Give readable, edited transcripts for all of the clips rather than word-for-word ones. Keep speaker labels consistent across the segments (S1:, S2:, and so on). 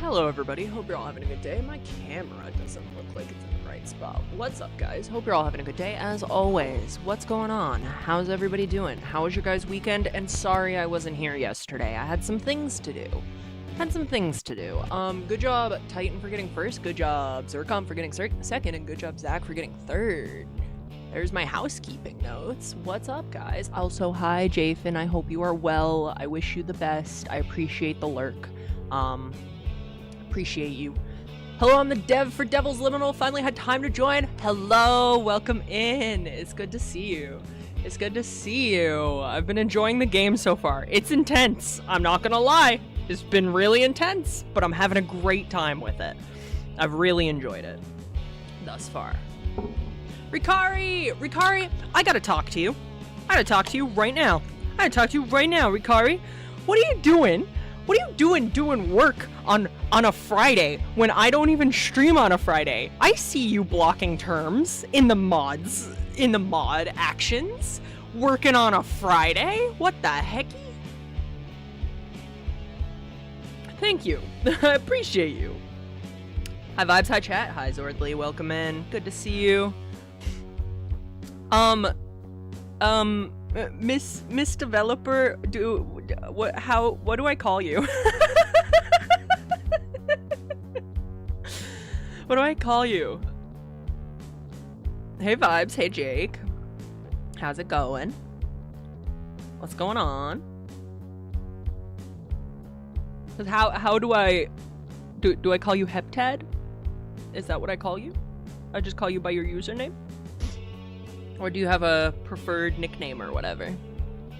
S1: Hello everybody, hope you're all having a good day. My camera doesn't look like it's in the right spot. What's up guys? Hope you're all having a good day as always. What's going on? How's everybody doing? How was your guys' weekend? And sorry I wasn't here yesterday. I had some things to do. Good job Titan for getting first, good job Zircon for getting second, and good job Zach for getting third. There's my housekeeping notes. What's up guys? Also hi Jafin, I hope you are well. I wish you the best. I appreciate the lurk. Appreciate you. Hello, I'm the dev for Devil's Liminal. Finally had time to join. Hello, welcome in. It's good to see you. It's good to see you. I've been enjoying the game so far. It's intense. I'm not gonna lie. It's been really intense, but I'm having a great time with it. I've really enjoyed it thus far. Rikari, I gotta talk to you. I gotta talk to you right now. Rikari. What are you doing? What are you doing work on a Friday when I don't even stream on a Friday? I see you blocking terms in the mod actions, working on a Friday? What the hecky? Thank you. I appreciate you. Hi Vibes, hi chat, hi Zordly, welcome in. Good to see you. Miss Developer, what do I call you? What do I call you? Hey Vibes, hey Jake. How's it going? What's going on? How do I call you Heptad? Is that what I call you? I just call you by your username? Or do you have a preferred nickname or whatever?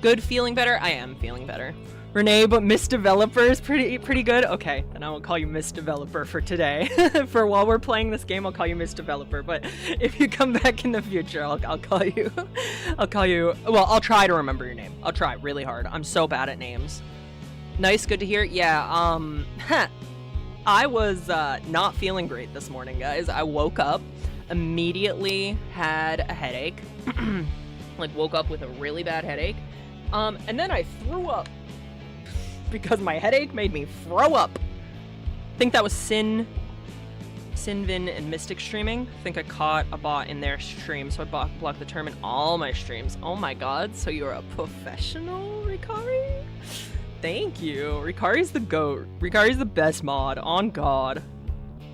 S1: Good, feeling better? I am feeling better. Renee, but Miss Developer is pretty good? Okay, then I will call you Miss Developer for today. For while we're playing this game, I'll call you Miss Developer, but if you come back in the future, I'll call you, well, I'll try to remember your name. I'll try really hard. I'm so bad at names. Nice, good to hear. Yeah, I was not feeling great this morning, guys. I woke up, immediately had a headache, like woke up with a really bad headache, and then I threw up because my headache made me throw up. I think that was Sinvin and Mystic streaming. I think I caught a bot in their stream, so I blocked the term in all my streams. Oh my god, so you're a professional, Rikari? Thank you. Rikari's the GOAT. Rikari's the best mod, on god.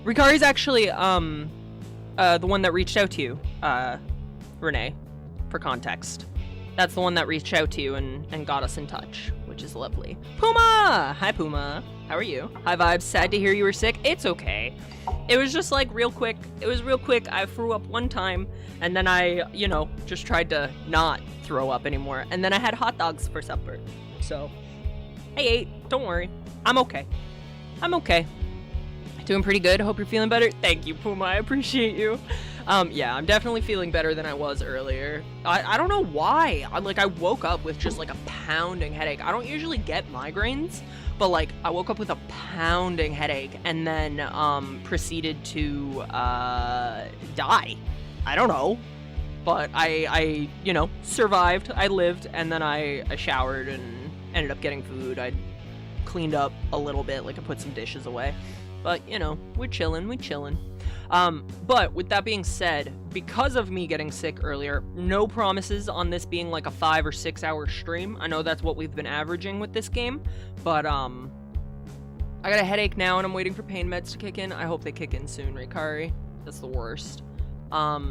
S1: Rikari's actually, the one that reached out to you, Renee, for context. That's the one that reached out to you and got us in touch, which is lovely. Puma! Hi, Puma. How are you? Hi, Vibes. Sad to hear you were sick. It's okay. It was just like real quick. It was real quick. I threw up one time, and then I, just tried to not throw up anymore. And then I had hot dogs for supper. So, I ate. Don't worry. I'm okay. Doing pretty good. Hope you're feeling better. Thank you, Puma. I appreciate you. Yeah, I'm definitely feeling better than I was earlier. I don't know why. I woke up with just like a pounding headache. I don't usually get migraines, but like I woke up with a pounding headache and then proceeded to die. I don't know. But I survived. I lived, and then I showered and ended up getting food. I cleaned up a little bit, like I put some dishes away. But, we're chilling. But with that being said, because of me getting sick earlier, no promises on this being like a 5 or 6 hour stream. I know that's what we've been averaging with this game, but, I got a headache now and I'm waiting for pain meds to kick in. I hope they kick in soon, Rikari. That's the worst. But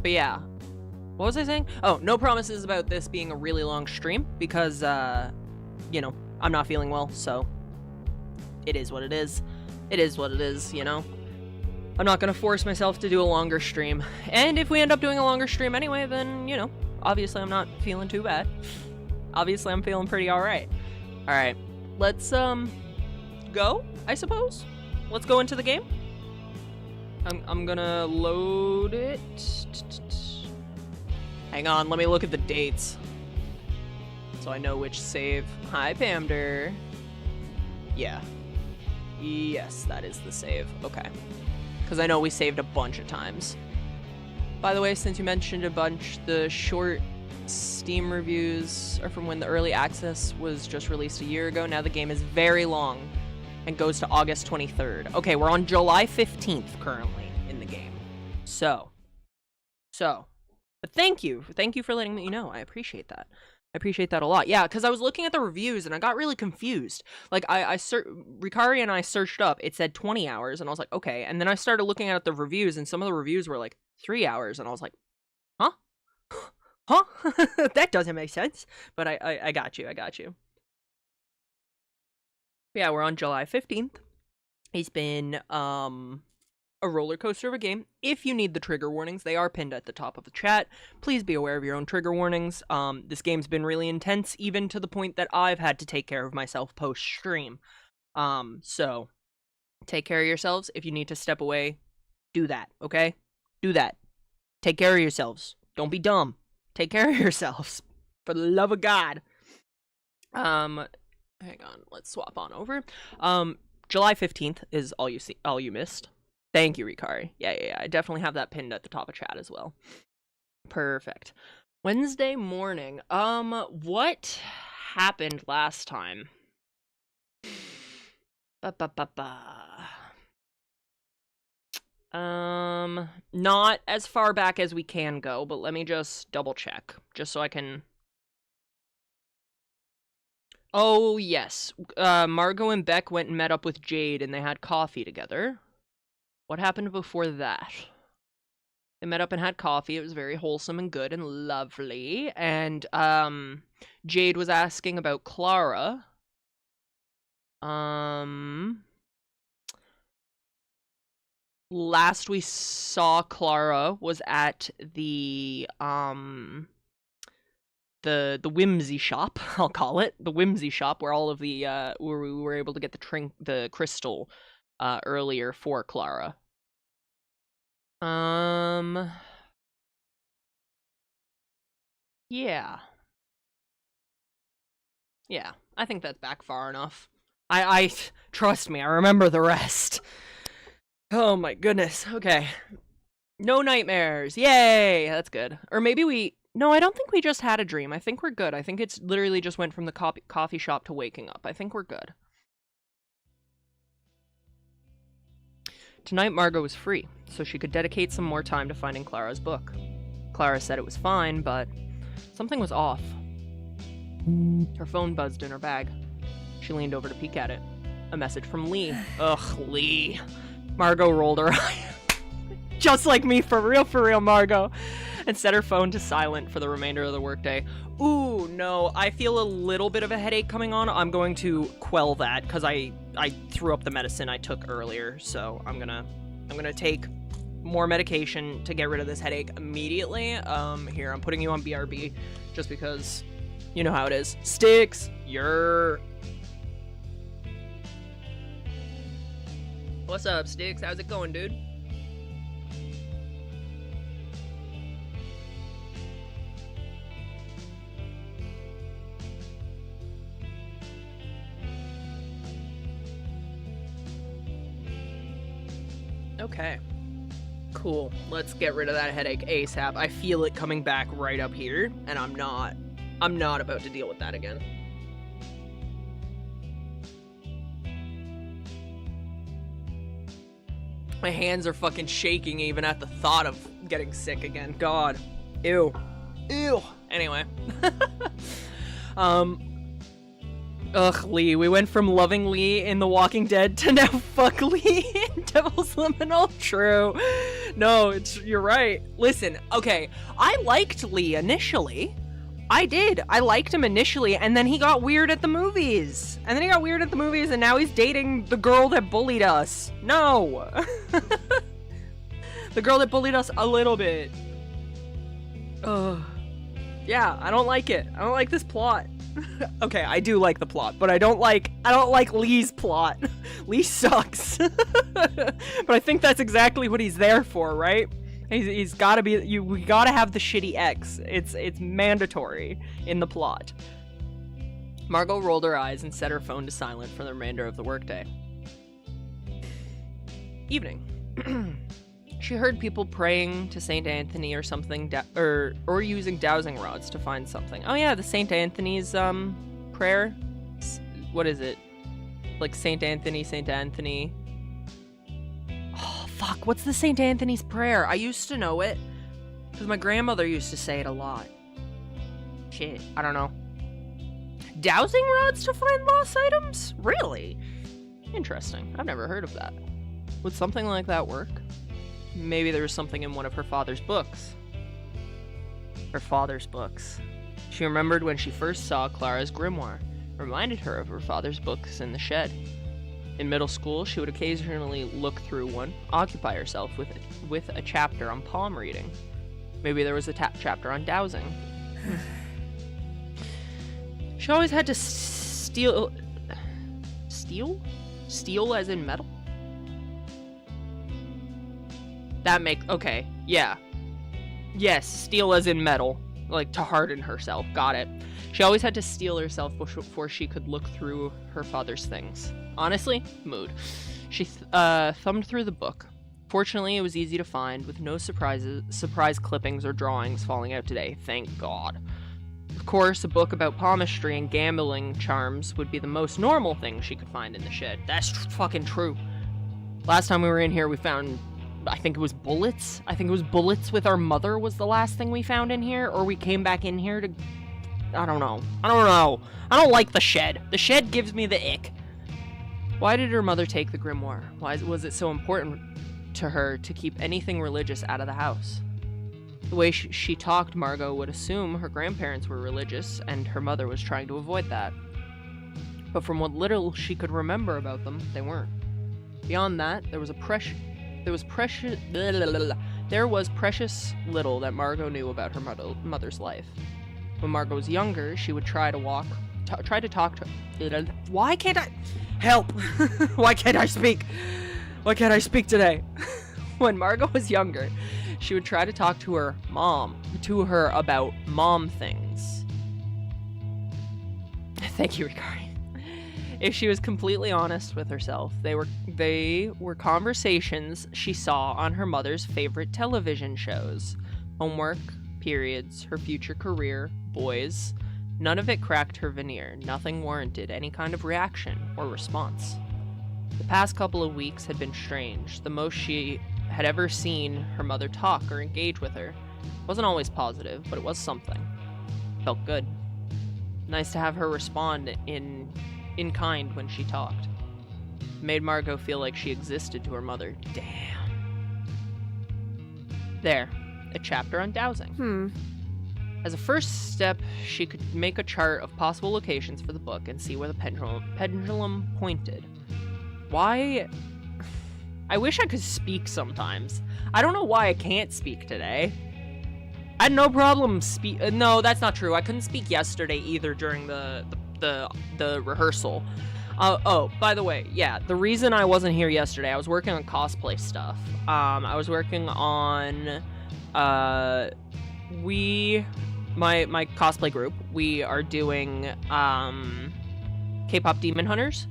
S1: yeah. What was I saying? Oh, no promises about this being a really long stream because, I'm not feeling well, so it is what it is. It is what it is, I'm not gonna force myself to do a longer stream. And if we end up doing a longer stream anyway, then, obviously I'm not feeling too bad. Obviously I'm feeling pretty alright. Alright, let's, go, I suppose? Let's go into the game. I'm gonna load it. Hang on, let me look at the dates. So I know which save. Hi, Pamder. Yeah. Yes, that is the save. Okay. Because I know we saved a bunch of times. By the way, since you mentioned a bunch, the short Steam reviews are from when the early access was just released a year ago. Now the game is very long. and goes to August 23rd. Okay, we're on July 15th currently in the game. So, but thank you for letting me know. I appreciate that. I appreciate that a lot. Yeah, because I was looking at the reviews and I got really confused. Like, Ricari and I searched up, it said 20 hours, and I was like, okay. And then I started looking at the reviews, and some of the reviews were like 3 hours, and I was like, huh? Huh? That doesn't make sense. But I got you. Yeah, we're on July 15th. It's been, a roller coaster of a game. If you need the trigger warnings, they are pinned at the top of the chat. Please be aware of your own trigger warnings. This game's been really intense, even to the point that I've had to take care of myself post-stream. So, take care of yourselves. If you need to step away, do that, okay? Do that. Take care of yourselves. Don't be dumb. Take care of yourselves. For the love of God. Hang on, let's swap on over. July 15th is all you missed. Thank you, Ricari. Yeah. I definitely have that pinned at the top of chat as well. Perfect. Wednesday morning. What happened last time? Not as far back as we can go, but let me just double check, just so I can... Oh, yes. Margot and Beck went and met up with Jade, and they had coffee together. What happened before that? They met up and had coffee. It was very wholesome and good and lovely. And, Jade was asking about Clara. Last we saw Clara was at the whimsy shop, I'll call it. The whimsy shop, where all of the, where we were able to get the crystal, earlier for Clara. Yeah. Yeah, I think that's back far enough. I trust me, I remember the rest. Oh my goodness, okay. No nightmares, yay, that's good. Or maybe no, I don't think we just had a dream. I think we're good. I think it's literally just went from the coffee shop to waking up. I think we're good. Tonight, Margot was free, so she could dedicate some more time to finding Clara's book. Clara said it was fine, but something was off. Her phone buzzed in her bag. She leaned over to peek at it. A message from Lee. Ugh, Lee. Margot rolled her eye. Just like me, for real, Margot. And set her phone to silent for the remainder of the workday. Ooh, no, I feel a little bit of a headache coming on. I'm going to quell that, because I threw up the medicine I took earlier, so I'm gonna take more medication to get rid of this headache immediately. Here, I'm putting you on BRB, just because you know how it is. Sticks, What's up, Sticks? How's it going, dude? Okay. Cool. Let's get rid of that headache ASAP. I feel it coming back right up here, and I'm not about to deal with that again. My hands are fucking shaking even at the thought of getting sick again. God. Ew. Anyway. Ugh, Lee. We went from loving Lee in The Walking Dead to now fuck Lee in Devil's Liminal. True. No, you're right. Listen, okay, I liked Lee initially. I did. I liked him initially, and then he got weird at the movies. And now he's dating the girl that bullied us. No! The girl that bullied us a little bit. Ugh. Yeah, I don't like it. I don't like this plot. Okay, I do like the plot, but I don't like Lee's plot. Lee sucks. But I think that's exactly what he's there for, right? He's gotta be, we gotta have the shitty ex. It's mandatory in the plot. Margot rolled her eyes and set her phone to silent for the remainder of the workday. Evening. She heard people praying to Saint Anthony or something, or using dowsing rods to find something. Oh yeah, the Saint Anthony's prayer. What is it? Like Saint Anthony. Oh, fuck. What's the Saint Anthony's prayer? I used to know it. Because my grandmother used to say it a lot. Shit. I don't know. Dowsing rods to find lost items? Really? Interesting. I've never heard of that. Would something like that work? Maybe there was something in one of her father's books. Her father's books. She remembered when she first saw Clara's grimoire. Reminded her of her father's books in the shed. In middle school, she would occasionally look through one, occupy herself with a chapter on palm reading. Maybe there was a chapter on dowsing. She always had to steal as in metal? Okay, yeah. Yes, steal as in metal. Like, to harden herself. Got it. She always had to steel herself before she could look through her father's things. Honestly, mood. She thumbed through the book. Fortunately, it was easy to find, with no surprise clippings or drawings falling out today. Thank God. Of course, a book about palmistry and gambling charms would be the most normal thing she could find in the shed. That's fucking true. Last time we were in here, we found... I think it was bullets. I think it was bullets with our mother was the last thing we found in here. Or we came back in here to... I don't know. I don't like the shed. The shed gives me the ick. Why did her mother take the grimoire? Why was it so important to her to keep anything religious out of the house? The way she talked, Margot would assume her grandparents were religious and her mother was trying to avoid that. But from what little she could remember about them, they weren't. Beyond that, there was precious little that Margot knew about her mother's life. When Margot was younger, she would try to talk to... Why can't I... Help! Why can't I speak? Why can't I speak today? When Margot was younger, she would try to talk to her about mom things. Thank you, Ricari. If she was completely honest with herself, they were conversations she saw on her mother's favorite television shows. Homework, periods, her future career, boys. None of it cracked her veneer. Nothing warranted any kind of reaction or response. The past couple of weeks had been strange. The most she had ever seen her mother talk or engage with her. It wasn't always positive, but it was something. Felt good. Nice to have her respond in kind when she talked. It made Margot feel like she existed to her mother. Damn. There. A chapter on dowsing. As a first step, she could make a chart of possible locations for the book and see where the pendulum pointed. Why? I wish I could speak sometimes. I don't know why I can't speak today. I had no problem no, that's not true. I couldn't speak yesterday either during the rehearsal. Oh, by the way, yeah, the reason I wasn't here yesterday, I was working on cosplay stuff. I was working on my cosplay group, we are doing K-pop Demon Hunters.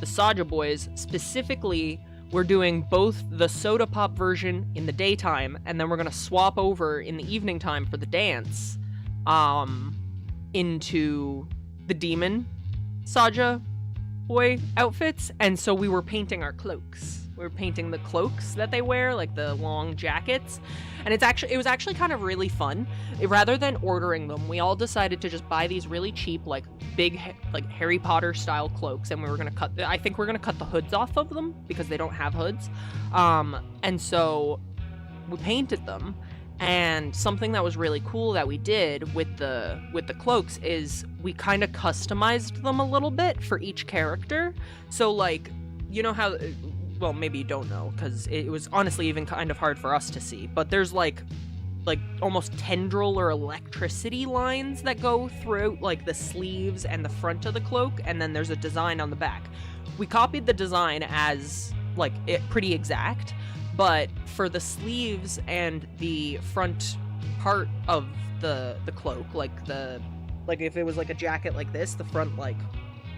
S1: The Saja boys specifically, we're doing both the soda pop version in the daytime, and then we're gonna swap over in the evening time for the dance into the demon Saja boy outfits. And so we were painting our cloaks. We were painting the cloaks that they wear, like the long jackets. And it was actually kind of really fun. Rather than ordering them, we all decided to just buy these really cheap, like big, like Harry Potter style cloaks. And I think we're gonna cut the hoods off of them because they don't have hoods. And so we painted them. And something that was really cool that we did with the cloaks is we kind of customized them a little bit for each character. So like, you know how, well, maybe you don't know, because it was honestly even kind of hard for us to see, but there's like almost tendril or electricity lines that go through like the sleeves and the front of the cloak, and then there's a design on the back. We copied the design as like pretty exact, but for the sleeves and the front part of the cloak, like if it was like a jacket like this, the front like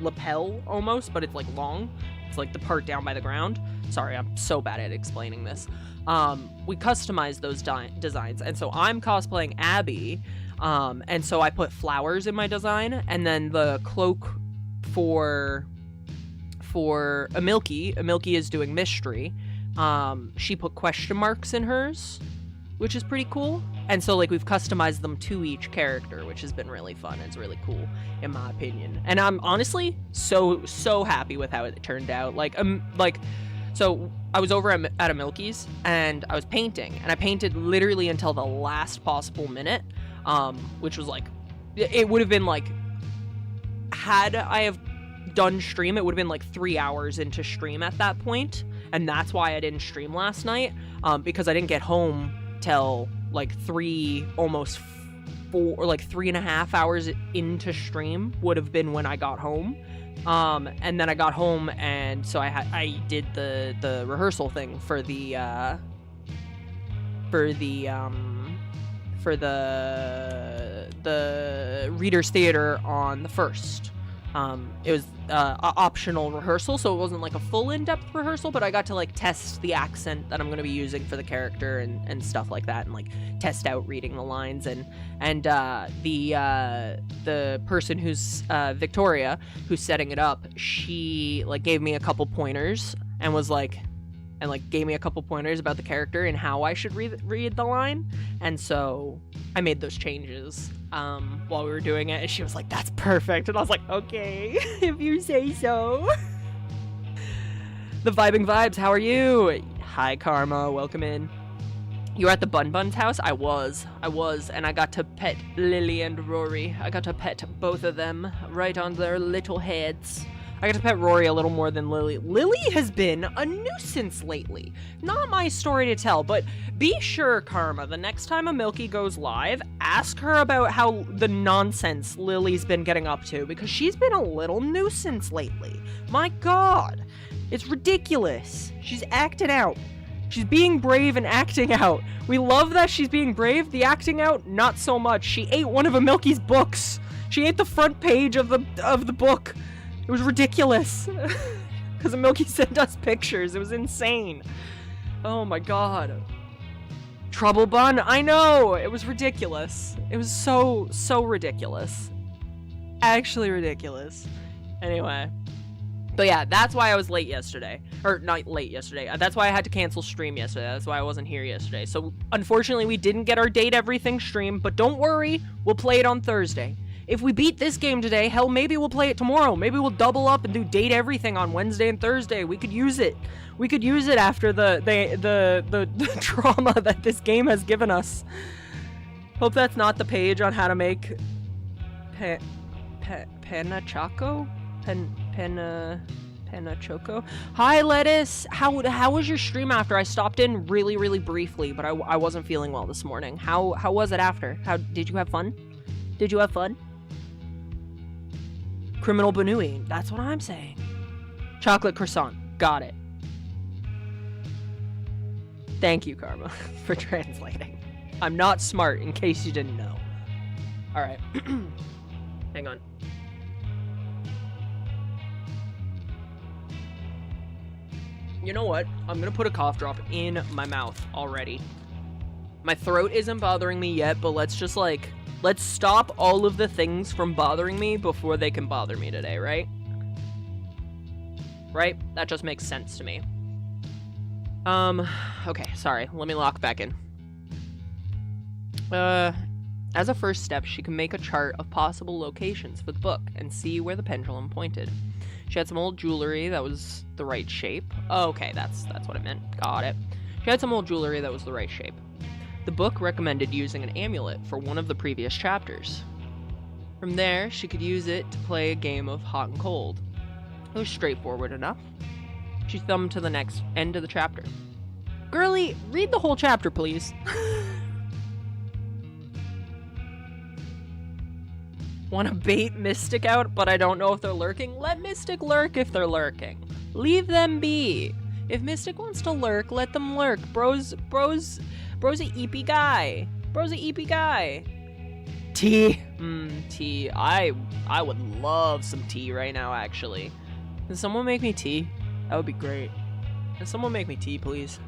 S1: lapel almost, but it's like long. It's like the part down by the ground. Sorry, I'm so bad at explaining this. We customized those designs, and so I'm cosplaying Abby, and so I put flowers in my design, and then the cloak for for Amilky. Amilky is doing mystery. She put question marks in hers, which is pretty cool. And so, like, we've customized them to each character, which has been really fun. It's really cool, in my opinion. And I'm honestly so happy with how it turned out. So I was over at Amilky's, and I was painting. And I painted literally until the last possible minute, which was, like, it would have been, like, had I have done stream, it would have been, like, 3 hours into stream at that point. And that's why I didn't stream last night, because I didn't get home till like 3.5 hours into stream would have been when I got home. And then I got home, and so I did the rehearsal thing for the Reader's Theater on the 1st. It was optional rehearsal, so it wasn't like a full in-depth rehearsal, but I got to like test the accent that I'm going to be using for the character and stuff like that, and like test out reading the lines, and the person who's Victoria, who's setting it up, she like gave me a couple pointers and gave me a couple pointers about the character and how I should read the line, and so I made those changes while we were doing it, and she was like, "That's perfect," and I was like, "Okay, if you say so." The Vibing Vibes, how are you? Hi, Karma, welcome in. You were at the Bun Bun's house? I was, and I got to pet Lily and Rory. I got to pet both of them right on their little heads. I got to pet Rory a little more than Lily. Lily has been a nuisance lately. Not my story to tell, but be sure, Karma, the next time Amilky goes live, ask her about how the nonsense Lily's been getting up to, because she's been a little nuisance lately. My God, it's ridiculous. She's acting out. She's being brave and acting out. We love that she's being brave. The acting out, not so much. She ate one of Amilky's books. She ate the front page of the book. It was ridiculous. Because Amilky sent us pictures. It was insane. Oh my God. Trouble Bun? I know! It was ridiculous. It was so ridiculous. Actually ridiculous. Anyway. But yeah, that's why I was late yesterday. Or, not late yesterday. That's why I had to cancel stream yesterday. That's why I wasn't here yesterday. So, unfortunately, we didn't get our Date Everything stream. But don't worry, we'll play it on Thursday. If we beat this game today, hell, maybe we'll play it tomorrow. Maybe we'll double up and do Date Everything on Wednesday and Thursday. We could use it. We could use it after the trauma that this game has given us. Hope that's not the page on how to make Penna Choco? Penna Choco? Hi, Lettuce. How was your stream after? I stopped in really briefly, but I wasn't feeling well this morning. How was it after? Did you have fun? Did you have fun? Criminal Banui. That's what I'm saying. Chocolate croissant. Got it. Thank you, Karma, for translating. I'm not smart, in case you didn't know. Alright. Hang on. You know what? I'm gonna put a cough drop in my mouth already. My throat isn't bothering me yet, but let's just like... Let's stop all of the things from bothering me before they can bother me today, right? Right? That just makes sense to me. Okay, sorry. Let me lock back in. As a first step, she can make a chart of possible locations for the book and see where the pendulum pointed. She had some old jewelry that was the right shape. Oh, okay, that's what it meant. Got it. She had some old jewelry that was the right shape. The book recommended using an amulet for one of the previous chapters. From there, she could use it to play a game of hot and cold. It was straightforward enough. She thumbed to the next end of the chapter. Girly, read the whole chapter, please. Want to bait Mystic out, but I don't know if they're lurking? Let Mystic lurk if they're lurking. Leave them be. If Mystic wants to lurk, let them lurk. Bro's a eepy guy. Bro's a eepy guy. Tea. Tea. I would love some tea right now, actually. Can someone make me tea? That would be great. Can someone make me tea, please?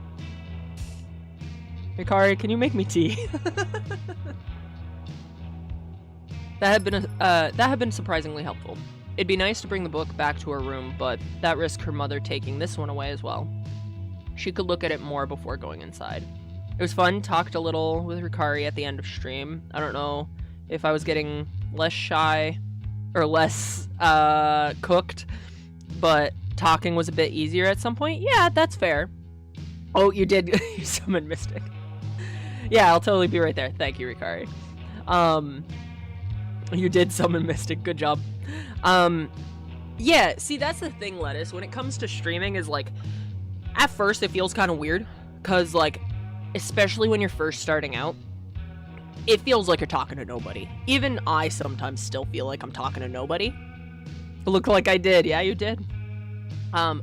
S1: Hikari, can you make me tea? That had been surprisingly helpful. It'd be nice to bring the book back to her room, but that risks her mother taking this one away as well. She could look at it more before going inside. It was fun, talked a little with Rikari at the end of stream. I don't know if I was getting less shy or less cooked, but talking was a bit easier at some point. Yeah, that's fair. Oh, you did you summon Mystic. Yeah, I'll totally be right there. Thank you, Rikari. You did summon Mystic. Good job. Yeah, see, that's the thing, Lettuce. When it comes to streaming is, like, at first it feels kind of weird. Because, like, especially when you're first starting out, it feels like you're talking to nobody. Even I sometimes still feel like I'm talking to nobody. Look like I did. Yeah, you did.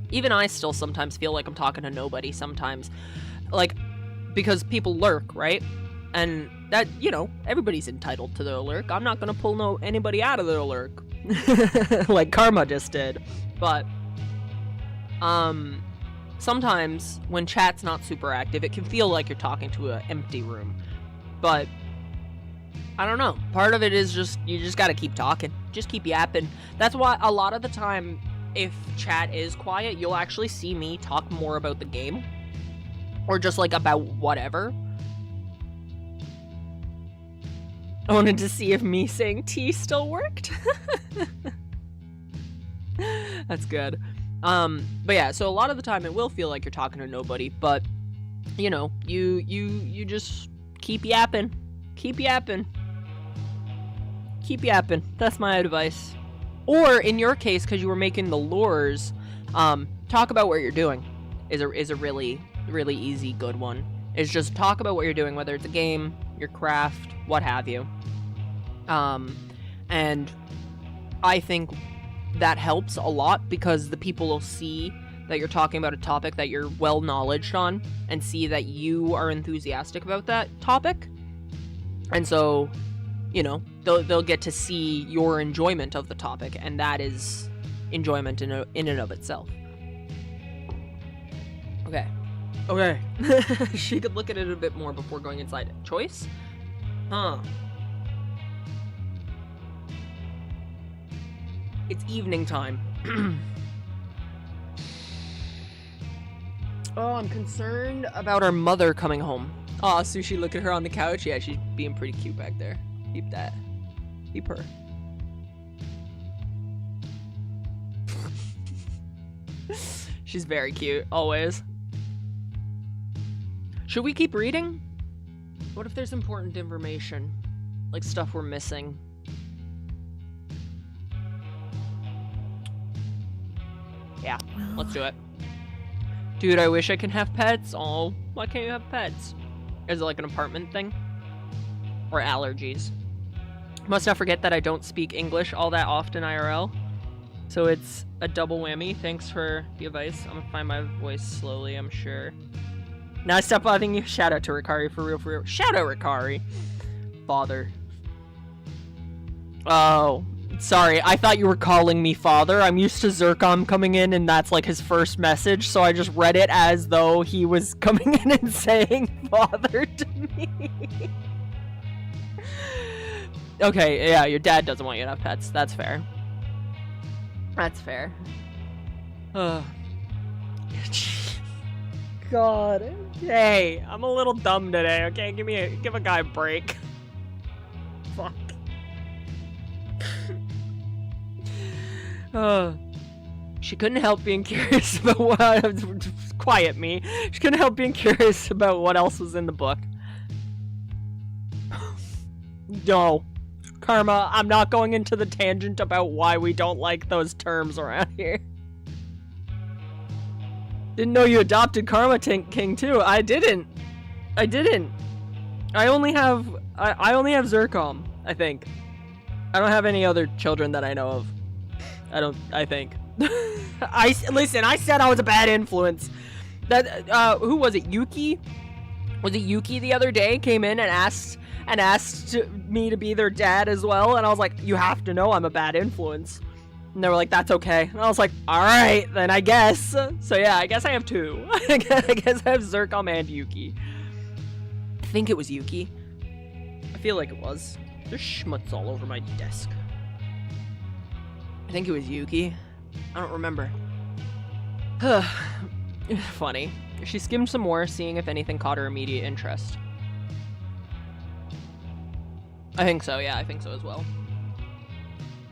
S1: Even I still sometimes feel like I'm talking to nobody sometimes. Like, because people lurk, right? And that, you know, everybody's entitled to their lurk. I'm not gonna pull anybody out of their lurk. Like Karma just did. But, sometimes when chat's not super active, it can feel like you're talking to an empty room. But, I don't know. Part of it is just, you just gotta keep talking. Just keep yapping. That's why a lot of the time, if chat is quiet, you'll actually see me talk more about the game. Or just, like, about whatever. I wanted to see if me saying T still worked. That's good. But yeah, so a lot of the time it will feel like you're talking to nobody, but, you know, you just keep yapping. Keep yapping. Keep yapping. That's my advice. Or, in your case, because you were making the lures, talk about what you're doing is a really, really easy, good one. Is just talk about what you're doing, whether it's a game, your craft, what have you. And I think that helps a lot because the people will see that you're talking about a topic that you're well knowledged on and see that you are enthusiastic about that topic. And so, you know, they'll get to see your enjoyment of the topic, and that is enjoyment in and of itself. Okay. Okay. She could look at it a bit more before going inside. Choice? Huh. It's evening time. Oh, I'm concerned about our mother coming home. Aw, Sushi, look at her on the couch. Yeah, she's being pretty cute back there. Keep that. Keep her. She's very cute, always. Should we keep reading? What if there's important information? Like stuff we're missing? Yeah, let's do it. Dude, I wish I could have pets. Oh, why can't you have pets? Is it like an apartment thing? Or allergies? Must not forget that I don't speak English all that often IRL. So it's a double whammy. Thanks for the advice. I'm gonna find my voice slowly, I'm sure. Now stop bothering you. Shout out to Rikari, for real, for real. Shout out Rikari. Father. Oh, sorry. I thought you were calling me father. I'm used to Zircon coming in and that's like his first message, so I just read it as though he was coming in and saying father to me. Okay, yeah, your dad doesn't want you to have pets. That's fair. That's fair. God. Hey, I'm a little dumb today, okay? Give a guy a break. Fuck. She couldn't help being curious about what... Quiet me. She couldn't help being curious about what else was in the book. No. Karma, I'm not going into the tangent about why we don't like those terms around here. Didn't know you adopted Karma King too. I didn't. I only have Zircom, I think. I don't have any other children that I know of. I think. Listen, I said I was a bad influence. That who was it? Yuki? Was it Yuki the other day came in and asked me to be their dad as well, and I was like, you have to know I'm a bad influence. And they were like, that's okay. And I was like, alright, then I guess. So yeah, I guess I have two. I guess I have Zircom and Yuki. I think it was Yuki. I feel like it was. There's schmutz all over my desk. I think it was Yuki. I don't remember. Funny. She skimmed some more, seeing if anything caught her immediate interest. I think so, yeah, I think so as well.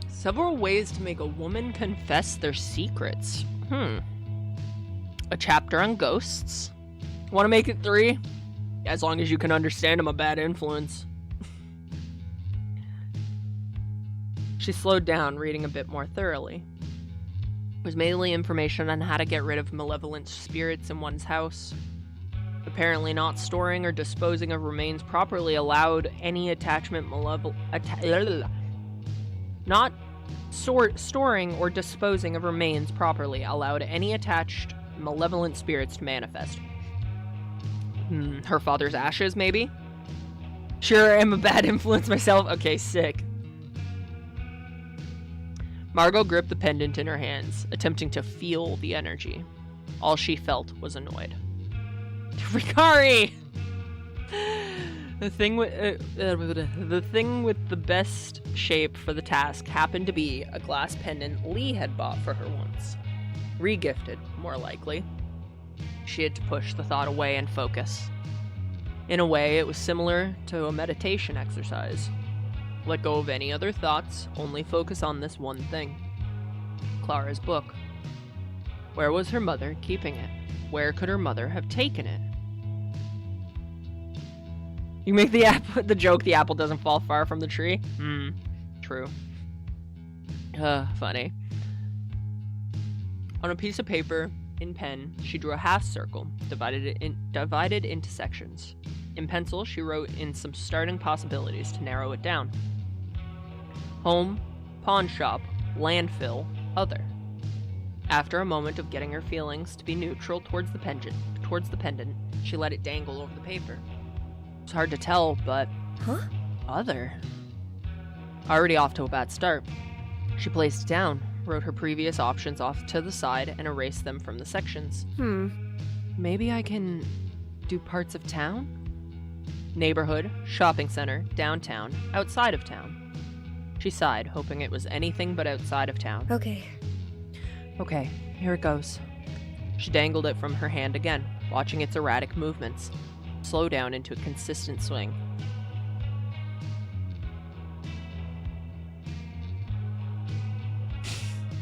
S1: Several ways to make a woman confess their secrets. A chapter on ghosts. Want to make it 3? As long as you can understand I'm a bad influence. She slowed down, reading a bit more thoroughly. It was mainly information on how to get rid of malevolent spirits in one's house. Apparently not storing or disposing of remains properly allowed any attachment storing or disposing of remains properly allowed any attached malevolent spirits to manifest. Her father's ashes, maybe? Sure, I'm a bad influence myself. Okay, sick. Margot gripped the pendant in her hands, attempting to feel the energy. All she felt was annoyed. Rikari! The thing with the best shape for the task happened to be a glass pendant Lee had bought for her once. Regifted, more likely. She had to push the thought away and focus. In a way, it was similar to a meditation exercise. Let go of any other thoughts, only focus on this one thing. Clara's book. Where was her mother keeping it? Where could her mother have taken it? You make the joke the apple doesn't fall far from the tree? True. Funny. On a piece of paper, in pen, she drew a half circle, divided into sections. In pencil, she wrote in some starting possibilities to narrow it down. Home, pawn shop, landfill, other. After a moment of getting her feelings to be neutral towards the pendant, she let it dangle over the paper. It's hard to tell, but... Other? Already off to a bad start. She placed it down, wrote her previous options off to the side, and erased them from the sections. Maybe I can do parts of town? Neighborhood, shopping center, downtown, outside of town. She sighed, hoping it was anything but outside of town. Okay, here it goes. She dangled it from her hand again, watching its erratic movements slow down into a consistent swing.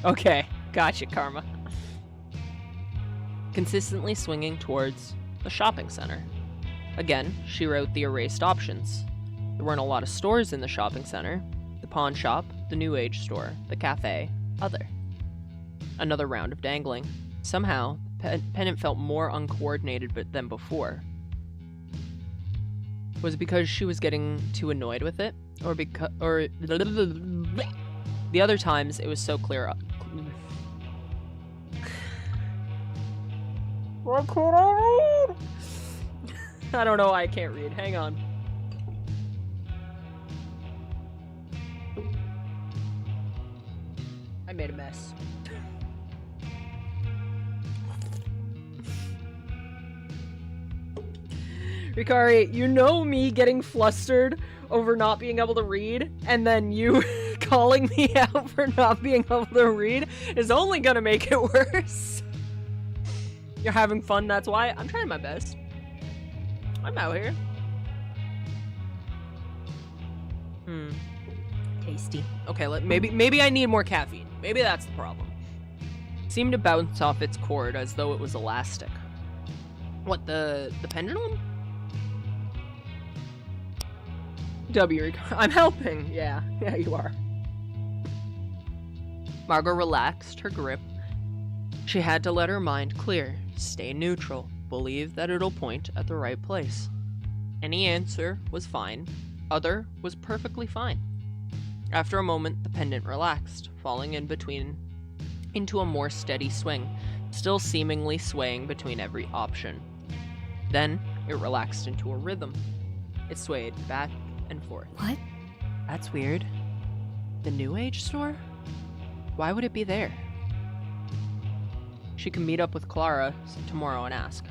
S1: Okay, gotcha, Karma. Consistently swinging towards the shopping center. Again, she wrote the erased options. There weren't a lot of stores in the shopping center. The pawn shop, the New Age store, the cafe, other. Another round of dangling. Somehow, Pennant felt more uncoordinated than before. Was it because she was getting too annoyed with it? Or the other times it was so clear up. What could I read? I don't know why I can't read. Hang on. I made a mess. Rikari, you know me getting flustered over not being able to read, and then you calling me out for not being able to read is only gonna make it worse. You're having fun, that's why. I'm trying my best. I'm out here. Tasty. Okay, maybe I need more caffeine. Maybe that's the problem. Seemed to bounce off its cord as though it was elastic. What, the pendulum? I'm helping. Yeah, you are. Margot relaxed her grip. She had to let her mind clear, stay neutral, believe that it'll point at the right place. Any answer was fine. Other was perfectly fine. After a moment, the pendant relaxed, falling into a more steady swing, still seemingly swaying between every option. Then, it relaxed into a rhythm. It swayed back and forth.
S2: What?
S1: That's weird. The New Age store? Why would it be there? She can meet up with Clara tomorrow and ask.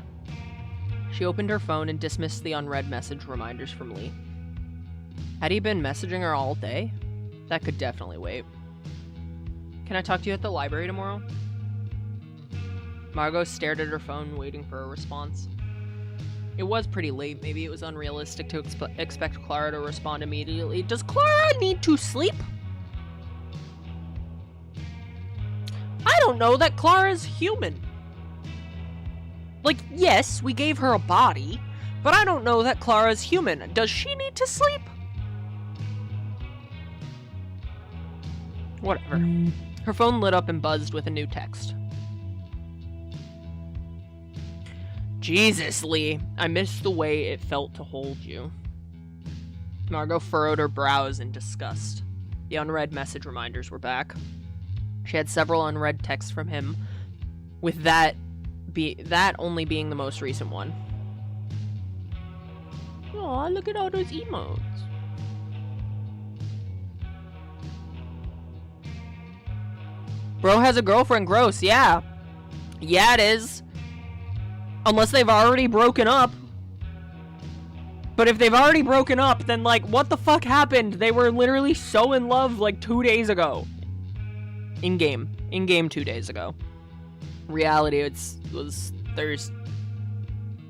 S1: She opened her phone and dismissed the unread message reminders from Lee. Had he been messaging her all day? That could definitely wait. Can I talk to you at the library tomorrow? Margot stared at her phone, waiting for a response. It was pretty late. Maybe it was unrealistic to expect Clara to respond immediately. Does Clara need to sleep? I don't know that Clara's human. Like, yes, we gave her a body, but I don't know that Clara's human. Does she need to sleep? Whatever. Her phone lit up and buzzed with a new text. Jesus, Lee. I miss the way it felt to hold you. Margot furrowed her brows in disgust. The unread message reminders were back. She had several unread texts from him, with that only being the most recent one. Aw, look at all those emotes. Bro has a girlfriend, gross, yeah. Yeah, it is. Unless they've already broken up. But if they've already broken up, then, like, what the fuck happened? They were literally so in love, like, 2 days ago. In-game. In-game 2 days ago. Reality, was Thursday.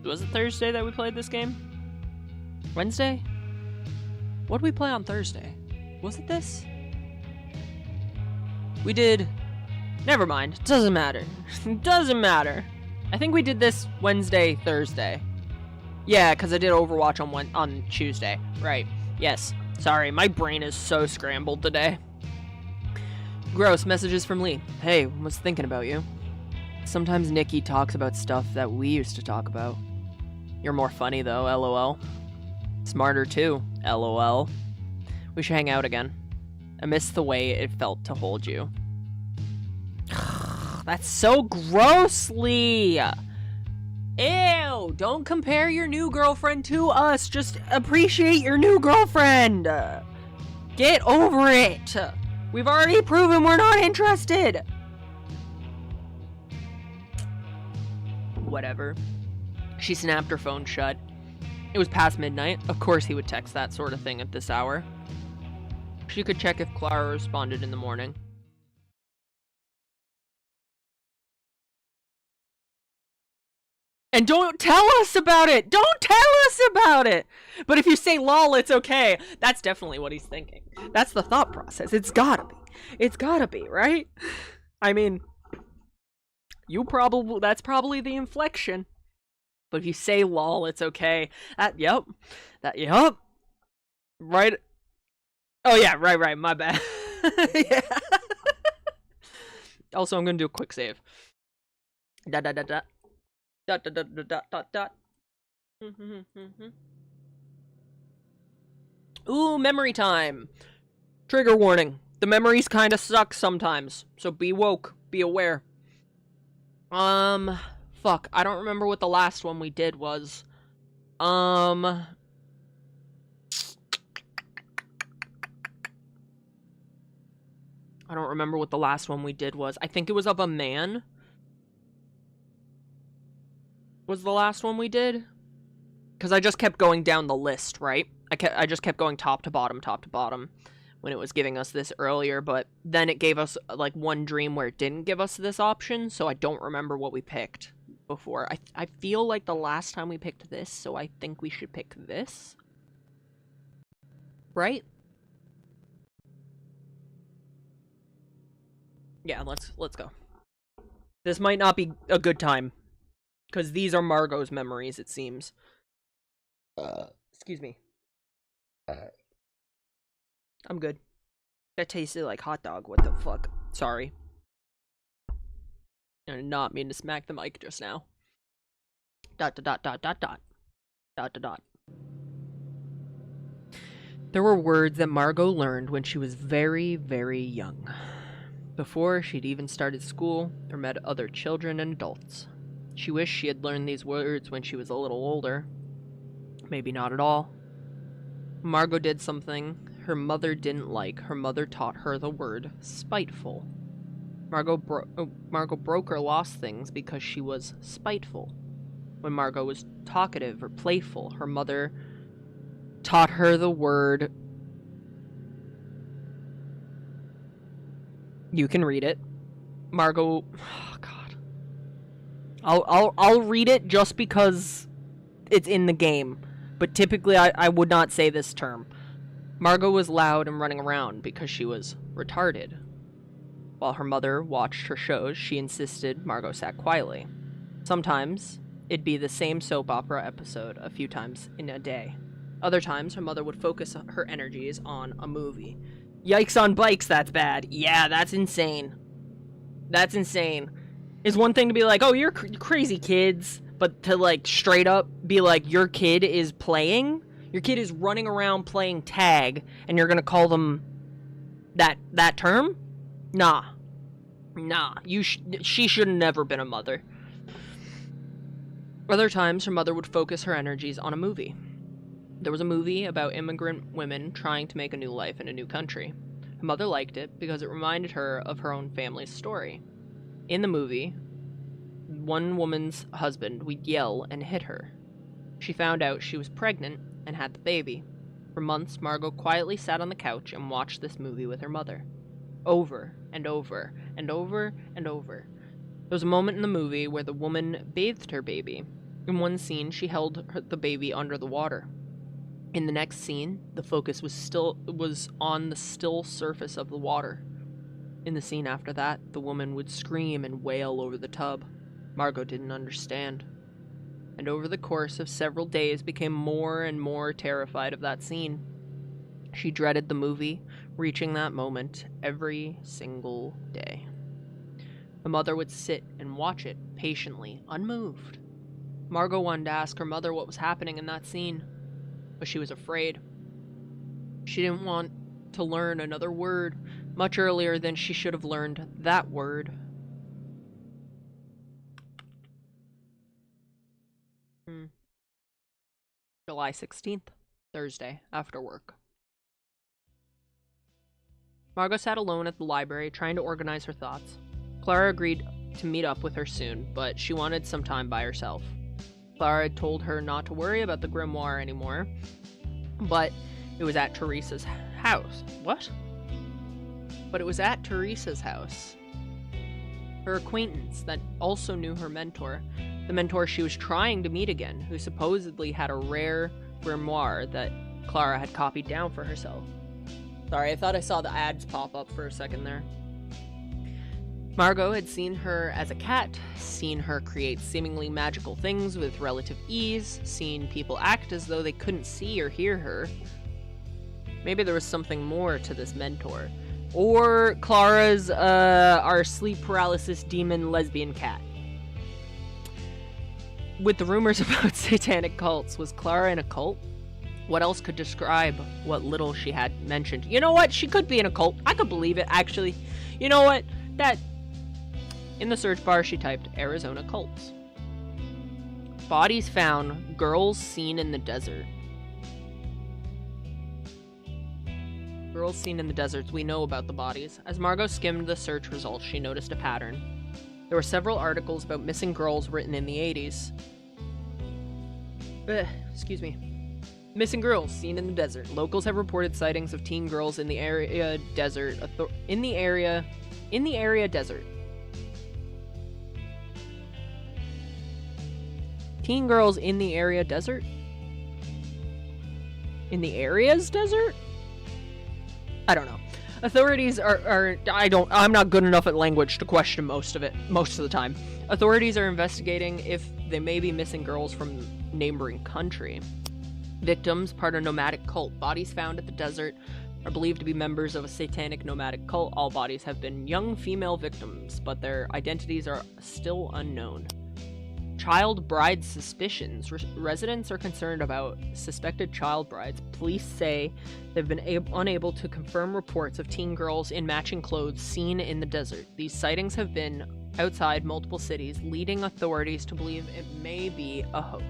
S1: Was it Thursday that we played this game? Wednesday? What did we play on Thursday? Was it this? We did... Never mind. Doesn't matter. Doesn't matter. I think we did this Wednesday, Thursday. Yeah, because I did Overwatch on Tuesday. Right. Yes. Sorry, my brain is so scrambled today. Gross. Messages from Lee. Hey, was thinking about you. Sometimes Nikki talks about stuff that we used to talk about. You're more funny, though, lol. Smarter, too, lol. We should hang out again. I miss the way it felt to hold you. That's so grossly. Ew, don't compare your new girlfriend to us. Just appreciate your new girlfriend. Get over it. We've already proven we're not interested. Whatever. She snapped her phone shut. It was past midnight. Of course he would text that sort of thing at this hour. She could check if Clara responded in the morning. And don't tell us about it! Don't tell us about it! But if you say lol, it's okay. That's definitely what he's thinking. That's the thought process. It's gotta be. It's gotta be, right? I mean, that's probably the inflection. But if you say lol, it's okay. Yep. Right. Oh yeah, right, my bad. Yeah. Also, I'm gonna do a quick save. Dot. Ooh, memory time. Trigger warning. The memories kinda suck sometimes. So be woke. Be aware. Fuck. I don't remember what the last one we did was. I don't remember what the last one we did was. I think it was of a man. Was the last one we did? Because I just kept going down the list, right? I just kept going top to bottom when it was giving us this earlier, but then it gave us, like, one dream where it didn't give us this option, so I don't remember what we picked before. I feel like the last time we picked this, so I think we should pick this. Right? Yeah, let's go. This might not be a good time. Because these are Margot's memories, it seems. Excuse me. I'm good. That tasted like hot dog. What the fuck? Sorry. I did not mean to smack the mic just now. Dot. There were words that Margot learned when she was very, very young. Before she'd even started school or met other children and adults. She wished she had learned these words when she was a little older. Maybe not at all. Margot did something her mother didn't like. Her mother taught her the word spiteful. Margot broke or lost things because she was spiteful. When Margot was talkative or playful, her mother taught her the word You can read it. Margot, oh god. I'll read it just because it's in the game, but typically I would not say this term. Margot was loud and running around because she was retarded. While her mother watched her shows, she insisted Margot sat quietly. Sometimes it'd be the same soap opera episode a few times in a day. Other times her mother would focus her energies on a movie. Yikes on bikes, that's bad. Yeah, that's insane. That's insane. It's one thing to be like, oh, you're crazy kids, but to like straight up be like, your kid is playing, your kid is running around playing tag, and you're gonna call them that term? Nah. She should have never been a mother. Other times her mother would focus her energies on a movie. There was a movie about immigrant women trying to make a new life in a new country. Her mother liked it because it reminded her of her own family's story. In the movie, one woman's husband would yell and hit her. She found out she was pregnant and had the baby. For months, Margot quietly sat on the couch and watched this movie with her mother. Over and over and over and over. There was a moment in the movie where the woman bathed her baby. In one scene, she held the baby under the water. In the next scene, the focus was on the still surface of the water. In the scene after that, the woman would scream and wail over the tub. Margot didn't understand. And over the course of several days became more and more terrified of that scene. She dreaded the movie, reaching that moment every single day. The mother would sit and watch it patiently, unmoved. Margot wanted to ask her mother what was happening in that scene, but she was afraid. She didn't want to learn another word much earlier than she should have learned that word. July 16th, Thursday, after work. Margot sat alone at the library, trying to organize her thoughts. Clara agreed to meet up with her soon, but she wanted some time by herself. Clara had told her not to worry about the grimoire anymore, but it was at Teresa's house. What? But it was at Teresa's house. Her acquaintance that also knew her mentor, the mentor she was trying to meet again, who supposedly had a rare grimoire that Clara had copied down for herself. Sorry, I thought I saw the ads pop up for a second there. Margot had seen her as a cat, seen her create seemingly magical things with relative ease, seen people act as though they couldn't see or hear her. Maybe there was something more to this mentor. Or Clara's, our sleep paralysis demon lesbian cat. With the rumors about satanic cults, was Clara in a cult? What else could describe what little she had mentioned? You know what? She could be in a cult. I could believe it, actually. You know what? In the search bar, she typed Arizona cults. Bodies found, girls seen in the desert. Girls seen in the deserts. We know about the bodies. As Margot skimmed the search results, she noticed a pattern. There were several articles about missing girls written in the 80s. Excuse me. Missing girls seen in the desert. Locals have reported sightings of teen girls in the area desert. In the area desert. Teen girls in the area desert? In the area's desert? I don't know. Authorities I'm not good enough at language to question most of the time. Authorities are investigating if they may be missing girls from neighboring country. Victims, part of nomadic cult. Bodies found at the desert are believed to be members of a satanic nomadic cult. All bodies have been young female victims, but their identities are still unknown. Child bride suspicions. Residents are concerned about suspected child brides. Police say they've been unable to confirm reports of teen girls in matching clothes seen in the desert. These sightings have been outside multiple cities, leading authorities to believe it may be a hoax.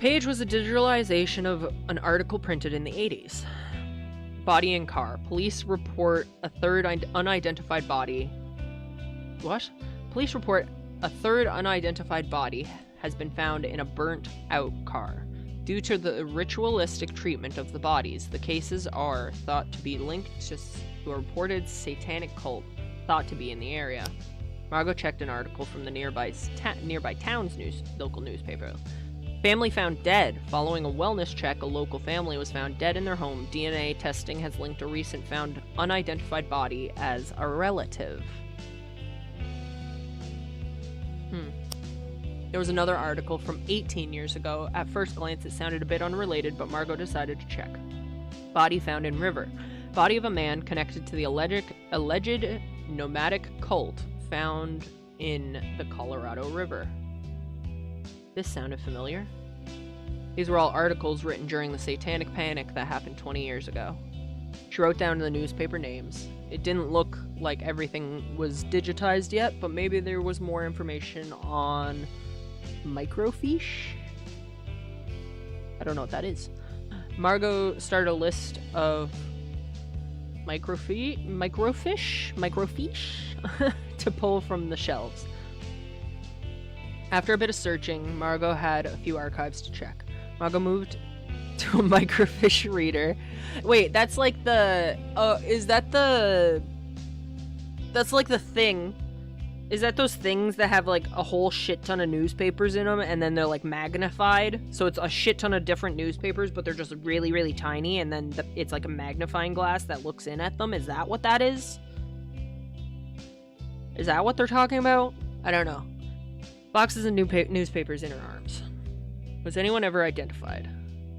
S1: Page was a digitalization of an article printed in the 80s. Body in car. Police report a third unidentified body. What? Police report a third unidentified body has been found in a burnt-out car. Due to the ritualistic treatment of the bodies, the cases are thought to be linked to a reported satanic cult thought to be in the area. Margot checked an article from the nearby town's local newspaper. Family found dead. Following a wellness check, a local family was found dead in their home. DNA testing has linked a recent found unidentified body as a relative. There was another article from 18 years ago. At first glance, it sounded a bit unrelated, but Margot decided to check. Body found in river. Body of a man connected to the alleged nomadic cult found in the Colorado River. This sounded familiar. These were all articles written during the satanic panic that happened 20 years ago. She wrote down the newspaper names. It didn't look like everything was digitized yet, but maybe there was more information on microfiche? I don't know what that is. Margot started a list of microfiche to pull from the shelves. After a bit of searching, Margot had a few archives to check. Margot moved to a microfiche reader. Wait, that's like the... That's like the thing. Is that those things that have like a whole shit ton of newspapers in them and then they're like magnified? So it's a shit ton of different newspapers, but they're just really, really tiny, and then it's like a magnifying glass that looks in at them. Is that what that is? Is that what they're talking about? I don't know. Boxes and newspapers in her arms. Was anyone ever identified?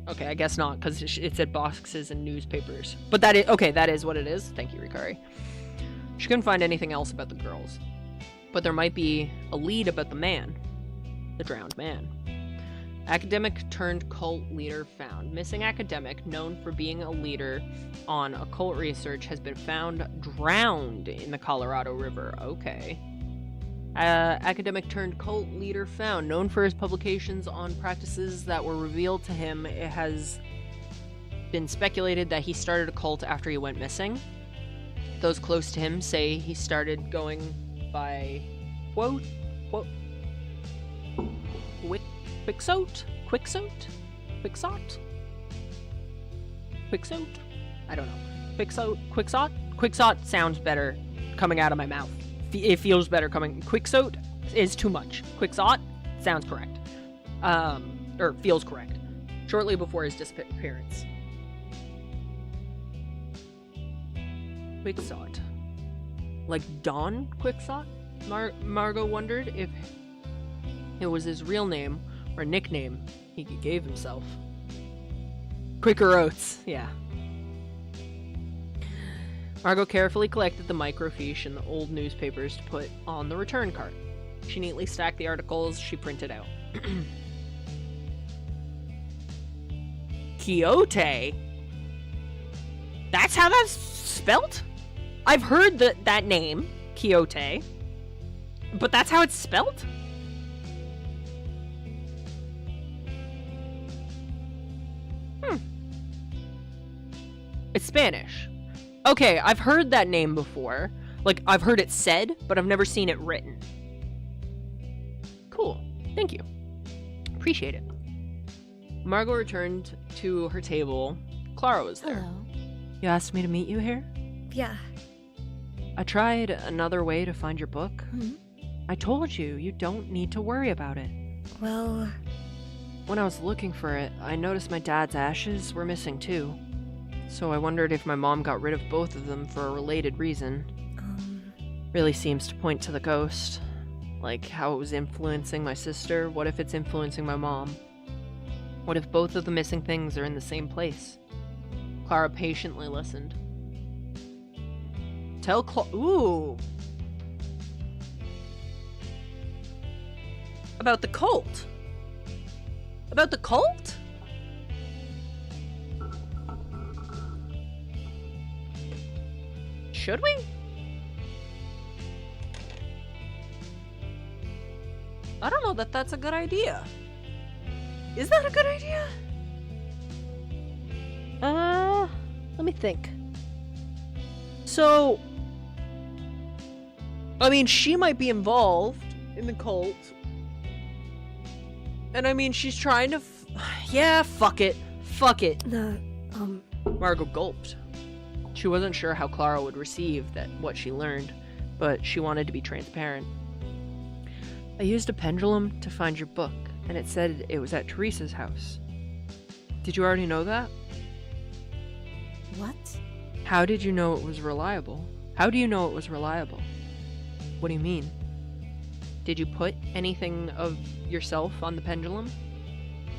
S1: Okay, I guess not, because it said boxes and newspapers. But that is... Okay, that is what it is. Thank you, Rikari. She couldn't find anything else about the girls. But there might be a lead about the man. The drowned man. Academic turned cult leader found. Missing academic, known for being a leader on occult research, has been found drowned in the Colorado River. Okay. Academic turned cult leader found. Known for his publications on practices that were revealed to him, it has been speculated that he started a cult after he went missing. Those close to him say he started going by Quixote? I don't know. Quixote sounds better coming out of my mouth. It feels better coming. Quixote is too much. Quixote sounds correct. Or feels correct. Shortly before his disappearance. Quixote. Like Don Quixote? Margot wondered if it was his real name or nickname he gave himself. Quaker Oats, yeah. Margot carefully collected the microfiche and the old newspapers to put on the return cart. She neatly stacked the articles she printed out. Quixote? That's how that's spelt? I've heard that name, Quixote, but that's how it's spelt? It's Spanish. Okay, I've heard that name before. Like, I've heard it said, but I've never seen it written. Cool. Thank you. Appreciate it. Margot returned to her table. Clara was there.
S2: Hello.
S1: You asked me to meet you here?
S2: Yeah.
S1: I tried another way to find your book.
S2: Mm-hmm.
S1: I told you, you don't need to worry about it.
S2: Well...
S1: When I was looking for it, I noticed my dad's ashes were missing too. So I wondered if my mom got rid of both of them for a related reason. Really seems to point to the ghost. Like how it was influencing my sister. What if it's influencing my mom? What if both of the missing things are in the same place? Clara patiently listened. Ooh! About the cult? About the cult? Should we? I don't know that that's a good idea. Is that a good idea? Let me think. So, I mean, she might be involved in the cult. And I mean, she's trying to Yeah, fuck it. Fuck it.
S2: Uh,
S1: Margot gulped. She wasn't sure how Clara would receive what she learned, but she wanted to be transparent. I used a pendulum to find your book, and it said it was at Teresa's house. Did you already know that?
S2: what?
S1: How did you know it was reliable? How do you know it was reliable? What do you mean? Did you put anything of yourself on the pendulum?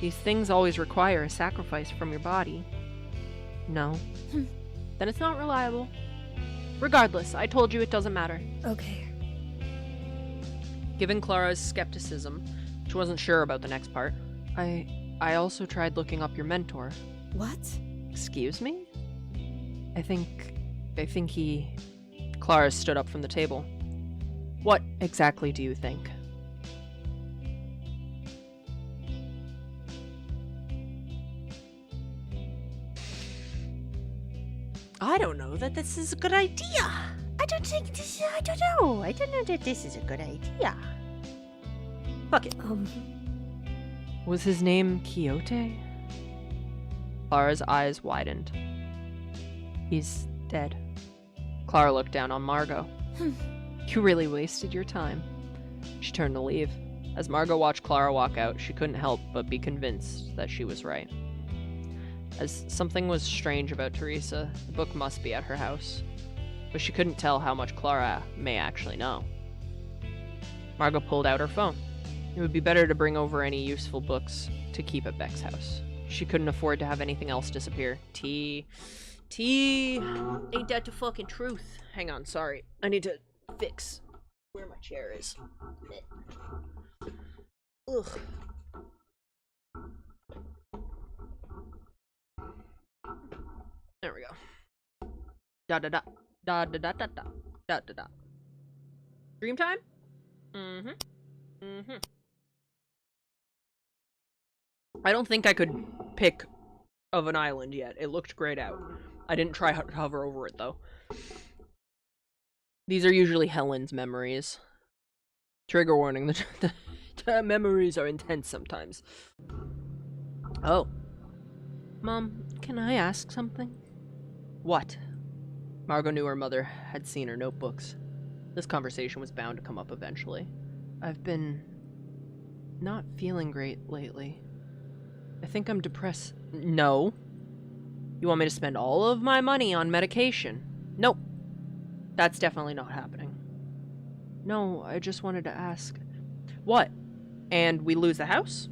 S1: These things always require a sacrifice from your body. No. Then it's not reliable. Regardless, I told you it doesn't matter.
S2: Okay.
S1: Given Clara's skepticism, she wasn't sure about the next part. I also tried looking up your mentor.
S2: What?
S1: Excuse me? I think he... Clara stood up from the table. What exactly do you think?
S3: I don't know that this is a good idea. I don't know that this is a good idea. Fuck it.
S1: Was his name Quixote? Clara's eyes widened. He's dead. Clara looked down on Margot. You really wasted your time. She turned to leave. As Margot watched Clara walk out, she couldn't help but be convinced that she was right. As something was strange about Teresa, the book must be at her house. But she couldn't tell how much Clara may actually know. Margot pulled out her phone. It would be better to bring over any useful books to keep at Beck's house. She couldn't afford to have anything else disappear. Tea. Ain't that the fucking truth? Hang on, sorry. I need to fix where my chair is. Ugh. There we go. Da da da. Da da da da da. Da da da. Dream time? I don't think I could pick of an island yet. It looked grayed out. I didn't try to hover over it, though. These are usually Helen's memories. Trigger warning, the memories are intense sometimes. Oh. Mom, can I ask something? What? Margot knew her mother had seen her notebooks. This conversation was bound to come up eventually. I've been not feeling great lately. I think I'm depressed. No. You want me to spend all of my money on medication? Nope. That's definitely not happening. No, I just wanted to ask. What? And we lose the house?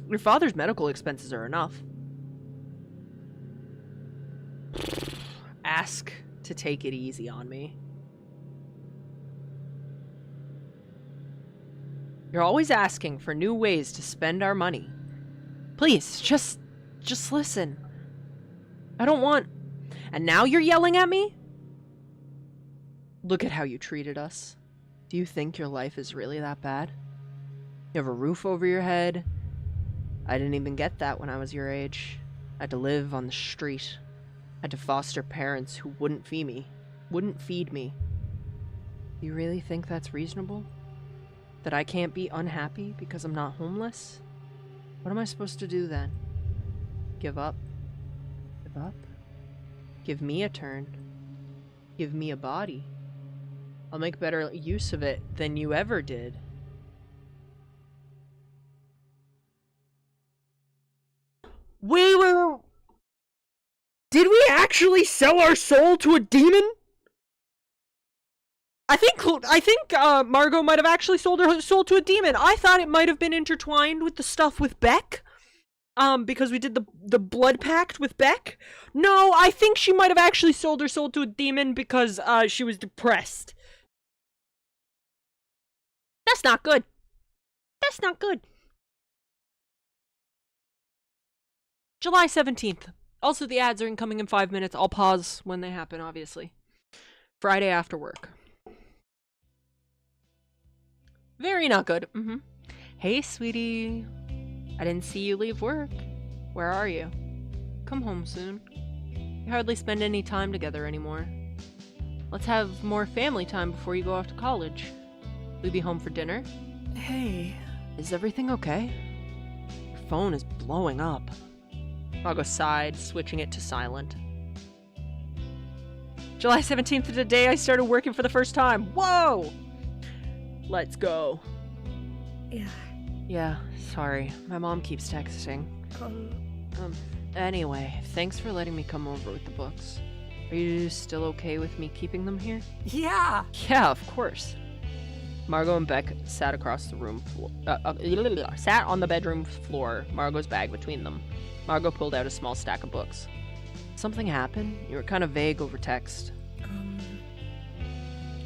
S1: Your father's medical expenses are enough. Ask to take it easy on me. You're always asking for new ways to spend our money. Please, just listen. I don't want... And now you're yelling at me? Look at how you treated us. Do you think your life is really that bad? You have a roof over your head. I didn't even get that when I was your age. I had to live on the street. I had to foster parents who wouldn't feed me. Do you really think that's reasonable? That I can't be unhappy because I'm not homeless? What am I supposed to do then? Give up? Give up? Give me a turn. Give me a body. I'll make better use of it than you ever did. Did we actually sell our soul to a demon? I think Margot might have actually sold her soul to a demon. I thought it might have been intertwined with the stuff with Beck. Because we did the blood pact with Beck. No, I think she might have actually sold her soul to a demon because she was depressed. That's not good. That's not good. July 17th. Also, the ads are incoming in 5 minutes. I'll pause when they happen, obviously. Friday after work. Very not good. Hey, sweetie. I didn't see you leave work. Where are you? Come home soon. We hardly spend any time together anymore. Let's have more family time before you go off to college. Will you be home for dinner?
S2: Hey.
S1: Is everything okay? You're phone is blowing up. Margot sighed, switching it to silent. July 17th is the day I started working for the first time. Whoa! Let's go.
S3: Yeah.
S1: Yeah, sorry. My mom keeps texting. Anyway, thanks for letting me come over with the books. Are you still okay with me keeping them here?
S3: Yeah.
S1: Yeah, of course. Margot and Beck sat across the room, sat on the bedroom floor, Margot's bag between them. Margot pulled out a small stack of books. Something happened? You were kind of vague over text.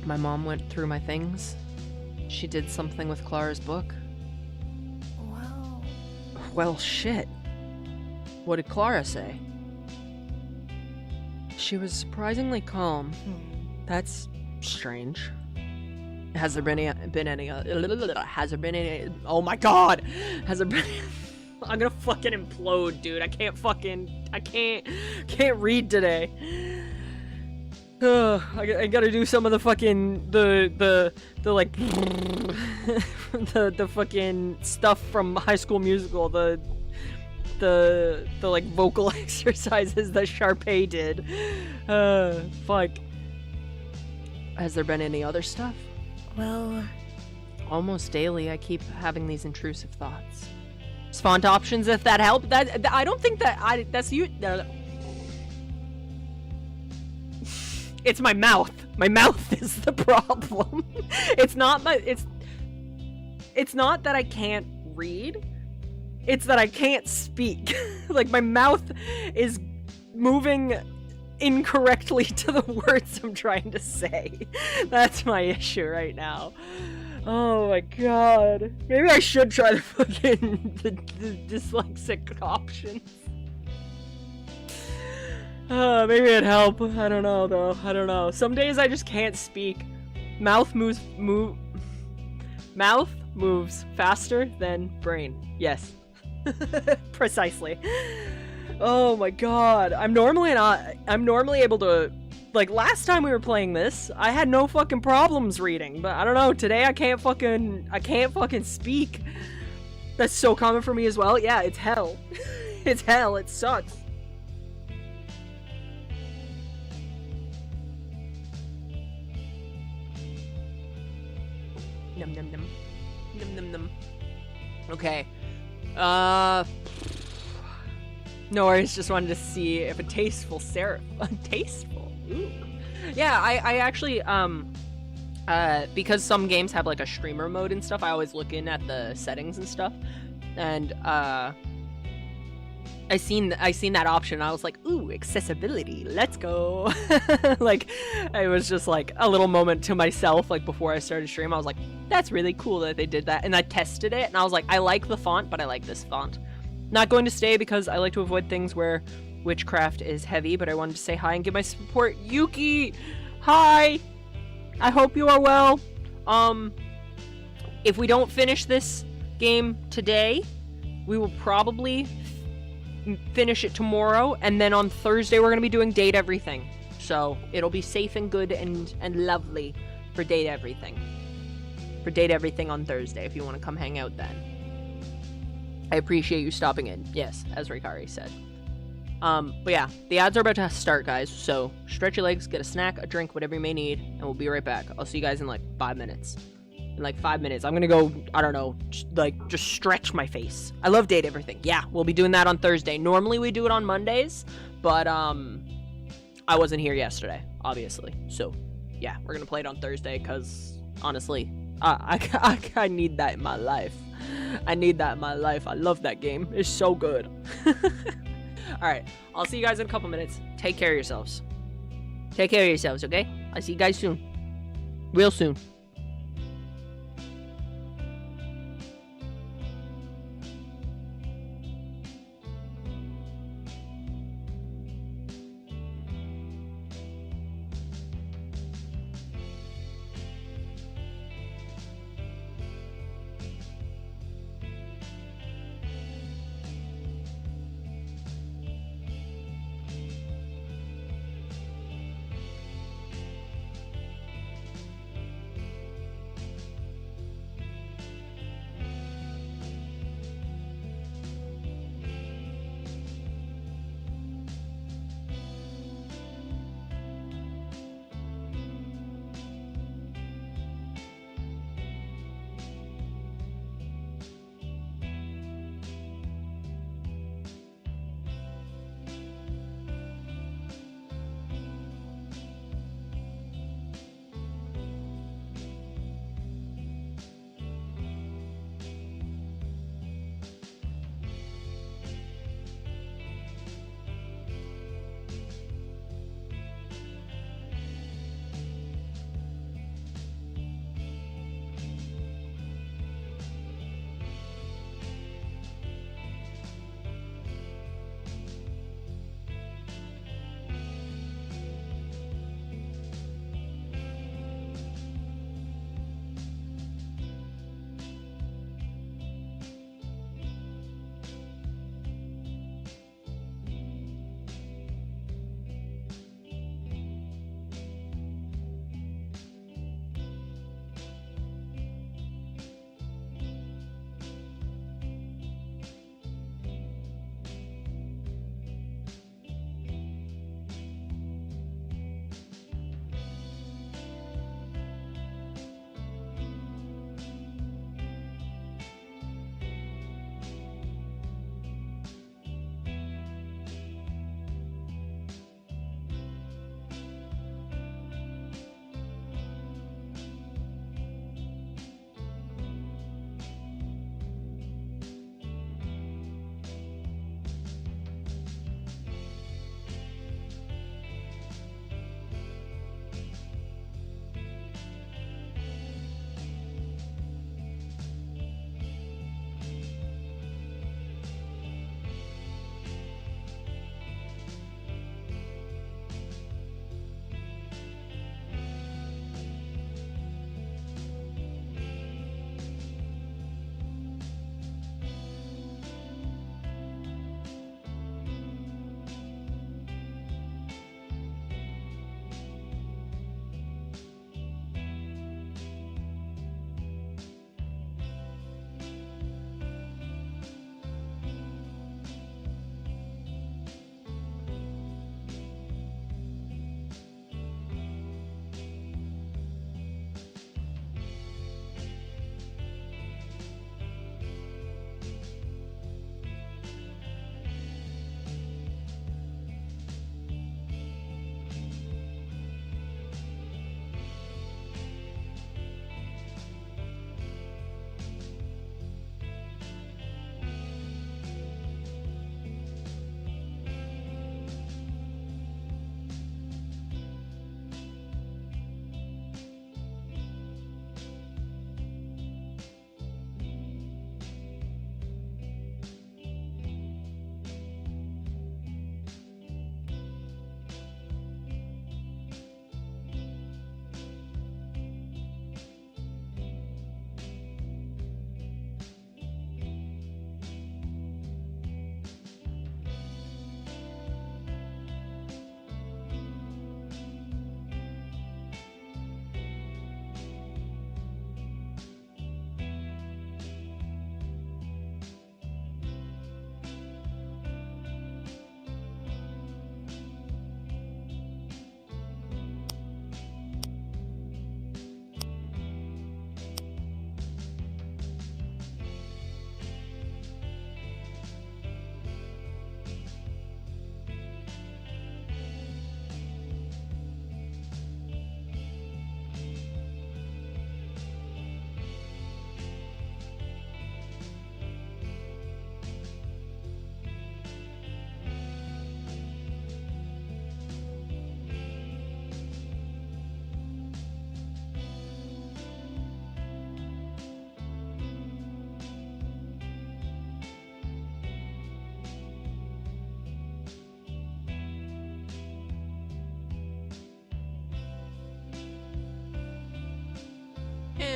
S1: My mom went through my things. She did something with Clara's book.
S3: Wow.
S1: Well, shit. What did Clara say? She was surprisingly calm. That's strange. Has there been any, oh my god! Has there been, I'm gonna fucking implode, dude. I can't read today. I gotta do some of the fucking, the like, the fucking stuff from High School Musical, the like vocal exercises that Sharpay did. Fuck. Has there been any other stuff?
S3: Well,
S1: almost daily I keep having these intrusive thoughts. Font options, if that helped. That I don't think that that's you. It's my mouth. My mouth is the problem. It's not that I can't read. It's that I can't speak. Like, my mouth is moving incorrectly to the words I'm trying to say. That's my issue right now. Oh my god. Maybe I should try the fucking the dyslexic options. Maybe it'd help. I don't know though. I don't know. Some days I just can't speak. Mouth moves faster than brain. Yes. Precisely. Oh my god. I'm normally able to, like, last time we were playing this, I had no fucking problems reading, but I don't know, today I can't fucking speak. That's so common for me as well. Yeah, it's hell. It's hell. It sucks. Num num num. Num num num. Okay. No worries, just wanted to see if a tasteful serif. Tasteful? Ooh. Yeah, I actually, because some games have like a streamer mode and stuff, I always look in at the settings and stuff. And, I seen that option. I was like, ooh, accessibility, let's go. Like, it was just like a little moment to myself, like before I started stream. I was like, that's really cool that they did that. And I tested it and I was like, I like the font, but I like this font. Not going to stay because I like to avoid things where witchcraft is heavy, but I wanted to say hi and give my support. Yuki! Hi! I hope you are well. If we don't finish this game today, we will probably finish it tomorrow, and then on Thursday we're going to be doing Date Everything. So it'll be safe and good and lovely for Date Everything. For Date Everything on Thursday, if you want to come hang out then. I appreciate you stopping in. Yes, as Rikari said. But yeah, the ads are about to start, guys, so stretch your legs, get a snack, a drink, whatever you may need, and we'll be right back. I'll see you guys in like 5 minutes. In like 5 minutes. I'm gonna go, I don't know, just stretch my face. I love Date Everything. Yeah, we'll be doing that on Thursday. Normally we do it on Mondays, but I wasn't here yesterday, obviously. So yeah, we're gonna play it on Thursday because honestly, I need that in my life. I need that in my life. I love that game. It's so good. Alright, I'll see you guys in a couple minutes. Take care of yourselves. Take care of yourselves, okay? I'll see you guys soon. Real soon.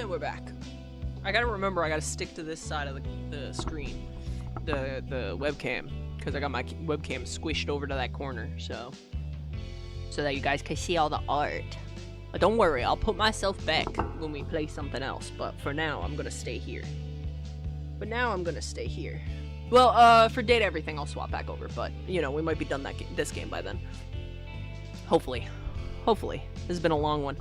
S1: And we're back. I gotta remember I gotta stick to this side of the screen. The webcam. Because I got my webcam squished over to that corner, so that you guys can see all the art. But don't worry, I'll put myself back when we play something else. But for now, I'm gonna stay here. Well, for data everything, I'll swap back over. But, you know, we might be done this game by then. Hopefully. This has been a long one.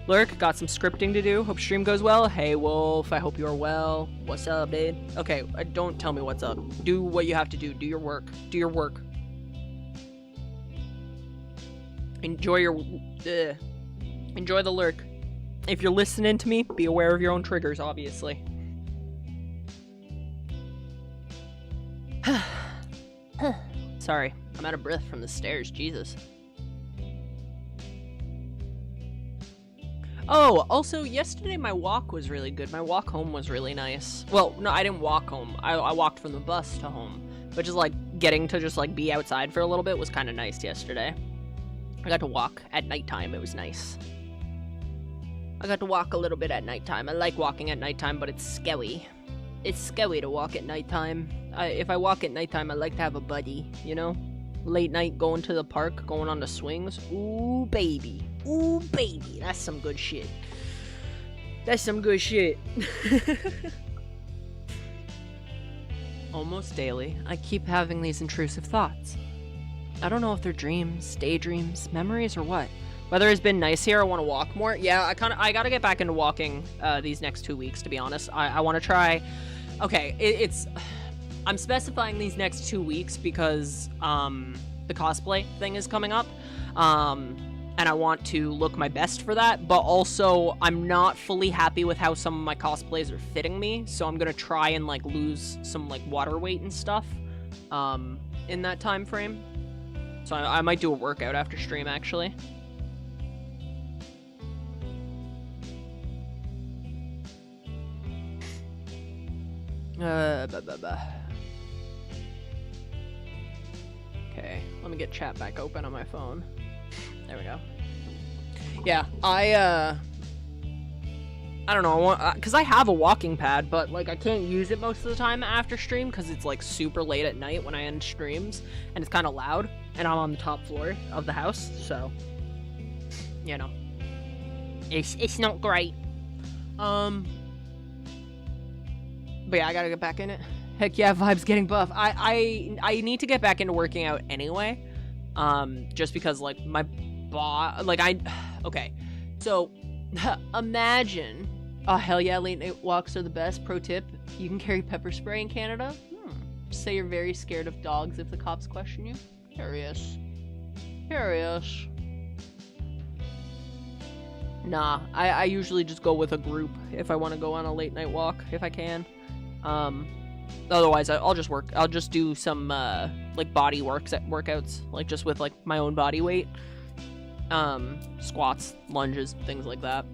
S1: Lurk, got some scripting to do. Hope stream goes well. Hey, Wolf, I hope you're well. What's up, dude? Okay, don't tell me what's up. Do what you have to do. Do your work. Enjoy the lurk. If you're listening to me, be aware of your own triggers, obviously. Sorry, I'm out of breath from the stairs, Jesus. Oh, also, yesterday my walk was really good. My walk home was really nice. Well, no, I didn't walk home. I walked from the bus to home. But just, like, getting to just, like, be outside for a little bit was kind of nice yesterday. I got to walk at nighttime. It was nice. I got to walk a little bit at nighttime. I like walking at nighttime, but it's scary. It's scary to walk at nighttime. If I walk at nighttime, I like to have a buddy, you know? Late night, going to the park, going on the swings. Ooh, baby. Ooh, baby. That's some good shit. Almost daily, I keep having these intrusive thoughts. I don't know if they're dreams, daydreams, memories, or what. Weather has been nice here. I want to walk more. Yeah, I gotta get back into walking these next 2 weeks, to be honest. I want to try... Okay, I'm specifying these next 2 weeks because the cosplay thing is coming up. And I want to look my best for that, but also I'm not fully happy with how some of my cosplays are fitting me, so I'm gonna try and like lose some like water weight and stuff in that time frame. So I might do a workout after stream, actually. Okay, let me get chat back open on my phone. There we go. Yeah, I don't know, because I have a walking pad, but, like, I can't use it most of the time after stream, because it's, like, super late at night when I end streams, and it's kind of loud, and I'm on the top floor of the house, so, you know, it's not great. But yeah, I gotta get back in it. Heck yeah, Vibe's getting buff. I need to get back into working out anyway, just because, like, my okay, so imagine, oh hell yeah, late night walks are the best. Pro tip, you can carry pepper spray in Canada. Say you're very scared of dogs if the cops question you. Curious. Nah, I usually just go with a group if I want to go on a late night walk, if I can. Otherwise I'll just do some like body workouts, like just with like my own body weight. Squats, lunges, things like that.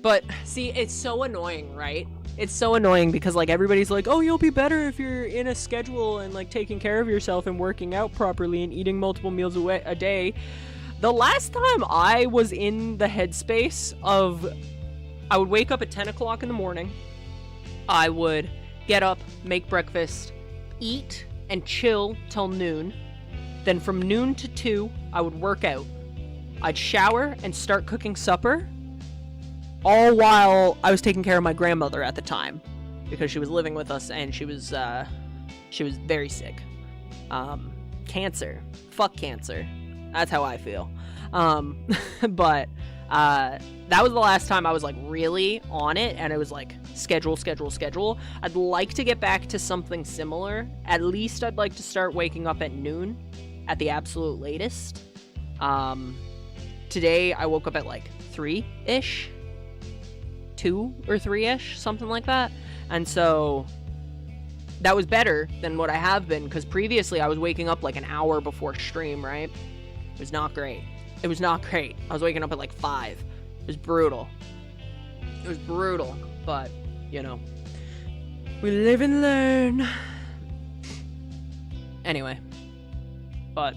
S1: But see, it's so annoying, right? It's so annoying because like everybody's like, oh, you'll be better if you're in a schedule and like taking care of yourself and working out properly and eating multiple meals a day. The last time I was in the headspace of, I would wake up at 10 o'clock in the morning, I would get up, make breakfast, eat, and chill till noon. Then from noon to 2, I would work out. I'd shower and start cooking supper, all while I was taking care of my grandmother at the time, because she was living with us and she was very sick. Cancer. Fuck cancer. That's how I feel. But that was the last time I was like really on it, and it was like schedule. I'd like to get back to something similar. At least I'd like to start waking up at noon at the absolute latest. Today I woke up at like 3-ish, 2 or 3-ish, something like that. And so that was better than what I have been, because previously I was waking up like an hour before stream, right? It was not great. I was waking up at like 5. It was brutal. But, you know, we live and learn. Anyway, but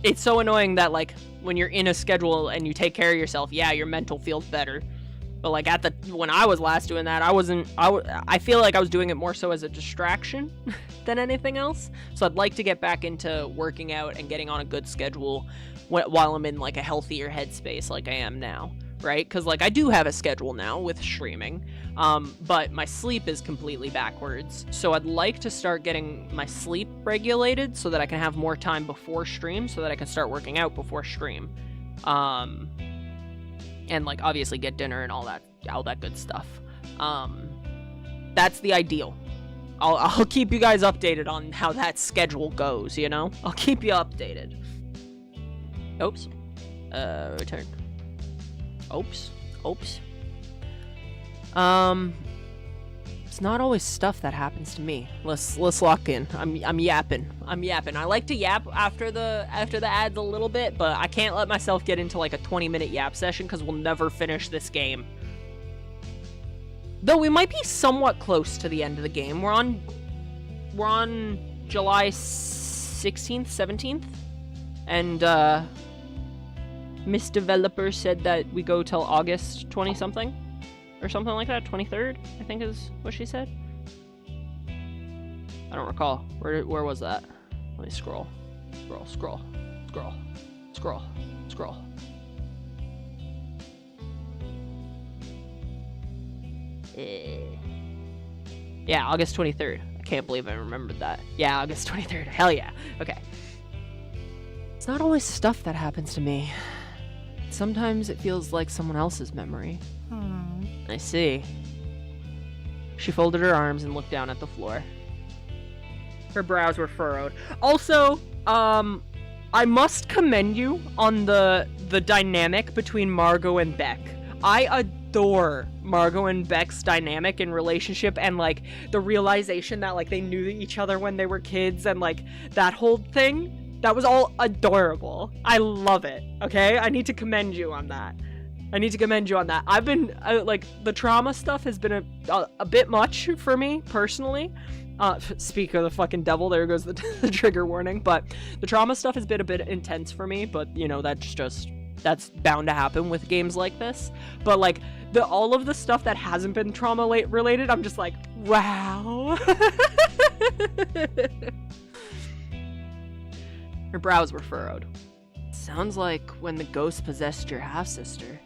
S1: it's so annoying that, like, when you're in a schedule and you take care of yourself, yeah, your mental feels better. But, like, when I was last doing that, I feel like I was doing it more so as a distraction than anything else. So I'd like to get back into working out and getting on a good schedule while I'm in, like, a healthier headspace like I am now, right? Because, like, I do have a schedule now with streaming, but my sleep is completely backwards. So I'd like to start getting my sleep regulated so that I can have more time before stream, so that I can start working out before stream. And, like, obviously get dinner and all that good stuff. That's the ideal. I'll keep you guys updated on how that schedule goes, you know? I'll keep you updated. Oops. Return. Oops. It's not always stuff that happens to me. Let's lock in. I'm yapping. I like to yap after the ads a little bit, but I can't let myself get into like a 20-minute yap session because we'll never finish this game. Though we might be somewhat close to the end of the game. We're on July 16th, 17th, and Miss Developer said that we go till August 20-something. Or something like that, 23rd, I think is what she said. I don't recall. Where was that? Let me scroll. Yeah, August 23rd. I can't believe I remembered that. Yeah, August 23rd. Hell yeah. Okay. It's not always stuff that happens to me. Sometimes it feels like someone else's memory. I see. She folded her arms and looked down at the floor. Her brows were furrowed. Also, I must commend you on the dynamic between Margot and Beck. I adore Margot and Beck's dynamic and relationship, and like the realization that like they knew each other when they were kids, and like that whole thing. That was all adorable. I love it. Okay? I need to commend you on that. I've been, like, the trauma stuff has been a bit much for me, personally. Speak of the fucking devil, there goes the trigger warning. But the trauma stuff has been a bit intense for me, but, you know, that's bound to happen with games like this. But, like, all of the stuff that hasn't been trauma-related, I'm just like, wow. Her brows were furrowed. Sounds like when the ghost possessed your half-sister.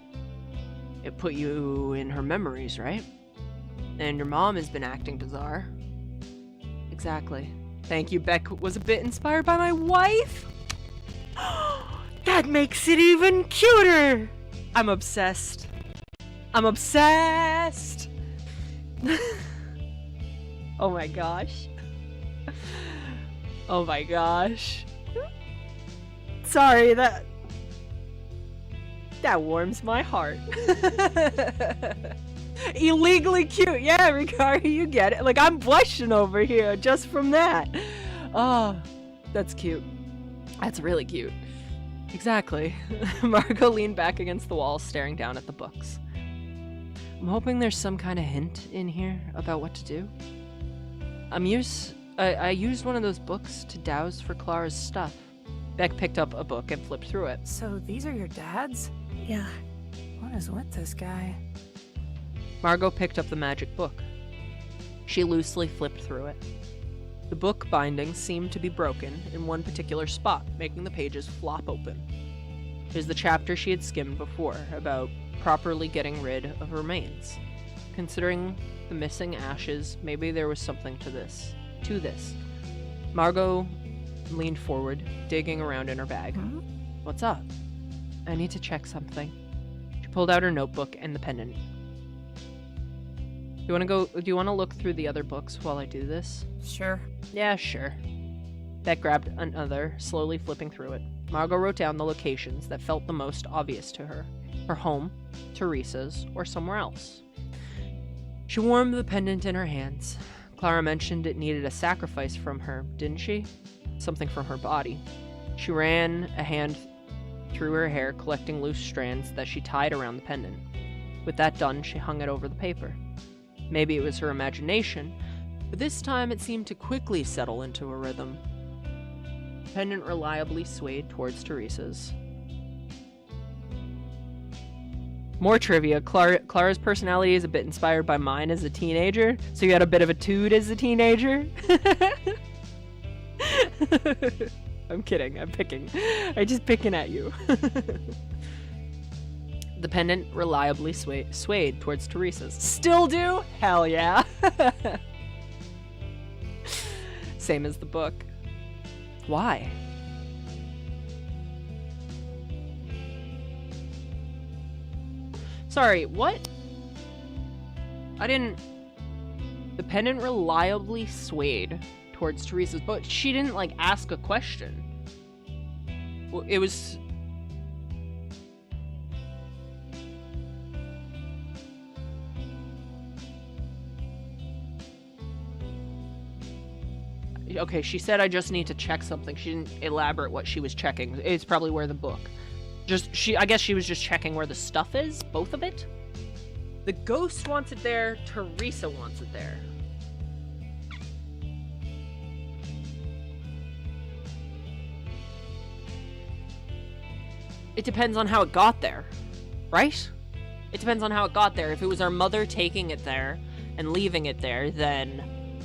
S1: It put you in her memories, right? And your mom has been acting bizarre. Exactly. Thank you, Beck was a bit inspired by my wife. That makes it even cuter! I'm obsessed. Oh my gosh. Oh my gosh. Sorry, that warms my heart. Illegally cute. Yeah, Ricardo, you get it. Like, I'm blushing over here just from that. Oh, that's cute. That's really cute. Exactly. Margot leaned back against the wall, staring down at the books. I'm hoping there's some kind of hint in here about what to do. I used one of those books to douse for Clara's stuff. Beck picked up a book and flipped through it.
S2: So these are your dad's?
S3: Yeah.
S2: What is with this guy?
S1: Margot picked up the magic book. She loosely flipped through it. The book binding seemed to be broken in one particular spot, making the pages flop open. It was the chapter she had skimmed before, about properly getting rid of remains. Considering the missing ashes, maybe there was something to this. Margot leaned forward, digging around in her bag.
S2: Huh?
S1: What's up? I need to check something. She pulled out her notebook and the pendant. Do you want to look through the other books while I do this?
S2: Sure.
S1: Yeah, sure. Beck grabbed another, slowly flipping through it. Margot wrote down the locations that felt the most obvious to her. Her home, Teresa's, or somewhere else. She warmed the pendant in her hands. Clara mentioned it needed a sacrifice from her, didn't she? Something from her body. She ran a hand through her hair, collecting loose strands that she tied around the pendant. With that done, she hung it over the paper. Maybe it was her imagination, but this time it seemed to quickly settle into a rhythm. Pendant reliably swayed towards Teresa's. More trivia. Clara's personality is a bit inspired by mine as a teenager, so you had a bit of a toot as a teenager. I'm kidding. I'm just picking at you. The pendant reliably swayed towards Teresa's. Still do? Hell yeah. Same as the book. Why? Sorry, what? I didn't... The pendant reliably swayed towards Teresa's, but she didn't, like, ask a question. Well, it was... Okay, she said I just need to check something. She didn't elaborate what she was checking. It's probably where the book. I guess she was just checking where the stuff is, both of it. The ghost wants it there, Teresa wants it there. It depends on how it got there, right? It depends on how it got there. If it was our mother taking it there and leaving it there, then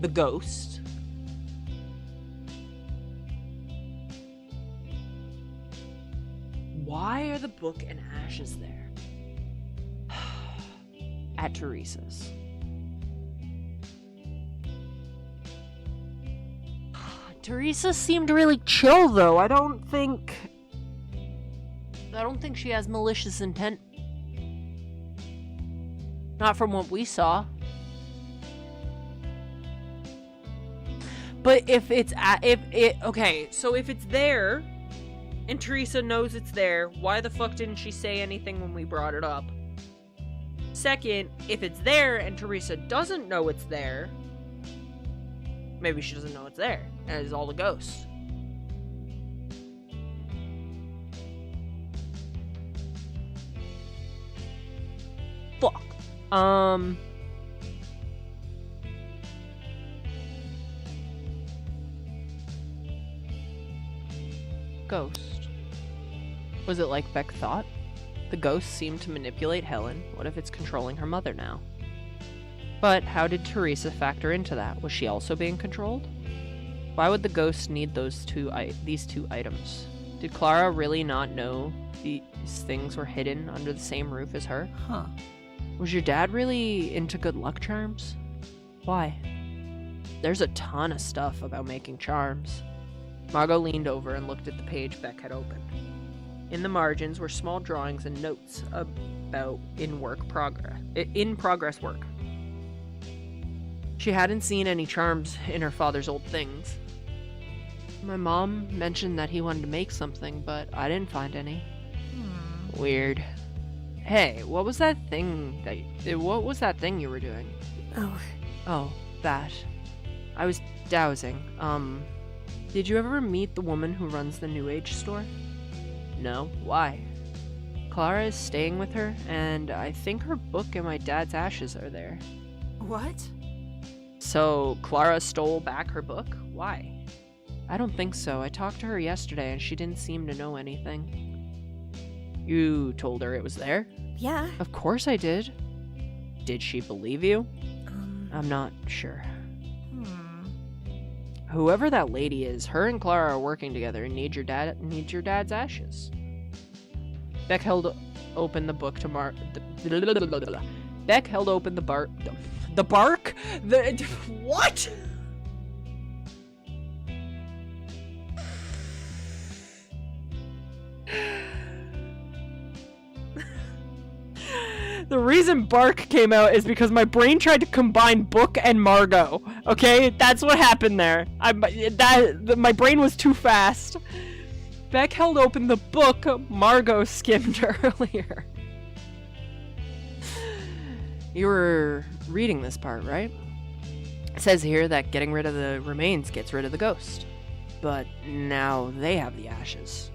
S1: the ghost. Why are the book and ashes there? At Teresa's. Teresa seemed really chill, though. I don't think she has malicious intent. Not from what we saw. But if it's okay, so if it's there and Teresa knows it's there, why the fuck didn't she say anything when we brought it up? Second, if it's there and Teresa doesn't know it's there, maybe she doesn't know it's there, and it's all the ghosts. Fuck. Ghost. Was it like Beck thought? The ghost seemed to manipulate Helen. What if it's controlling her mother now? But how did Teresa factor into that? Was she also being controlled? Why would the ghost need these two items? Did Clara really not know these things were hidden under the same roof as her?
S2: Huh.
S1: Was your dad really into good luck charms? Why? There's a ton of stuff about making charms. Margot leaned over and looked at the page Beck had opened. In the margins were small drawings and notes about in-progress work. She hadn't seen any charms in her father's old things. My mom mentioned that he wanted to make something, but I didn't find any. Weird. Hey, what was that thing you were doing? Oh, that. I was dowsing. Did you ever meet the woman who runs the New Age store? No. Why? Clara is staying with her, and I think her book and my dad's ashes are there.
S2: What?
S1: So, Clara stole back her book? Why? I don't think so. I talked to her yesterday, and she didn't seem to know anything. You told her it was there?
S3: Yeah.
S1: Of course I did. Did she believe you? I'm not sure. Whoever that lady is, her and Clara are working together and needs your dad's ashes. Beck held open the book to Beck held open the bark. The bark? What? The reason Bark came out is because my brain tried to combine Book and Margot. Okay, that's what happened there. My brain was too fast. Beck held open the book Margot skimmed earlier. You were reading this part, right? It says here that getting rid of the remains gets rid of the ghost. But now they have the ashes.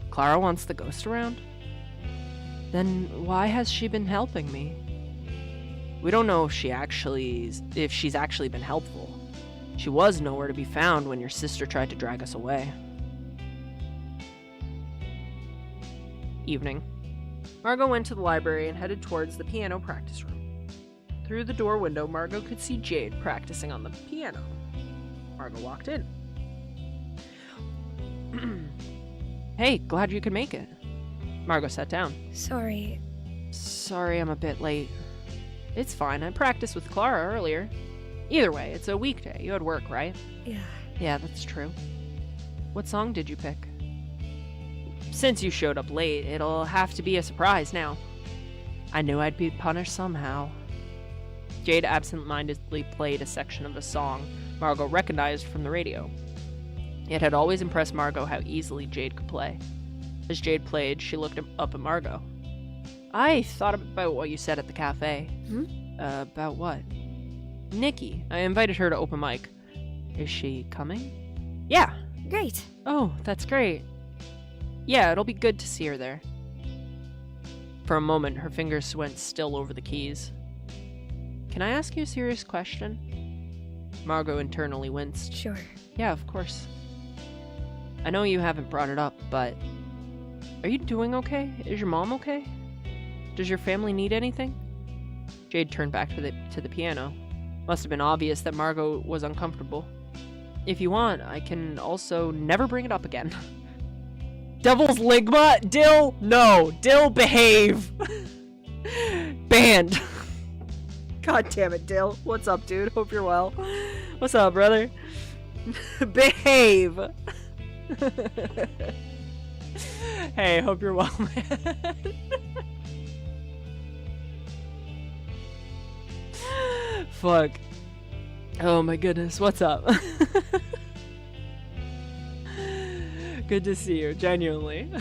S1: Clara wants the ghost around? Then why has she been helping me? We don't know if she's actually been helpful. She was nowhere to be found when your sister tried to drag us away. Evening. Margot went to the library and headed towards the piano practice room. Through the door window, Margot could see Jade practicing on the piano. Margot walked in. Hey, glad you could make it. Margot sat down.
S4: Sorry.
S1: Sorry I'm a bit late. It's fine, I practiced with Clara earlier. Either way, it's a weekday. You had work, right?
S4: Yeah.
S1: Yeah, that's true. What song did you pick? Since you showed up late, it'll have to be a surprise now. I knew I'd be punished somehow. Jade absent-mindedly played a section of a song Margot recognized from the radio. It had always impressed Margot how easily Jade could play. As Jade played, she looked up at Margot. I thought about what you said at the cafe. About what? Nikki. I invited her to open mic. Is she coming? Yeah.
S4: Great.
S1: Oh, that's great. Yeah, it'll be good to see her there. For a moment, her fingers went still over the keys. Can I ask you a serious question? Margot internally winced.
S4: Sure.
S1: Yeah, of course. I know you haven't brought it up, but... Are you doing okay? Is your mom okay? Does your family need anything? Jade turned back to the piano. Must have been obvious that Margot was uncomfortable. If you want, I can also never bring it up again. Devil's Ligma? Dill? No. Dill, behave. Banned. God damn it, Dill. What's up, dude? Hope you're well. What's up, brother? Behave. Hey, hope you're well, man. Fuck. Oh my goodness, what's up? Good to see you, genuinely.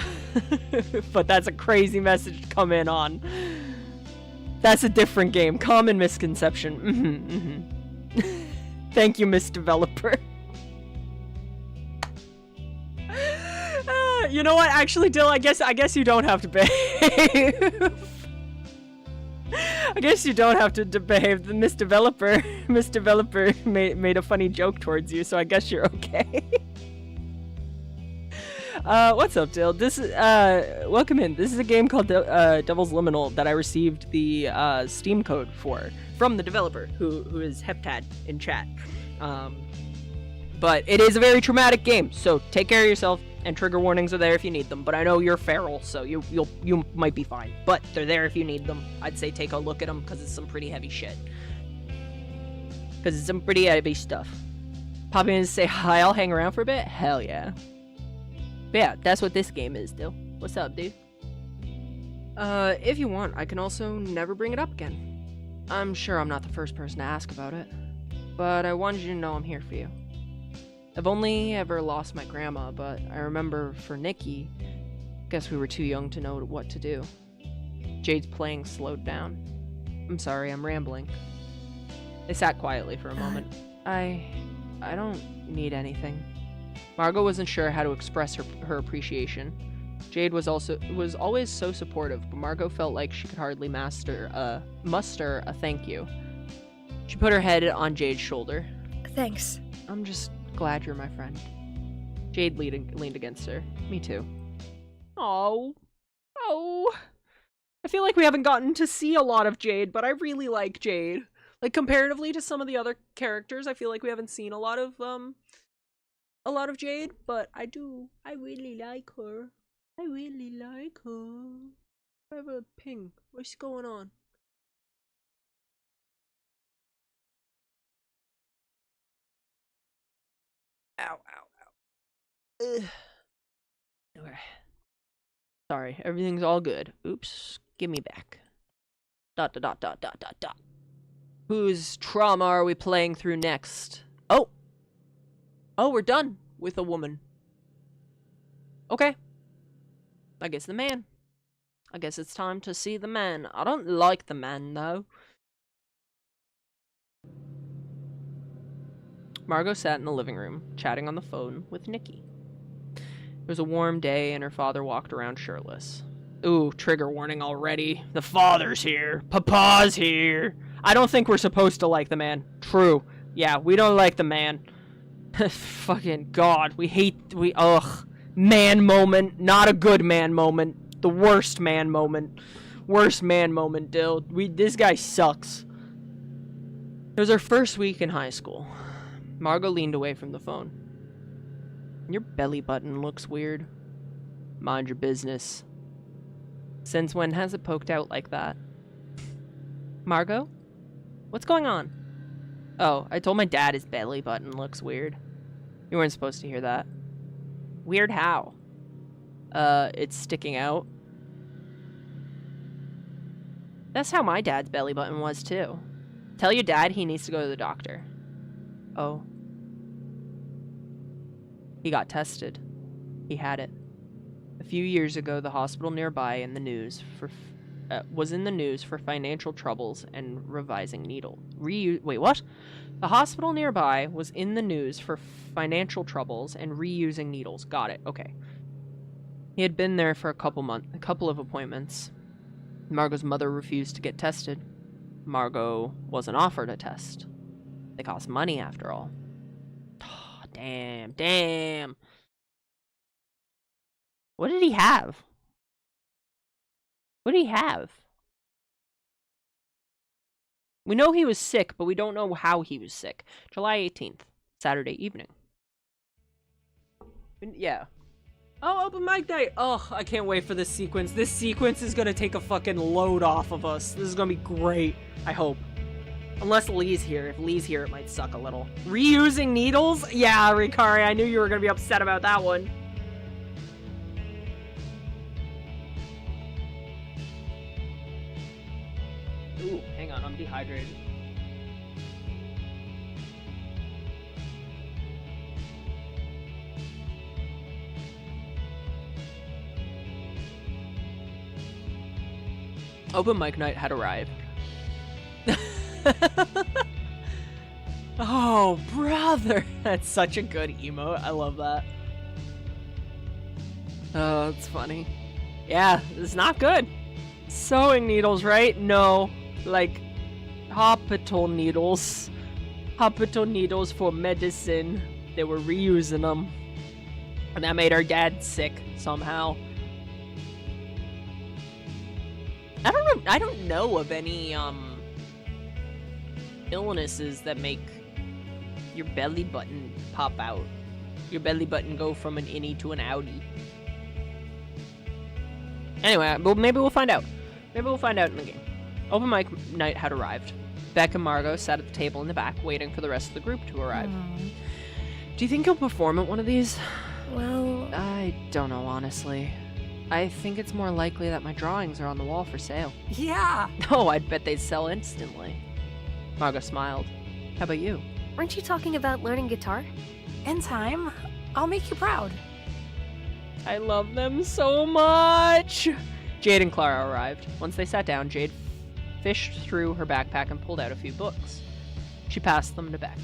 S1: But that's a crazy message to come in on. That's a different game. Common misconception. Thank you, Miss Developer. You know what? Actually, Dill, I guess you don't have to behave. I guess you don't have to behave. The Miss Developer made a funny joke towards you, so I guess you're okay. What's up, Dill? This is, welcome in. This is a game called Devil's Liminal that I received the, Steam code for from the developer, who is Heptad in chat. But it is a very traumatic game, so take care of yourself, and trigger warnings are there if you need them. But I know you're feral, so you might be fine. But they're there if you need them. I'd say take a look at them, because it's some pretty heavy shit. Because it's some pretty heavy stuff. Pop in and say hi, I'll hang around for a bit? Hell yeah. But yeah, that's what this game is, Dill. What's up, dude? If you want, I can also never bring it up again. I'm sure I'm not the first person to ask about it. But I wanted you to know I'm here for you. I've only ever lost my grandma, but I remember for Nikki, guess we were too young to know what to do. Jade's playing slowed down. I'm sorry, I'm rambling. They sat quietly for a moment. I don't need anything. Margot wasn't sure how to express her appreciation. Jade was always so supportive, but Margot felt like she could hardly muster a thank you. She put her head on Jade's shoulder.
S4: Thanks.
S1: I'm just glad you're my friend. Jade leaned against her. Me too. Oh. I feel like we haven't gotten to see a lot of Jade, but I really like Jade. Like, comparatively to some of the other characters, I feel like we haven't seen a lot of Jade, but I do. I really like her. I have a ping. What's going on? Ow. Ugh. Okay. Sorry, everything's all good. Oops, give me back. ... Whose trauma are we playing through next? Oh, we're done with a woman. Okay. I guess the man. I guess it's time to see the man. I don't like the man, though. Margot sat in the living room, chatting on the phone with Nikki. It was a warm day, and her father walked around shirtless. Ooh, trigger warning already. The father's here. Papa's here. I don't think we're supposed to like the man. True. Yeah, we don't like the man. Fucking God, ugh. Man moment. Not a good man moment. The worst man moment. Worst man moment, Dill. This guy sucks. It was our first week in high school. Margot leaned away from the phone. Your belly button looks weird. Mind your business. Since when has it poked out like that? Margot? What's going on? Oh, I told my dad his belly button looks weird. You weren't supposed to hear that. Weird how? It's sticking out. That's how my dad's belly button was too. Tell your dad he needs to go to the doctor. Oh. He got tested. He had it. A few years ago, the hospital nearby was in the news for financial troubles and revising needle. Wait, what? The hospital nearby was in the news for financial troubles and reusing needles. Got it. Okay. He had been there for a couple of appointments. Margot's mother refused to get tested. Margot wasn't offered a test. They cost money after all. Oh, damn. What did he have? What did he have? We know he was sick, but we don't know how he was sick. July 18th, Saturday evening. Yeah. Oh, open mic night! Oh, I can't wait for this sequence. This sequence is gonna take a fucking load off of us. This is gonna be great. I hope. Unless Lee's here. If Lee's here, it might suck a little. Reusing needles? Yeah, Rikari, I knew you were gonna be upset about that one. Ooh, hang on, I'm dehydrated. Open mic night had arrived. Oh, brother! That's such a good emote. I love that. Oh, that's funny. Yeah, it's not good. Sewing needles, right? No. Like, hospital needles. Hospital needles for medicine. They were reusing them. And that made our dad sick somehow. I don't know of any, illnesses that make your belly button pop out. Your belly button go from an innie to an outie. Anyway, well, maybe we'll find out. Maybe we'll find out in the game. Open mic night had arrived. Beck and Margot sat at the table in the back, waiting for the rest of the group to arrive. Do you think you'll perform at one of these?
S2: Well,
S1: I don't know, honestly. I think it's more likely that my drawings are on the wall for sale.
S2: yeah.
S1: Oh, I'd bet they'd sell instantly. Margot smiled. How about you?
S4: Weren't you talking about learning guitar?
S2: In time, I'll make you proud.
S1: I love them so much! Jade and Clara arrived. Once they sat down, Jade fished through her backpack and pulled out a few books. She passed them to Beck.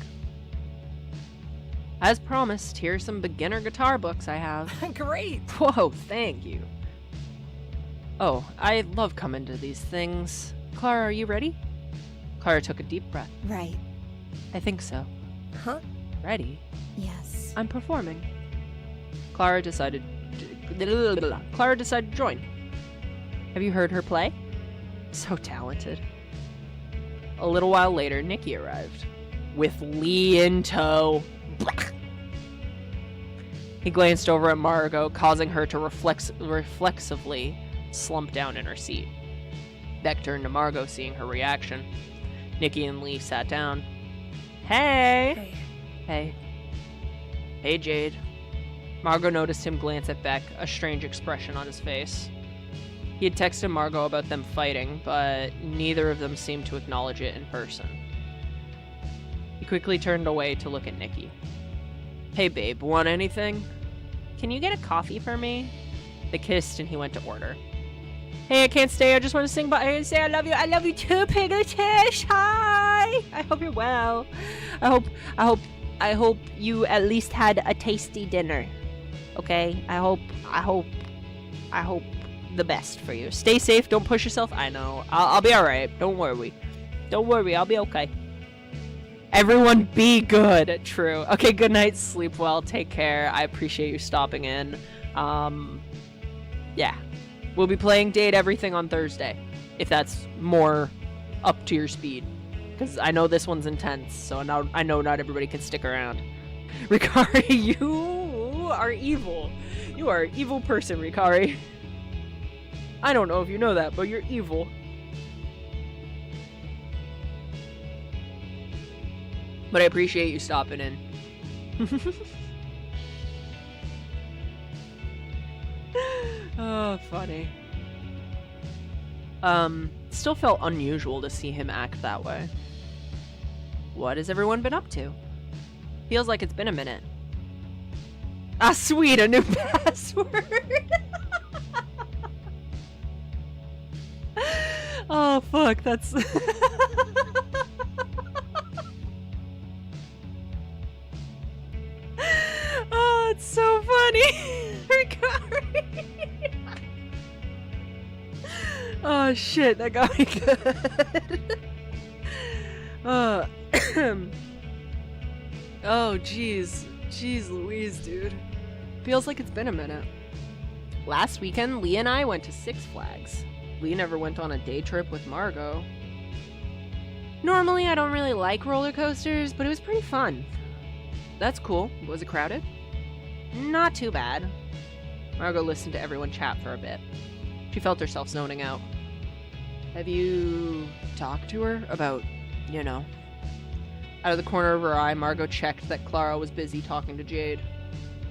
S1: As promised, here's some beginner guitar books I have.
S2: Great.
S1: Whoa, thank you. Oh, I love coming to these things. Clara, are you ready? Clara took a deep breath.
S3: Right.
S1: I think so.
S3: Huh?
S1: Ready?
S3: Yes.
S1: I'm performing. Clara decided to join. Have you heard her play? So talented. A little while later, Nikki arrived. With Lee in tow. He glanced over at Margot, causing her to reflexively slump down in her seat. Beck turned to Margot, seeing her reaction. Nikki and Lee sat down. Hey! Hey. Hey, Jade. Margot noticed him glance at Beck, a strange expression on his face. He had texted Margot about them fighting, but neither of them seemed to acknowledge it in person. He quickly turned away to look at Nikki. Hey, babe, want anything? Can you get a coffee for me? They kissed and he went to order. Hey, I can't stay. I just want to sing by and say I love you. I love you too, Piggletish. Hi. I hope you're well. I hope you at least had a tasty dinner. Okay? I hope the best for you. Stay safe. Don't push yourself. I know. I'll be all right. Don't worry. Don't worry. I'll be okay. Everyone be good. True. Okay, good night. Sleep well. Take care. I appreciate you stopping in. Yeah. We'll be playing Date Everything on Thursday, if that's more up to your speed. Because I know this one's intense, so now I know not everybody can stick around. Rikari, you are evil. You are an evil person, Rikari. I don't know if you know that, but you're evil. But I appreciate you stopping in. Oh, funny. Still felt unusual to see him act that way. What has everyone been up to? Feels like it's been a minute. Ah, sweet, a new password! Oh, fuck, that's... Oh, it's so funny! Rikari! Oh, shit, that got me good. Oh, jeez. Jeez Louise, dude. Feels like it's been a minute. Last weekend, Lee and I went to Six Flags. Lee never went on a day trip with Margot. Normally, I don't really like roller coasters, but it was pretty fun. That's cool. Was it crowded? Not too bad. Margot listened to everyone chat for a bit. She felt herself zoning out. Have you talked to her about, you know? Out of the corner of her eye, Margot checked that Clara was busy talking to Jade.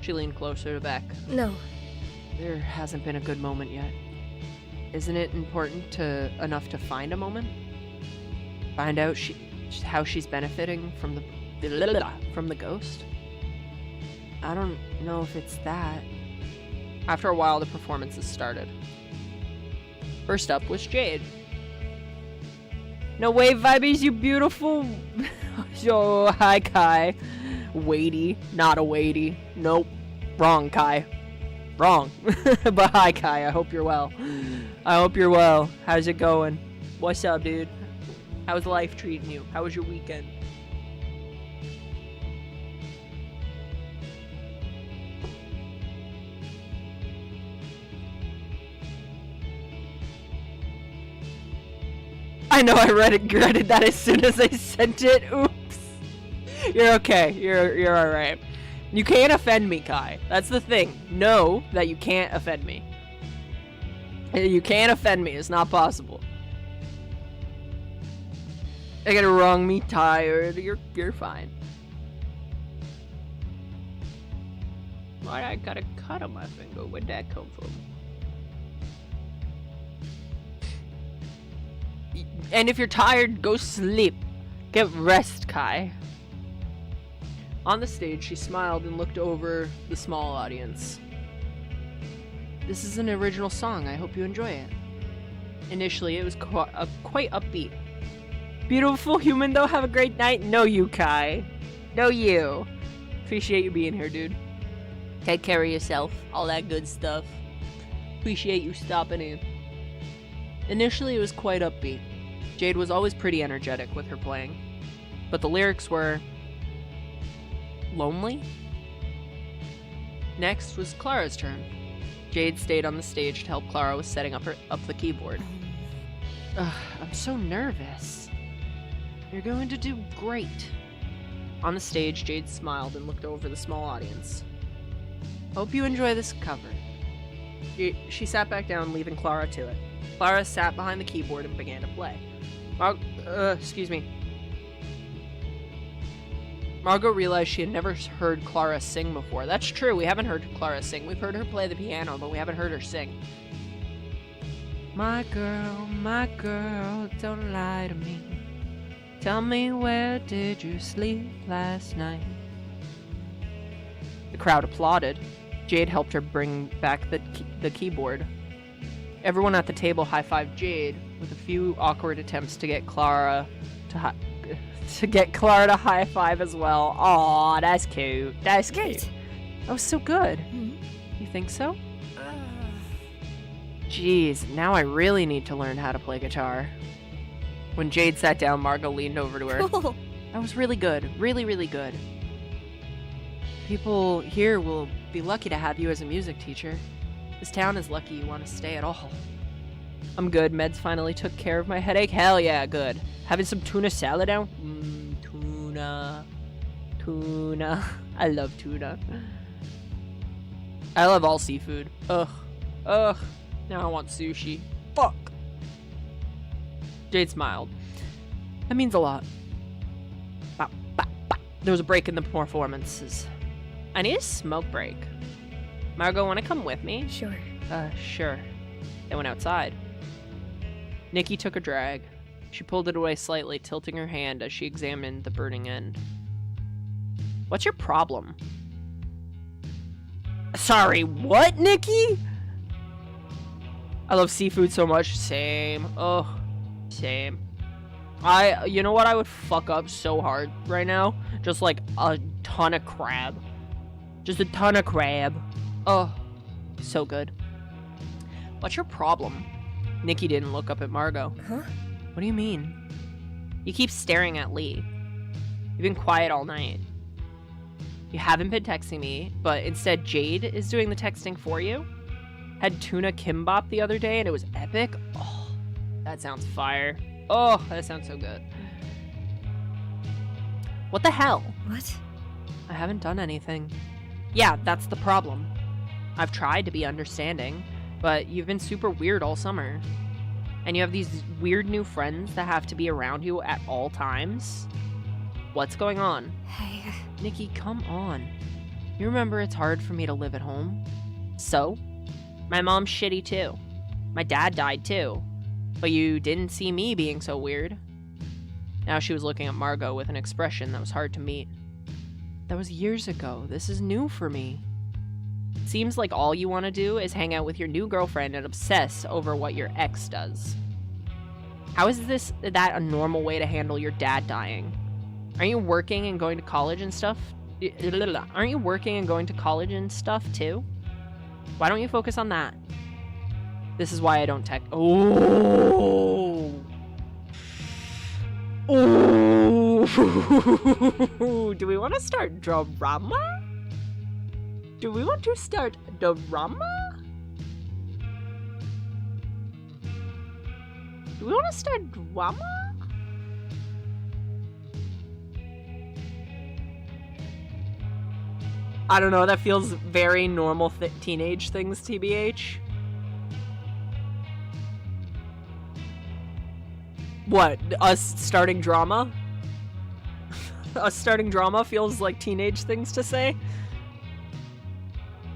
S1: She leaned closer to Beck.
S4: No.
S1: There hasn't been a good moment yet. Isn't it important enough to find a moment? Find out how she's benefiting from the ghost? I don't know if it's that. After a while, the performances started. First up was Jade. No way, Vibies, you beautiful. Yo, hi, Kai. Weighty, not a weighty. Nope. Wrong, Kai. Wrong. But hi, Kai. I hope you're well. I hope you're well. How's it going? What's up, dude? How's life treating you? How was your weekend? I know I regretted that as soon as I sent it. Oops. You're okay. You're alright. You can't offend me, Kai. That's the thing. Know that you can't offend me. You can't offend me. It's not possible. I got it wrong. Me tired. You're fine. Why I got a cut on my finger? Where'd that come from? And if you're tired, go sleep. Get rest, Kai. On the stage, she smiled and looked over the small audience. This is an original song. I hope you enjoy it. Initially, it was quite upbeat. Beautiful human, though. Have a great night. No, you, Kai. No, you. Appreciate you being here, dude. Take care of yourself. All that good stuff. Appreciate you stopping in. Initially, it was quite upbeat. Jade was always pretty energetic with her playing. But the lyrics were... lonely? Next was Clara's turn. Jade stayed on the stage to help Clara with setting up the keyboard. Ugh, I'm so nervous. You're going to do great. On the stage, Jade smiled and looked over the small audience. Hope you enjoy this cover. She sat back down, leaving Clara to it. Clara sat behind the keyboard and began to play. Excuse me. Margot realized she had never heard Clara sing before. That's true, we haven't heard Clara sing. We've heard her play the piano, but we haven't heard her sing. My girl, don't lie to me. Tell me, where did you sleep last night? The crowd applauded. Jade helped her bring back the keyboard. Everyone at the table high-fived Jade, with a few awkward attempts to get Clara to high-five as well. Aw, that's cute. That's cute.
S2: Great.
S1: That was so good.
S2: Mhm.
S1: You think so? Jeez, now I really need to learn how to play guitar. When Jade sat down, Margot leaned over to her.
S2: Cool.
S1: That was really good. Really, really good. People here will be lucky to have you as a music teacher. This town is lucky you want to stay at all. I'm good. Meds finally took care of my headache. Hell yeah, good. Having some tuna salad now? Tuna. Tuna. I love tuna. I love all seafood. Ugh. Ugh. Now I want sushi. Fuck. Jade smiled. That means a lot. Bah, bah, bah. There was a break in the performances. I need a smoke break. Margot, wanna come with me?
S4: Sure.
S1: Sure. They went outside. Nikki took a drag. She pulled it away slightly, tilting her hand as she examined the burning end. What's your problem? Sorry, what, Nikki? I love seafood so much. Same. Oh, same. You know what I would fuck up so hard right now? Just like a ton of crab. Just a ton of crab. Oh, so good. What's your problem? Nikki didn't look up at Margot.
S2: Huh?
S1: What do you mean? You keep staring at Lee. You've been quiet all night. You haven't been texting me, but instead Jade is doing the texting for you. Had tuna kimbap the other day and it was epic. Oh, that sounds fire. Oh, that sounds so good. What the hell?
S4: What?
S1: I haven't done anything. Yeah, that's the problem. I've tried to be understanding, but you've been super weird all summer. And you have these weird new friends that have to be around you at all times. What's going on?
S4: Hey,
S1: Nikki, come on. You remember it's hard for me to live at home? So? My mom's shitty too. My dad died too. But you didn't see me being so weird. Now she was looking at Margot with an expression that was hard to meet. That was years ago. This is new for me. Seems like all you want to do is hang out with your new girlfriend and obsess over what your ex does. How is that a normal way to handle your dad dying? Aren't you working and going to college and stuff? Aren't you working and going to college and stuff too? Why don't you focus on that? This is why I don't text. Oh. Oh. Do we want to start drama? Do we want to start drama? Do we want to start drama? I don't know, that feels very normal teenage things, TBH. What? Us starting drama? Us starting drama feels like teenage things to say?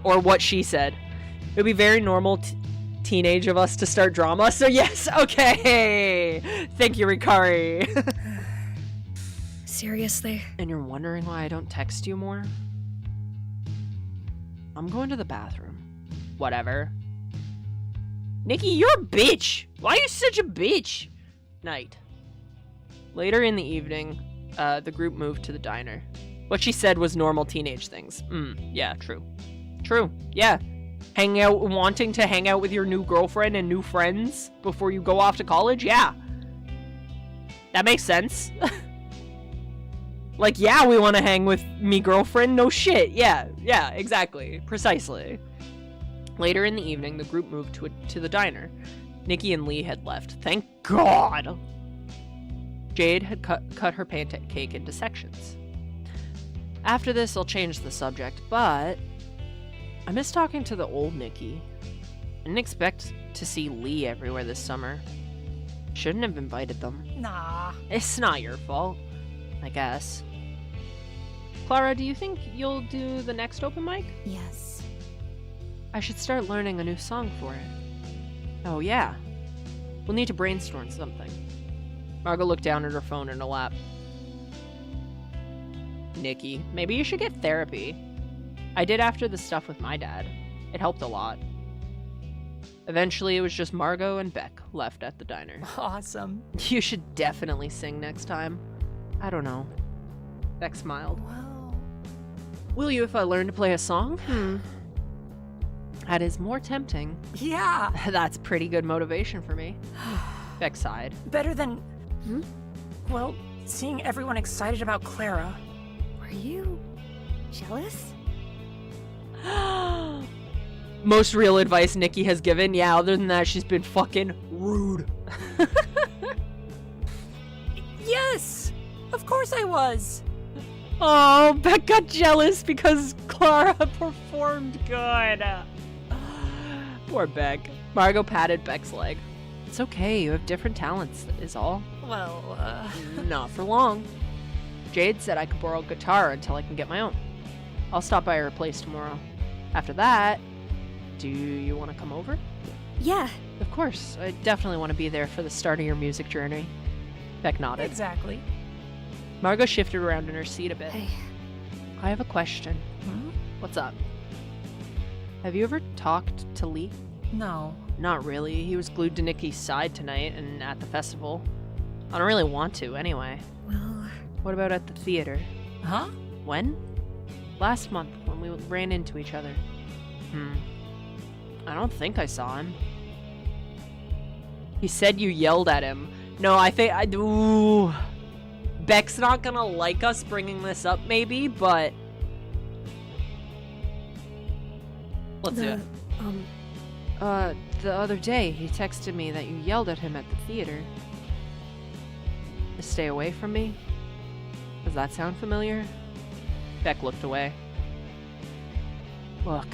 S1: Or what she said. It would be very normal teenage of us to start drama, so yes, okay! Thank you, Rikari.
S4: seriously?
S1: And you're wondering why I don't text you more? I'm going to the bathroom. Whatever. Nikki, you're a bitch! Why are you such a bitch? Night. Later in the evening, the group moved to the diner. What she said was normal teenage things. Yeah, true. True, yeah. Wanting to hang out with your new girlfriend and new friends before you go off to college? Yeah. That makes sense. Like, yeah, we want to hang with me girlfriend. No shit. Yeah, exactly. Precisely. Later in the evening, the group moved to the diner. Nikki and Lee had left. Thank God. Jade had cut her pancake into sections. After this, I'll change the subject, but I miss talking to the old Nikki. I didn't expect to see Lee everywhere this summer. Shouldn't have invited them.
S2: Nah.
S1: It's not your fault, I guess. Clara, do you think you'll do the next open mic?
S2: Yes.
S1: I should start learning a new song for it. Oh, yeah. We'll need to brainstorm something. Margot looked down at her phone in her lap. Nikki, maybe you should get therapy. I did after the stuff with my dad. It helped a lot. Eventually, it was just Margot and Beck left at the diner.
S2: Awesome.
S1: You should definitely sing next time. I don't know. Beck smiled.
S2: Well,
S1: Will you if I learn to play a song? That is more tempting.
S2: yeah.
S1: That's pretty good motivation for me. Beck sighed.
S2: Better than... Well, seeing everyone excited about Clara.
S4: Were you jealous?
S1: Most real advice Nikki has given. Yeah, other than that, she's been fucking rude.
S2: Yes! Of course I was!
S1: Oh, Beck got jealous because Clara performed good. Poor Beck. Margot patted Beck's leg. It's okay, you have different talents, is all.
S2: Well,
S1: Not for long. Jade said I could borrow a guitar until I can get my own. I'll stop by her place tomorrow. After that, do you want to come over?
S4: Yeah.
S1: Of course, I definitely want to be there for the start of your music journey. Beck nodded.
S2: exactly.
S1: Margot shifted around in her seat a bit.
S4: Hey,
S1: I have a question.
S2: Hmm?
S1: What's up? Have you ever talked to Lee?
S2: No.
S1: Not really. He was glued to Nikki's side tonight and at the festival. I don't really want to, anyway.
S4: well,
S1: What about at the theater?
S2: Huh?
S1: When? Last month, when we ran into each other. I don't think I saw him. He said you yelled at him. No, I think I do. Beck's not gonna like us bringing this up, maybe, but let's do it. The other day, he texted me that you yelled at him at the theater. To stay away from me? Does that sound familiar? Beck looked away. Look,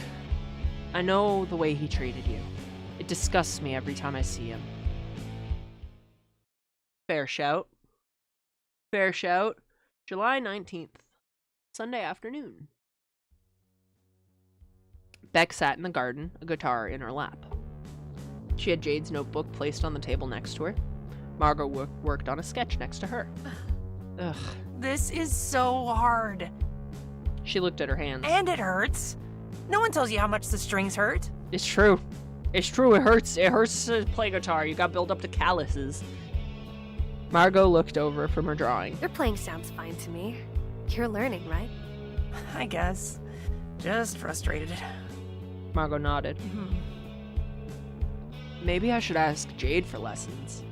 S1: I know the way he treated you. It disgusts me every time I see him. Fair shout. Fair shout. July 19th. Sunday afternoon. Beck sat in the garden, a guitar in her lap. She had Jade's notebook placed on the table next to her. Margot worked on a sketch next to her. Ugh.
S2: This is so hard.
S1: She looked at her hands.
S2: And it hurts. No one tells you how much the strings hurt.
S1: It's true. It's true, it hurts. It hurts to play guitar. You got built up to calluses. Margot looked over from her drawing.
S4: your playing sounds fine to me. You're learning, right?
S2: I guess. Just frustrated.
S1: Margot nodded.
S2: Mhm.
S1: Maybe I should ask Jade for lessons.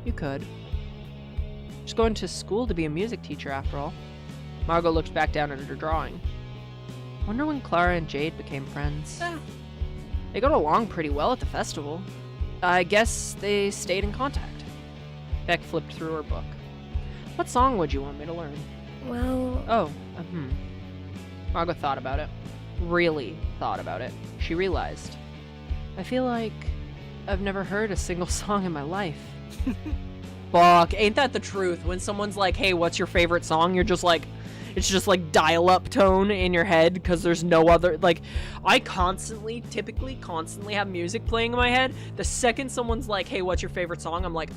S1: You could. She's going to school to be a music teacher after all. Margot looked back down at her drawing. Wonder when Clara and Jade became friends. They got along pretty well at the festival. I guess they stayed in contact. Beck flipped through her book. What song would you want me to learn?
S4: Well,
S1: Oh, Margot thought about it. Really thought about it. She realized. I feel like I've never heard a single song in my life. Fuck, ain't that the truth? When someone's like, hey, what's your favorite song? You're just like, it's just like dial-up tone in your head because there's no other, like, I typically constantly have music playing in my head. The second someone's like, hey, what's your favorite song? I'm like,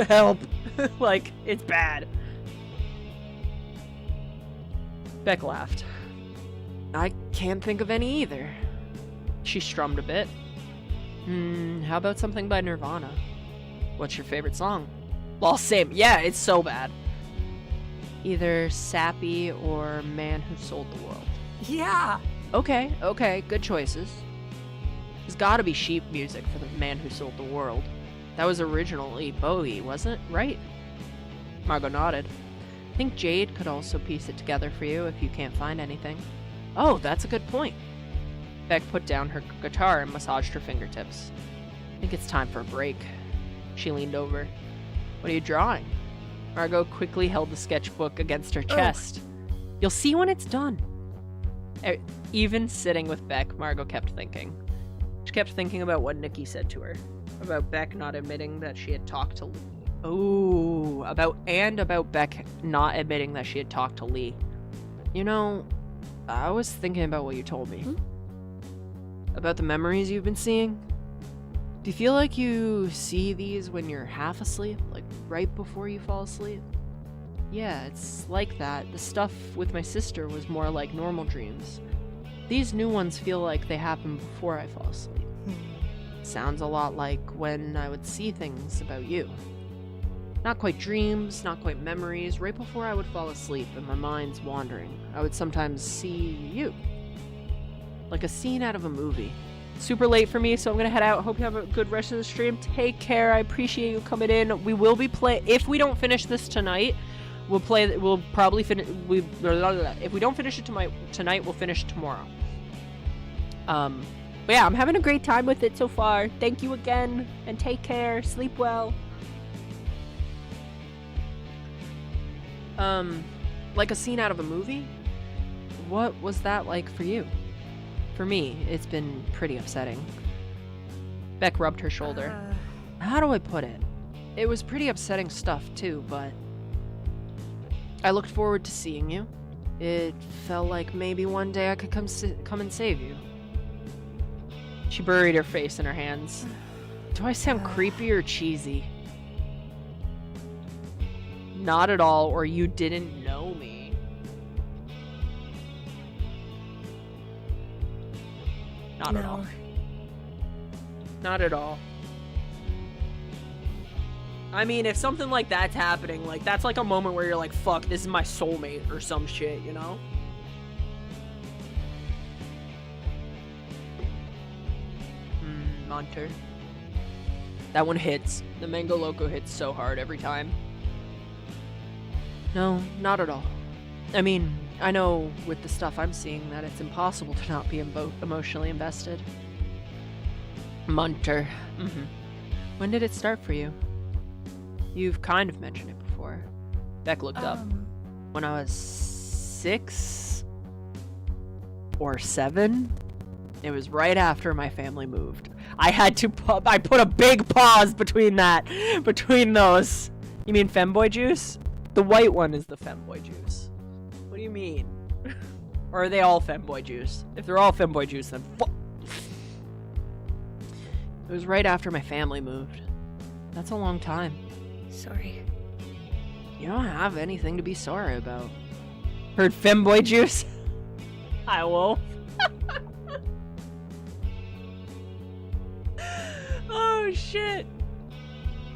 S1: help. Like, it's bad. Beck laughed. I can't think of any either. She strummed a bit. How about something by Nirvana? What's your favorite song? Well, same. Yeah, it's so bad. Either Sappy or Man Who Sold the World.
S2: Yeah.
S1: Okay, good choices. There's gotta be sheet music for the Man Who Sold the World. That was originally Bowie, wasn't it? Right? Margot nodded. I think Jade could also piece it together for you if you can't find anything. Oh, that's a good point. Beck put down her guitar and massaged her fingertips. I think it's time for a break. She leaned over. What are you drawing? Margot quickly held the sketchbook against her chest. You'll see when it's done. Even sitting with Beck, Margot kept thinking. She kept thinking about what Nikki said to her. About Beck not admitting that she had talked to Lee. Oh, about Beck not admitting that she had talked to Lee. You know, I was thinking about what you told me. About the memories you've been seeing. Do you feel like you see these when you're half asleep? Like right before you fall asleep? Yeah, it's like that. The stuff with my sister was more like normal dreams. These new ones feel like they happen before I fall asleep. Sounds a lot like when I would see things about you. Not quite dreams, not quite memories. Right before I would fall asleep and my mind's wandering, I would sometimes see you. Like a scene out of a movie. super late for me, so I'm gonna head out. Hope you have a good rest of the stream. Take care. I appreciate you coming in. We will be if we don't finish this tonight, we'll probably finish. If we don't finish it tonight, we'll finish tomorrow. But yeah, I'm having a great time with it so far. Thank you again, and take care. Sleep well. Like a scene out of a movie? What was that like for you? For me, it's been pretty upsetting. Beck rubbed her shoulder. How do I put it? It was pretty upsetting stuff too, but I looked forward to seeing you. It felt like maybe one day I could come and save you. She buried her face in her hands. Do I sound creepy or cheesy? Not at all, or you didn't know me. Not at all. Not at all. I mean, if something like that's happening, like, that's like a moment where you're like, fuck, this is my soulmate or some shit, you know? Monter. That one hits. The Mango Loco hits so hard every time. No, not at all. I mean, I know with the stuff I'm seeing that it's impossible to not be emotionally invested. Munter. When did it start for you? You've kind of mentioned it before. Beck looked up. When I was 6 or 7? It was right after my family moved. I put a big pause between those. You mean femboy juice? The white one is the femboy juice. What do you mean? Or are they all femboy juice? If they're all femboy juice, then fuck. It was right after my family moved. That's a long time.
S4: Sorry.
S1: You don't have anything to be sorry about. Heard femboy juice? Hi, Wolf. Oh, shit.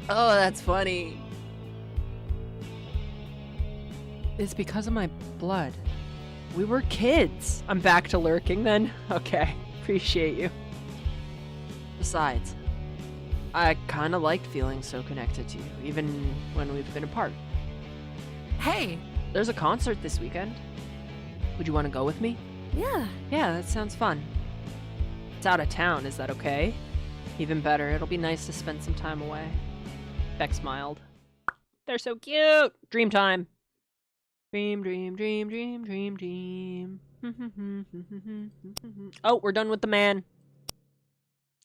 S1: Oh, that's funny. It's because of my blood. We were kids. I'm back to lurking then? Okay, appreciate you. Besides, I kinda liked feeling so connected to you, even when we've been apart.
S2: Hey!
S1: There's a concert this weekend. Would you want to go with me?
S4: Yeah.
S1: Yeah, that sounds fun. It's out of town, is that okay? Even better, it'll be nice to spend some time away. Beck smiled. They're so cute! Dream time! Dream, dream, dream, dream, dream, dream. Oh, we're done with the man.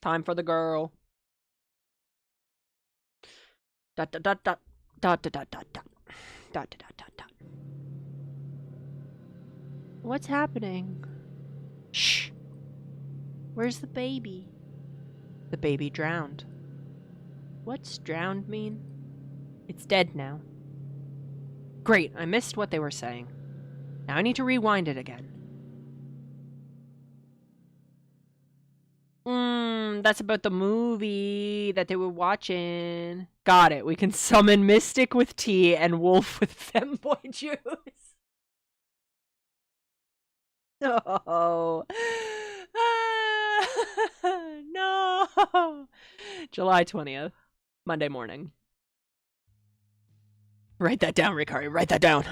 S1: Time for the girl. Dot dot dot dot dot dot dot dot dot dot dot dot dot. What's happening? Shh. Where's the baby? The baby drowned. What's drowned mean? It's dead now. Great, I missed what they were saying. Now I need to rewind it again. That's about the movie that they were watching. Got it. We can summon Mystic with tea and Wolf with femboy juice. Oh. No. July 20th. Monday morning. Write that down, Ricari. Write that down.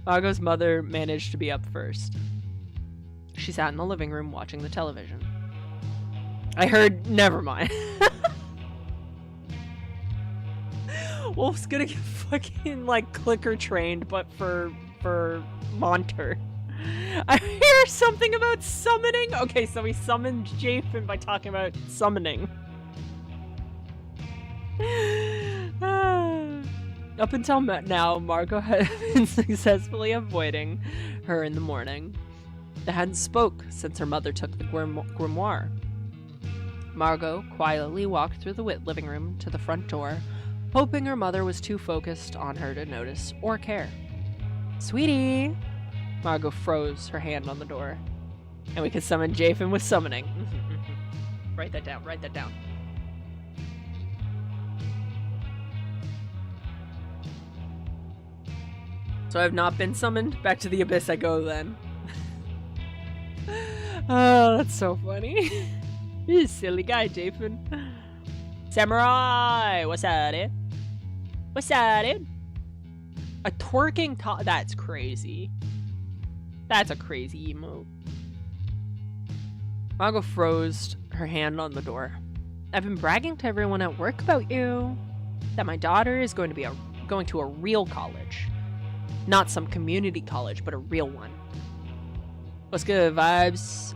S1: Margot's mother managed to be up first. She sat in the living room watching the television. I heard... Never mind. Wolf's gonna get fucking, like, clicker trained, but for Monter. I hear something about summoning. Okay, so he summoned Jafin by talking about summoning. Up until now, Margot had been successfully avoiding her in the morning. They hadn't spoke since her mother took the grimoire. Margot quietly walked through the living room to the front door, hoping her mother was too focused on her to notice or care. Sweetie! Margot froze her hand on the door. And we can summon Jafin with summoning. Write that down, write that down. So I have not been summoned? Back to the abyss I go then. Oh, that's so funny. You silly guy, Jathan. Samurai! What's that, eh? What's that, eh? A twerking top? That's crazy. That's a crazy emote. Margot froze her hand on the door. I've been bragging to everyone at work about you. That my daughter is going to a real college. Not some community college, but a real one. What's good, vibes?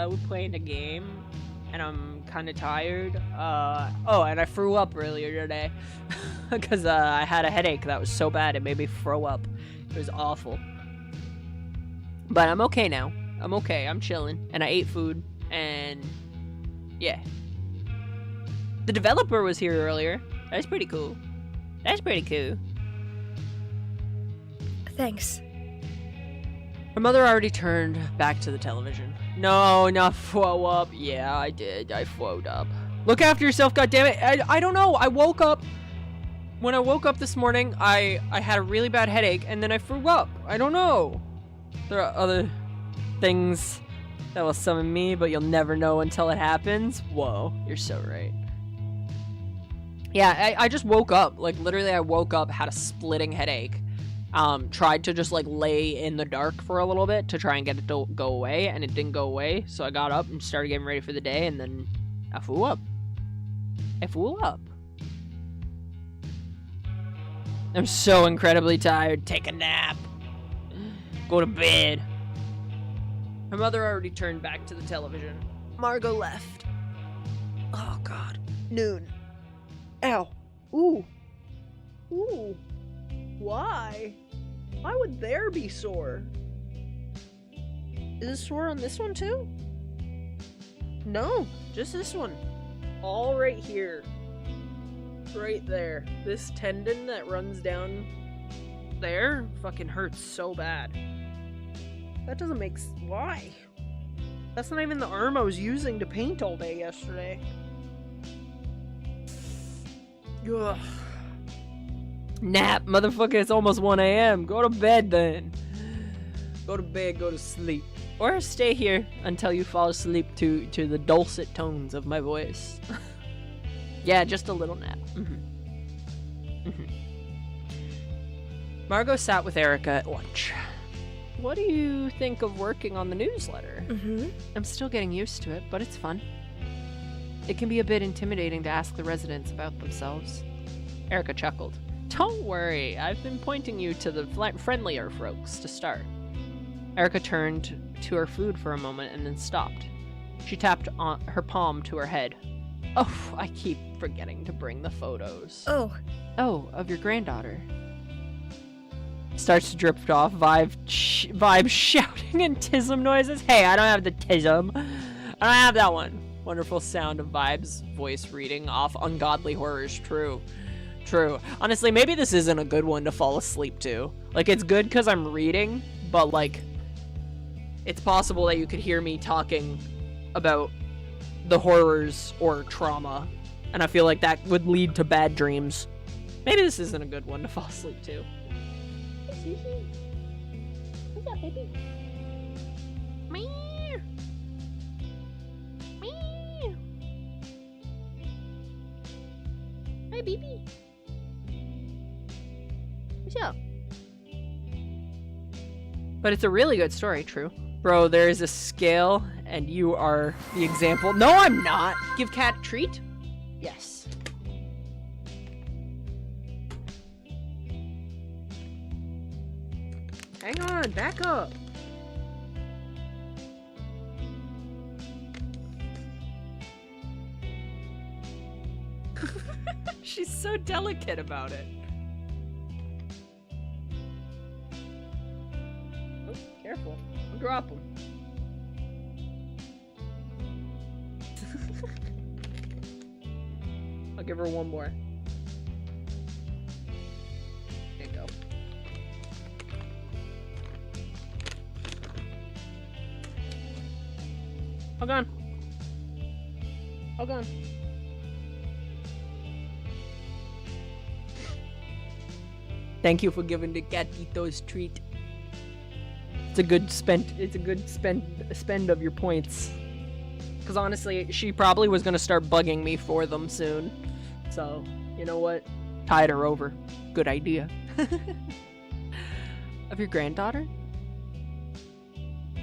S1: We're playing a game, and I'm kind of tired. Oh, and I threw up earlier today, because I had a headache that was so bad it made me throw up. It was awful. But I'm okay now. I'm okay. I'm chilling, and I ate food, and yeah. The developer was here earlier. That's pretty cool. That's pretty cool.
S4: Thanks.
S1: Her mother already turned back to the television. No, not throw up. Yeah, I did. I throwed up. Look after yourself, goddammit. I don't know. I woke up. When I woke up this morning, I had a really bad headache, and then I threw up. I don't know. There are other things that will summon me, but you'll never know until it happens. Whoa, you're so right. Yeah, I just woke up. Like, literally, I woke up, had a splitting headache. Tried to just, like, lay in the dark for a little bit to try and get it to go away, and it didn't go away. So I got up and started getting ready for the day, and then I flew up. I flew up. I'm so incredibly tired. Take a nap. Go to bed. Her mother already turned back to the television. Margot left. Oh, God. Noon. Ow. Ooh. Ooh. Why? Why would there be sore? Is it sore on this one too? No, just this one. All right here. Right there. This tendon that runs down there fucking hurts so bad. That doesn't make why? That's not even the arm I was using to paint all day yesterday. Ugh. Nap, motherfucker, it's almost 1 a.m. Go to bed then. Go to bed, go to sleep. Or stay here until you fall asleep to the dulcet tones of my voice. Yeah, just a little nap. Margot sat with Erica at lunch. What do you think of working on the newsletter? I'm still getting used to it, but it's fun. It can be a bit intimidating to ask the residents about themselves. Erica chuckled. Don't worry, I've been pointing you to the friendlier folks to start. Erica turned to her food for a moment and then stopped. She tapped on her palm to her head. Oh, I keep forgetting to bring the photos.
S4: Oh,
S1: of your granddaughter. Starts to drift off, Vibe shouting and tism noises. Hey, I don't have the tism. I don't have that one. Wonderful sound of Vibe's voice reading off ungodly horrors. True. Honestly, maybe this isn't a good one to fall asleep to. Like, it's good because I'm reading, but, like, it's possible that you could hear me talking about the horrors or trauma, and I feel like that would lead to bad dreams. Maybe this isn't a good one to fall asleep to. Hey, Susie. What's up, baby? Meow. Meow. Hi, baby. What's up? But it's a really good story, true. Bro, there is a scale, and you are the example. No, I'm not! Give cat a treat? Yes. Hang on, back up. She's so delicate about it. Oh, careful. Don't drop them. I'll give her one more. There you go. Hold on. Hold on. Thank you for giving the gatitos treat. It's It's a good spend of your points. Because honestly, she probably was gonna start bugging me for them soon. So, you know what? Tide her over. Good idea. Of your granddaughter?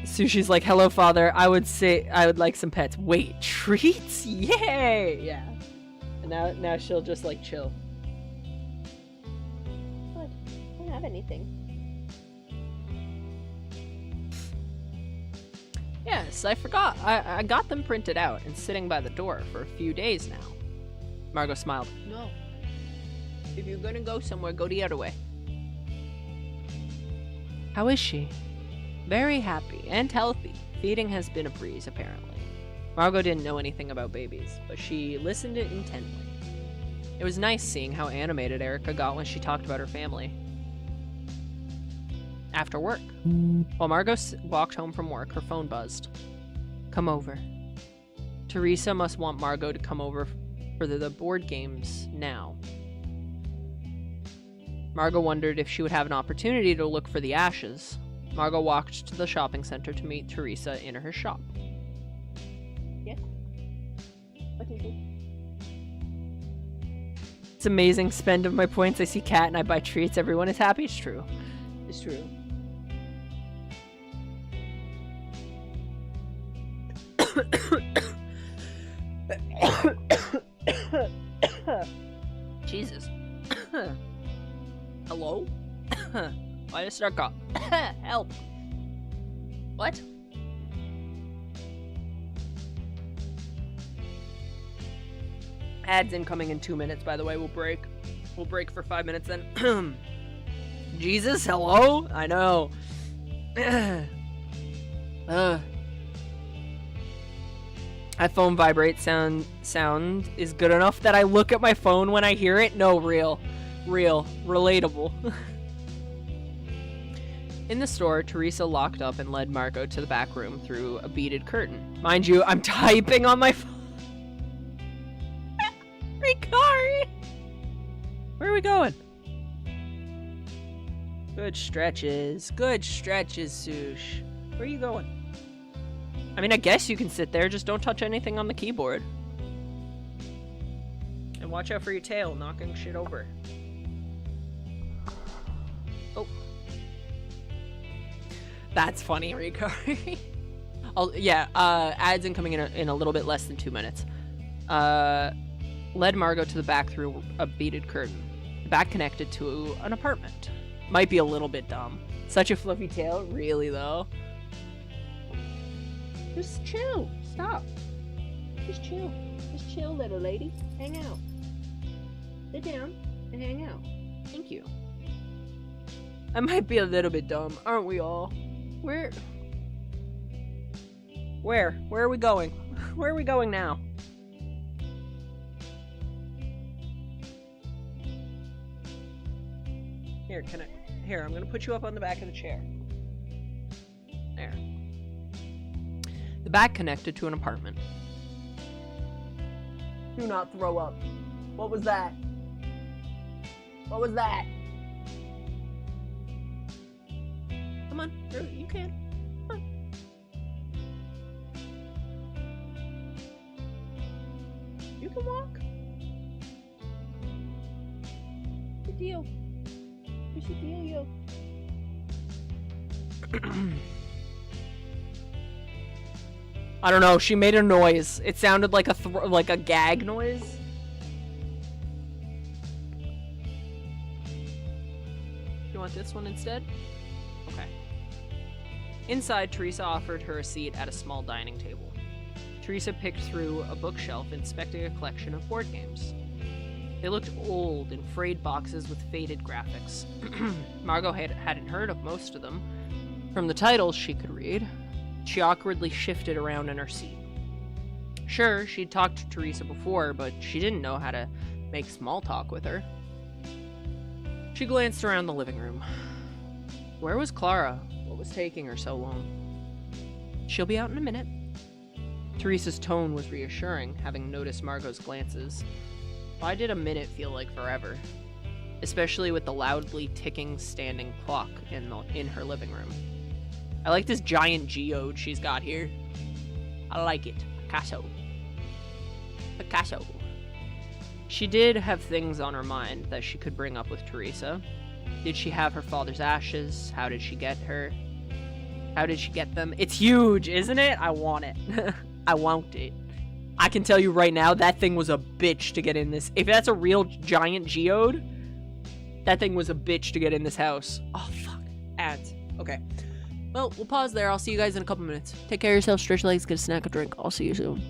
S1: Sushi's like, hello, father. I would say I would like some pets. Wait, treats? Yay! Yeah. And now she'll just like chill.
S3: What? I don't have anything.
S1: Yes, I forgot. I got them printed out and sitting by the door for a few days now. Margot smiled. No. If you're gonna go somewhere, go the other way. How is she? Very happy and healthy. Feeding has been a breeze, apparently. Margot didn't know anything about babies, but she listened intently. It was nice seeing how animated Erica got when she talked about her family. After work. While Margot walked home from work, her phone buzzed. Come over. Teresa must want Margot to come over for the board games now. Margot wondered if she would have an opportunity to look for the ashes. Margot walked to the shopping center to meet Teresa in her shop.
S3: Yes? What is it?
S1: It's amazing spend of my points. I see cat and I buy treats. Everyone is happy. It's true. It's true. Jesus. Hello? Why did I start cough? Help. What? Ads incoming in 2 minutes, by the way. We'll break. We'll break for 5 minutes then. Jesus, hello? I know. iPhone vibrate sound is good enough that I look at my phone when I hear it? No, real. Relatable. In the store, Teresa locked up and led Margot to the back room through a beaded curtain. Mind you, I'm typing on my phone. Rikari! Where are we going? Good stretches, Sush. Where are you going? I mean, I guess you can sit there, just don't touch anything on the keyboard. And watch out for your tail, knocking shit over. Oh. That's funny, Rikari. Ads incoming in a little bit less than 2 minutes. Led Margot to the back through a beaded curtain. The back connected to an apartment. Might be a little bit dumb. Such a fluffy tail, really though. Just chill. Stop. Just chill. Just chill, little lady. Hang out. Sit down and hang out. Thank you. I might be a little bit dumb, aren't we all? Where are we going? Where are we going now? Here, I'm gonna put you up on the back of the chair. There. The back connected to an apartment. Do not throw up. What was that? What was that? Come on, you can. Come on. You can walk. Good deal. What's your deal, yo? I don't know. She made a noise. It sounded like a gag noise. You want this one instead? Okay. Inside, Teresa offered her a seat at a small dining table. Teresa picked through a bookshelf, inspecting a collection of board games. They looked old in frayed boxes with faded graphics. Margot hadn't heard of most of them. From the titles she could read, she awkwardly shifted around in her seat. Sure, she'd talked to Teresa before, but she didn't know how to make small talk with her. She glanced around the living room. Where was Clara? What was taking her so long? She'll be out in a minute. Teresa's tone was reassuring, having noticed Margot's glances. Why did a minute feel like forever? Especially with the loudly ticking standing clock in her living room. I like this giant geode she's got here. I like it. Picasso. Picasso. She did have things on her mind that she could bring up with Teresa. Did she have her father's ashes? How did she get her? How did she get them? It's huge, isn't it? I want it. I want it. I can tell you right now, that thing was a bitch to get in this. If that's a real giant geode, that thing was a bitch to get in this house. Oh, fuck. Ads. Okay. Well, we'll pause there. I'll see you guys in a couple minutes. Take care of yourself, stretch your legs, get a snack, a drink. I'll see you soon.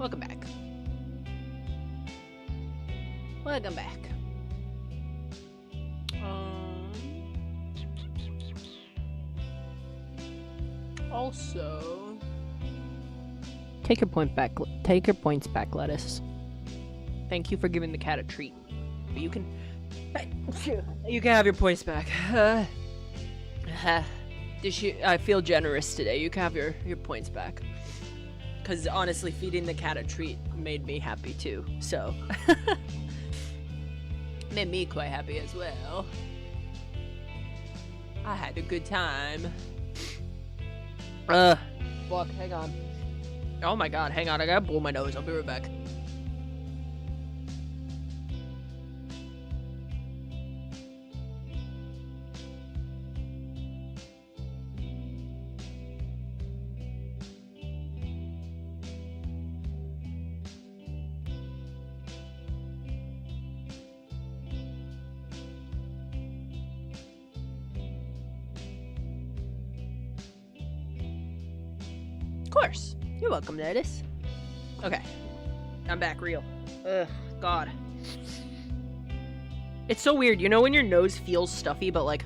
S1: Welcome back. Welcome back. Also, take your point back. Take your points back, Lettuce. Thank you for giving the cat a treat. But you can have your points back. I feel generous today. You can have your points back. Because honestly, feeding the cat a treat made me happy too. So, made me quite happy as well. I had a good time. Fuck, hang on. Oh my god, hang on, I gotta blow my nose. I'll be right back. Of course. You're welcome, Lettuce. Okay. I'm back real. Ugh, God. It's so weird. You know when your nose feels stuffy, but like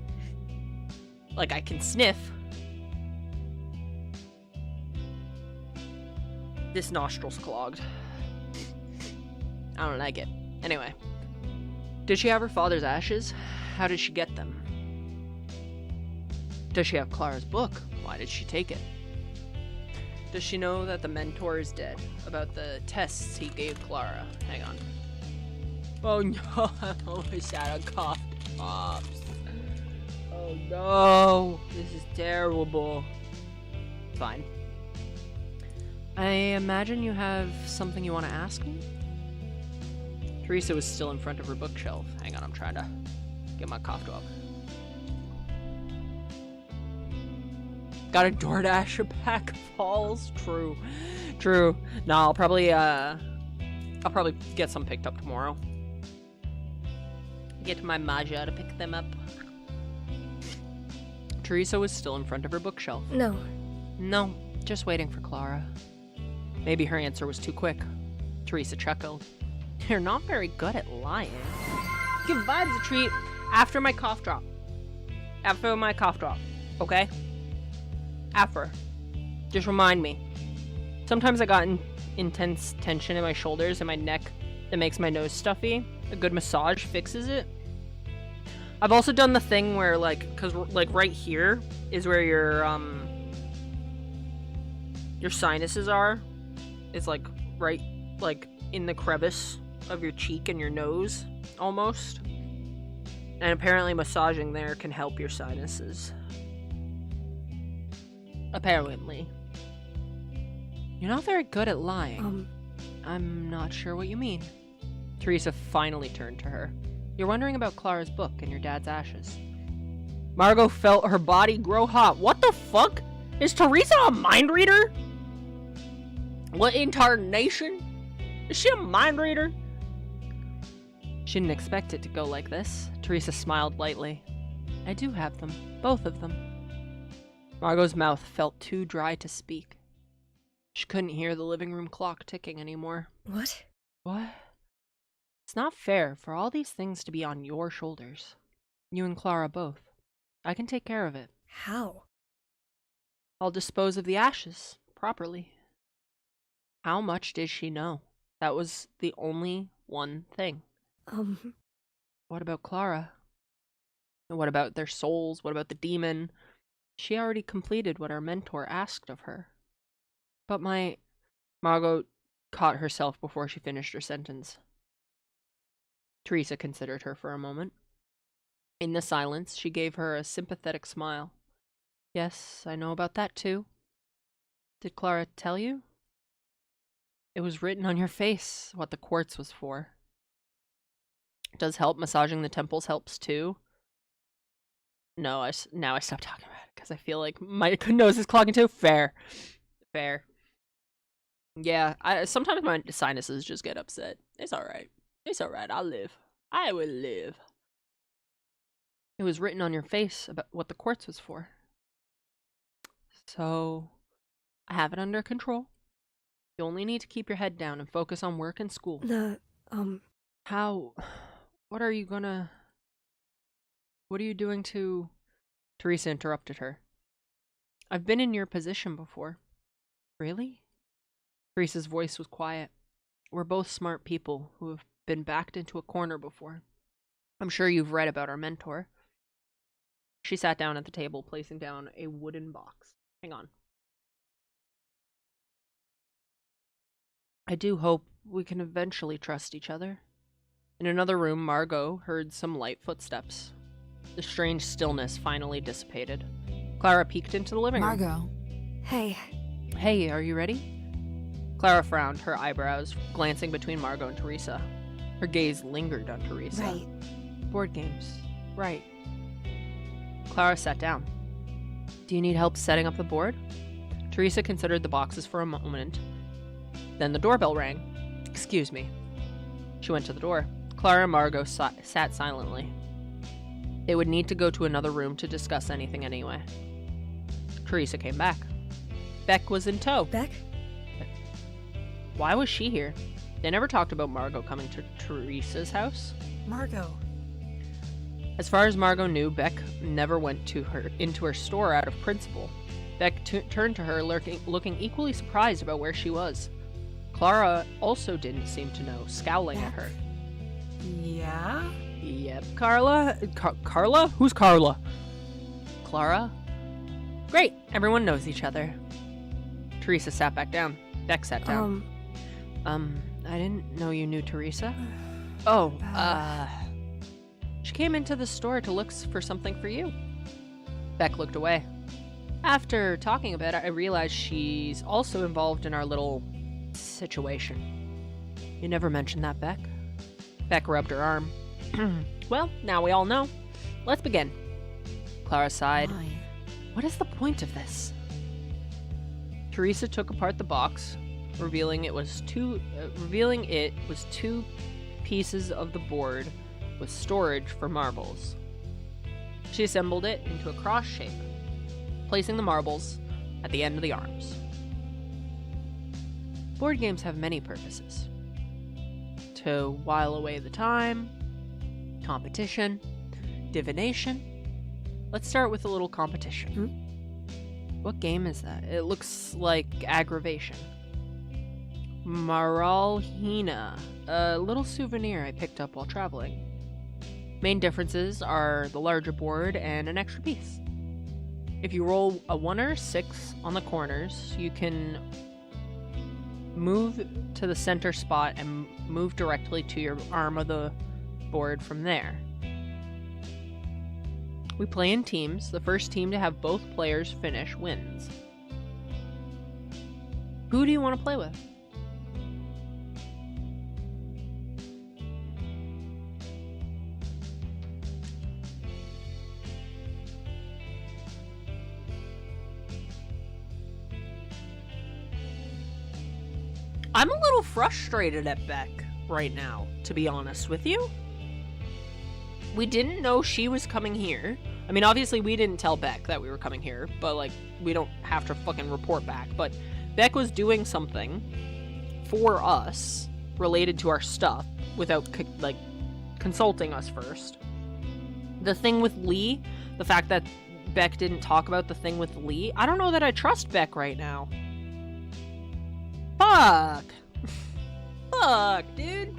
S1: I can sniff? This nostril's clogged. I don't like it. Anyway. Did she have her father's ashes? How did she get them? Does she have Clara's book? Why did she take it? Does she know that the mentor is dead? About the tests he gave Clara? Hang on. Oh no, I almost had a cough. Pops. Oh no, this is terrible. Fine. I imagine you have something you want to ask me? Teresa was still in front of her bookshelf. Hang on, I'm trying to get my cough off. Got a DoorDash a pack of balls. True. No, I'll probably get some picked up tomorrow. Get my Maja to pick them up. Teresa was still in front of her bookshelf. No, just waiting for Clara. Maybe her answer was too quick. Teresa chuckled. You're not very good at lying. Give Vibes a treat after my cough drop. Okay? After. Just remind me. Sometimes I got intense tension in my shoulders and my neck that makes my nose stuffy. A good massage fixes it. I've also done the thing where cause right here is where your sinuses are. It's right in the crevice of your cheek and your nose almost. And apparently massaging there can help your sinuses. Apparently. You're not very good at lying. I'm not sure what you mean. Teresa finally turned to her. You're wondering about Clara's book and your dad's ashes. Margot felt her body grow hot. What the fuck? Is Teresa a mind reader? What incarnation? Is she a mind reader? She didn't expect it to go like this. Teresa smiled lightly. I do have them. Both of them. Margot's mouth felt too dry to speak. She couldn't hear the living room clock ticking anymore.
S4: What?
S1: What? It's not fair for all these things to be on your shoulders. You and Clara both. I can take care of it.
S4: How?
S1: I'll dispose of the ashes properly. How much did she know? That was the only one thing. What about Clara? And what about their souls? What about the demon? She already completed what our mentor asked of her. But Margot caught herself before she finished her sentence. Teresa considered her for a moment. In the silence, she gave her a sympathetic smile. Yes, I know about that too. Did Clara tell you? It was written on your face what the quartz was for. Does massaging the temples helps too? No, now I stopped talking about it because I feel like my nose is clogging too. Fair. Yeah, sometimes my sinuses just get upset. It's alright. I'll live. I will live. It was written on your face about what the quartz was for. So, I have it under control. You only need to keep your head down and focus on work and school. How... What are you doing to... Teresa interrupted her. I've been in your position before. Really? Teresa's voice was quiet. We're both smart people who have been backed into a corner before. I'm sure you've read about our mentor. She sat down at the table, placing down a wooden box. Hang on. I do hope we can eventually trust each other. In another room, Margot heard some light footsteps. The strange stillness finally dissipated. Clara peeked into the living room.
S5: Margot.
S4: Hey.
S1: Hey, are you ready? Clara frowned, her eyebrows glancing between Margot and Teresa. Her gaze lingered on Teresa.
S4: Right.
S1: Board games. Right. Clara sat down. Do you need help setting up the board? Teresa considered the boxes for a moment. Then the doorbell rang. Excuse me. She went to the door. Clara and Margot sat silently. They would need to go to another room to discuss anything anyway. Teresa came back. Beck was in tow.
S4: Beck?
S1: Why was she here? They never talked about Margot coming to Teresa's house.
S2: Margot.
S1: As far as Margot knew, Beck never went into her store out of principle. Beck turned to her, looking equally surprised about where she was. Clara also didn't seem to know, scowling at her.
S2: Yeah?
S1: Yep, Carla? Carla? Who's Carla? Clara? Great, everyone knows each other. Teresa sat back down. Beck sat down. I didn't know you knew Teresa. Oh, she came into the store to look for something for you. Beck looked away. After talking a bit, I realized she's also involved in our little situation. You never mentioned that, Beck. Beck rubbed her arm. Well, now we all know. Let's begin. Clara sighed.
S5: Why?
S1: What is the point of this? Teresa took apart the box, revealing it was two pieces of the board with storage for marbles. She assembled it into a cross shape, placing the marbles at the end of the arms. Board games have many purposes. To while away the time, competition, divination. Let's start with a little competition. What game is that? It looks like aggravation. Maralhina, a little souvenir I picked up while traveling. Main differences are the larger board and an extra piece. If you roll a 1 or 6 on the corners, you can move to the center spot and move directly to your arm of the board from there. We play in teams. The first team to have both players finish wins. Who do you want to play with? I'm a little frustrated at Beck right now, to be honest with you. We didn't know she was coming here. I mean, obviously we didn't tell Beck that we were coming here, but like, we don't have to fucking report back. But Beck was doing something for us related to our stuff without consulting us first. The thing with Lee, the fact that Beck didn't talk about the thing with Lee, I don't know that I trust Beck right now. Fuck. Fuck, dude.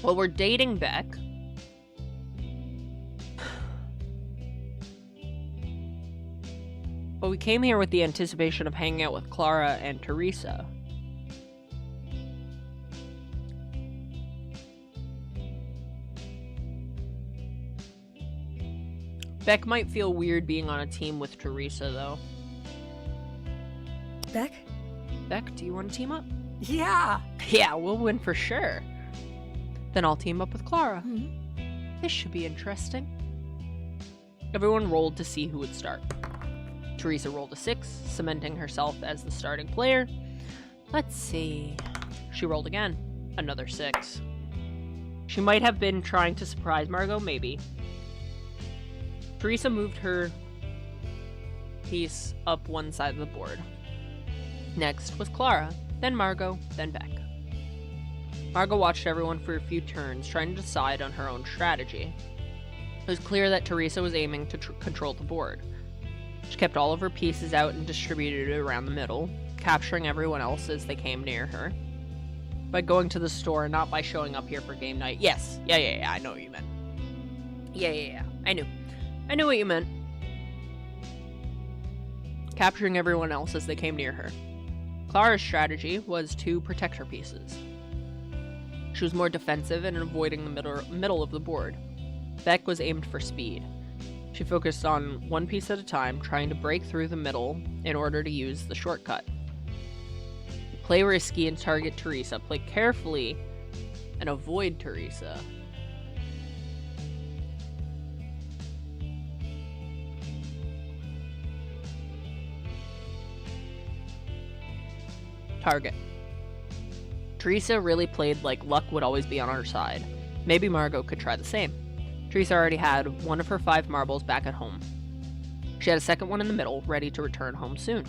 S1: Well, we're dating Beck. But we came here with the anticipation of hanging out with Clara and Teresa. Beck might feel weird being on a team with Teresa, though.
S4: Beck?
S1: Beck, do you want to team up?
S2: Yeah.
S1: Yeah, we'll win for sure. Then I'll team up with Clara.
S4: Mhm.
S1: This should be interesting. Everyone rolled to see who would start. Teresa rolled a 6, cementing herself as the starting player. Let's see. She rolled again. Another 6. She might have been trying to surprise Margot, maybe. Teresa moved her piece up one side of the board. Next was Clara, then Margot, then Beck. Margot watched everyone for a few turns, trying to decide on her own strategy. It was clear that Teresa was aiming to control the board. She kept all of her pieces out and distributed it around the middle, capturing everyone else as they came near her. By going to the store, not by showing up here for game night. Yes, yeah, I know what you meant. Yeah, I knew what you meant. Capturing everyone else as they came near her. Clara's strategy was to protect her pieces. She was more defensive and avoiding the middle of the board. Beck was aimed for speed. She focused on one piece at a time, trying to break through the middle in order to use the shortcut. Play risky and target Teresa. Play carefully and avoid Teresa. Target. Teresa really played like luck would always be on her side. Maybe Margot could try the same. Teresa already had one of her 5 marbles back at home. She had a second one in the middle, ready to return home soon.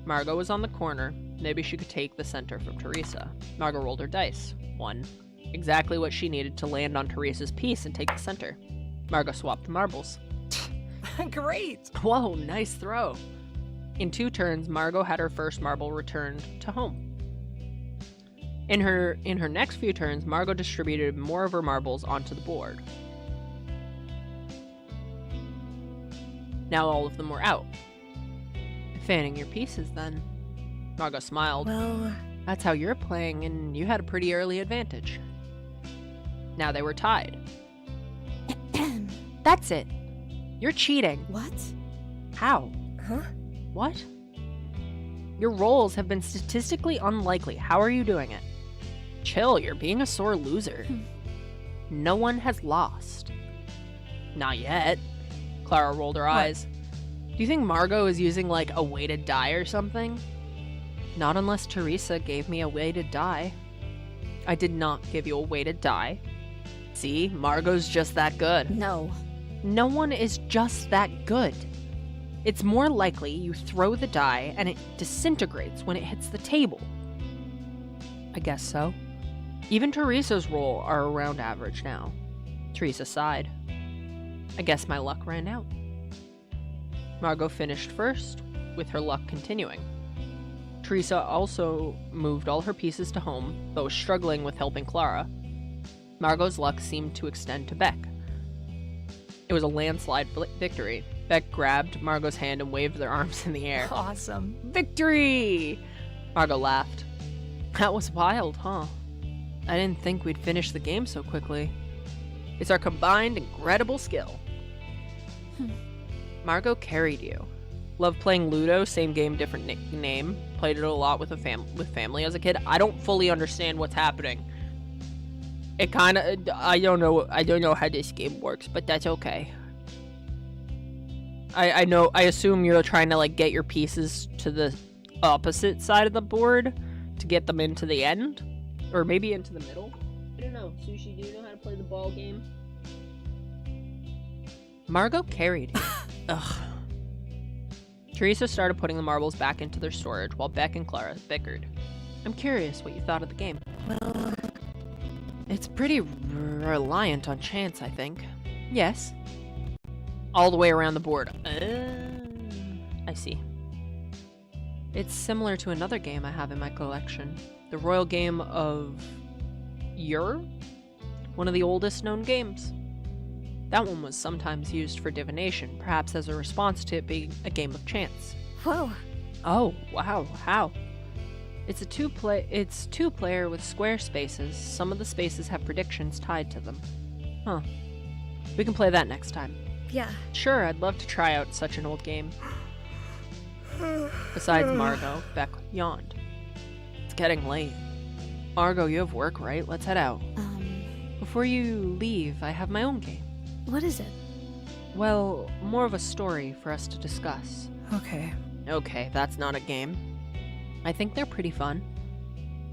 S1: Margot was on the corner. Maybe she could take the center from Teresa. Margot rolled her dice. 1. Exactly what she needed to land on Teresa's piece and take the center. Margot swapped the marbles.
S2: Great.
S1: Whoa, nice throw. In 2 turns, Margot had her first marble returned to home. In her next few turns, Margot distributed more of her marbles onto the board. Now all of them were out. Fanning your pieces, then. Margot smiled.
S4: Well,
S1: That's how you're playing, and you had a pretty early advantage. Now they were tied. That's it. You're cheating.
S4: what?
S1: How?
S4: Huh?
S1: What? Your rolls have been statistically unlikely. How are you doing it? Chill, you're being a sore loser. No one has lost. Not yet. Clara rolled her eyes. Do you think Margot is using, like, a weighted die or something? Not unless Teresa gave me a weighted die. I did not give you a weighted die. See, Margot's just that good.
S4: No.
S1: No one is just that good. It's more likely you throw the die and it disintegrates when it hits the table. I guess so. Even Teresa's roll are around average now. Teresa sighed. I guess my luck ran out. Margot finished first, with her luck continuing. Teresa also moved all her pieces to home, but was struggling with helping Clara. Margot's luck seemed to extend to Beck. It was a landslide victory. Beck grabbed Margot's hand and waved their arms in the air.
S2: Awesome.
S1: Victory! Margot laughed. That was wild, huh? I didn't think we'd finish the game so quickly. It's our combined incredible skill. Margot carried you. Loved playing Ludo, same game, different name. Played it a lot with family as a kid. I don't fully understand what's happening. It kind of I don't know how this game works, but that's okay. I assume you're trying to, like, get your pieces to the opposite side of the board to get them into the end, or maybe into the middle. I don't know. Sushi, do you know how to play the ball game? Margot carried you. Ugh. Teresa started putting the marbles back into their storage while Beck and Clara bickered. I'm curious what you thought of the game.
S4: Well,
S1: It's pretty reliant on chance, I think. Yes. All the way around the board. I see. It's similar to another game I have in my collection. The royal game of Ur? One of the oldest known games. That one was sometimes used for divination, perhaps as a response to it being a game of chance.
S4: whoa.
S1: Oh, wow, how? It's two-player with square spaces. Some of the spaces have predictions tied to them. Huh. We can play that next time.
S4: Yeah.
S1: Sure, I'd love to try out such an old game. Besides Margot, Beck yawned. It's getting late. Margot, you have work, right? Let's head out. Before you leave, I have my own game.
S4: What is it?
S1: Well, more of a story for us to discuss.
S2: Okay.
S1: Okay, that's not a game. I think they're pretty fun.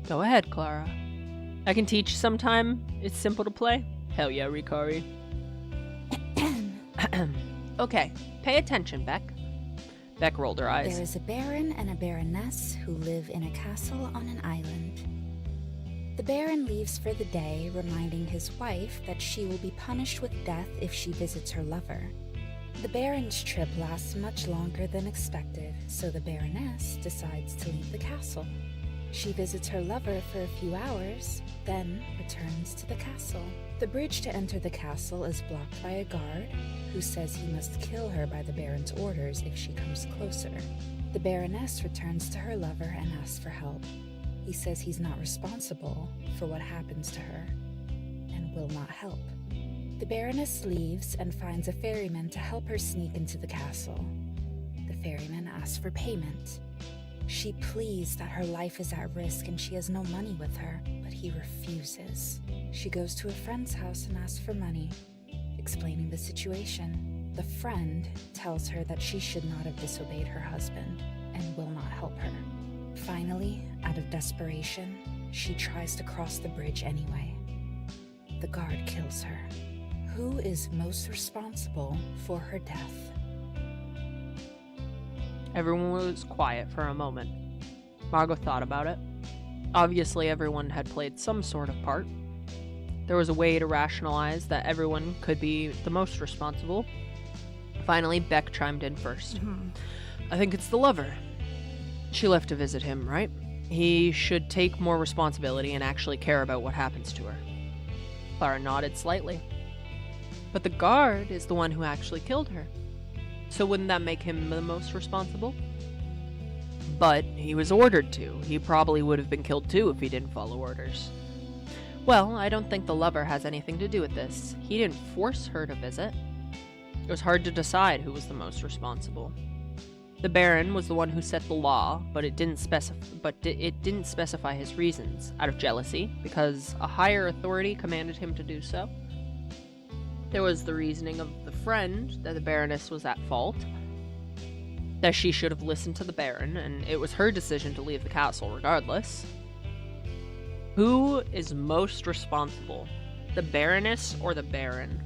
S1: Go ahead, Clara. I can teach you sometime. It's simple to play. Hell yeah, Rikari. Okay, pay attention, Beck. Beck rolled her eyes.
S5: There is a baron and a baroness who live in a castle on an island. The baron leaves for the day, reminding his wife that she will be punished with death if she visits her lover. The baron's trip lasts much longer than expected, so the baroness decides to leave the castle. She visits her lover for a few hours, then returns to the castle. The bridge to enter the castle is blocked by a guard, who says he must kill her by the baron's orders if she comes closer. The baroness returns to her lover and asks for help. He says he's not responsible for what happens to her, and will not help. The baroness leaves and finds a ferryman to help her sneak into the castle. The ferryman asks for payment. She pleads that her life is at risk and she has no money with her, but he refuses. She goes to a friend's house and asks for money, explaining the situation. The friend tells her that she should not have disobeyed her husband and will not help her. Finally, out of desperation, she tries to cross the bridge anyway. The guard kills her. Who is most responsible for her death?
S1: Everyone was quiet for a moment. Margot thought about it. Obviously, everyone had played some sort of part. There was a way to rationalize that everyone could be the most responsible. Finally, Beck chimed in first. I think it's the lover. She left to visit him, right? He should take more responsibility and actually care about what happens to her. Clara nodded slightly. But the guard is the one who actually killed her. So wouldn't that make him the most responsible? But he was ordered to. He probably would have been killed too if he didn't follow orders. Well, I don't think the lover has anything to do with this. He didn't force her to visit. It was hard to decide who was the most responsible. The Baron was the one who set the law, but it didn't specify his reasons. Out of jealousy, because a higher authority commanded him to do so. There was the reasoning of the friend that the Baroness was at fault, that she should have listened to the Baron, and it was her decision to leave the castle regardless. Who is most responsible? The Baroness or the Baron?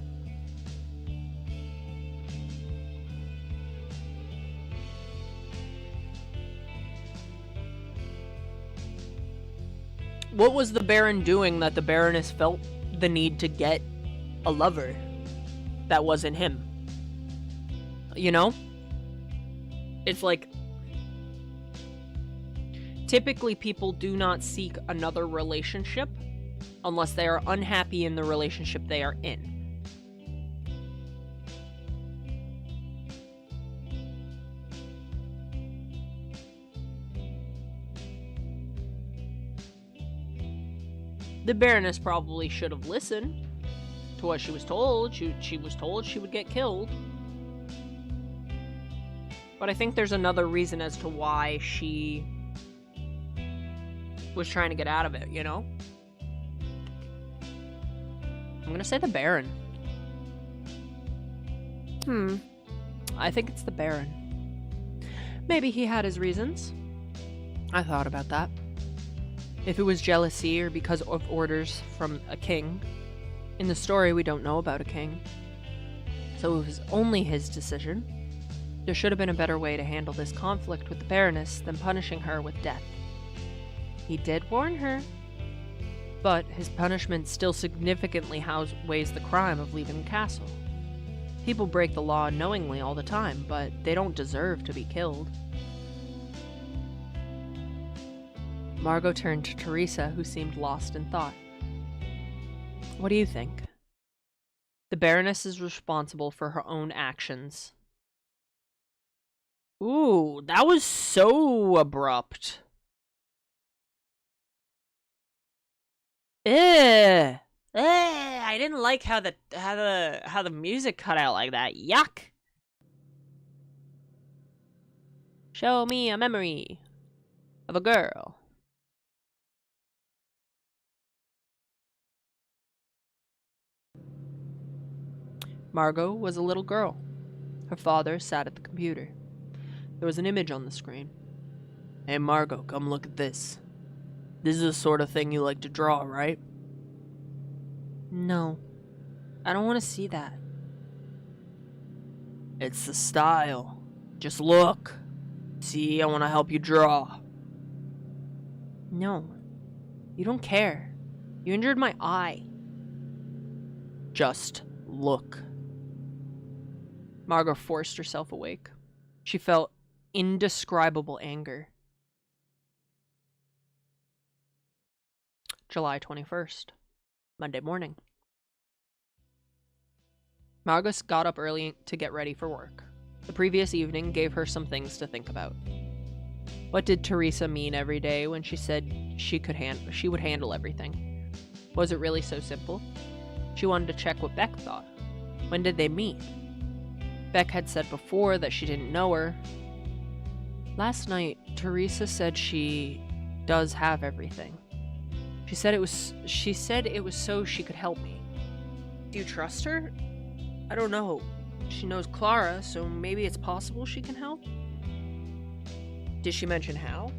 S1: What was the Baron doing that the Baroness felt the need to get a lover that wasn't him? You know? It's like, typically people do not seek another relationship unless they are unhappy in the relationship they are in. The Baroness probably should have listened to what she was told. She was told she would get killed. But I think there's another reason as to why she was trying to get out of it, you know? I'm gonna say the Baron. I think it's the Baron. Maybe he had his reasons. I thought about that. If it was jealousy or because of orders from a king. In the story, we don't know about a king. So it was only his decision. There should have been a better way to handle this conflict with the Baroness than punishing her with death. He did warn her. But his punishment still significantly outweighs the crime of leaving the castle. People break the law knowingly all the time, but they don't deserve to be killed. Margot turned to Teresa, who seemed lost in thought. What do you think? The Baroness is responsible for her own actions. Ooh, that was so abrupt.
S3: I didn't like how the music cut out like that. Yuck.
S1: Show me a memory of a girl. Margot was a little girl. Her father sat at the computer. There was an image on the screen. Hey Margot, come look at this. This is the sort of thing you like to draw, right? No. I don't want to see that. It's the style. Just look. See, I want to help you draw. No. You don't care. You injured my eye. Just look. Margot forced herself awake. She felt indescribable anger. July 21st. Monday morning. Margot got up early to get ready for work. The previous evening gave her some things to think about. What did Teresa mean every day when she said she would handle everything? Was it really so simple? She wanted to check what Beck thought. When did they meet? Beck had said before that she didn't know her. Last night, Teresa said she does have everything. She said it was so she could help me. Do you trust her? I don't know. She knows Clara, so maybe it's possible she can help? Did she mention how?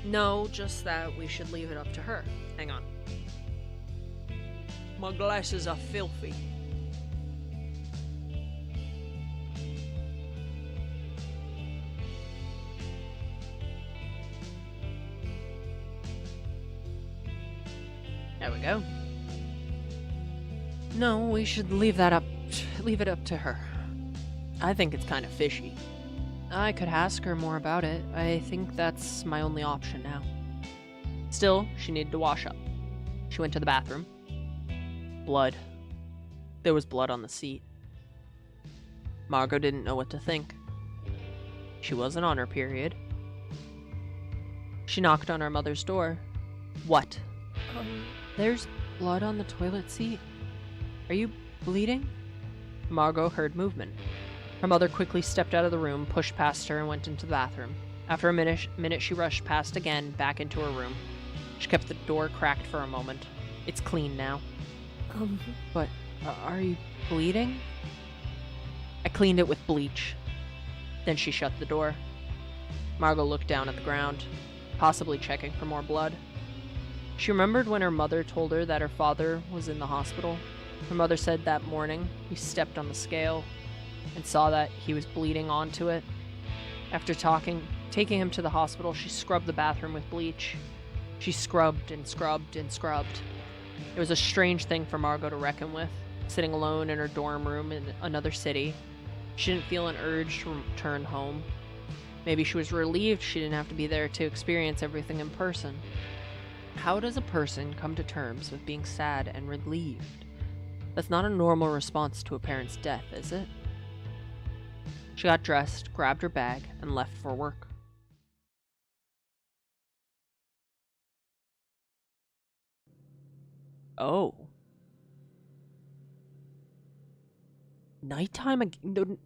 S1: No, just that we should leave it up to her. Hang on. My glasses are filthy. There we go. No, we should leave it up to her. I think it's kind of fishy. I could ask her more about it. I think that's my only option now. Still, she needed to wash up. She went to the bathroom. Blood. There was blood on the seat. Margot didn't know what to think. She wasn't on her period. She knocked on her mother's door. What? There's blood on the toilet seat. Are you bleeding? Margot heard movement. Her mother quickly stepped out of the room, pushed past her, and went into the bathroom. After a minute, she rushed past again, back into her room. She kept the door cracked for a moment. It's clean now. But, are you bleeding? I cleaned it with bleach. Then she shut the door. Margot looked down at the ground, possibly checking for more blood. She remembered when her mother told her that her father was in the hospital. Her mother said that morning he stepped on the scale and saw that he was bleeding onto it. After taking him to the hospital, she scrubbed the bathroom with bleach. She scrubbed and scrubbed and scrubbed. It was a strange thing for Margot to reckon with, sitting alone in her dorm room in another city. She didn't feel an urge to return home. Maybe she was relieved she didn't have to be there to experience everything in person. How does a person come to terms with being sad and relieved? That's not a normal response to a parent's death, is it? She got dressed, grabbed her bag, and left for work. Oh. Nighttime again?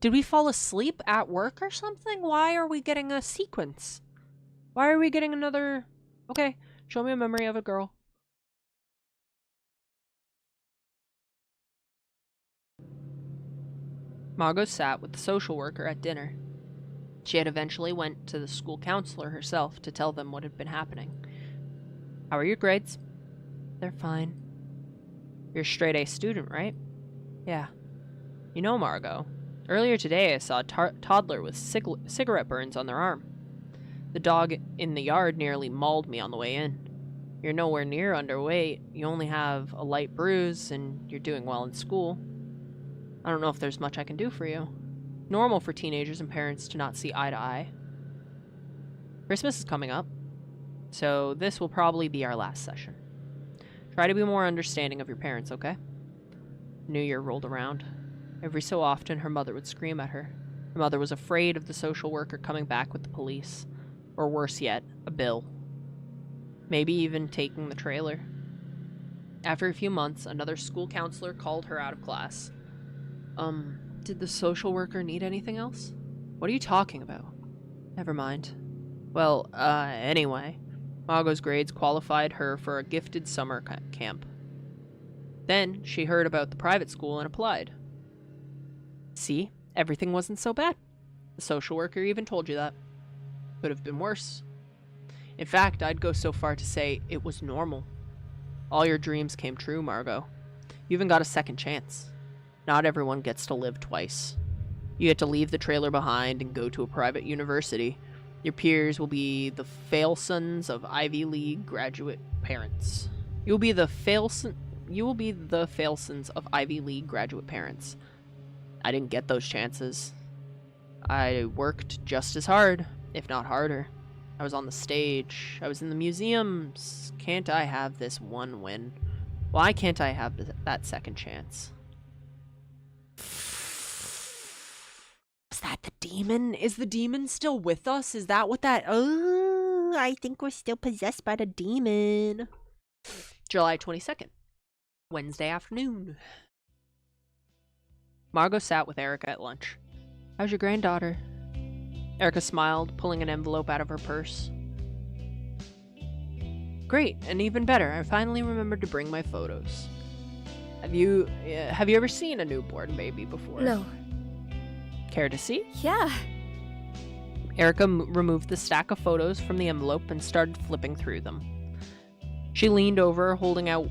S1: Did we fall asleep at work or something? Why are we getting a sequence? Why are we getting another... Okay, show me a memory of a girl. Margot sat with the social worker at dinner. She had eventually went to the school counselor herself to tell them what had been happening. How are your grades? They're fine. You're a straight-A student, right? Yeah. You know, Margot, earlier today I saw a toddler with cigarette burns on their arm. The dog in the yard nearly mauled me on the way in. You're nowhere near underweight, you only have a light bruise, and you're doing well in school. I don't know if there's much I can do for you. Normal for teenagers and parents to not see eye to eye. Christmas is coming up, so this will probably be our last session. Try to be more understanding of your parents, okay? New Year rolled around. Every so often, her mother would scream at her. Her mother was afraid of the social worker coming back with the police. Or worse yet, a bill. Maybe even taking the trailer. After a few months, another school counselor called her out of class. Did the social worker need anything else? What are you talking about? Never mind. Well, anyway, Margot's grades qualified her for a gifted summer camp. Then she heard about the private school and applied. See, everything wasn't so bad. The social worker even told you that. Could have been worse. In fact, I'd go so far to say it was normal. All your dreams came true, Margot. You even got a second chance. Not everyone gets to live twice. You get to leave the trailer behind and go to a private university. Your peers will be the fail-sons of Ivy League graduate parents. You will be the fail-sons of Ivy League graduate parents. I didn't get those chances. I worked just as hard, if not harder. I was on the stage. I was in the museums. Can't I have this one win? Why can't I have that second chance?
S3: Is that the demon? Is the demon still with us? Is that what that... Oh, I think we're still possessed by the demon.
S1: July 22nd. Wednesday afternoon. Margot sat with Erica at lunch. How's your granddaughter? Erica smiled, pulling an envelope out of her purse. Great, and even better, I finally remembered to bring my photos. Have you ever seen a newborn baby before?
S4: No.
S1: Care to see?
S4: Yeah.
S1: Erica removed the stack of photos from the envelope and started flipping through them. She leaned over, holding out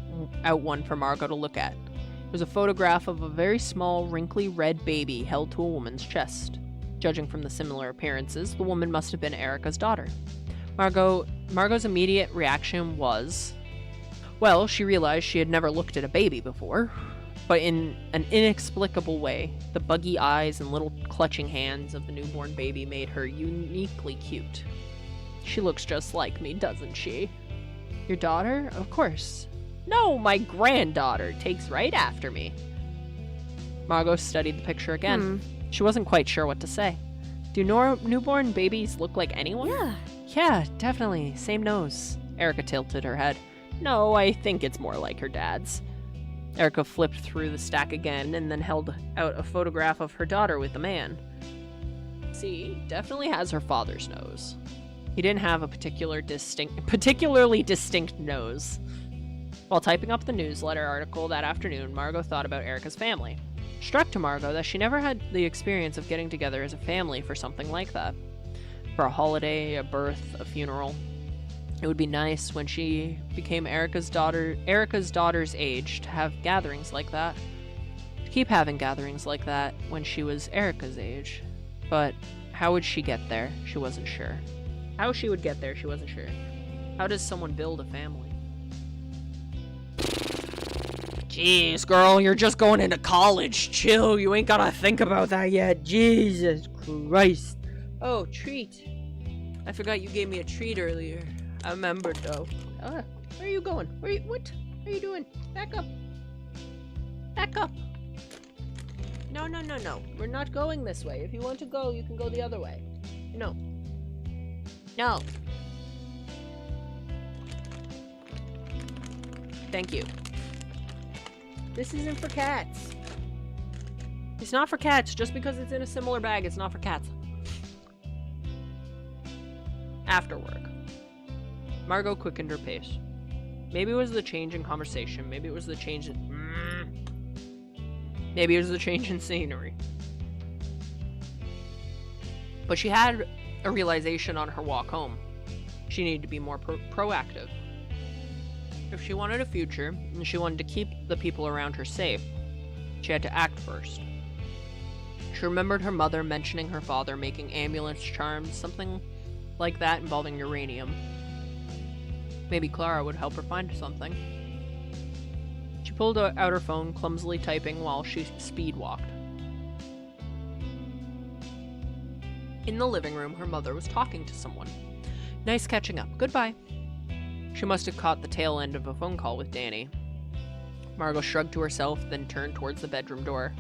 S1: one for Margot to look at. It was a photograph of a very small, wrinkly red baby held to a woman's chest. Judging from the similar appearances, the woman must have been Erica's daughter. Margot's immediate reaction was, well, she realized she had never looked at a baby before, but in an inexplicable way, the buggy eyes and little clutching hands of the newborn baby made her uniquely cute. She looks just like me, doesn't she? Your daughter? Of course. No, my granddaughter takes right after me. Margot studied the picture again. She wasn't quite sure what to say. Do newborn babies look like anyone?
S4: Yeah.
S1: Yeah, definitely. Same nose. Erica tilted her head. No, I think it's more like her dad's. Erica flipped through the stack again and then held out a photograph of her daughter with the man. See, definitely has her father's nose. He didn't have a particularly distinct nose. While typing up the newsletter article that afternoon, Margot thought about Erica's family. It struck to Margot that she never had the experience of getting together as a family for something like that. For a holiday, a birth, a funeral. It would be nice when she became Erica's daughter's age to have gatherings like that. To keep having gatherings like that when she was Erica's age. But how would she get there? She wasn't sure. How she would get there, she wasn't sure. How does someone build a family? Jeez, girl, you're just going into college. Chill, you ain't gotta think about that yet. Jesus Christ. Oh, treat. I forgot you gave me a treat earlier. I remembered, though. Where are you going? What are you doing? Back up. Back up. No. We're not going this way. If you want to go, you can go the other way. No. No. Thank you. This isn't for cats. It's not for cats. Just because it's in a similar bag, it's not for cats. After work. Margot quickened her pace. Maybe it was the change in conversation. Maybe it was the change in... Maybe it was the change in scenery. But she had a realization on her walk home. She needed to be more proactive. If she wanted a future, and she wanted to keep the people around her safe, she had to act first. She remembered her mother mentioning her father making ambulance charms, something like that involving uranium. Maybe Clara would help her find something. She pulled out her phone, clumsily typing while she speed walked. In the living room, her mother was talking to someone. Nice catching up. Goodbye. She must have caught the tail end of a phone call with Danny. Margot shrugged to herself, then turned towards the bedroom door.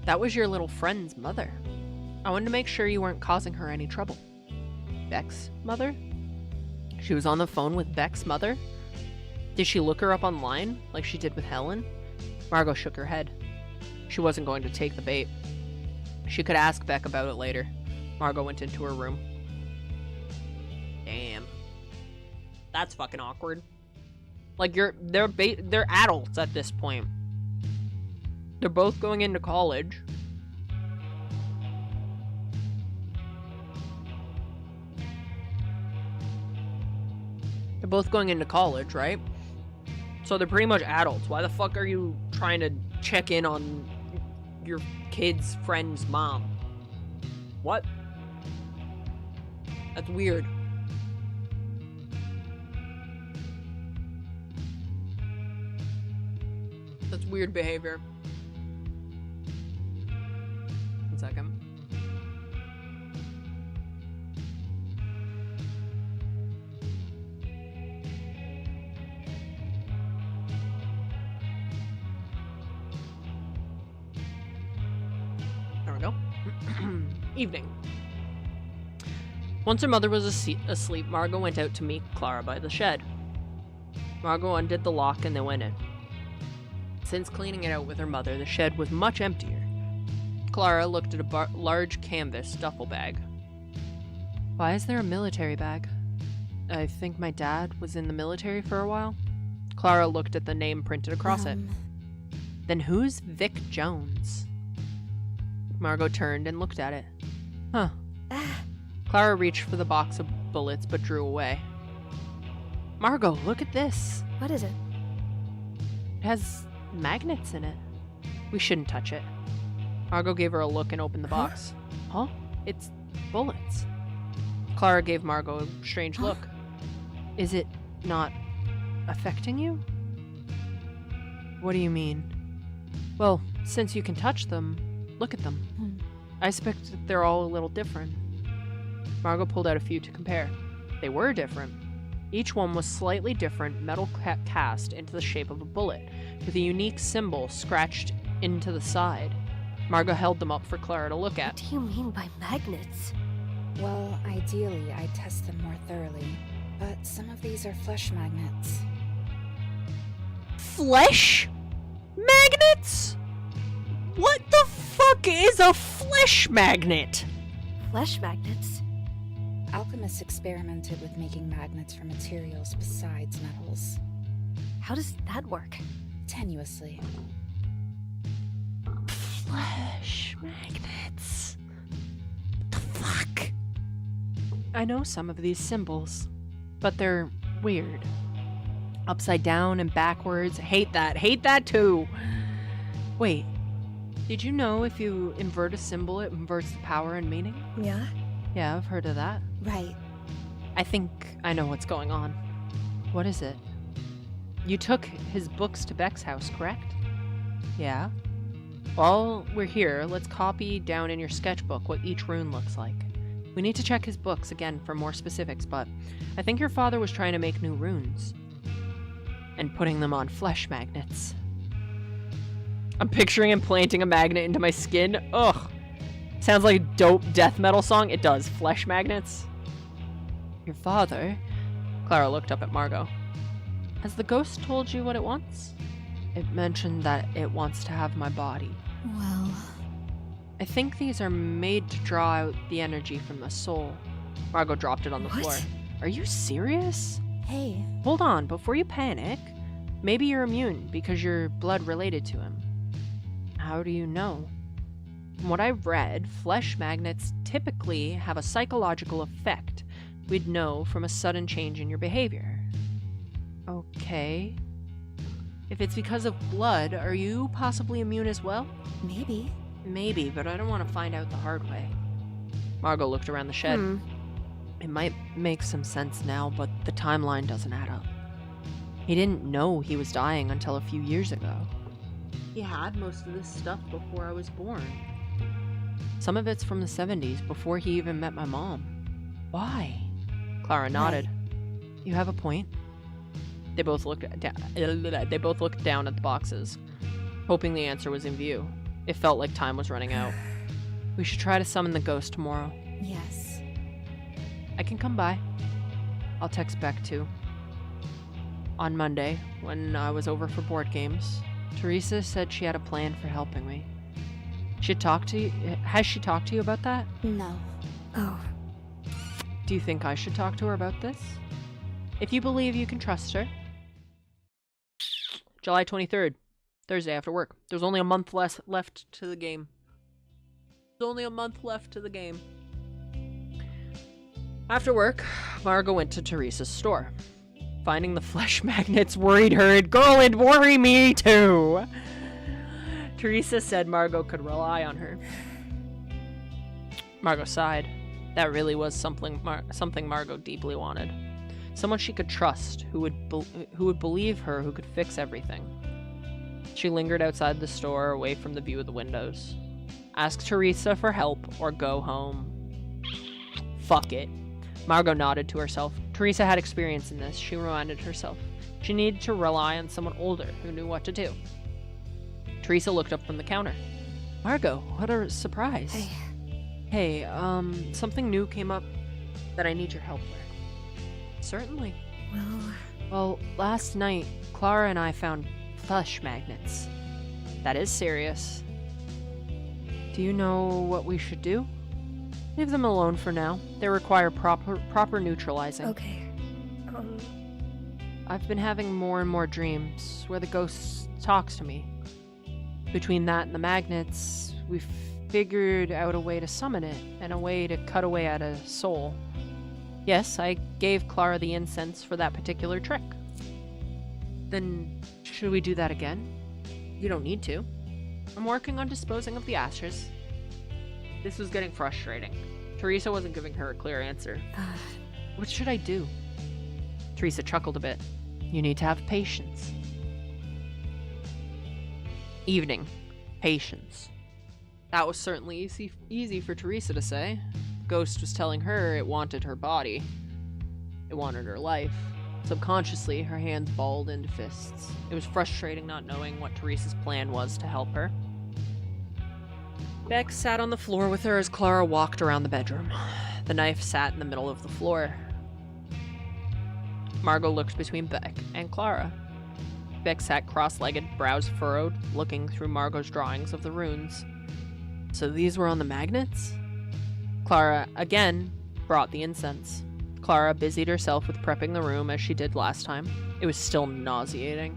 S1: That was your little friend's mother. I wanted to make sure you weren't causing her any trouble. Beck's mother? She was on the phone with Beck's mother? Did she look her up online, like she did with Helen? Margot shook her head. She wasn't going to take the bait. She could ask Beck about it later. Margot went into her room. Damn. That's fucking awkward. Like, they're adults at this point. They're both going into college. They're both going into college, right? So they're pretty much adults. Why the fuck are you trying to check in on your kid's friend's mom? What? That's weird. That's weird behavior. 1 second. There we go. Evening. Once her mother was asleep, Margot went out to meet Clara by the shed. Margot undid the lock and they went in. Since cleaning it out with her mother, the shed was much emptier. Clara looked at a large canvas duffel bag. Why is there a military bag? I think my dad was in the military for a while. Clara looked at the name printed across it. Then who's Vic Jones? Margot turned and looked at it. Huh. Clara reached for the box of bullets but drew away. Margot, look at this.
S4: What is it?
S1: It has magnets in it. We shouldn't touch it. Margot gave her a look and opened the box. Huh? It's bullets. Clara gave Margot a strange look. Is it not affecting you? What do you mean? Well, since you can touch them, look at them. I suspect that they're all a little different. Margot pulled out a few to compare. They were different. Each one was slightly different metal cast into the shape of a bullet, with a unique symbol scratched into the side. Margot held them up for Clara to look at.
S4: What do you mean by magnets?
S5: Well, ideally, I'd test them more thoroughly, but some of these are flesh magnets.
S1: Flesh? Magnets? What the fuck is a flesh magnet?
S4: Flesh magnets?
S5: Alchemists experimented with making magnets from materials besides metals.
S4: How does that work?
S5: Tenuously.
S1: Flesh magnets. What the fuck? I know some of these symbols, but they're weird. Upside down and backwards. Hate that. Hate that too. Wait. Did you know if you invert a symbol, it inverts the power and meaning?
S4: Yeah?
S1: Yeah, I've heard of that.
S5: Right.
S1: I think I know what's going on. What is it? You took his books to Beck's house, correct? Yeah. While we're here, let's copy down in your sketchbook what each rune looks like. We need to check his books again for more specifics, but I think your father was trying to make new runes. And putting them on flesh magnets. I'm picturing him planting a magnet into my skin. Ugh. Sounds like a dope death metal song. It does. Flesh magnets. Your father? Clara looked up at Margot. Has the ghost told you what it wants? It mentioned that it wants to have my body.
S4: Well...
S1: I think these are made to draw out the energy from the soul. Margot dropped it on the floor. Are you serious?
S5: Hey.
S1: Hold on, before you panic. Maybe you're immune because you're blood related to him. How do you know? From what I've read, flesh magnets typically have a psychological effect we'd know from a sudden change in your behavior. Okay. If it's because of blood, are you possibly immune as well?
S4: Maybe.
S1: Maybe, but I don't want to find out the hard way. Margot looked around the shed. It might make some sense now, but the timeline doesn't add up. He didn't know he was dying until a few years ago. He had most of this stuff before I was born. Some of it's from the 70s, before he even met my mom. Why? Clara nodded. You have a point. They both looked down at the boxes, hoping the answer was in view. It felt like time was running out. We should try to summon the ghost tomorrow.
S5: Yes.
S1: I can come by. I'll text Beck too. on Monday, when I was over for board games, Teresa said she had a plan for helping me. Has she talked to you about that?
S5: No.
S4: Oh,
S1: Do you think I should talk to her about this? If you believe you can trust her. July 23rd, Thursday after work. There's only a month left to the game. After work, Margot went to Teresa's store. Finding the flesh magnets worried her, and girl, it'd worry me too. Teresa said Margot could rely on her. Margot sighed. That really was something Margot deeply wanted. Someone she could trust, who would believe her, who could fix everything. She lingered outside the store, away from the view of the windows. Ask Teresa for help or go home. Fuck it. Margot nodded to herself. Teresa had experience in this, she reminded herself. She needed to rely on someone older who knew what to do. Teresa looked up from the counter. Margot, what a surprise. Hey, something new came up that I need your help with. Certainly. Well, last night, Clara and I found flesh magnets. That is serious. Do you know what we should do? Leave them alone for now. They require proper neutralizing.
S4: okay.
S1: I've been having more and more dreams where the ghost talks to me. Between that and the magnets, we've figured out a way to summon it and a way to cut away at a soul. Yes, I gave Clara the incense for that particular trick. Then, should we do that again? You don't need to. I'm working on disposing of the ashes. This was getting frustrating. Teresa wasn't giving her a clear answer. What should I do? Teresa chuckled a bit. You need to have patience. Evening. Patience. That was certainly easy for Teresa to say. Ghost was telling her it wanted her body. It wanted her life. Subconsciously, her hands balled into fists. It was frustrating not knowing what Teresa's plan was to help her. Beck sat on the floor with her as Clara walked around the bedroom. The knife sat in the middle of the floor. Margot looked between Beck and Clara. Beck sat cross-legged, brows furrowed, looking through Margot's drawings of the runes. So these were on the magnets? Clara, again, brought the incense. Clara busied herself with prepping the room as she did last time. It was still nauseating.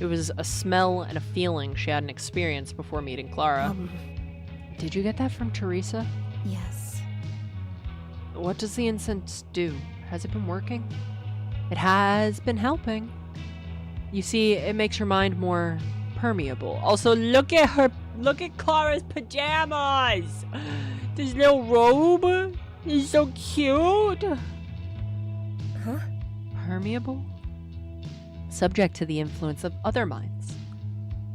S1: It was a smell and a feeling she hadn't experienced before meeting Clara. Did you get that from Teresa?
S5: Yes.
S1: What does the incense do? Has it been working? It has been helping. You see, it makes your mind more permeable. Also, look at Clara's pajamas! This little robe is so cute!
S4: Huh?
S1: Permeable? Subject to the influence of other minds.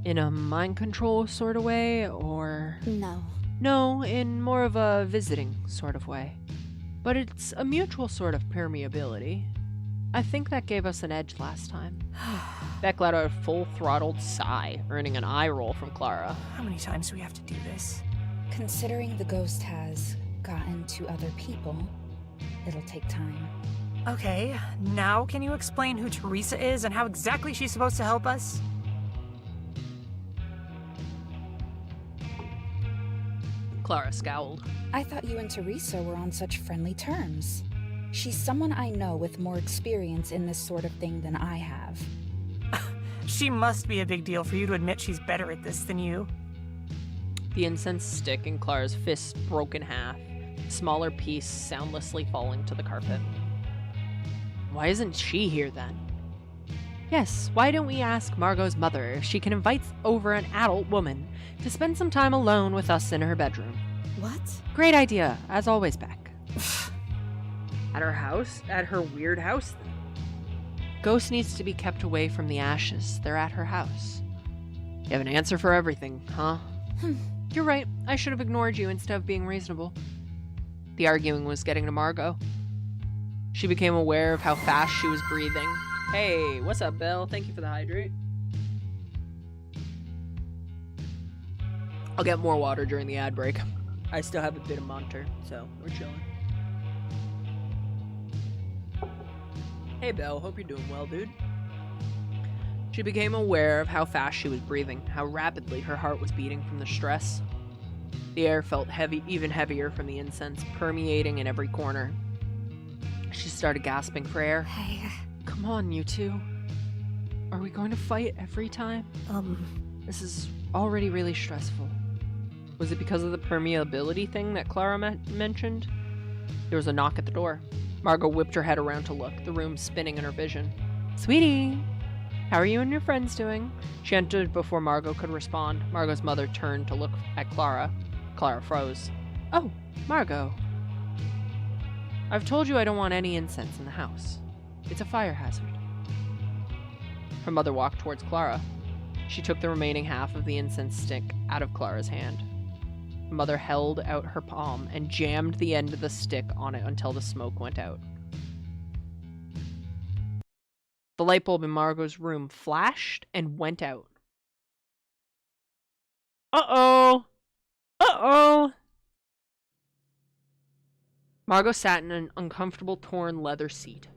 S1: In a mind control sort of way, or...
S5: No.
S1: No, in more of a visiting sort of way. But it's a mutual sort of permeability. I think that gave us an edge last time. Beck let out a full-throttled sigh, earning an eye roll from Clara.
S2: How many times do we have to do this?
S5: Considering the ghost has gotten to other people, it'll take time.
S2: Okay, now can you explain who Teresa is and how exactly she's supposed to help us?
S1: Clara scowled.
S5: I thought you and Teresa were on such friendly terms. She's someone I know with more experience in this sort of thing than I have.
S2: She must be a big deal for you to admit she's better at this than you.
S1: The incense stick in Clara's fist broke in half, a smaller piece soundlessly falling to the carpet. Why isn't she here then? Yes, why don't we ask Margot's mother if she can invite over an adult woman to spend some time alone with us in her bedroom?
S4: What?
S1: Great idea, as always, Beck. At her house? At her weird house, then? Ghost needs to be kept away from the ashes. They're at her house. You have an answer for everything, huh? You're right. I should have ignored you instead of being reasonable. The arguing was getting to Margot. She became aware of how fast she was breathing. Hey, what's up, Belle? Thank you for the hydrate. I'll get more water during the ad break. I still have a bit of monitor, so we're chilling. Hey, Belle. Hope you're doing well, dude. She became aware of how fast she was breathing, how rapidly her heart was beating from the stress. The air felt heavy, even heavier from the incense, permeating in every corner. She started gasping for air.
S4: Hey,
S1: Come on, you two. Are we going to fight every time? This is already really stressful. Was it because of the permeability thing that Clara mentioned? There was a knock at the door. Margot whipped her head around to look, the room spinning in her vision. Sweetie! How are you and your friends doing? She entered before Margot could respond. Margot's mother turned to look at Clara. Clara froze. Oh, Margot. I've told you I don't want any incense in the house. It's a fire hazard. Her mother walked towards Clara. She took the remaining half of the incense stick out of Clara's hand. Her mother held out her palm and jammed the end of the stick on it until the smoke went out. The light bulb in Margot's room flashed and went out. Uh-oh! Uh-oh! Margot sat in an uncomfortable torn leather seat.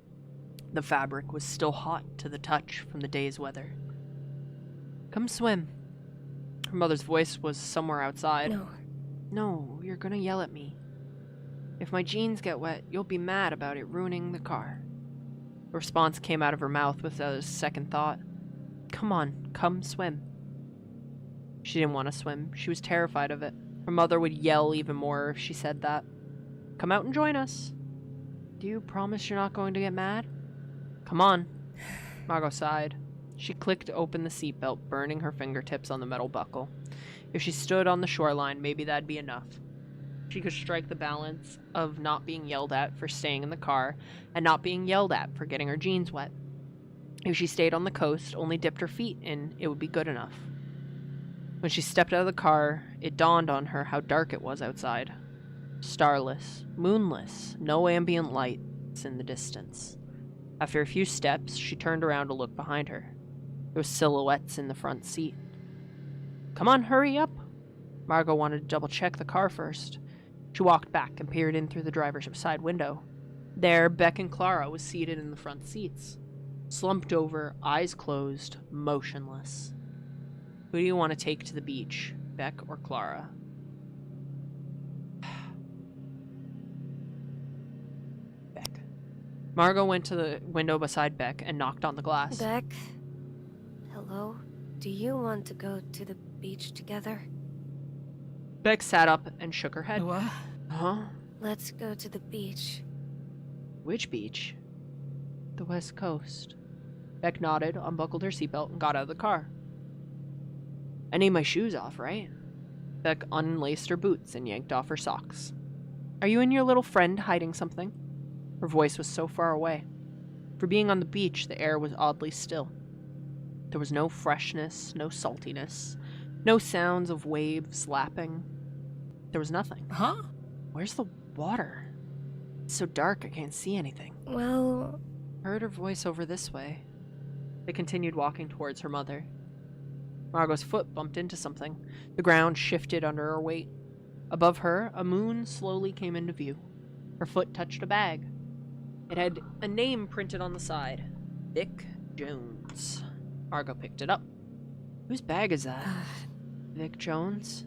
S1: The fabric was still hot to the touch from the day's weather. Come swim. Her mother's voice was somewhere outside.
S4: no.
S1: No, you're gonna yell at me. If my jeans get wet, you'll be mad about it ruining the car. The response came out of her mouth without a second thought. Come on, come swim. She didn't want to swim. She was terrified of it. Her mother would yell even more if she said that. Come out and join us. Do you promise you're not going to get mad? Come on. Margot sighed. She clicked open the seatbelt, burning her fingertips on the metal buckle. If she stood on the shoreline, maybe that'd be enough. She could strike the balance of not being yelled at for staying in the car and not being yelled at for getting her jeans wet. If she stayed on the coast, only dipped her feet in, it would be good enough. When she stepped out of the car, it dawned on her how dark it was outside. Starless, moonless, no ambient lights in the distance. After a few steps, she turned around to look behind her. There were silhouettes in the front seat. Come on, hurry up! Margot wanted to double-check the car first. She walked back and peered in through the driver's side window. There, Beck and Clara was seated in the front seats, slumped over, eyes closed, motionless. Who do you want to take to the beach, Beck or Clara? Beck. Margot went to the window beside Beck and knocked on the glass.
S4: Beck? Hello? Do you want to go to the beach together?
S1: Beck sat up and shook her head.
S2: What?
S1: Huh?
S4: Let's go to the beach.
S1: Which beach? The West Coast. Beck nodded, unbuckled her seatbelt, and got out of the car. I need my shoes off, right? Beck unlaced her boots and yanked off her socks. Are you and your little friend hiding something? Her voice was so far away. For being on the beach, the air was oddly still. There was no freshness, no saltiness, no sounds of waves lapping. There was nothing.
S2: Huh?
S1: Where's the water? It's so dark I can't see anything.
S4: Well,
S1: Heard her voice over this way. They continued walking towards her mother. Margot's foot bumped into something. The ground shifted under her weight. Above her, a moon slowly came into view. Her foot touched a bag. It had a name printed on the side. Vic Jones. Margot picked it up. Whose bag is that? Vic Jones?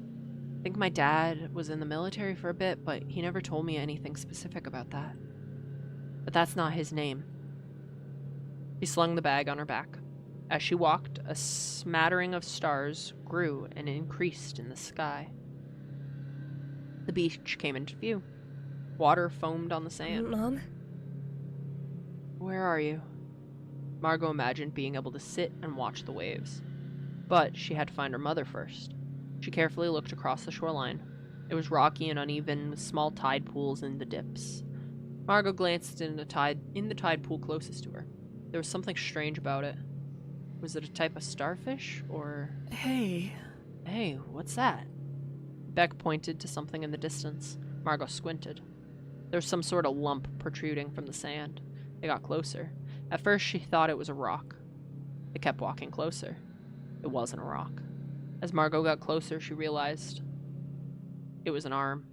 S1: I think my dad was in the military for a bit, but he never told me anything specific about that. But that's not his name. She slung the bag on her back. As she walked, a smattering of stars grew and increased in the sky. The beach came into view. Water foamed on the sand.
S4: Mom?
S1: Where are you? Margot imagined being able to sit and watch the waves. But she had to find her mother first. She carefully looked across the shoreline. It was rocky and uneven, with small tide pools in the dips. Margot glanced in the tide pool closest to her. There was something strange about it. Was it a type of starfish, or...
S2: Hey.
S1: Hey, what's that? Beck pointed to something in the distance. Margot squinted. There was some sort of lump protruding from the sand. They got closer. At first, she thought it was a rock. They kept walking closer. It wasn't a rock. As Margot got closer, she realized it was an arm.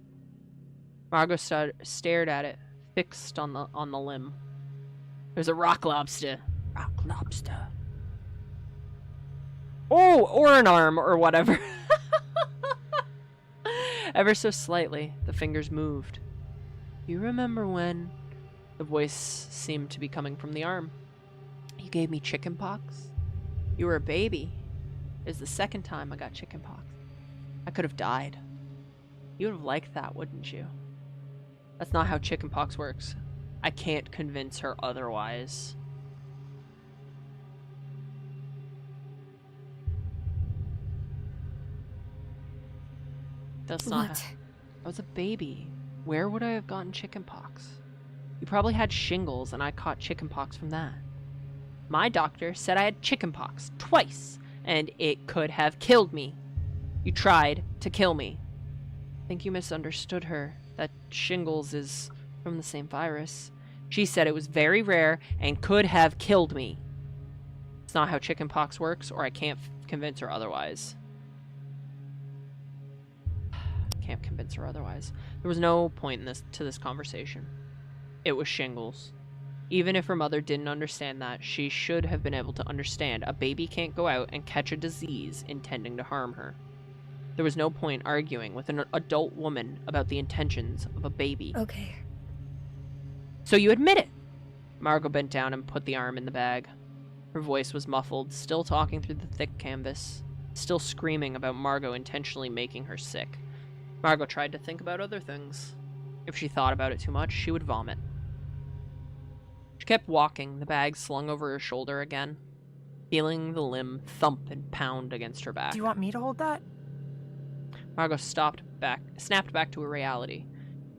S1: Margot stared at it, fixed on the limb. It was a rock lobster. Rock lobster. Oh, or an arm, or whatever. Ever so slightly, the fingers moved. You remember when... The voice seemed to be coming from the arm. You gave me chickenpox? You were a baby. It was the second time I got chickenpox. I could have died. You would have liked that, wouldn't you? That's not how chickenpox works. I can't convince her otherwise. That's not
S4: What?
S1: I was a baby. Where would I have gotten chickenpox? You probably had shingles, and I caught chickenpox from that. My doctor said I had chickenpox twice, and it could have killed me. You tried to kill me. I think you misunderstood her. That shingles is from the same virus. She said it was very rare and could have killed me. It's not how chickenpox works, or I can't convince her otherwise. Can't convince her otherwise. There was no point in this conversation. It was shingles. Even if her mother didn't understand that, she should have been able to understand a baby can't go out and catch a disease intending to harm her. There was no point arguing with an adult woman about the intentions of a baby.
S4: Okay.
S1: So you admit it! Margot bent down and put the arm in the bag. Her voice was muffled, still talking through the thick canvas, still screaming about Margot intentionally making her sick. Margot tried to think about other things. If she thought about it too much, she would vomit. She kept walking, the bag slung over her shoulder again, feeling the limb thump and pound against her back.
S2: Do you want me to hold that?
S1: Margot snapped back to her reality.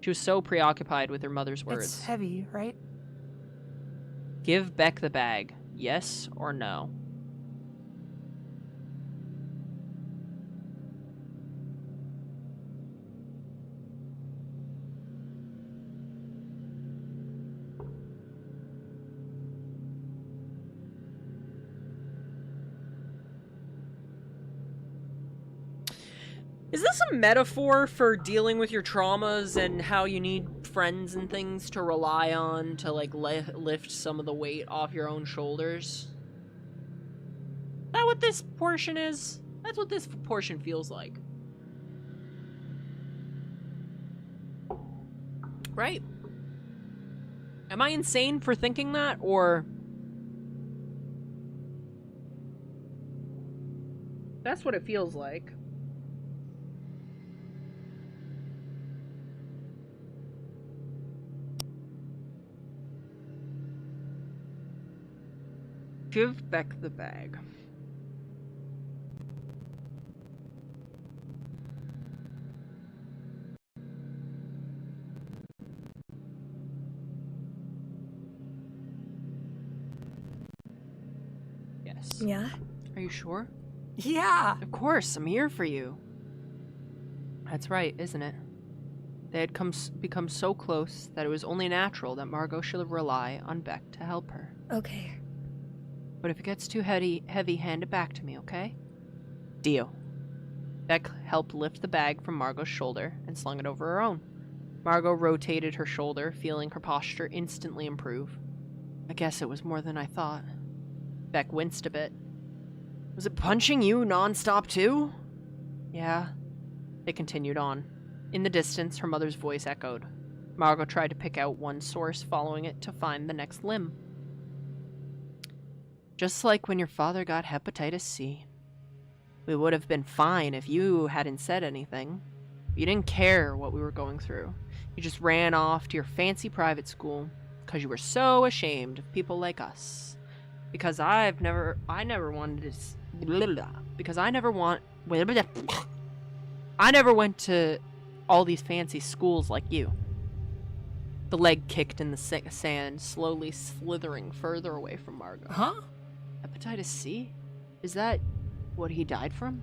S1: She was so preoccupied with her mother's words.
S2: It's heavy, right?
S1: Give Beck the bag. Yes or no? Is this a metaphor for dealing with your traumas and how you need friends and things to rely on to, like, lift some of the weight off your own shoulders? Is that what this portion is? That's what this portion feels like. Right? Am I insane for thinking that, or... That's what it feels like. Give Beck the bag. Yes.
S4: Yeah?
S1: Are you sure?
S2: Yeah.
S1: Of course, I'm here for you. That's right, isn't it? They had become so close that it was only natural that Margot should rely on Beck to help her.
S4: Okay.
S1: But if it gets too heavy, hand it back to me, okay? Deal. Beck helped lift the bag from Margot's shoulder and slung it over her own. Margot rotated her shoulder, feeling her posture instantly improve. I guess it was more than I thought. Beck winced a bit. Was it punching you nonstop too? Yeah. They continued on. In the distance, her mother's voice echoed. Margot tried to pick out one source, following it to find the next limb. Just like when your father got hepatitis C. We would have been fine if you hadn't said anything. You didn't care what we were going through. You just ran off to your fancy private school because you were so ashamed of people like us. Because I never wanted to... Because I never went to all these fancy schools like you. The leg kicked in the sand, slowly slithering further away from Margot.
S2: Huh?
S1: Hepatitis C? Is that what he died from?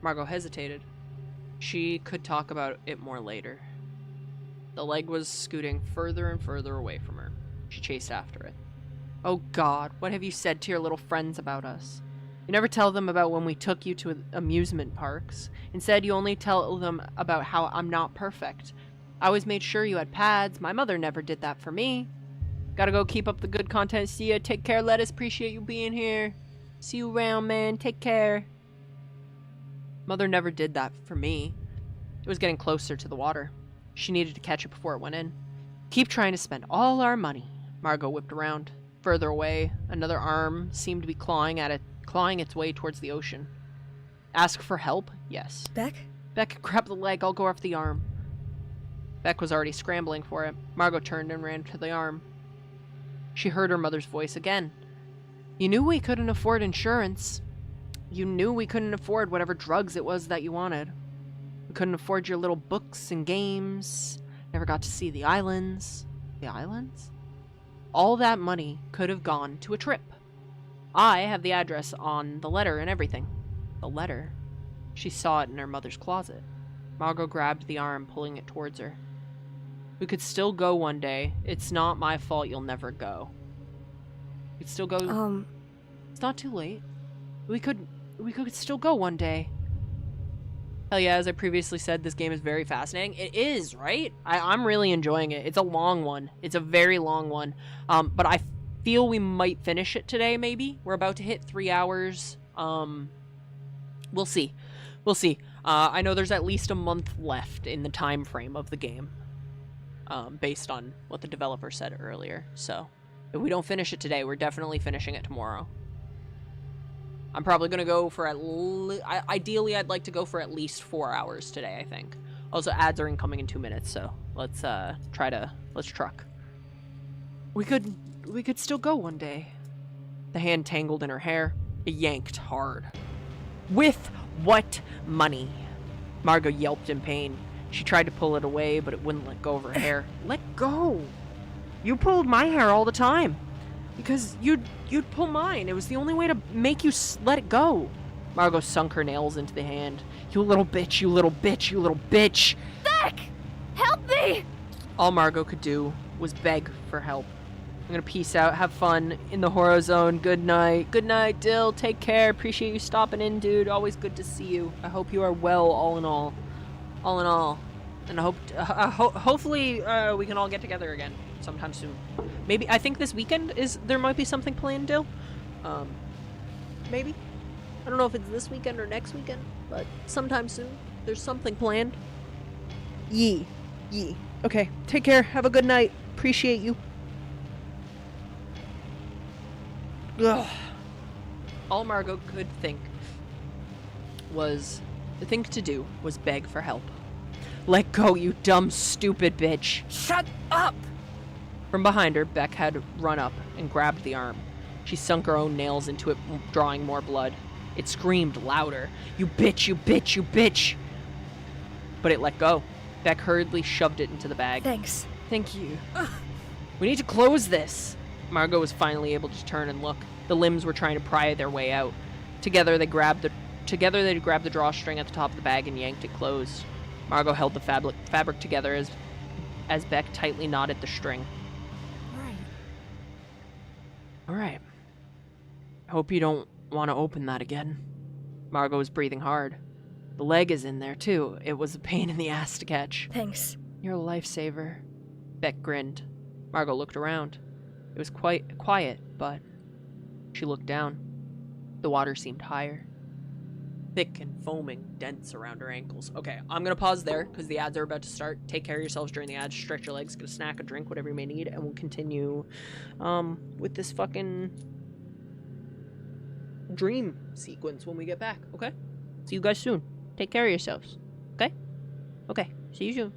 S1: Margot hesitated. She could talk about it more later. The leg was scooting further and further away from her. She chased after it. Oh God, what have you said to your little friends about us? You never tell them about when we took you to amusement parks. Instead, you only tell them about how I'm not perfect. I always made sure you had pads. My mother never did that for me. Gotta go keep up the good content. See ya. Take care, Lettuce. Appreciate you being here. See you around, man. Take care. Mother never did that for me. It was getting closer to the water. She needed to catch it before it went in. Keep trying to spend all our money. Margot whipped around. Further away, another arm seemed to be clawing its way towards the ocean. Ask for help? Yes.
S4: Beck?
S1: Beck, grab the leg. I'll go after the arm. Beck was already scrambling for it. Margot turned and ran to the arm. She heard her mother's voice again. You knew we couldn't afford insurance. You knew we couldn't afford whatever drugs it was that you wanted. We couldn't afford your little books and games. Never got to see the islands. The islands? All that money could have gone to a trip. I have the address on the letter and everything. The letter? She saw it in her mother's closet. Margot grabbed the arm, pulling it towards her. We could still go one day. It's not my fault you'll never go. We could still go... It's not too late. We could still go one day. Hell yeah, as I previously said, this game is very fascinating. It is, right? I'm really enjoying it. It's a long one. It's a very long one. But I feel we might finish it today, maybe. We're about to hit 3 hours. We'll see. We'll see. I know there's at least a month left in the time frame of the game. Based on what the developer said earlier. So, if we don't finish it today, we're definitely finishing it tomorrow. I'm probably going to go for ideally, I'd like to go for at least 4 hours today, I think. Also, ads are incoming in 2 minutes, so let's truck. We could still go one day. The hand tangled in her hair. It yanked hard. With what money? Margot yelped in pain. She tried to pull it away, but it wouldn't let go of her hair. Let go! You pulled my hair all the time. Because you'd pull mine. It was the only way to make you let it go. Margot sunk her nails into the hand. You little bitch, you little bitch, you little bitch.
S4: Beck! Help me!
S1: All Margot could do was beg for help. I'm gonna peace out. Have fun in the horror zone. Good night. Good night, Dill. Take care. Appreciate you stopping in, dude. Always good to see you. I hope you are well, all in all. All in all. And I hope, hopefully, we can all get together again sometime soon. Maybe, I think this weekend there might be something planned, Dill. Maybe. I don't know if it's this weekend or next weekend, but sometime soon. There's something planned. Yee. Okay, take care. Have a good night. Appreciate you. Ugh. All Margot could think was, the thing to do was beg for help. Let go, you dumb, stupid bitch.
S2: Shut up!
S1: From behind her, Beck had run up and grabbed the arm. She sunk her own nails into it, drawing more blood. It screamed louder. You bitch, you bitch, you bitch! But it let go. Beck hurriedly shoved it into the bag.
S4: Thanks.
S1: Thank you. We need to close this. Margot was finally able to turn and look. The limbs were trying to pry their way out. Together they grabbed the drawstring at the top of the bag and yanked it closed. Margot held the fabric together as Beck tightly knotted the string. All right. I hope you don't want to open that again. Margot was breathing hard. The leg is in there too. It was a pain in the ass to catch.
S4: Thanks.
S1: You're a lifesaver. Beck grinned. Margot looked around. It was quite quiet, but she looked down. The water seemed higher. Thick and foaming, dense around her ankles. Okay, I'm gonna pause there because the ads are about to start. Take care of yourselves during the ads. Stretch your legs, get a snack, a drink, whatever you may need, and we'll continue with this fucking dream sequence when we get back, okay? See you guys soon. Take care of yourselves, okay? Okay, see you soon.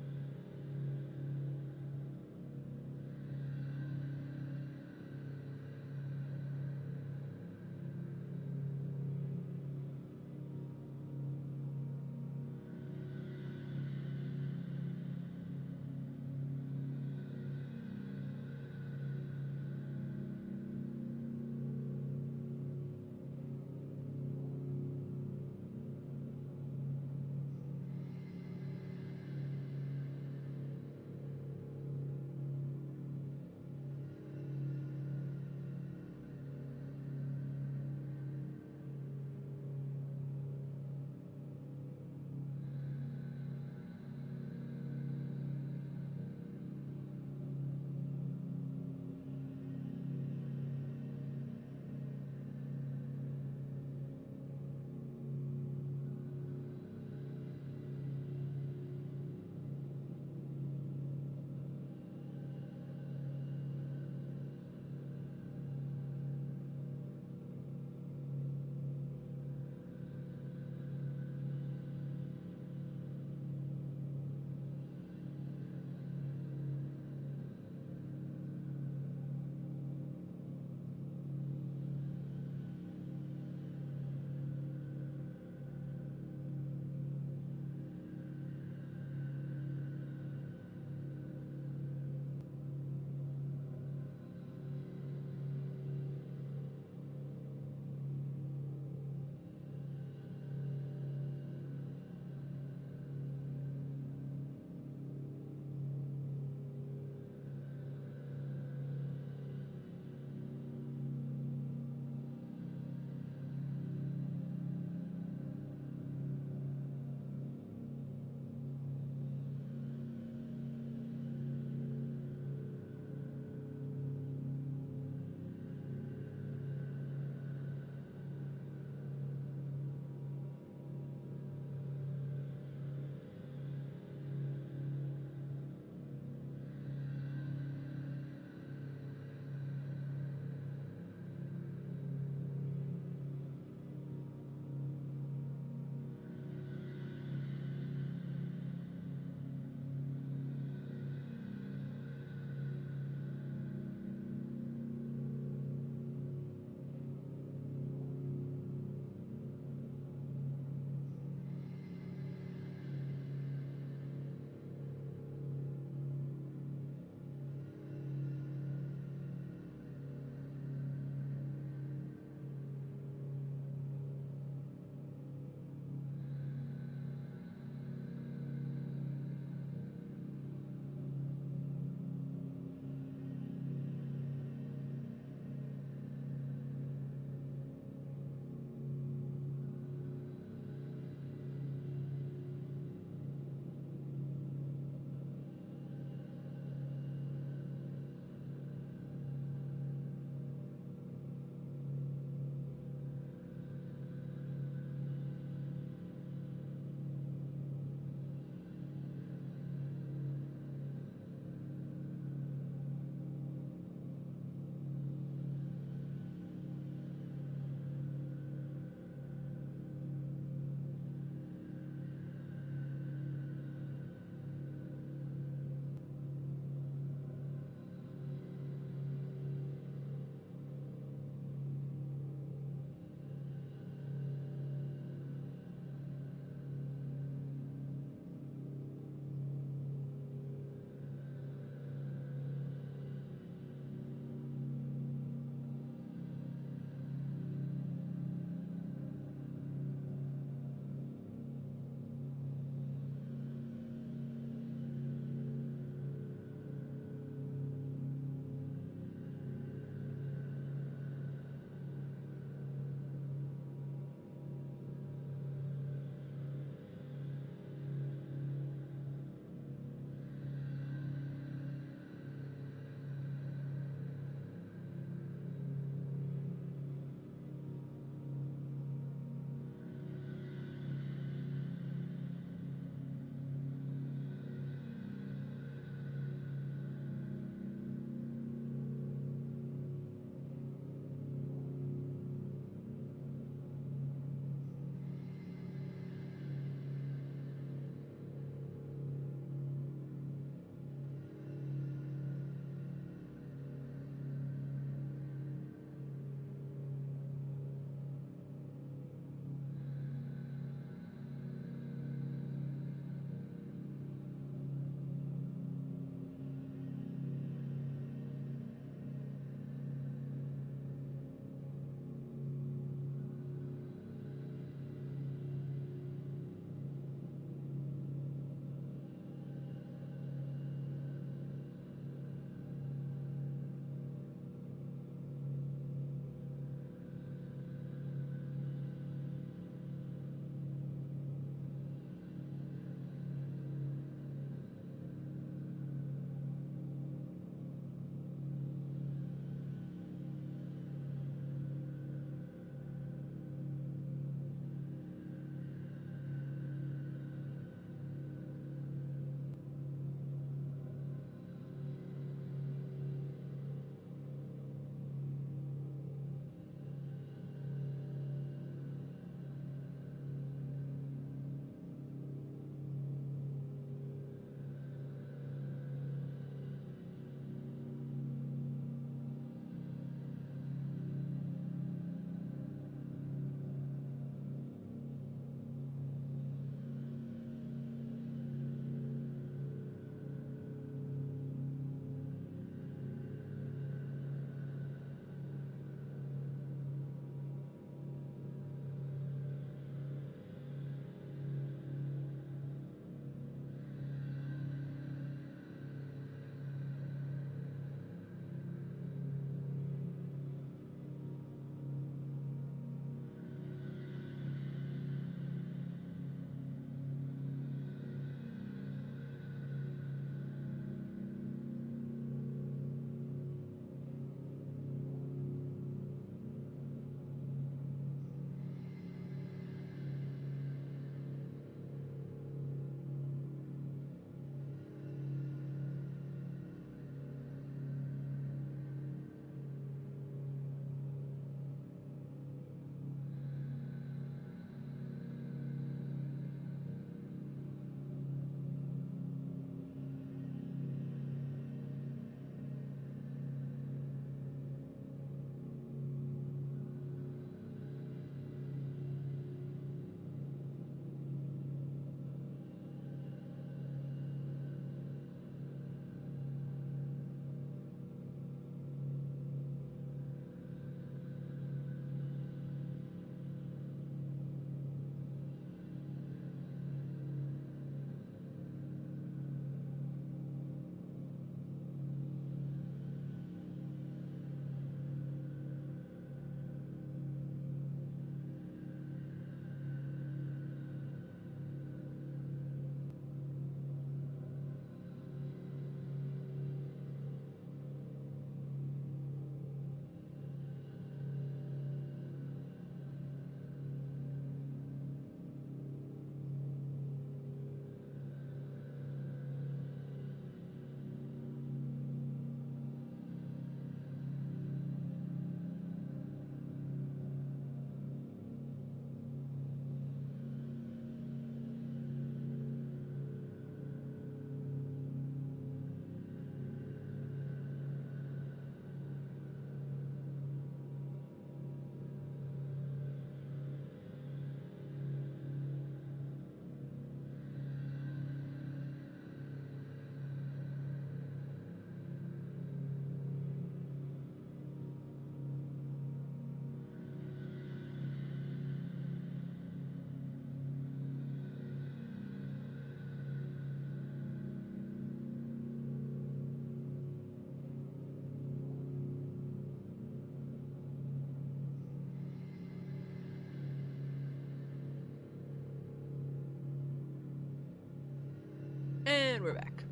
S1: And we're back.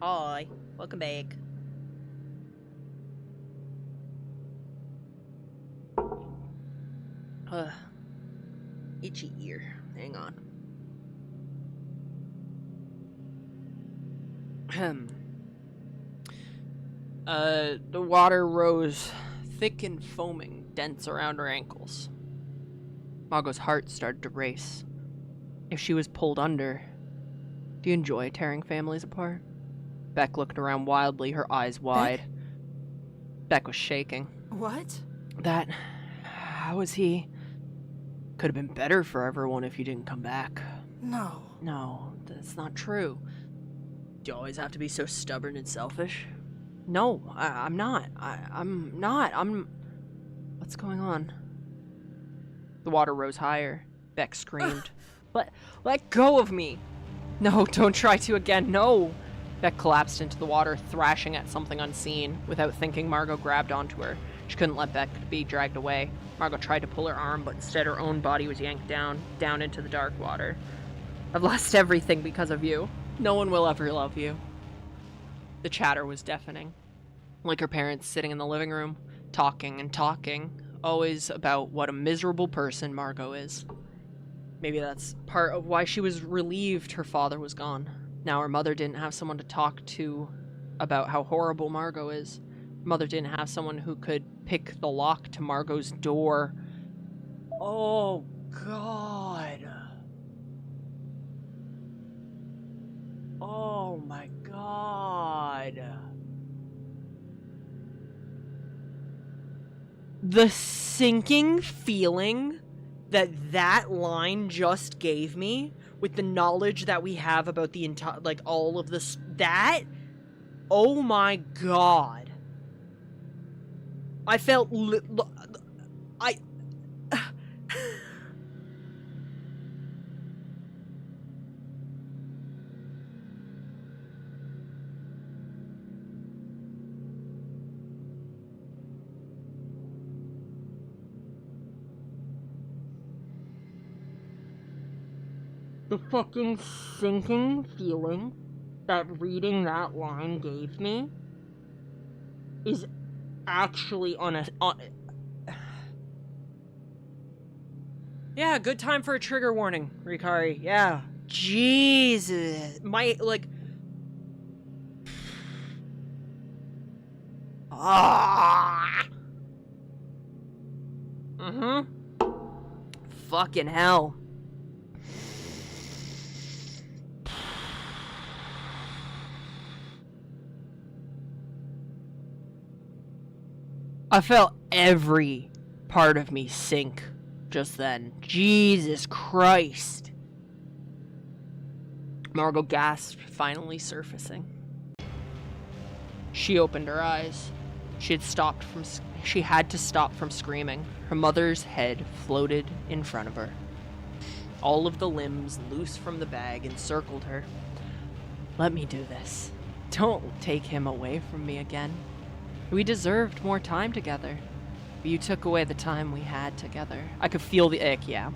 S3: Hi, welcome back. Itchy ear. Hang on.
S1: The water rose thick and foaming, dense around her ankles. Margot's heart started to race. If she was pulled under... Do you enjoy tearing families apart? Beck looked around wildly, her eyes wide. Beck was shaking.
S2: What?
S1: That... How was he? Could have been better for everyone if you didn't come back.
S2: No.
S1: No, that's not true. Do you always have to be so stubborn and selfish? No, I'm not. I'm not. What's going on? The water rose higher. Beck screamed. Let go of me! No, don't try to again, no! Beck collapsed into the water, thrashing at something unseen. Without thinking, Margot grabbed onto her. She couldn't let Beck be dragged away. Margot tried to pull her arm, but instead her own body was yanked down into the dark water. I've lost everything because of you. No one will ever love you. The chatter was deafening. Like her parents sitting in the living room, talking and talking, always about what a miserable person Margot is. Maybe that's part of why she was relieved her father was gone. Now her mother didn't have someone to talk to about how horrible Margot is. Her mother didn't have someone who could pick the lock to Margot's door. Oh, God. Oh, my God. The sinking feeling that line just gave me, with the knowledge that we have about the entire, like, all of this, oh my God. I felt, the fucking sinking feeling that reading that line gave me is actually Yeah, good time for a trigger warning, Rikari. Yeah. Jesus. Fucking hell. I felt every part of me sink just then. Jesus Christ. Margot gasped, finally surfacing. She opened her eyes. She had to stop from screaming. Her mother's head floated in front of her. All of the limbs loose from the bag encircled her. Let me do this. Don't take him away from me again. We deserved more time together. But you took away the time we had together. I could feel the ick, yeah.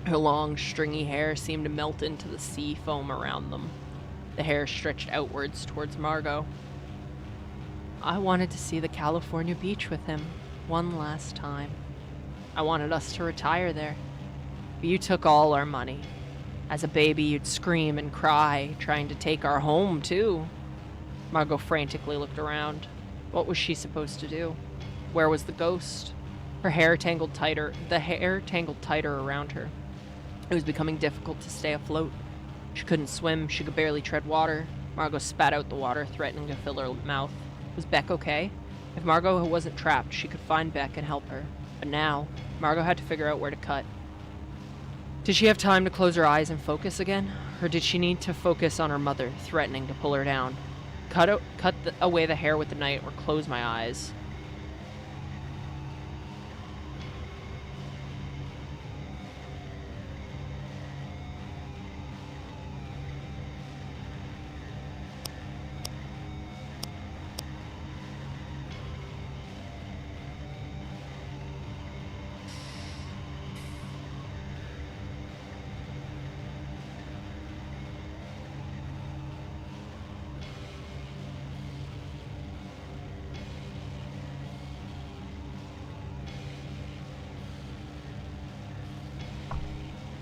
S1: Her long, stringy hair seemed to melt into the sea foam around them. The hair stretched outwards towards Margot. I wanted to see the California beach with him one last time. I wanted us to retire there. But you took all our money. As a baby, you'd scream and cry, trying to take our home, too. Margot frantically looked around. What was she supposed to do? Where was the ghost? The hair tangled tighter around her. It was becoming difficult to stay afloat. She couldn't swim, she could barely tread water. Margot spat out the water, threatening to fill her mouth. Was Beck okay? If Margot wasn't trapped, she could find Beck and help her. But now, Margot had to figure out where to cut. Did she have time to close her eyes and focus again? Or did she need to focus on her mother, threatening to pull her down? Cut away the hair with the knife or close my eyes.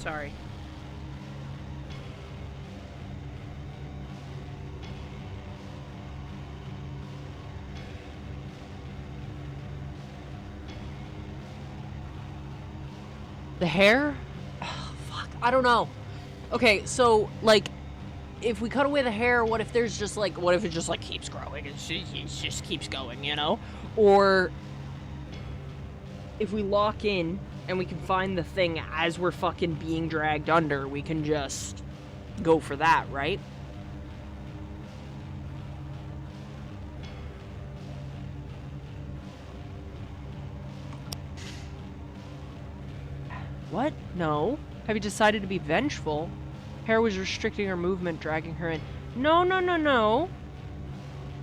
S1: Sorry. The hair? Oh, fuck. I don't know. Okay, so, like, if we cut away the hair, what if there's just, like, what if it just, like, keeps growing? It just keeps going, you know? Or if we lock in and we can find the thing as we're fucking being dragged under, we can just go for that, right? What? No. Have you decided to be vengeful? Hair was restricting her movement, dragging her in. No, no, no, no.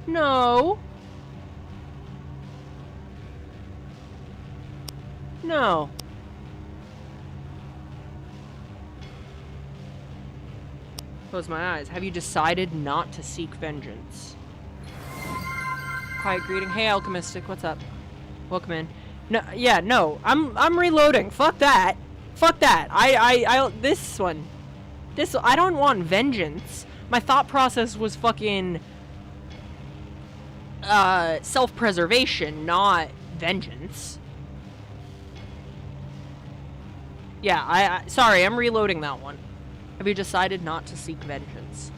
S1: No. No. Close my eyes. Have you decided not to seek vengeance? Quiet greeting. Hey, Alchemistic, what's up? Welcome in. No, yeah, no. I'm reloading. Fuck that. Fuck that. This one. I don't want vengeance. My thought process was fucking self-preservation, not vengeance. Yeah, sorry, I'm reloading that one. Have you decided not to seek vengeance?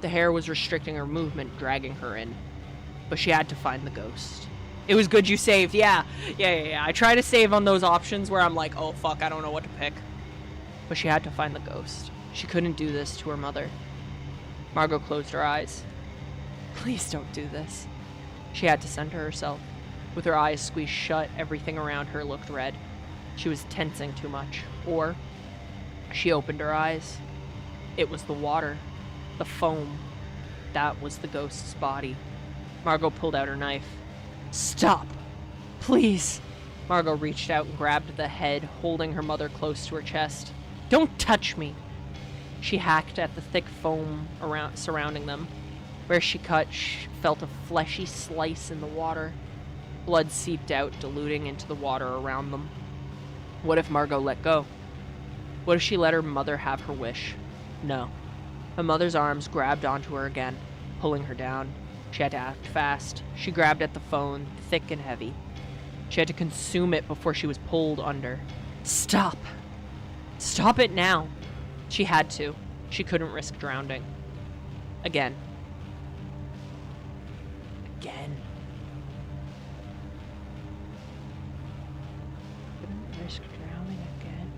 S1: The hair was restricting her movement, dragging her in. But she had to find the ghost. It was good you saved. Yeah. I try to save on those options where I'm like, oh fuck, I don't know what to pick. But she had to find the ghost. She couldn't do this to her mother. Margot closed her eyes. Please don't do this. She had to center herself. With her eyes squeezed shut, everything around her looked red. She was tensing too much. Or she opened her eyes. It was the water. The foam. That was the ghost's body. Margot pulled out her knife. Stop! Please! Margot reached out and grabbed the head, holding her mother close to her chest. Don't touch me! She hacked at the thick foam surrounding them. Where she cut, she felt a fleshy slice in the water. Blood seeped out, diluting into the water around them. What if Margot let go? What if she let her mother have her wish? No. Her mother's arms grabbed onto her again, pulling her down. She had to act fast. She grabbed at the phone, thick and heavy. She had to consume it before she was pulled under. Stop! Stop it now! She had to. She couldn't risk drowning. Again. Again. Couldn't risk drowning again.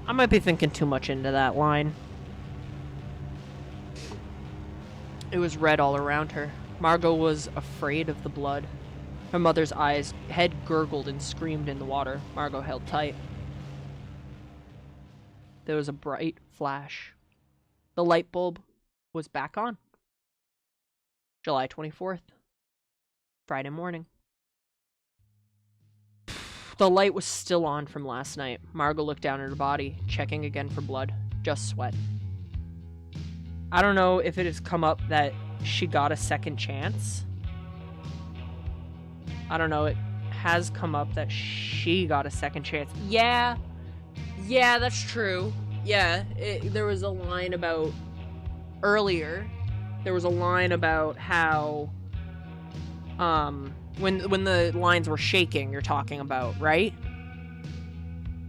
S1: I might be thinking too much into that line. It was red all around her. Margot was afraid of the blood. Her mother's head gurgled and screamed in the water. Margot held tight. There was a bright flash. The light bulb was back on. July 24th. Friday morning. The light was still on from last night. Margot looked down at her body, checking again for blood. Just sweat. I don't know if it has come up that she got a second chance. I don't know. It has come up that she got a second chance. Yeah, that's true. Yeah, there was a line about... Earlier, there was a line about how... When the lines were shaking, you're talking about, right?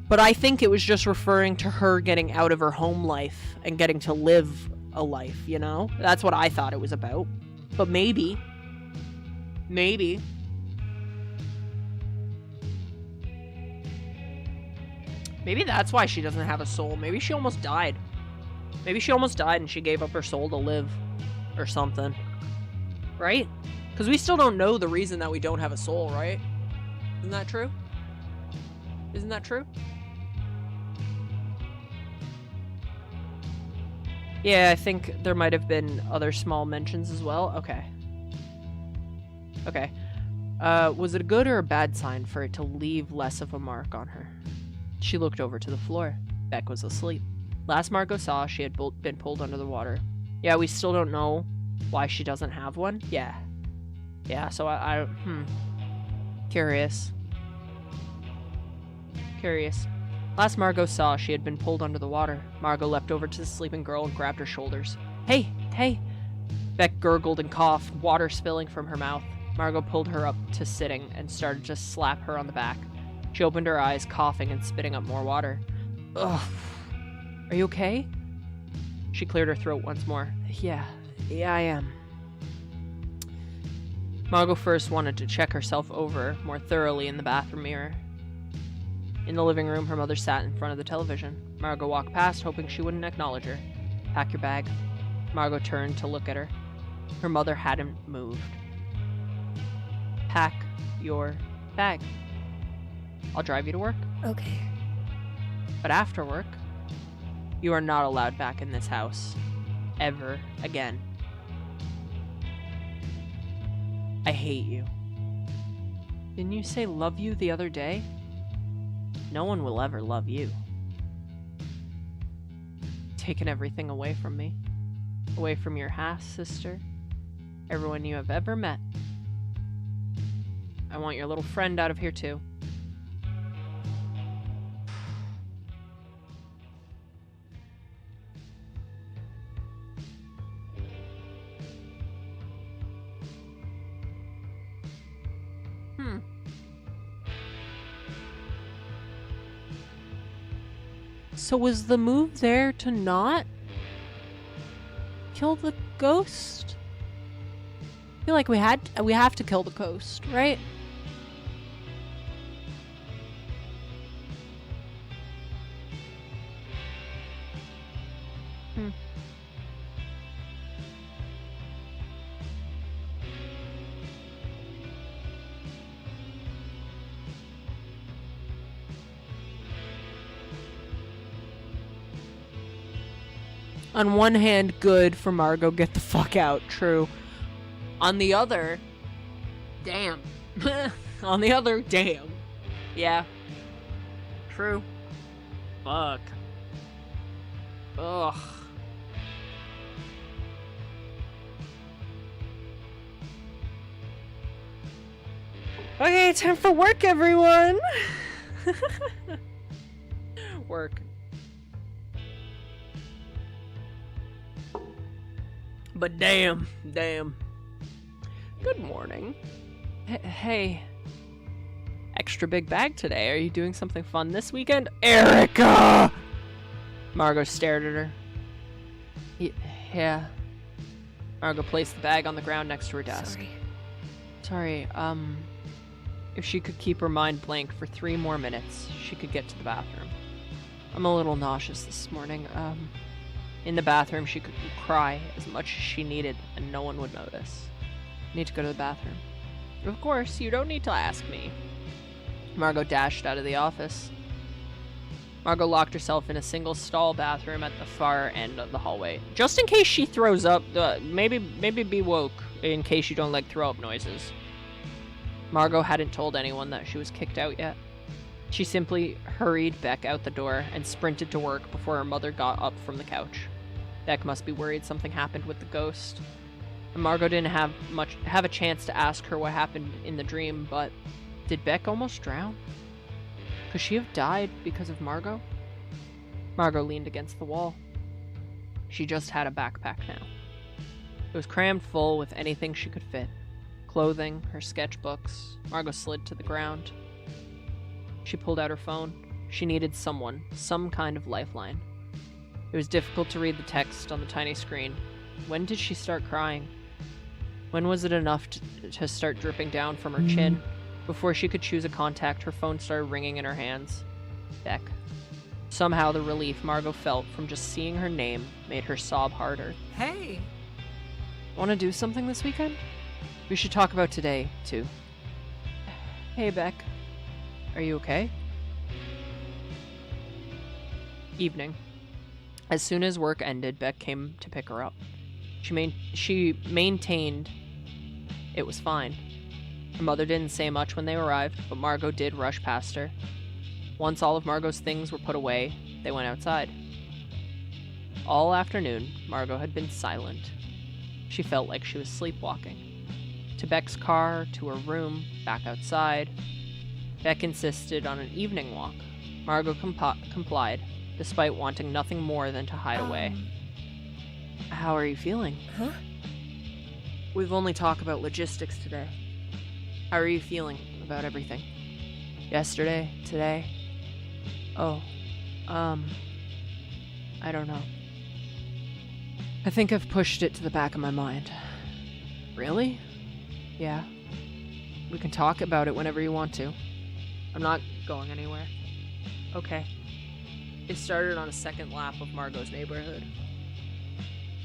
S1: But I think it was just referring to her getting out of her home life and getting to live a life, you know? That's what I thought it was about. But maybe. Maybe that's why she doesn't have a soul. Maybe she almost died. Maybe she almost died and she gave up her soul to live. Or something. Right? Because we still don't know the reason that we don't have a soul, right? Isn't that true? Isn't that true? Yeah, I think there might have been other small mentions as well. Okay. Okay. Was it a good or a bad sign for it to leave less of a mark on her? She looked over to the floor. Beck was asleep. Last Margot saw, she had been pulled under the water. Yeah, we still don't know why she doesn't have one. Yeah. Yeah, so Curious. Last Margot saw, she had been pulled under the water. Margot leapt over to the sleeping girl and grabbed her shoulders. Hey! Beck gurgled and coughed, water spilling from her mouth. Margot pulled her up to sitting and started to slap her on the back. She opened her eyes, coughing and spitting up more water. Ugh. Are you okay? She cleared her throat once more. Yeah, I am. Margot first wanted to check herself over more thoroughly in the bathroom mirror. In the living room, her mother sat in front of the television. Margot walked past, hoping she wouldn't acknowledge her. Pack your bag. Margot turned to look at her. Her mother hadn't moved. Pack your bag. I'll drive you to work.
S4: Okay.
S1: But after work, you are not allowed back in this house. Ever again. I hate you. Didn't you say love you the other day? No one will ever love you. Taken everything away from me. Away from your half-sister. Everyone you have ever met. I want your little friend out of here too. So was the move there to not kill the ghost? I feel like we have to kill the ghost, right? On one hand, good for Margot, get the fuck out, true. On the other, damn. On the other, damn. Yeah. True. Fuck. Ugh. Okay, time for work, everyone! Work. But damn. Good morning. Hey. Extra big bag today. Are you doing something fun this weekend? Erica! Margot stared at her. Yeah. Margot placed the bag on the ground next to her desk. Sorry, if she could keep her mind blank for 3 more minutes, she could get to the bathroom. I'm a little nauseous this morning. In the bathroom, she could cry as much as she needed, and no one would notice. Need to go to the bathroom. Of course, you don't need to ask me. Margot dashed out of the office. Margot locked herself in a single-stall bathroom at the far end of the hallway. Just in case she throws up, maybe be woke in case you don't like throw-up noises. Margot hadn't told anyone that she was kicked out yet. She simply hurried Beck out the door and sprinted to work before her mother got up from the couch. Beck must be worried something happened with the ghost. And Margot didn't have a chance to ask her what happened in the dream, but did Beck almost drown? Could she have died because of Margot? Margot leaned against the wall. She just had a backpack now. It was crammed full with anything she could fit. Clothing, her sketchbooks. Margot slid to the ground. She pulled out her phone. She needed someone, some kind of lifeline. It was difficult to read the text on the tiny screen. When did she start crying? When was it enough to start dripping down from her chin? Before she could choose a contact, her phone started ringing in her hands. Beck. Somehow the relief Margot felt from just seeing her name made her sob harder.
S2: Hey!
S1: Want to do something this weekend? We should talk about today, too. Hey, Beck. Are you okay? Evening. As soon as work ended, Beck came to pick her up. She maintained it was fine. Her mother didn't say much when they arrived, but Margot did rush past her. Once all of Margot's things were put away, they went outside. All afternoon, Margot had been silent. She felt like she was sleepwalking. To Beck's car, to her room, back outside. Beck insisted on an evening walk. Margot complied, despite wanting nothing more than to hide away. How are you feeling?
S4: Huh?
S1: We've only talked about logistics today. How are you feeling about everything? Yesterday? Today? Oh, I don't know. I think I've pushed it to the back of my mind. Really? Yeah. We can talk about it whenever you want to. I'm not going anywhere. Okay. It started on a second lap of Margot's neighborhood.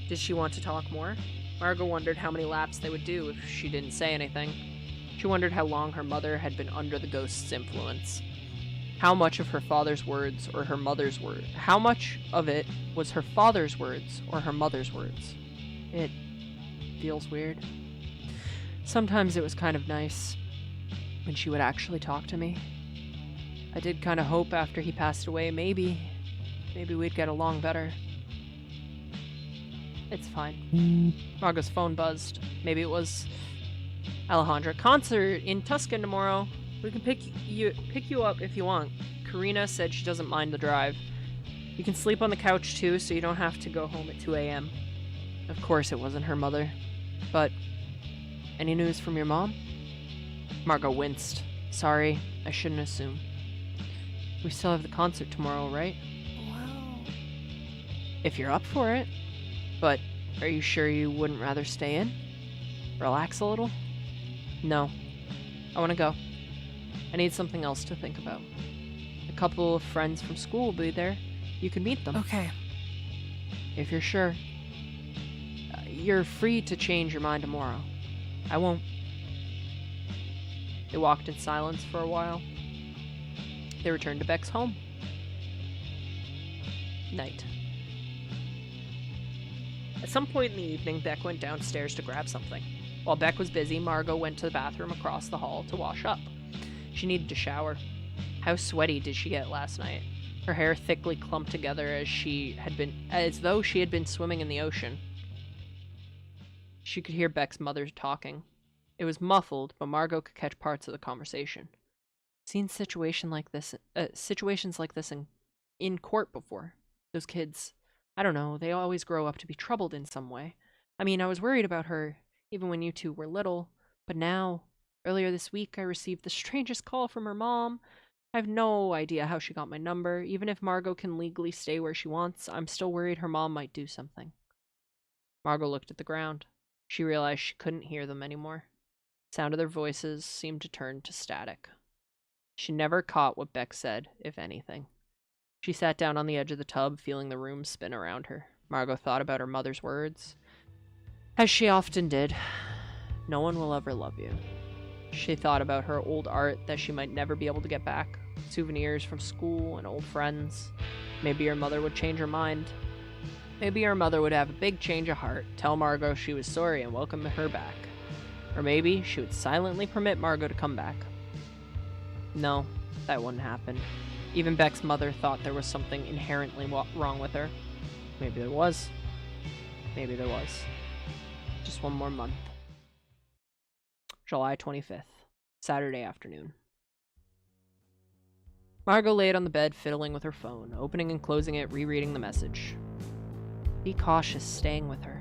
S1: Did she want to talk more? Margot wondered how many laps they would do if she didn't say anything. She wondered how long her mother had been under the ghost's influence. How much of her father's words or her mother's words? How much of it was her father's words or her mother's words? It feels weird. Sometimes it was kind of nice when she would actually talk to me. I did kind of hope after he passed away, maybe we'd get along better. It's fine. Margot's phone buzzed. Maybe it was Alejandra. Concert in Tuscan tomorrow. We can pick you up if you want. Karina said she doesn't mind the drive. You can sleep on the couch too, so you don't have to go home at 2 a.m. Of course it wasn't her mother. But, any news from your mom? Margot winced. Sorry, I shouldn't assume. We still have the concert tomorrow, right?
S4: Well...
S1: If you're up for it. But, are you sure you wouldn't rather stay in? Relax a little? No. I want to go. I need something else to think about. A couple of friends from school will be there. You can meet them.
S2: Okay.
S1: If you're sure. You're free to change your mind tomorrow. I won't. They walked in silence for a while. They returned to Beck's home. Night. At some point in the evening, Beck went downstairs to grab something. While Beck was busy, Margot went to the bathroom across the hall to wash up. She needed to shower. How sweaty did she get last night? Her hair thickly clumped together as though she had been swimming in the ocean. She could hear Beck's mother talking. It was muffled, but Margot could catch parts of the conversation. Seen situations like this in court before. Those kids, I don't know, they always grow up to be troubled in some way. I mean, I was worried about her, even when you two were little, but now, earlier this week, I received the strangest call from her mom. I have no idea how she got my number. Even if Margot can legally stay where she wants, I'm still worried her mom might do something. Margot looked at the ground. She realized she couldn't hear them anymore. The sound of their voices seemed to turn to static. She never caught what Beck said, if anything. She sat down on the edge of the tub, feeling the room spin around her. Margot thought about her mother's words. As she often did, no one will ever love you. She thought about her old art that she might never be able to get back, souvenirs from school and old friends. Maybe her mother would change her mind. Maybe her mother would have a big change of heart, tell Margot she was sorry and welcome her back. Or maybe she would silently permit Margot to come back. No, that wouldn't happen. Even Beck's mother thought there was something inherently wrong with her. Maybe there was. Maybe there was. Just one more month. July 25th, Saturday afternoon. Margot laid on the bed fiddling with her phone, opening and closing it, rereading the message. Be cautious staying with her.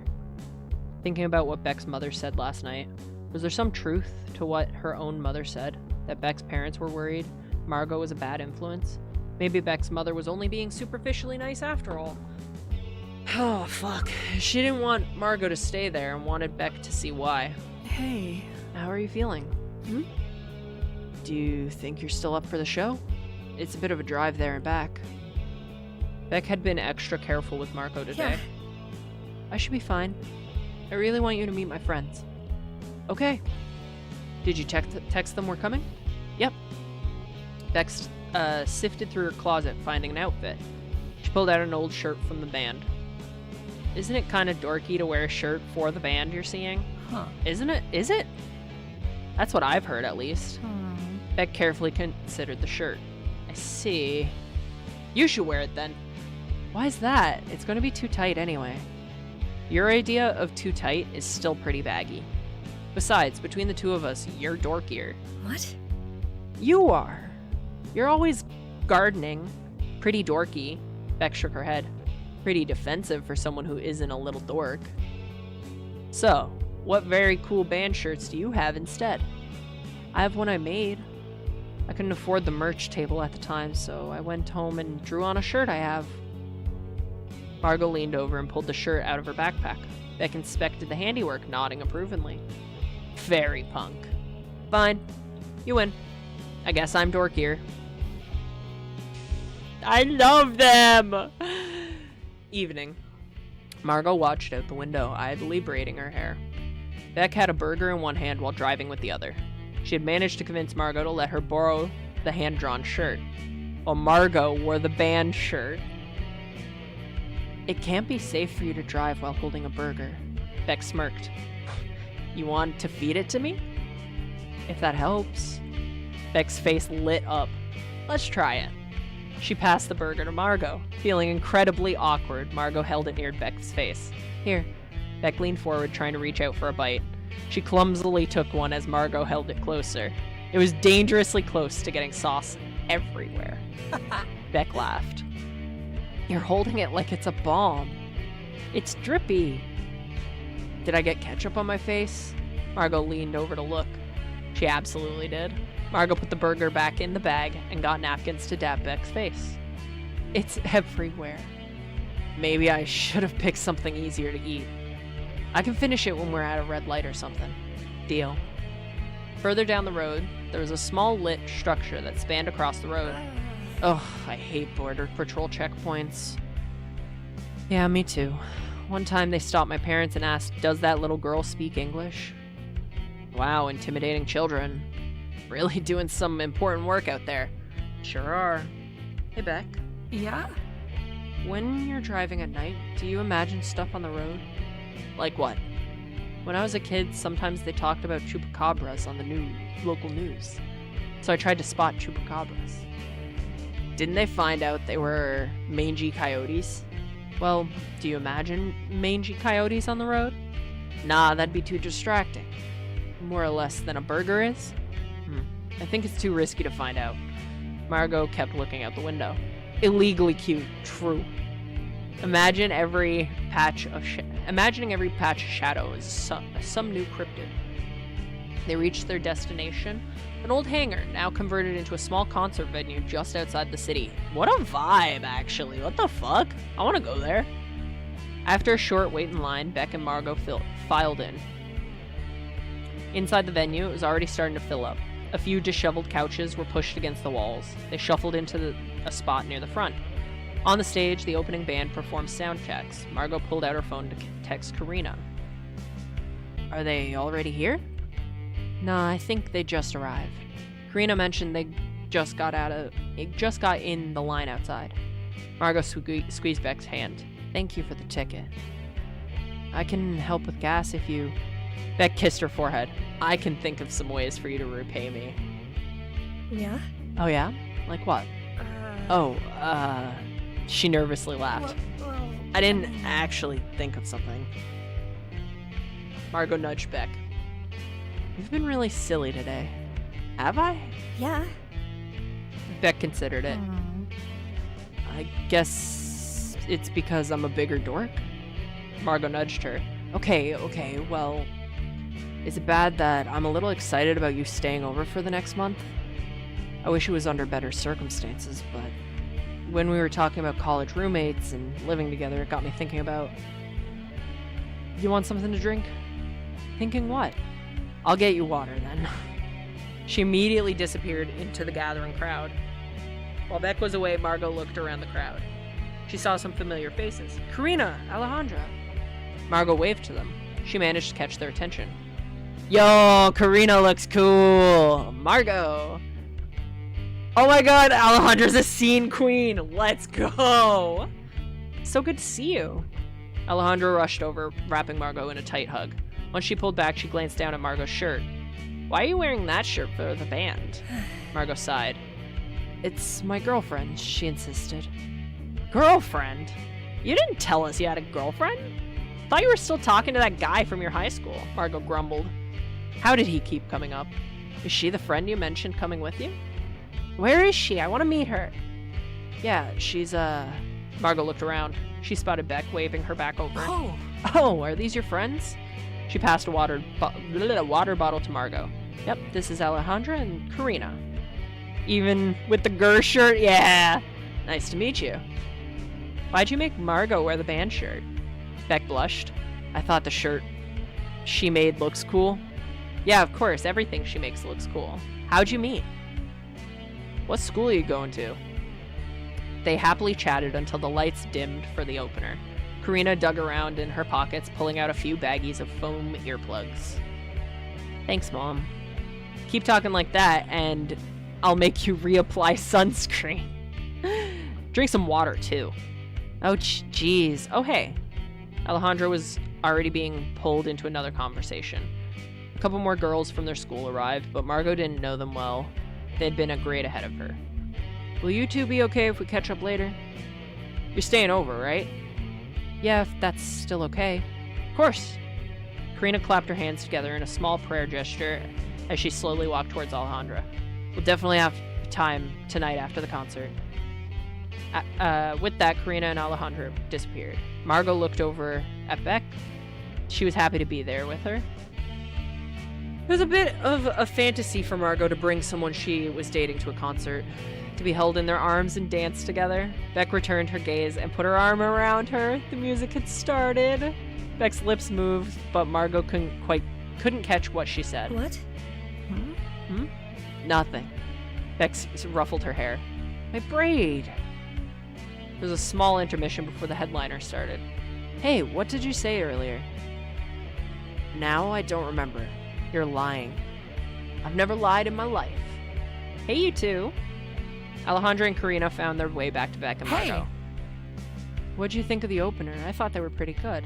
S1: Thinking about what Beck's mother said last night, was there some truth to what her own mother said? That Beck's parents were worried Margot was a bad influence? Maybe Beck's mother was only being superficially nice after all. Oh, fuck. She didn't want Margot to stay there and wanted Beck to see why.
S2: Hey.
S1: How are you feeling? Do you think you're still up for the show? It's a bit of a drive there and back. Beck had been extra careful with Margot today.
S2: Yeah.
S1: I should be fine. I really want you to meet my friends. Okay. Did you text them we're coming? Yep. Beck sifted through her closet, finding an outfit. She pulled out an old shirt from the band. Isn't it kind of dorky to wear a shirt for the band you're seeing?
S2: Huh.
S1: Isn't it? Is it? That's what I've heard, at least. Beck carefully considered the shirt. I see. You should wear it then. Why is that? It's going to be too tight anyway. Your idea of too tight is still pretty baggy. Besides, between the two of us, you're dorkier.
S4: What?
S1: You are. You're always gardening. Pretty dorky. Beck shook her head. Pretty defensive for someone who isn't a little dork. So, what very cool band shirts do you have instead? I have one I made. I couldn't afford the merch table at the time, so I went home and drew on a shirt I have. Margot leaned over and pulled the shirt out of her backpack. Beck inspected the handiwork, nodding approvingly. Very punk. Fine. You win. I guess I'm dorkier. I love them! Evening. Margot watched out the window, idly braiding her hair. Beck had a burger in one hand while driving with the other. She had managed to convince Margot to let her borrow the hand-drawn shirt, while Margot wore the band shirt. It can't be safe for you to drive while holding a burger. Beck smirked. You want to feed it to me? If that helps. Beck's face lit up. Let's try it. She passed the burger to Margot. Feeling incredibly awkward, Margot held it near Beck's face. Here. Beck leaned forward, trying to reach out for a bite. She clumsily took one as Margot held it closer. It was dangerously close to getting sauce everywhere. Beck laughed. You're holding it like it's a bomb. It's drippy. Did I get ketchup on my face? Margot leaned over to look. She absolutely did. Margot put the burger back in the bag and got napkins to dab Beck's face. It's everywhere. Maybe I should have picked something easier to eat. I can finish it when we're at a red light or something. Deal. Further down the road, there was a small lit structure that spanned across the road. Ugh, I hate border patrol checkpoints. Yeah, me too. One time they stopped my parents and asked, does that little girl speak English? Wow, intimidating children. Really doing some important work out there. Sure are. Hey, Beck.
S2: Yeah?
S1: When you're driving at night, do you imagine stuff on the road? Like what? When I was a kid, sometimes they talked about chupacabras on the local news. So I tried to spot chupacabras. Didn't they find out they were mangy coyotes? Well, do you imagine mangy coyotes on the road? Nah, that'd be too distracting. More or less than a burger is? I think it's too risky to find out. Margot kept looking out the window. Illegally cute, true. Imagining every patch of shadow is some new cryptid. They reached their destination, an old hangar, now converted into a small concert venue just outside the city. What a vibe, actually. What the fuck? I want to go there. After a short wait in line, Beck and Margot filed in. Inside the venue, it was already starting to fill up. A few disheveled couches were pushed against the walls. They shuffled into a spot near the front. On the stage, the opening band performed sound checks. Margot pulled out her phone to text Karina. Are they already here? Nah, I think they just arrived. Karina mentioned they just got in the line outside. Margot squeezed Beck's hand. Thank you for the ticket. I can help with gas if you... Beck kissed her forehead. I can think of some ways for you to repay me.
S4: Yeah?
S1: Oh yeah? Like what? She nervously laughed.
S4: Well,
S1: I didn't actually think of something. Margot nudged Beck. You've been really silly today. Have I?
S4: yeah.
S1: Beck considered it. I guess it's because I'm a bigger dork? Margot nudged her. Okay, well, is it bad that I'm a little excited about you staying over for the next month? I wish it was under better circumstances, but when we were talking about college roommates and living together, it got me thinking about... You want something to drink? Thinking what? I'll get you water, then. She immediately disappeared into the gathering crowd. While Beck was away, Margot looked around the crowd. She saw some familiar faces. Karina, Alejandra. Margot waved to them. She managed to catch their attention. Yo, Karina looks cool. Margot. Oh my god, Alejandra's a scene queen. Let's go. So good to see you. Alejandra rushed over, wrapping Margot in a tight hug. Once she pulled back, she glanced down at Margot's shirt. Why are you wearing that shirt for the band? Margot sighed. It's my girlfriend, she insisted. Girlfriend? You didn't tell us you had a girlfriend? Thought you were still talking to that guy from your high school, Margot grumbled. How did he keep coming up? Is she the friend you mentioned coming with you? Where is she? I want to meet her. Yeah, she's, Margot looked around. She spotted Beck, waving her back over. Oh, are these your friends? She passed a water bottle to Margot. Yep, this is Alejandra and Karina. Even with the Gur shirt? Yeah! Nice to meet you. Why'd you make Margot wear the band shirt? Beck blushed. I thought the shirt she made looks cool. Yeah, of course, everything she makes looks cool. How'd you meet? What school are you going to? They happily chatted until the lights dimmed for the opener. Karina dug around in her pockets, pulling out a few baggies of foam earplugs. Thanks, Mom. Keep talking like that, and I'll make you reapply sunscreen. Drink some water, too. Oh, jeez. Oh, hey. Alejandra was already being pulled into another conversation. A couple more girls from their school arrived, but Margot didn't know them well. They'd been a grade ahead of her. Will you two be okay if we catch up later? You're staying over, right? Yeah, if that's still okay. Of course. Karina clapped her hands together in a small prayer gesture as she slowly walked towards Alejandra. We'll definitely have time tonight after the concert. With that, Karina and Alejandra disappeared. Margot looked over at Beck. She was happy to be there with her. It was a bit of a fantasy for Margot to bring someone she was dating to a concert, to be held in their arms and dance together. Beck returned her gaze and put her arm around her. The music had started. Beck's lips moved, but Margot couldn't catch what she said.
S4: What?
S1: Nothing. Beck ruffled her hair. My braid. There was a small intermission before the headliner started. Hey, what did you say earlier? Now I don't remember. You're lying. I've never lied in my life. Hey, you two. Alejandra and Karina found their way back to Beck and Margot.
S2: Hey.
S1: What'd you think of the opener? I thought they were pretty good.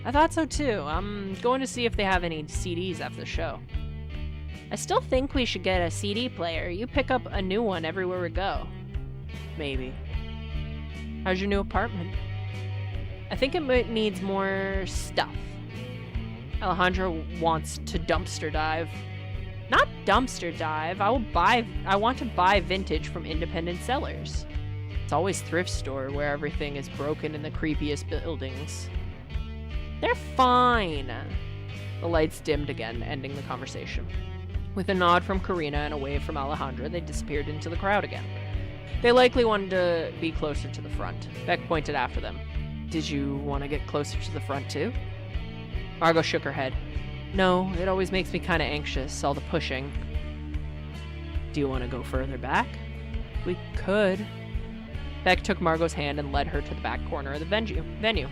S1: I thought so too. I'm going to see if they have any CDs after the show. I still think we should get a CD player. You pick up a new one everywhere we go. Maybe. How's your new apartment? I think it needs more stuff. Alejandra wants to dumpster dive. Not dumpster dive. I want to buy vintage from independent sellers. It's always thrift store where everything is broken in the creepiest buildings. They're fine. The lights dimmed again, ending the conversation. With a nod from Karina and a wave from Alejandra, they disappeared into the crowd again. They likely wanted to be closer to the front. Beck pointed after them. Did you want to get closer to the front too? Margot shook her head. No, it always makes me kind of anxious, all the pushing. Do you want to go further back? We could. Beck took Margot's hand and led her to the back corner of the venue.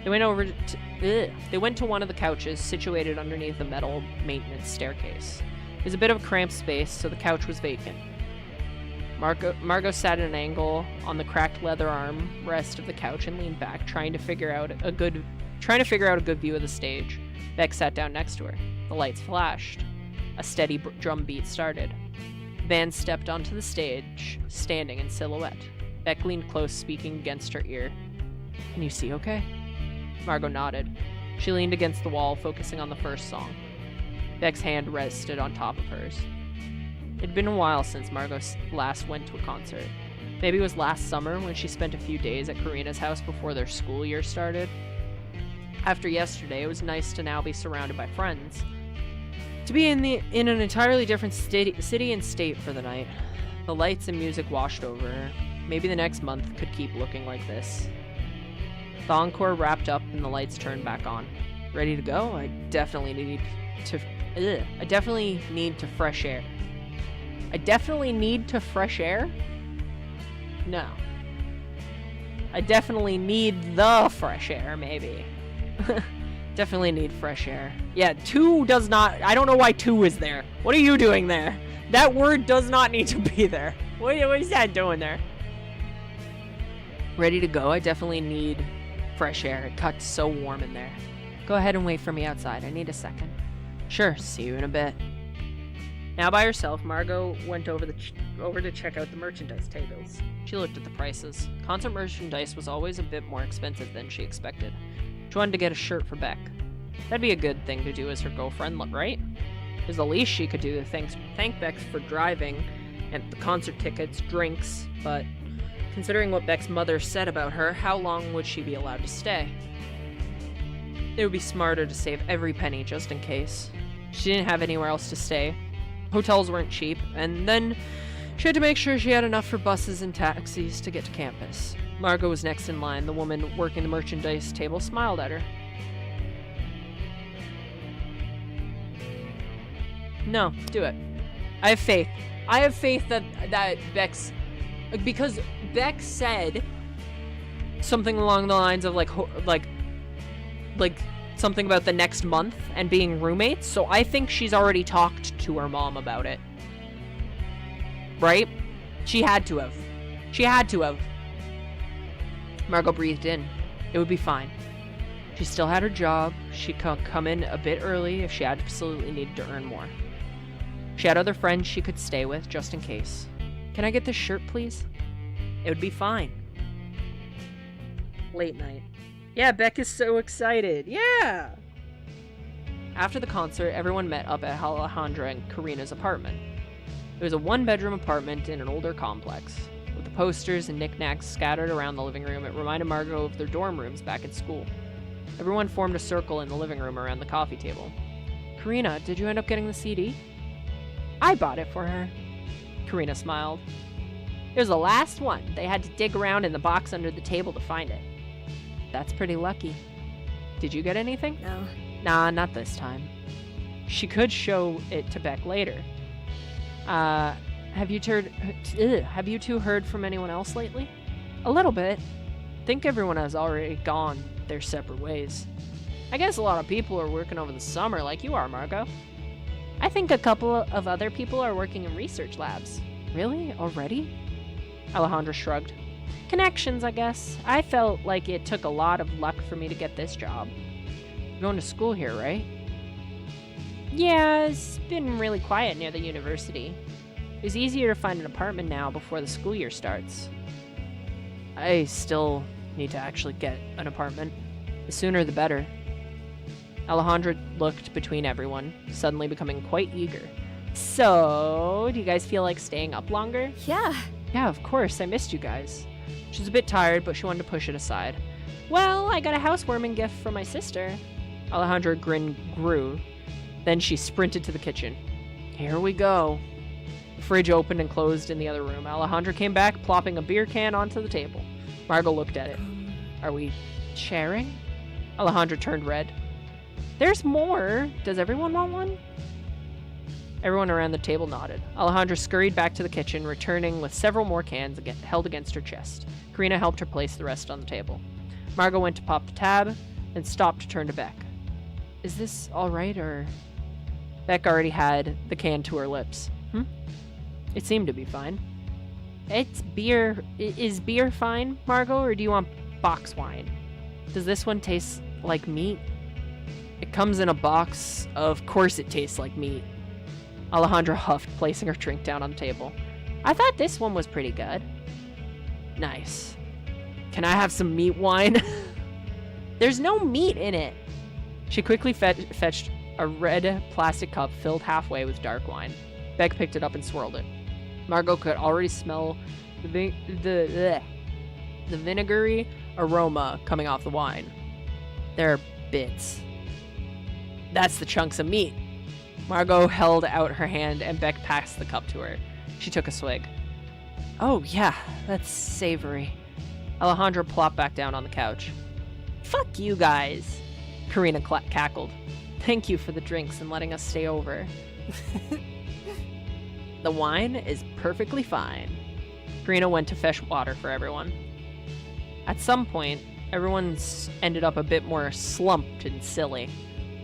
S1: They went to one of the couches situated underneath a metal maintenance staircase. It was a bit of a cramped space, so the couch was vacant. Margot sat at an angle on the cracked leather armrest of the couch and leaned back, trying to figure out a good view of the stage. Beck sat down next to her. The lights flashed. A steady drum beat started. The band stepped onto the stage, standing in silhouette. Beck leaned close, speaking against her ear. Can you see okay? Margot nodded. She leaned against the wall, focusing on the first song. Beck's hand rested on top of hers. It had been a while since Margot last went to a concert. Maybe it was last summer when she spent a few days at Karina's house before their school year started. After yesterday, it was nice to now be surrounded by friends. To be in an entirely different city and state for the night. The lights and music washed over her. Maybe the next month could keep looking like this. The encore wrapped up and the lights turned back on. Ready to go? I definitely need to fresh air. I definitely need to fresh air? No. I definitely need the fresh air, maybe. Definitely need fresh air. Yeah, 2 does not... I don't know why 2 is there. What are you doing there? That word does not need to be there. What is that doing there? Ready to go? I definitely need fresh air. It got so warm in there. Go ahead and wait for me outside. I need a second. Sure, see you in a bit. Now by herself, Margot went over
S6: over to check out the merchandise tables.
S1: She looked at the prices. Concert merchandise was always a bit more expensive than she expected. She wanted to get a shirt for Beck. That'd be a good thing to do as her girlfriend, right? It was the least she could do to thank Beck for driving and the concert tickets, drinks, but considering what Beck's mother said about her, how long would she be allowed to stay? It would be smarter to save every penny just in case. She didn't have anywhere else to stay. Hotels weren't cheap, and then she had to make sure she had enough for buses and taxis to get to campus. Margot was next in line. The woman working the merchandise table smiled at her. No, do it. I have faith. I have faith that Beck's... Because Beck said something along the lines of, like something about the next month and being roommates, so I think she's already talked to her mom about it. Right? She had to have. She had to have. Margot breathed in. It would be fine. She still had her job. She could come in a bit early if she absolutely needed to earn more. She had other friends she could stay with, just in case. Can I get this shirt, please? It would be fine. Late night. Yeah, Beck is so excited. Yeah! After the concert, everyone met up at Alejandra and Karina's apartment. It was a one-bedroom apartment in an older complex. With the posters and knickknacks scattered around the living room, it reminded Margot of their dorm rooms back at school. Everyone formed a circle in the living room around the coffee table. Karina, did you end up getting the CD? I bought it for her. Karina smiled. It was the last one. They had to dig around in the box under the table to find it. That's pretty lucky. Did you get anything?
S4: No.
S1: Nah, not this time. She could show it to Beck later. Have you two heard from anyone else lately? A little bit. Think everyone has already gone their separate ways. I guess a lot of people are working over the summer like you are, Margot. I think a couple of other people are working in research labs. Really? Already? Alejandra shrugged. Connections, I guess. I felt like it took a lot of luck for me to get this job. You're going to school here, right? Yeah, it's been really quiet near the university. It's easier to find an apartment now before the school year starts. I still need to actually get an apartment. The sooner the better. Alejandra looked between everyone, suddenly becoming quite eager. So, do you guys feel like staying up longer?
S4: Yeah.
S1: Yeah, of course. I missed you guys. She was a bit tired, but she wanted to push it aside. Well, I got a housewarming gift from my sister. Alejandra grew. Then she sprinted to the kitchen. Here we go. The fridge opened and closed in the other room. Alejandra came back, plopping a beer can onto the table. Margot looked at it. Are we sharing? Alejandra turned red. There's more. Does everyone want one? Everyone around the table nodded. Alejandra scurried back to the kitchen, returning with several more cans held against her chest. Karina helped her place the rest on the table. Margot went to pop the tab, then stopped to turn to Beck. Is this all right, or... Beck already had the can to her lips. It seemed to be fine. It's beer. Is beer fine, Margot, or do you want box wine? Does this one taste like meat? It comes in a box. Of course it tastes like meat. Alejandra huffed, placing her drink down on the table. I thought this one was pretty good. Nice. Can I have some meat wine? There's no meat in it. She quickly fetched a red plastic cup filled halfway with dark wine. Beck picked it up and swirled it. Margot could already smell the vinegary aroma coming off the wine. There are bits. That's the chunks of meat. Margot held out her hand and Beck passed the cup to her. She took a swig. Oh, yeah, that's savory. Alejandra plopped back down on the couch. Fuck you guys, Karina cackled. Thank you for the drinks and letting us stay over. The wine is perfectly fine. Karina went to fetch water for everyone. At some point, everyone's ended up a bit more slumped and silly.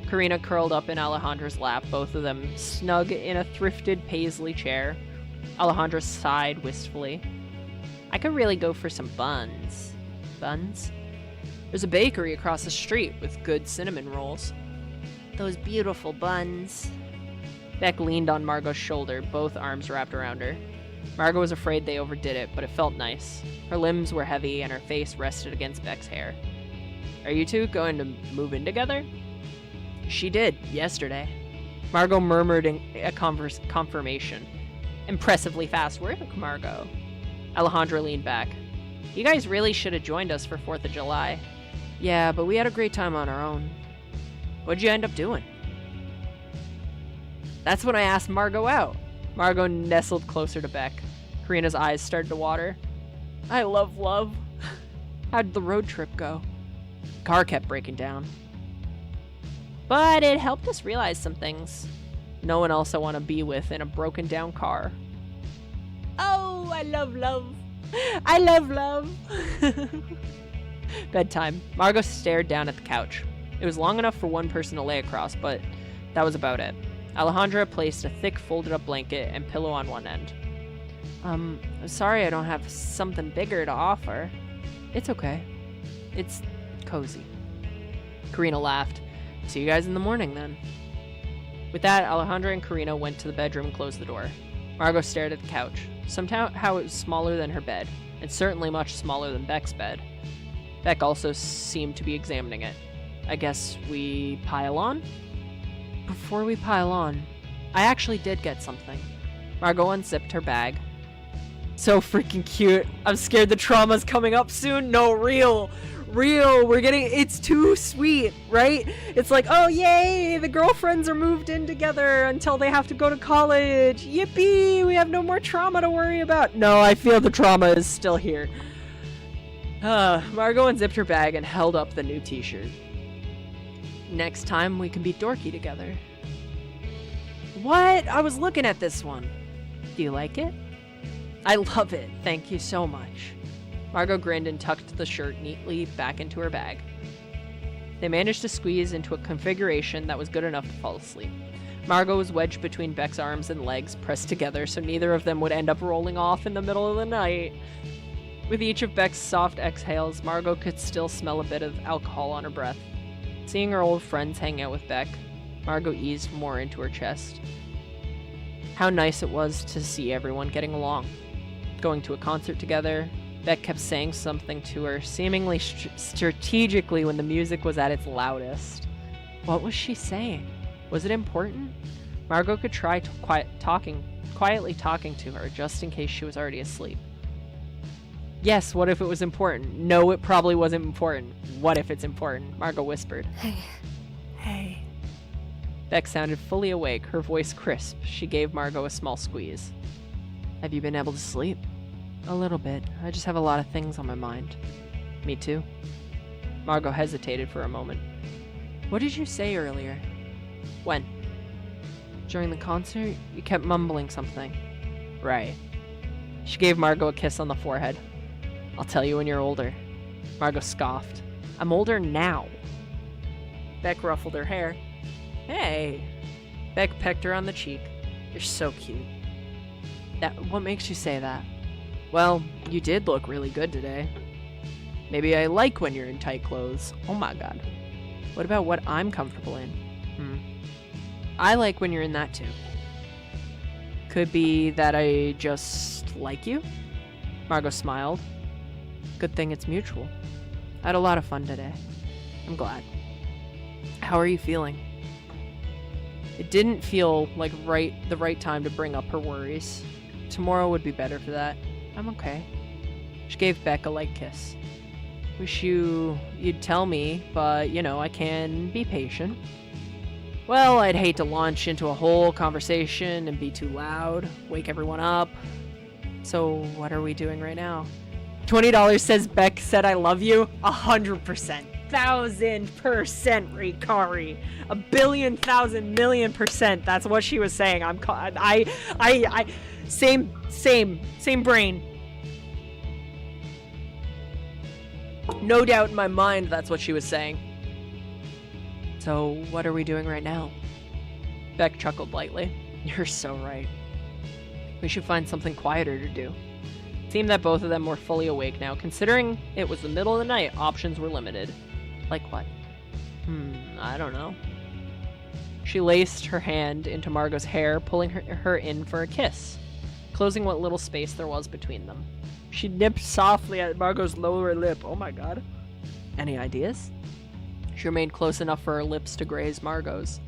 S1: Karina curled up in Alejandra's lap, both of them snug in a thrifted paisley chair. Alejandra sighed wistfully. I could really go for some buns. Buns? There's a bakery across the street with good cinnamon rolls. Those beautiful buns. Beck leaned on Margot's shoulder, both arms wrapped around her. Margot was afraid they overdid it, but it felt nice. Her limbs were heavy and her face rested against Beck's hair. Are you two going to move in together? She did, yesterday. Margot murmured in a confirmation. Impressively fast work, Margot. Alejandra leaned back. You guys really should have joined us for 4th of July. Yeah, but we had a great time on our own. What'd you end up doing? That's when I asked Margot out. Margot nestled closer to Beck. Karina's eyes started to water. I love love. How'd the road trip go? Car kept breaking down. But it helped us realize some things. No one else I want to be with in a broken down car. Oh, I love love. I love love. Bedtime. Margot stared down at the couch. It was long enough for one person to lay across, but that was about it. Alejandra placed a thick folded up blanket and pillow on one end. I'm sorry I don't have something bigger to offer. It's okay. It's cozy. Karina laughed. See you guys in the morning then. With that, Alejandra and Karina went to the bedroom and closed the door. Margot stared at the couch. Somehow it was smaller than her bed, and certainly much smaller than Beck's bed. Beck also seemed to be examining it. I guess we pile on? Before we pile on, I actually did get something. Margot unzipped her bag. So freaking cute. I'm scared the trauma's coming up soon. No, real. It's too sweet, right? It's like, oh yay, the girlfriends are moved in together until they have to go to college. Yippee, we have no more trauma to worry about. No, I feel the trauma is still here. Margot unzipped her bag and held up the new t-shirt. Next time we can be dorky together. What? I was looking at this one. Do you like it? I love it. Thank you so much. Margot grinned and tucked the shirt neatly back into her bag. They managed to squeeze into a configuration that was good enough to fall asleep. Margot was wedged between Beck's arms and legs, pressed together so neither of them would end up rolling off in the middle of the night. With each of Beck's soft exhales, Margot could still smell a bit of alcohol on her breath. Seeing her old friends hang out with Beck, Margot eased more into her chest. How nice it was to see everyone getting along. Going to a concert together, Beck kept saying something to her, seemingly strategically when the music was at its loudest. What was she saying? Was it important? Margot could try quietly talking to her, just in case she was already asleep. Yes, what if it was important? No, it probably wasn't important. What if it's important? Margot whispered.
S2: Hey.
S1: Beck sounded fully awake, her voice crisp. She gave Margot a small squeeze. Have you been able to sleep? A little bit. I just have a lot of things on my mind. Me too. Margot hesitated for a moment. What did you say earlier? When? During the concert, you kept mumbling something. Right. She gave Margot a kiss on the forehead. I'll tell you when you're older. Margot scoffed. I'm older now. Beck ruffled her hair. Hey. Beck pecked her on the cheek. You're so cute. What makes you say that? Well, you did look really good today. Maybe I like when you're in tight clothes. Oh my god. What about what I'm comfortable in? I like when you're in that too. Could be that I just like you? Margot smiled. Good thing it's mutual. I had a lot of fun today. I'm glad. How are you feeling? It didn't feel like the right time to bring up her worries. Tomorrow would be better for that. I'm okay. She gave Beck a light kiss. Wish you'd tell me, but, I can be patient. Well, I'd hate to launch into a whole conversation and be too loud, wake everyone up. So, what are we doing right now? $20 says Beck said I love you. 100%. 1,000%, Rikari. 1,000,000,000,000%. That's what she was saying. Same brain. No doubt in my mind that's what she was saying. So, what are we doing right now? Beck chuckled lightly. You're so right. We should find something quieter to do. It seemed that both of them were fully awake now. Considering it was the middle of the night, options were limited. Like what? I don't know. She laced her hand into Margot's hair, pulling her in for a kiss. closing what little space there was between them. She nipped softly at Margot's lower lip. Oh my god. Any ideas? She remained close enough for her lips to graze Margot's.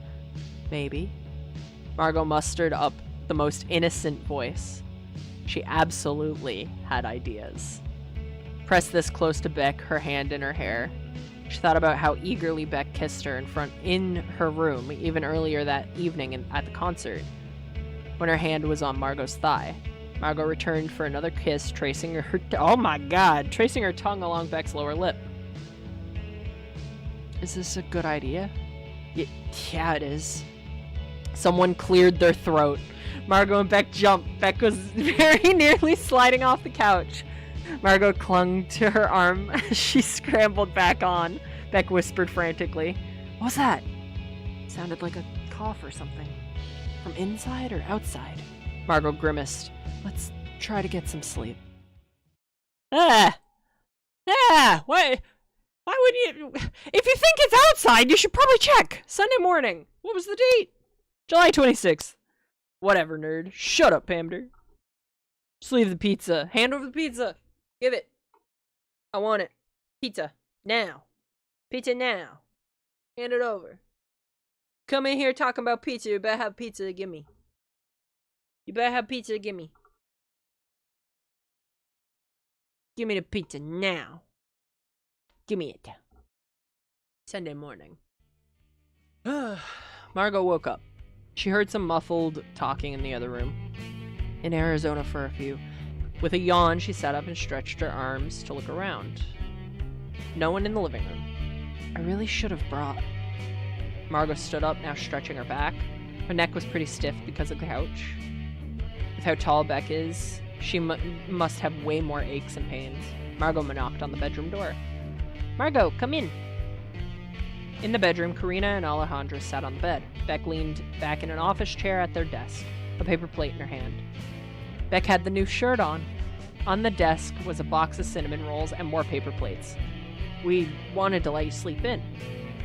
S1: Maybe. Margot mustered up the most innocent voice. She absolutely had ideas. Pressed this close to Beck, her hand in her hair. She thought about how eagerly Beck kissed her in her room, even earlier that evening at the concert, when her hand was on Margot's thigh. Margot returned for another kiss, tracing her tongue along Beck's lower lip. Is this a good idea? Yeah, it is. Someone cleared their throat. Margot and Beck jumped. Beck was very nearly sliding off the couch. Margot clung to her arm as she scrambled back on. Beck whispered frantically, "What was that?" It sounded like a cough or something. From inside or outside? Margot grimaced. Let's try to get some sleep. Why would you? If you think it's outside, you should probably check. Sunday morning. What was the date? July 26th. Whatever, nerd. Shut up, Pamder. Just leave the pizza. Hand over the pizza. Give it. I want it. Pizza. Now. Pizza now. Hand it over. Come in here talking about pizza. You better have pizza to give me. You better have pizza to give me. Give me the pizza now. Give me it. Sunday morning. Margot woke up. She heard some muffled talking in the other room. In Arizona for a few. With a yawn, she sat up and stretched her arms to look around. No one in the living room. I really should have brought. Margot stood up, now stretching her back. Her neck was pretty stiff because of the couch. With how tall Beck is, she must have way more aches and pains. Margot knocked on the bedroom door. Margot, come in. In the bedroom, Karina and Alejandra sat on the bed. Beck leaned back in an office chair at their desk, a paper plate in her hand. Beck had the new shirt on. On the desk was a box of cinnamon rolls and more paper plates. We wanted to let you sleep in.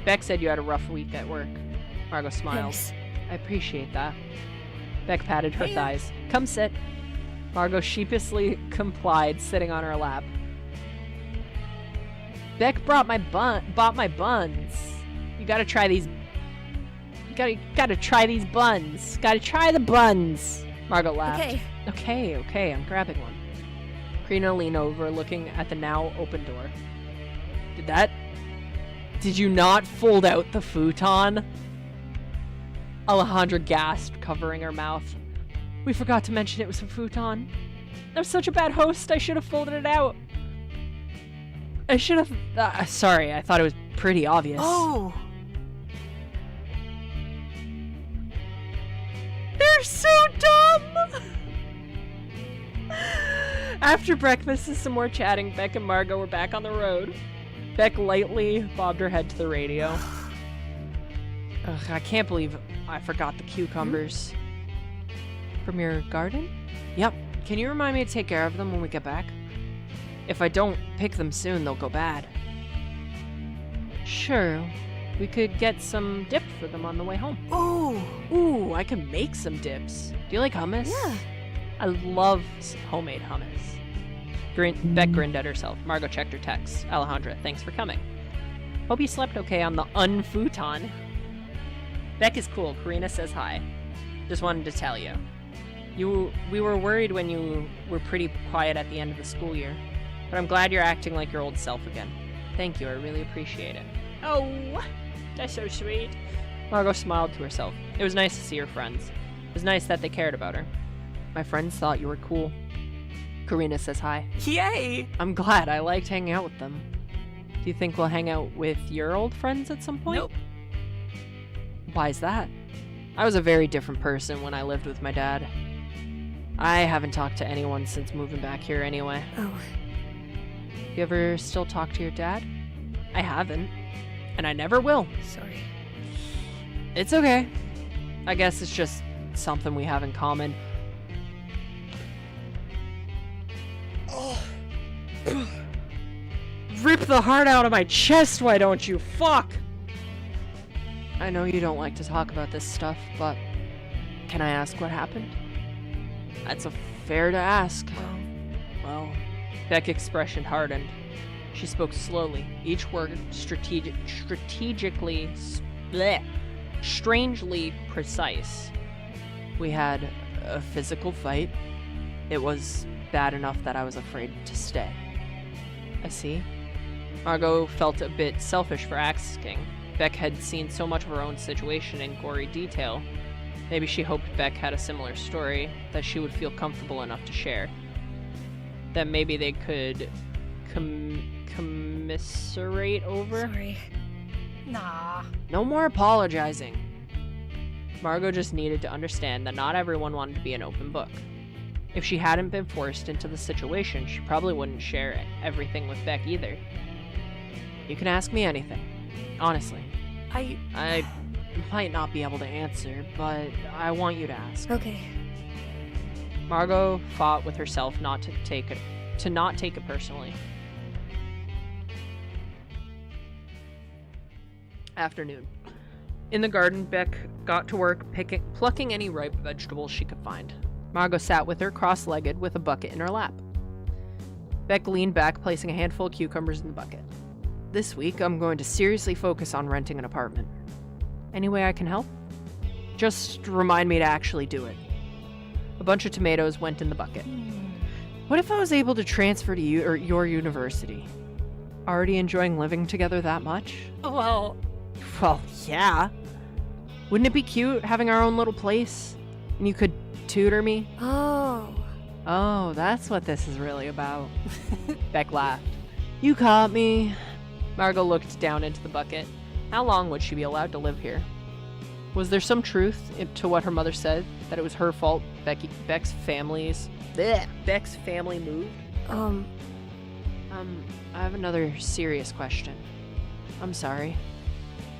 S1: Beck said you had a rough week at work. Margot smiled.
S4: Thanks.
S1: I appreciate that. Beck patted her thighs. Come sit. Margot sheepishly complied, sitting on her lap. Beck bought my buns. You gotta try these. Gotta try these buns. Gotta try the buns. Margot laughed. Okay, I'm grabbing one. Karina leaned over, looking at the now open door. Did you not fold out the futon? Alejandra gasped, covering her mouth. We forgot to mention it was a futon. I'm such a bad host, I should have folded it out. I should have... sorry, I thought it was pretty obvious.
S2: Oh!
S1: They're so dumb! After breakfast and some more chatting, Beck and Margot were back on the road. Beck lightly bobbed her head to the radio. Ugh, I can't believe I forgot the cucumbers. From your garden? Yep. Can you remind me to take care of them when we get back? If I don't pick them soon, they'll go bad. Sure. We could get some dip for them on the way home. Ooh, I could make some dips. Do you like hummus?
S4: Yeah.
S1: I love homemade hummus. Beck grinned at herself. Margot checked her text. Alejandra, thanks for coming. Hope you slept okay on the unfuton. Beck is cool. Karina says hi. Just wanted to tell you. We were worried when you were pretty quiet at the end of the school year. But I'm glad you're acting like your old self again. Thank you, I really appreciate it. Oh, that's so sweet. Margot smiled to herself. It was nice to see her friends. It was nice that they cared about her. My friends thought you were cool. Karina says hi.
S2: Yay!
S1: I'm glad. I liked hanging out with them. Do you think we'll hang out with your old friends at some point?
S2: Nope.
S1: Why is that? I was a very different person when I lived with my dad. I haven't talked to anyone since moving back here anyway.
S4: Oh,
S1: You ever still talk to your dad? I haven't. And I never will.
S4: sorry.
S1: It's okay. I guess it's just something we have in common. Rip the heart out of my chest, why don't you? Fuck! I know you don't like to talk about this stuff, but can I ask what happened? That's fair to ask. Well, Beck's expression hardened. She spoke slowly, each word strangely precise. We had a physical fight. It was bad enough that I was afraid to stay. I see. Margot felt a bit selfish for asking. Beck had seen so much of her own situation in gory detail. Maybe she hoped Beck had a similar story that she would feel comfortable enough to share. That maybe they could commiserate over.
S2: Sorry. Nah.
S1: No more apologizing. Margot just needed to understand that not everyone wanted to be an open book. If she hadn't been forced into the situation, she probably wouldn't share everything with Beck either. You can ask me anything. Honestly. I might not be able to answer, but I want you to ask.
S4: Okay.
S1: Margot fought with herself not to take it personally. Afternoon. In the garden, Beck got to work plucking any ripe vegetables she could find. Margot sat with her cross-legged with a bucket in her lap. Beck leaned back, placing a handful of cucumbers in the bucket. This week, I'm going to seriously focus on renting an apartment. Any way I can help? Just remind me to actually do it. A bunch of tomatoes went in the bucket. What if I was able to transfer to your university? Already enjoying living together that much?
S2: Well,
S1: Yeah. Wouldn't it be cute having our own little place? And you could tutor me? Oh, that's what this is really about. Beck laughed. You caught me. Margot looked down into the bucket. How long would she be allowed to live here? Was there some truth to what her mother said, that it was her fault Beck's family moved? I have another serious question. I'm sorry.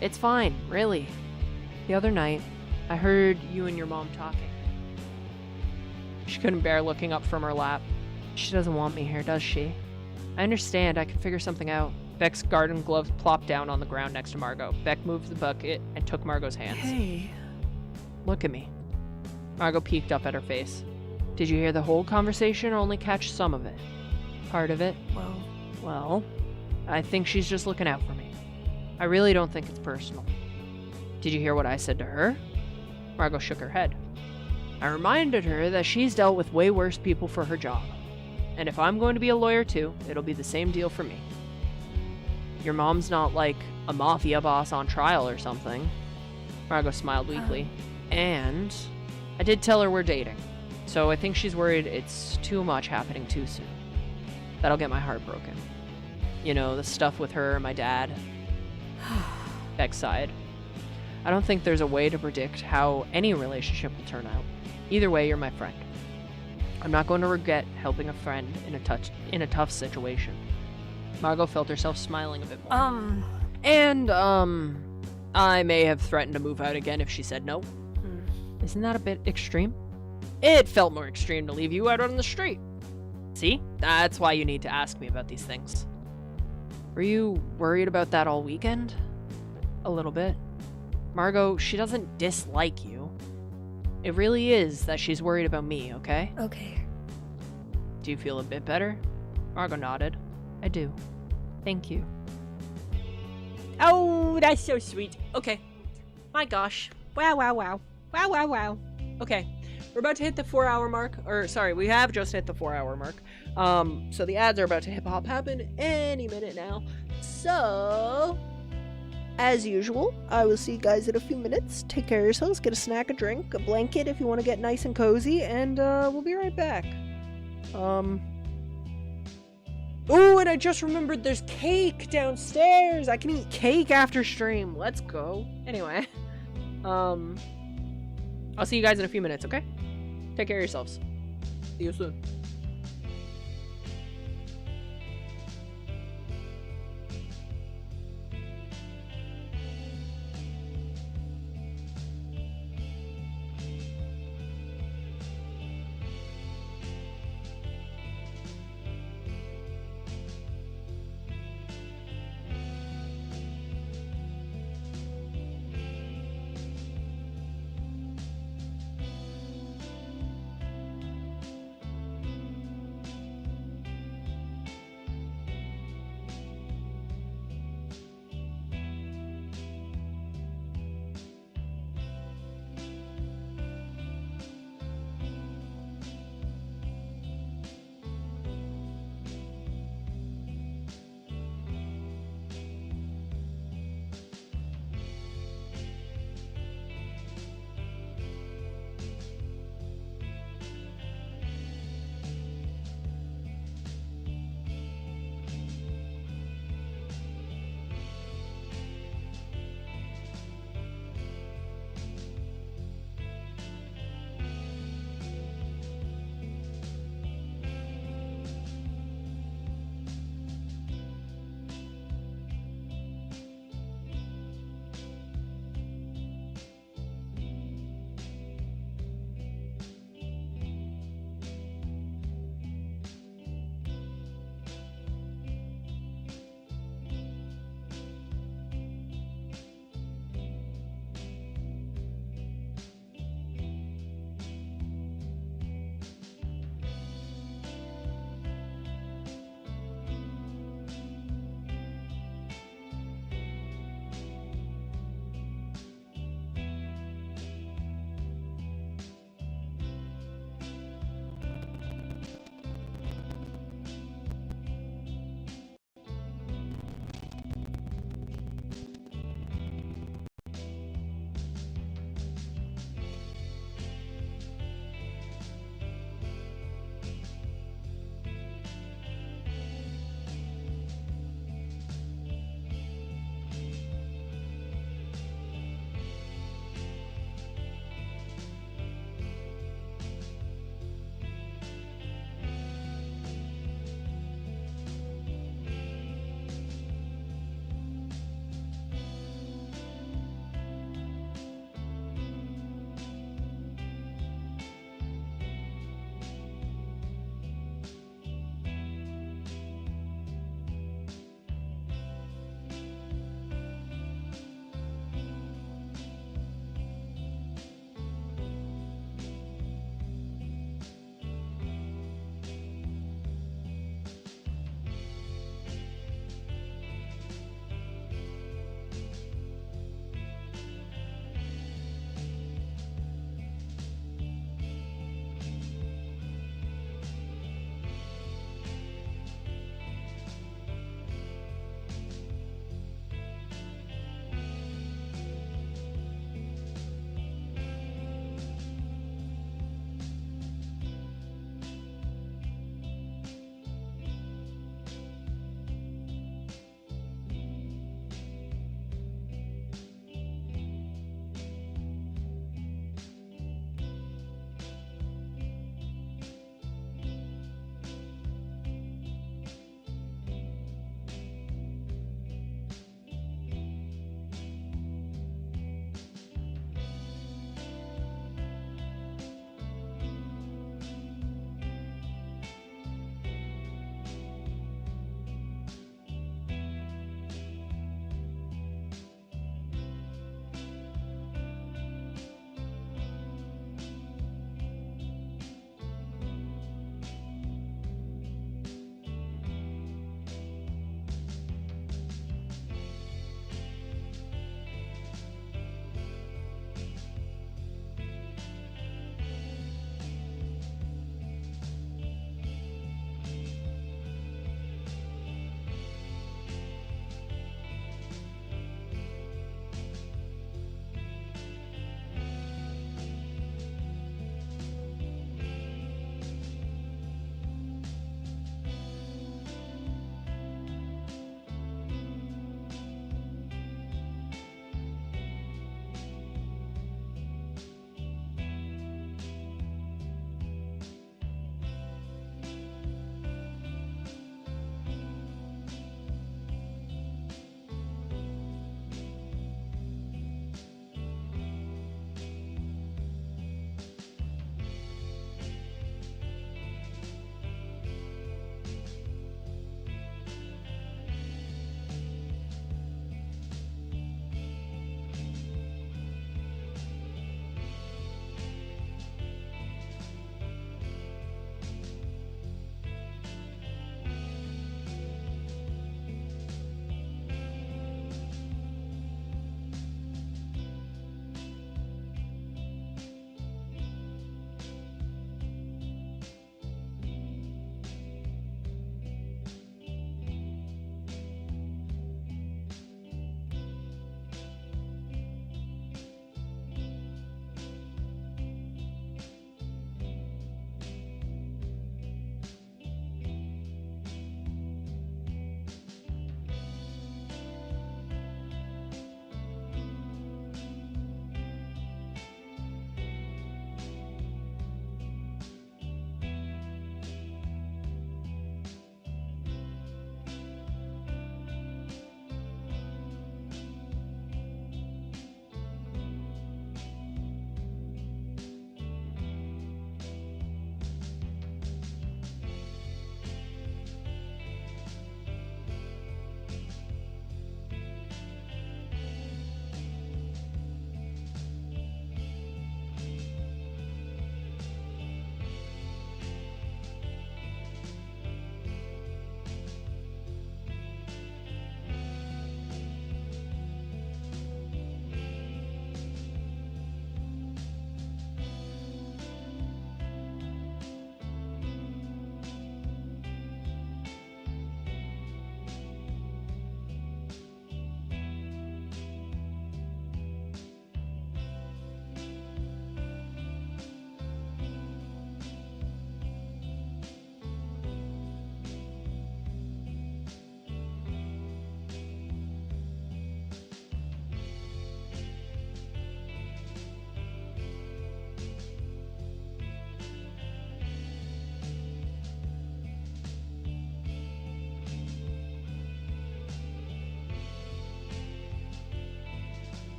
S1: It's fine, really. The other night, I heard you and your mom talking. She couldn't bear looking up from her lap. She doesn't want me here, does she? I understand, I can figure something out. Beck's garden gloves plopped down on the ground next to Margot. Beck moved the bucket and took Margot's hands. Hey. Look at me. Margot peeked up at her face. Did you hear the whole conversation or only catch some of it? Part of it? Well, I think she's just looking out for me. I really don't think it's personal. Did you hear what I said to her? Margot shook her head. I reminded her that she's dealt with way worse people for her job. And if I'm going to be a lawyer too, it'll be the same deal for me. Your mom's not like a mafia boss on trial or something. Margot smiled weakly. And I did tell her we're dating. So I think she's worried it's too much happening too soon. That'll get my heart broken. You know, the stuff with her and my dad. Beck sighed. I don't think there's a way to predict how any relationship will turn out. Either way, you're my friend. I'm not going to regret helping a friend in a tough situation. Margot felt herself smiling a bit more. I may have threatened to move out again if she said no. Isn't that a bit extreme? It felt more extreme to leave you out on the street. See? That's why you need to ask me about these things. Were you worried about that all weekend? A little bit. Margot, she doesn't dislike you. It really is that she's worried about me, okay?
S4: Okay.
S1: Do you feel a bit better? Margot nodded. I do. Thank you.
S3: Oh, that's so sweet. Okay. My gosh.
S1: Wow. Okay. We're about to hit the 4-hour mark. Or, sorry, we have just hit the 4-hour mark. So the ads are about to hip-hop happen any minute now. So, as usual, I will see you guys in a few minutes. Take care of yourselves. Get a snack, a drink, a blanket if you want to get nice and cozy. And, we'll be right back. Oh, and I just remembered there's cake downstairs. I can eat cake after stream. Let's go. Anyway, I'll see you guys in a few minutes, okay? Take care of yourselves. See you soon.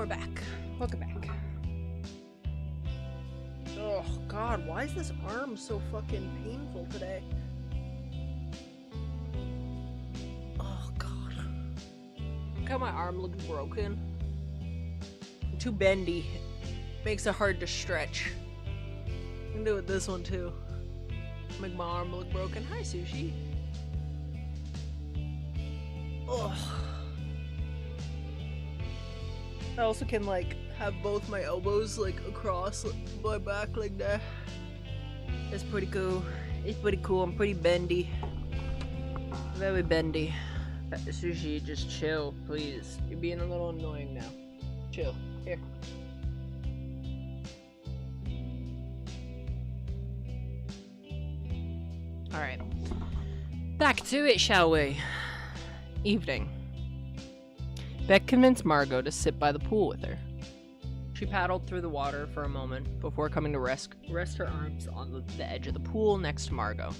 S1: we're back. Welcome back. Oh god, why is this arm so fucking painful today? Oh god. Look how my arm looks broken. I'm too bendy. Makes it hard to stretch. I can do it with this one too. Make my arm look broken. Hi, Sushi. Ugh. I also can like have both my elbows like across my back like that. It's pretty cool. It's pretty cool. I'm pretty bendy. Very bendy. Sushi, just chill, please. You're being a little annoying now. Chill. Here. Alright. Back to it, shall we? Evening. Beck convinced Margot to sit by the pool with her. She paddled through the water for a moment before coming to rest her arms on the edge of the pool next to Margot.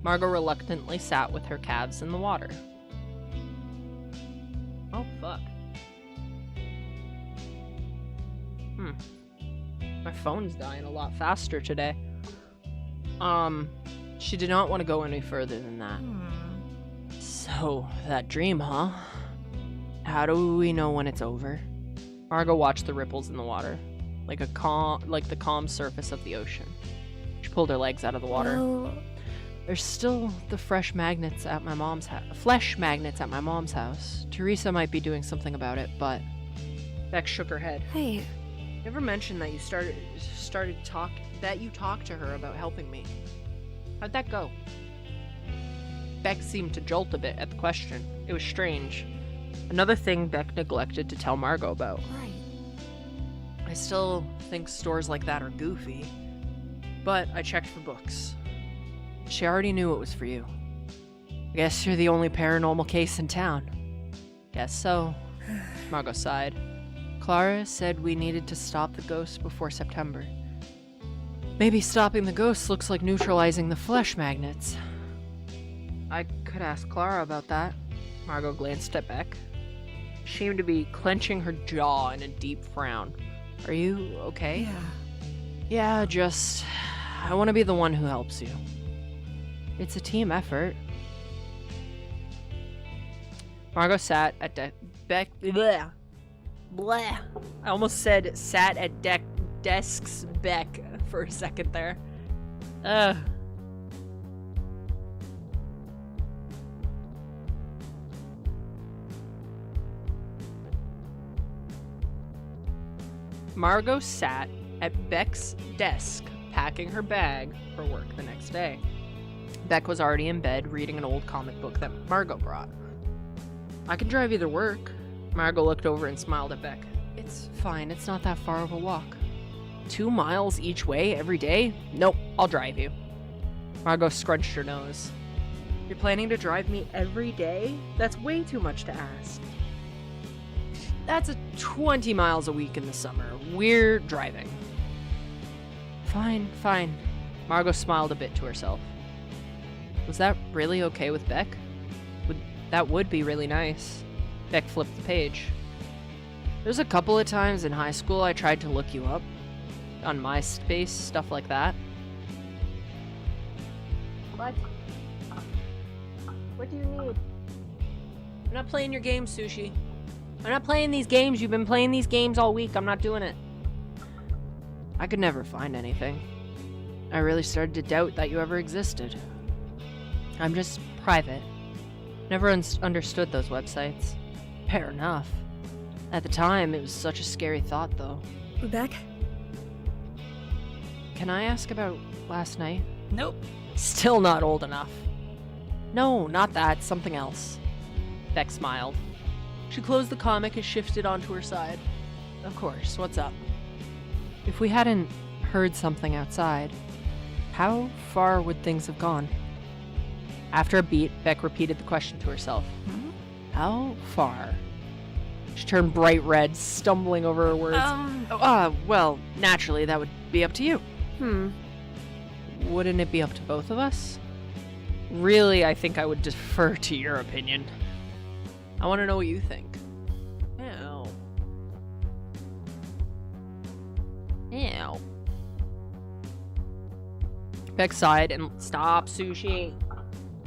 S1: Margot reluctantly sat with her calves in the water. Oh, fuck. My phone's dying a lot faster today. She did not want to go any further than that. So, that dream, huh? How do we know when it's over? Margot watched the ripples in the water, like the calm surface of the ocean. She pulled her legs out of the water.
S4: Well,
S1: There's still the flesh magnets at my mom's house. Teresa might be doing something about it, but Beck shook her head.
S4: hey,
S1: Never mentioned that you talked to her about helping me. How'd that go? Beck seemed to jolt a bit at the question. It was strange. Another thing Beck neglected to tell Margot about.
S4: right.
S1: I still think stores like that are goofy, but I checked for books. She already knew it was for you. I guess you're the only paranormal case in town. Guess so. Margot sighed. Clara said we needed to stop the ghosts before September. Maybe stopping the ghosts looks like neutralizing the flesh magnets. I could ask Clara about that. Margot glanced at Beck. She seemed to be clenching her jaw in a deep frown. Are you okay?
S4: Yeah.
S1: Yeah, just... I want to be the one who helps you. It's a team effort. Margot sat at Beck... Bleh. Bleh. I almost said sat at Desk's Beck for a second there. Ugh. Margot sat at Beck's desk, packing her bag for work the next day. Beck was already in bed, reading an old comic book that Margot brought. I can drive you to work. Margot looked over and smiled at Beck. It's fine, it's not that far of a walk. 2 miles each way every day? Nope, I'll drive you. Margot scrunched her nose. You're planning to drive me every day? That's way too much to ask. That's 20 miles a week in the summer. We're driving. Fine, fine. Margot smiled a bit to herself. Was that really okay with Beck? That would be really nice. Beck flipped the page. There's a couple of times in high school I tried to look you up. On MySpace, stuff like that. What? What do you need? I'm not playing your game, Sushi. I'm not playing these games. You've been playing these games all week. I'm not doing it. I could never find anything. I really started to doubt that you ever existed. I'm just private. Never understood those websites. Fair enough. At the time, it was such a scary thought, though.
S4: Beck?
S1: Can I ask about last night?
S2: Nope.
S1: Still not old enough. No, not that. Something else. Beck smiled. She closed the comic and shifted onto her side. Of course, what's up? If we hadn't heard something outside, how far would things have gone? After a beat, Beck repeated the question to herself. How far? She turned bright red, stumbling over her words. Well, naturally, that would be up to you. Wouldn't it be up to both of us? Really, I think I would defer to your opinion. I want to know what you think. Ew. Ew. Beck sighed and stop, Sushi.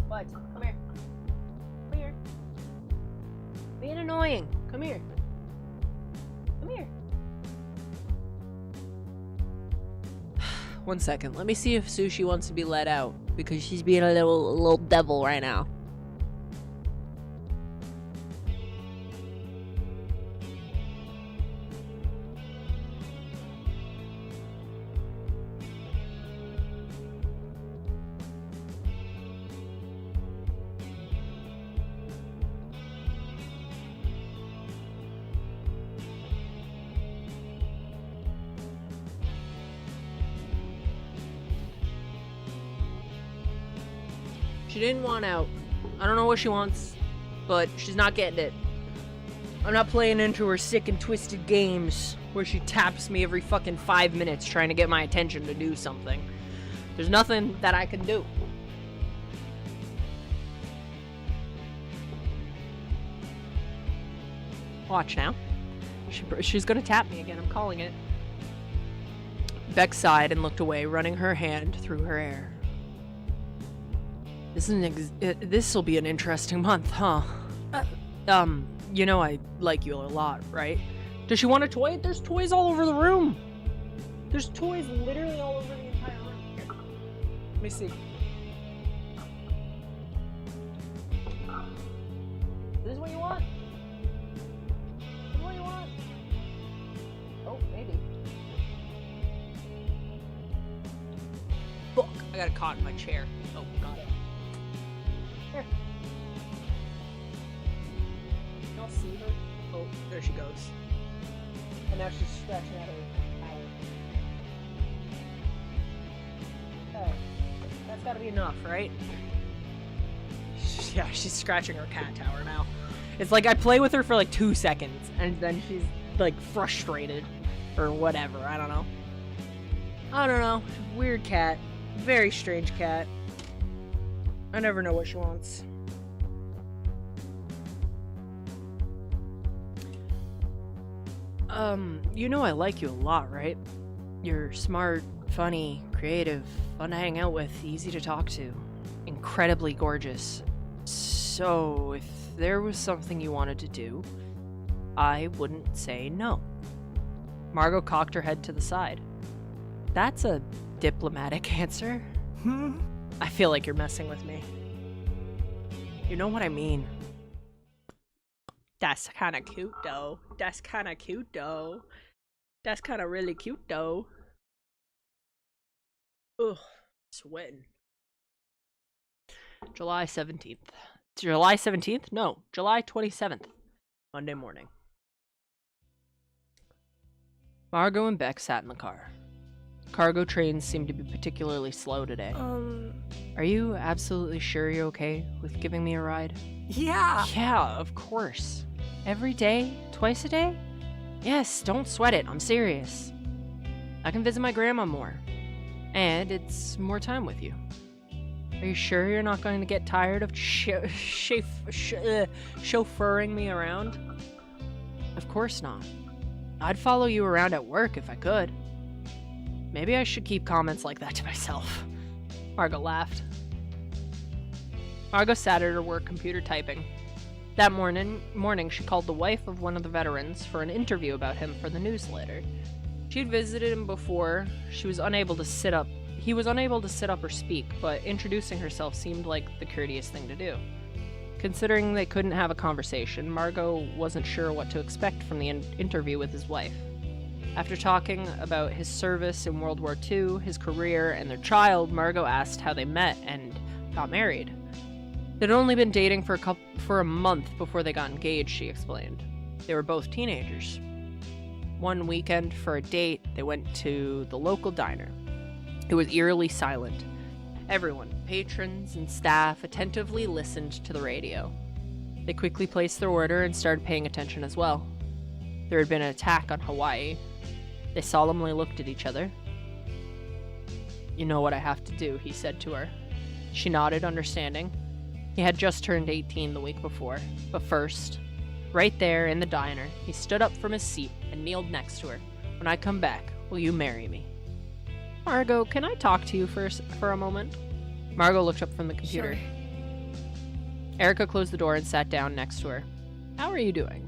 S1: What? Come here. Come here. Being annoying. Come here. Come here. 1 second. Let me see if Sushi wants to be let out because she's being a little devil right now. She didn't want out. I don't know what she wants, but she's not getting it. I'm not playing into her sick and twisted games where she taps me every fucking 5 minutes trying to get my attention to do something. There's nothing that I can do. Watch now. She's gonna tap me again, I'm calling it. Beck sighed and looked away, running her hand through her hair. This'll be an interesting month, huh? You know I like you a lot, right? Does she want a toy? There's toys all over the room. There's toys literally all over the entire room. Here. Let me see. Is this what you want? Is this what you want? Oh, maybe. Fuck, I got caught in my chair. Oh, got it. Here. Y'all see her? Oh, there she goes. And now she's scratching at her towel. Okay. That's gotta be enough, right? Yeah, she's scratching her cat tower now. It's like I play with her for like 2 seconds, and then she's like frustrated. Or whatever, I don't know. I don't know. Weird cat. Very strange cat. I never know what she wants. You know I like you a lot, right? You're smart, funny, creative, fun to hang out with, easy to talk to, incredibly gorgeous. So, if there was something you wanted to do, I wouldn't say no. Margot cocked her head to the side. That's a diplomatic answer. I feel like you're messing with me. You know what I mean. That's kind of cute, though. That's kind of cute, though. That's kind of really cute, though. Ugh, sweating. July 17th. July 17th? No, July 27th. Monday morning. Margot and Beck sat in the car. Cargo trains seem to be particularly slow today. Are you absolutely sure you're okay with giving me a ride?
S2: Yeah.
S1: Yeah, of course. Every day? Twice a day? Yes, don't sweat it. I'm serious. I can visit my grandma more. And it's more time with you. Are you sure you're not going to get tired of chauffeuring me around? Of course not. I'd follow you around at work if I could. Maybe I should keep comments like that to myself. Margot laughed. Margot sat at her work computer typing. That morning, she called the wife of one of the veterans for an interview about him for the newsletter. She'd visited him before. He was unable to sit up or speak, but introducing herself seemed like the courteous thing to do. Considering they couldn't have a conversation, Margot wasn't sure what to expect from the interview with his wife. After talking about his service in World War II, his career, and their child, Margot asked how they met and got married. They'd only been dating for a month before they got engaged, she explained. They were both teenagers. One weekend, for a date, they went to the local diner. It was eerily silent. Everyone, patrons and staff, attentively listened to the radio. They quickly placed their order and started paying attention as well. There had been an attack on Hawaii. They solemnly looked at each other. You know what I have to do, he said to her. She nodded, understanding. He had just turned 18 the week before. But first, right there in the diner, he stood up from his seat and kneeled next to her. When I come back, will you marry me? Margot, can I talk to you for a moment? Margot looked up from the computer.
S4: Sure.
S1: Erica closed the door and sat down next to her. How are you doing?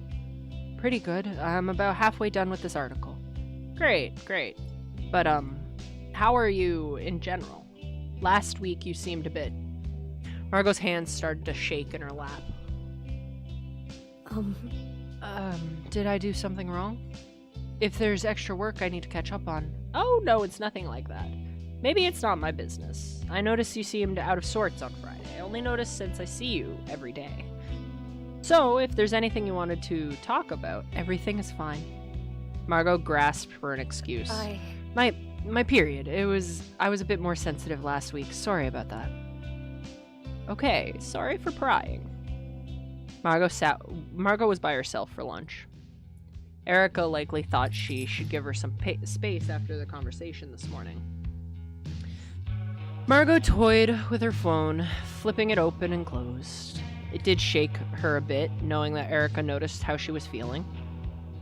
S1: Pretty good. I'm about halfway done with this article. Great. But, how are you in general? Last week you seemed a bit... Margot's hands started to shake in her lap. Did I do something wrong? If there's extra work I need to catch up on... Oh, no, it's nothing like that. Maybe it's not my business. I noticed you seemed out of sorts on Friday. I only noticed since I see you every day. So, if there's anything you wanted to talk about, everything is fine. Margot grasped for an excuse. My period. I was a bit more sensitive last week. Sorry about that. Okay, sorry for prying. Margot was by herself for lunch. Erica likely thought she should give her some space after the conversation this morning. Margot toyed with her phone, flipping it open and closed. It did shake her a bit, knowing that Erica noticed how she was feeling.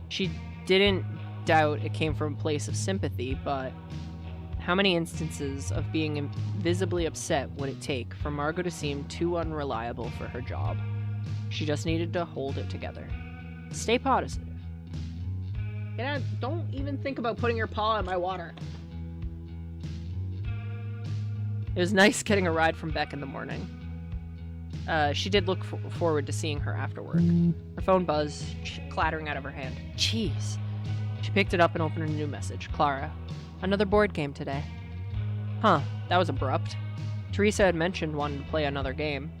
S1: She didn't doubt it came from a place of sympathy, but how many instances of being visibly upset would it take for Margot to seem too unreliable for her job? She just needed to hold it together. Stay positive. Don't even think about putting your paw in my water. It was nice getting a ride from Beck in the morning. She did look forward to seeing her after work. Her phone buzzed, clattering out of her hand. Jeez. She picked it up and opened a new message. Clara, another board game today. Huh, that was abrupt. Teresa had mentioned wanting to play another game.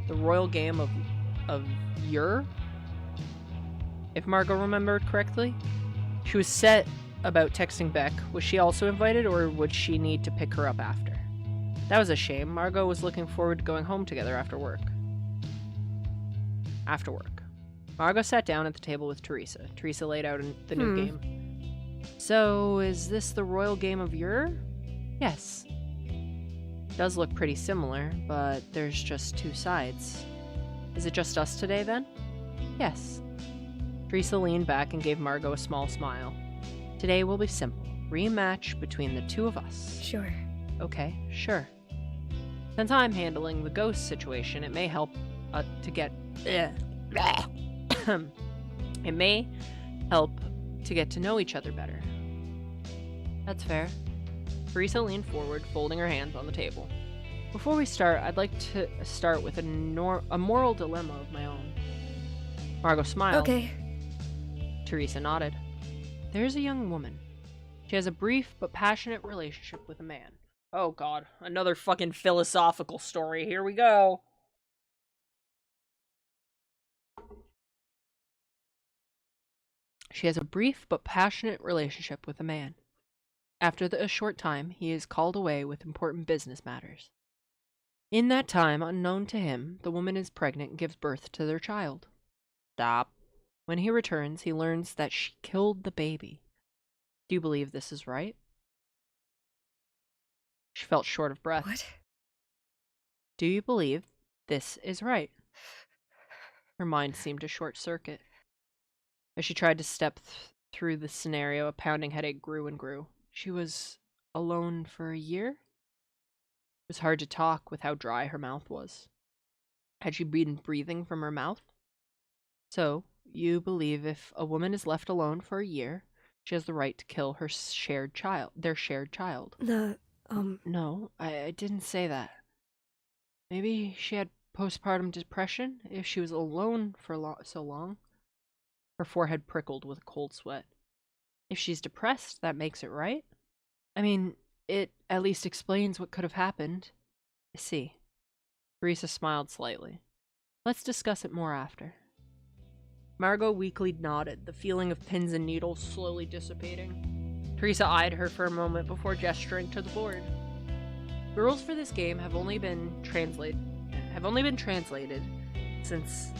S1: The royal game of Ur? If Margot remembered correctly. She was set about texting Beck. Was she also invited, or would she need to pick her up after? That was a shame. Margot was looking forward to going home together after work. Margot sat down at the table with Teresa. Teresa laid out the new game. So, is this the royal game of Ur? Yes. It does look pretty similar, but there's just two sides. Is it just us today, then? Yes. Teresa leaned back and gave Margot a small smile. Today will be simple. Rematch between the two of us.
S4: Sure.
S1: Okay, sure. Since I'm handling the ghost situation, it may help to get... it may help to get to know each other better. That's fair. Teresa leaned forward, folding her hands on the table. Before we start, I'd like to start with a moral dilemma of my own. Margot smiled.
S4: Okay.
S1: Teresa nodded. There's a young woman. She has a brief but passionate relationship with a man. Oh god, another fucking philosophical story. Here we go. She has a brief but passionate relationship with a man. After a short time, he is called away with important business matters. In that time, unknown to him, the woman is pregnant and gives birth to their child. Stop. When he returns, he learns that she killed the baby. Do you believe this is right? She felt short of breath.
S4: What?
S1: Do you believe this is right? Her mind seemed to short circuit. As she tried to step through the scenario, a pounding headache grew and grew. She was alone for a year? It was hard to talk with how dry her mouth was. Had she been breathing from her mouth? So, you believe if a woman is left alone for a year, she has the right to kill their shared child. No, I didn't say that. Maybe she had postpartum depression if she was alone for so long. Her forehead prickled with a cold sweat. If she's depressed, that makes it right? I mean, it at least explains what could have happened. I see. Teresa smiled slightly. Let's discuss it more after. Margot weakly nodded, the feeling of pins and needles slowly dissipating. Teresa eyed her for a moment before gesturing to the board. The rules for this game have only been translated since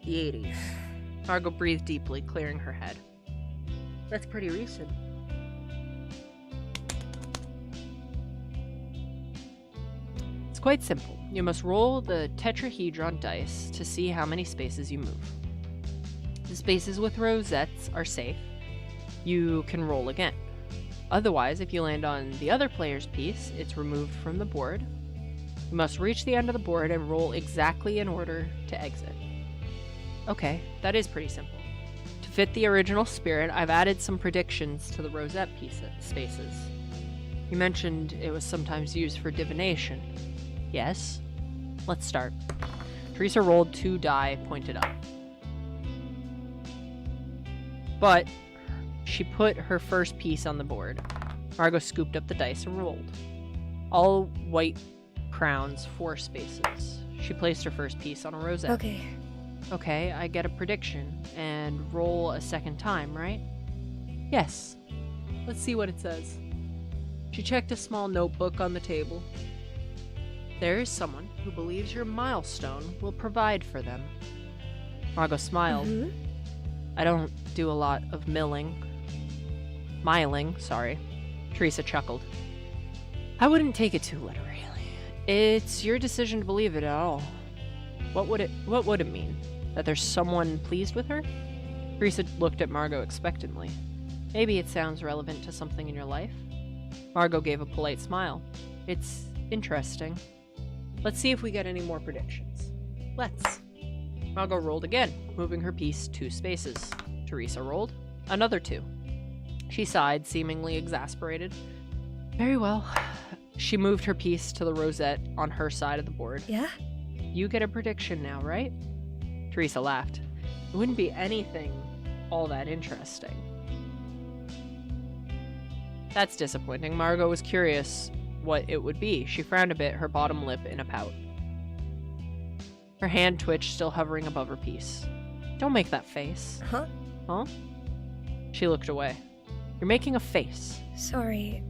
S1: the 80s. Margot breathed deeply, clearing her head. That's pretty recent. It's quite simple. You must roll the tetrahedron dice to see how many spaces you move. The spaces with rosettes are safe. you can roll again. Otherwise, if you land on the other player's piece, it's removed from the board. You must reach the end of the board and roll exactly in order to exit. Okay, that is pretty simple. To fit the original spirit, I've added some predictions to the rosette spaces. You mentioned it was sometimes used for divination. Yes? Let's start. Teresa rolled 2 die pointed up. But she put her first piece on the board. Margot scooped up the dice and rolled. All white crowns, 4 spaces. She placed her first piece on a rosette.
S4: Okay.
S1: Okay, I get a prediction and roll a second time, right? Yes. Let's see what it says. She checked a small notebook on the table. There is someone who believes your milestone will provide for them. Margot smiled. I don't do a lot of miling, sorry. Teresa chuckled. I wouldn't take it too literally. It's your decision to believe it at all. What would it mean? That there's someone pleased with her? Teresa looked at Margot expectantly. Maybe it sounds relevant to something in your life. Margot gave a polite smile. It's interesting. Let's see if we get any more predictions. Let's. Margot rolled again, moving her piece 2 spaces. Teresa rolled another 2. She sighed, seemingly exasperated. Very well. She moved her piece to the rosette on her side of the board.
S4: Yeah?
S1: You get a prediction now, right? Teresa laughed. It wouldn't be anything all that interesting. That's disappointing. Margot was curious what it would be. She frowned a bit, her bottom lip in a pout. Her hand twitched, still hovering above her piece. Don't make that face.
S4: Huh?
S1: Huh? She looked away. You're making a face.
S4: Sorry.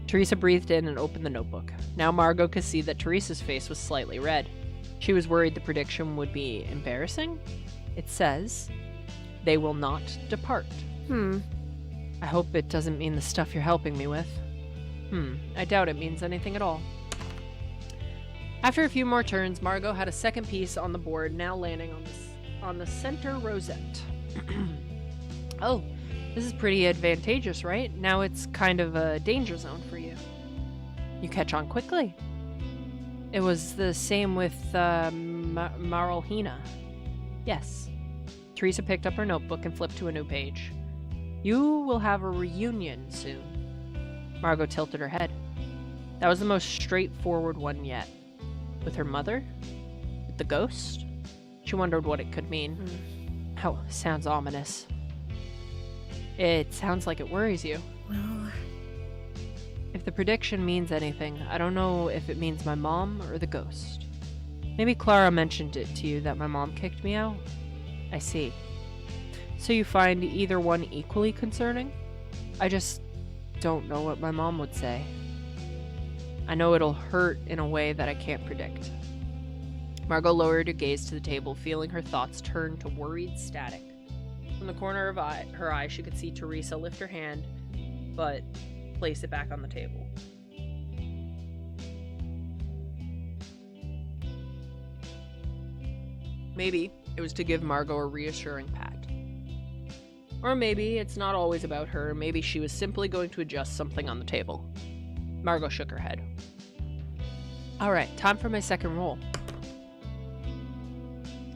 S1: Teresa breathed in and opened the notebook. Now Margot could see that Teresa's face was slightly red. She was worried the prediction would be embarrassing. It says, they will not depart. I hope it doesn't mean the stuff you're helping me with. I doubt it means anything at all. After a few more turns, Margot had a second piece on the board, now landing on the center rosette. Oh, this is pretty advantageous, right? Now it's kind of a danger zone for you. You catch on quickly. It was the same with Maralhina. Yes. Teresa picked up her notebook and flipped to a new page. You will have a reunion soon. Margot tilted her head. That was the most straightforward one yet. With her mother? With the ghost? She wondered what it could mean. Oh, sounds ominous. It sounds like it worries you.
S4: Well...
S1: If the prediction means anything, I don't know if it means my mom or the ghost. Maybe Clara mentioned it to you that my mom kicked me out? I see. So you find either one equally concerning? I just don't know what my mom would say. I know it'll hurt in a way that I can't predict. Margot lowered her gaze to the table, feeling her thoughts turn to worried static. From the corner of her eye, she could see Teresa lift her hand, but place it back on the table. Maybe it was to give Margot a reassuring pat. Or maybe it's not always about her. Maybe she was simply going to adjust something on the table. Margot shook her head. Alright, time for my second roll.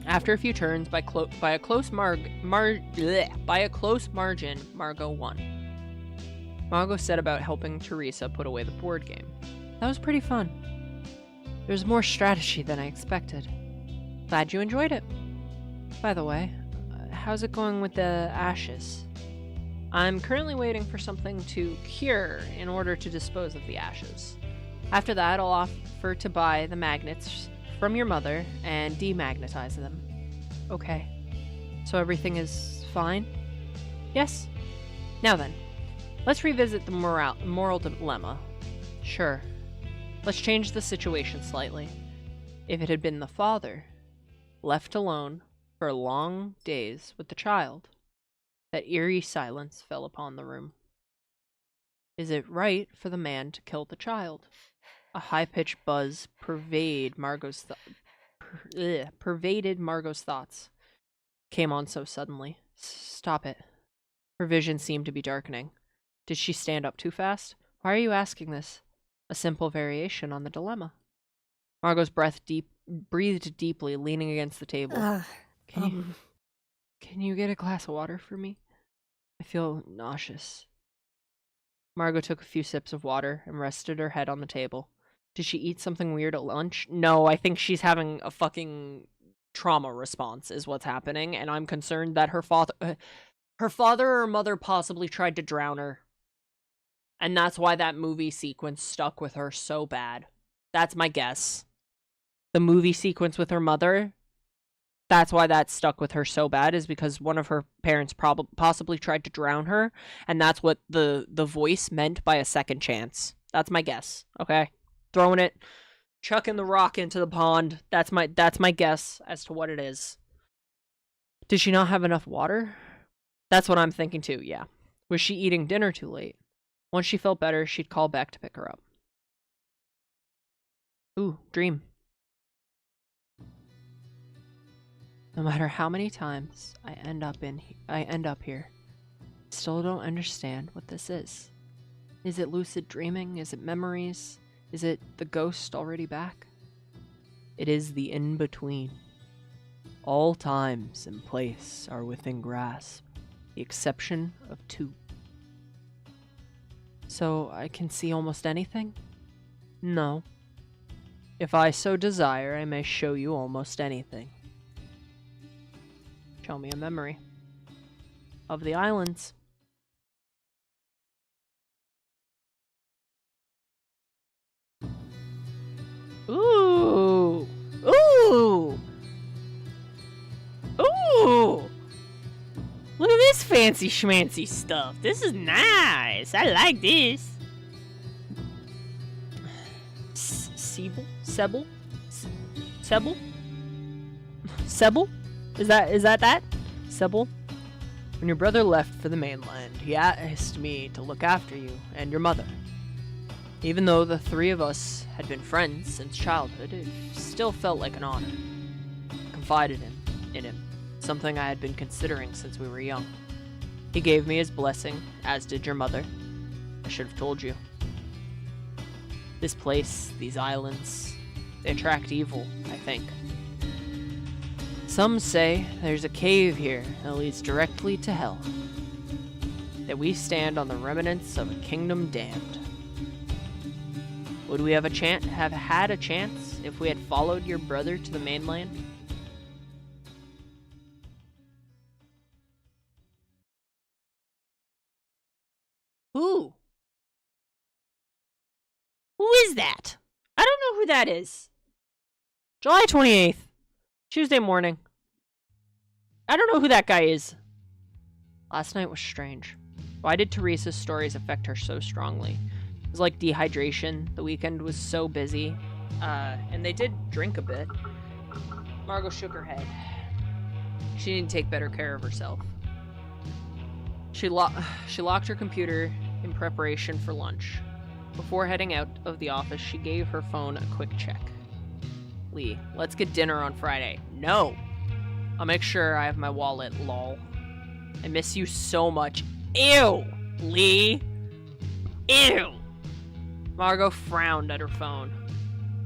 S1: After a few turns, by a close margin, Margot won. Margot set about helping Teresa put away the board game. That was pretty fun. There was more strategy than I expected. Glad you enjoyed it. By the way, how's it going with the ashes? I'm currently waiting for something to cure in order to dispose of the ashes. After that, I'll offer to buy the magnets from your mother and demagnetize them. Okay. So everything is fine? Yes? Now then, let's revisit the moral dilemma. Sure. Let's change the situation slightly. If it had been the father, left alone for long days with the child, that eerie silence fell upon the room. Is it right for the man to kill the child? A high-pitched buzz pervaded Margot's thoughts. Came on so suddenly. Stop it. Her vision seemed to be darkening. Did she stand up too fast? Why are you asking this? A simple variation on the dilemma. Margot's breathed deeply, leaning against the table. Can you get a glass of water for me? I feel nauseous. Margot took a few sips of water and rested her head on the table. Did she eat something weird at lunch? No, I think she's having a fucking trauma response is what's happening, and I'm concerned that her father or mother possibly tried to drown her. And that's why that movie sequence stuck with her so bad. That's my guess. The movie sequence with her mother, that's why that stuck with her so bad, is because one of her parents possibly tried to drown her, and that's what the voice meant by a second chance. That's my guess, okay? Throwing it, chucking the rock into the pond. That's my guess as to what it is. Did she not have enough water? That's what I'm thinking too, yeah. Was she eating dinner too late? Once she felt better, she'd call back to pick her up. Ooh, dream. No matter how many times I end up here, still don't understand what this is. Is it lucid dreaming? Is it memories? Is it the ghost already back? It is the in-between. All times and place are within grasp, the exception of two. So I can see almost anything? No. If I so desire, I may show you almost anything. Show me a memory of the islands. Ooh! Ooh! Ooh! Look at this fancy schmancy stuff. This is nice. I like this. Sebel? Sebel? Sebel? Sebel? Is that? Sebel? When your brother left for the mainland, he asked me to look after you and your mother. Even though the three of us had been friends since childhood, it still felt like an honor. I confided in him, something I had been considering since we were young. He gave me his blessing, as did your mother. I should have told you. This place, these islands, they attract evil, I think. Some say there's a cave here that leads directly to hell. That we stand on the remnants of a kingdom damned. Would we have had a chance if we had followed your brother to the mainland? Who? Who is that? I don't know who that is. July 28th. Tuesday morning. I don't know who that guy is. Last night was strange. Why did Teresa's stories affect her so strongly? It was like dehydration. The weekend was so busy. And they did drink a bit. Margot shook her head. She didn't take better care of herself. She locked her computer in preparation for lunch. Before heading out of the office, she gave her phone a quick check. Lee, let's get dinner on Friday. No! I'll make sure I have my wallet, lol. I miss you so much. Ew! Lee! Ew! Margot frowned at her phone.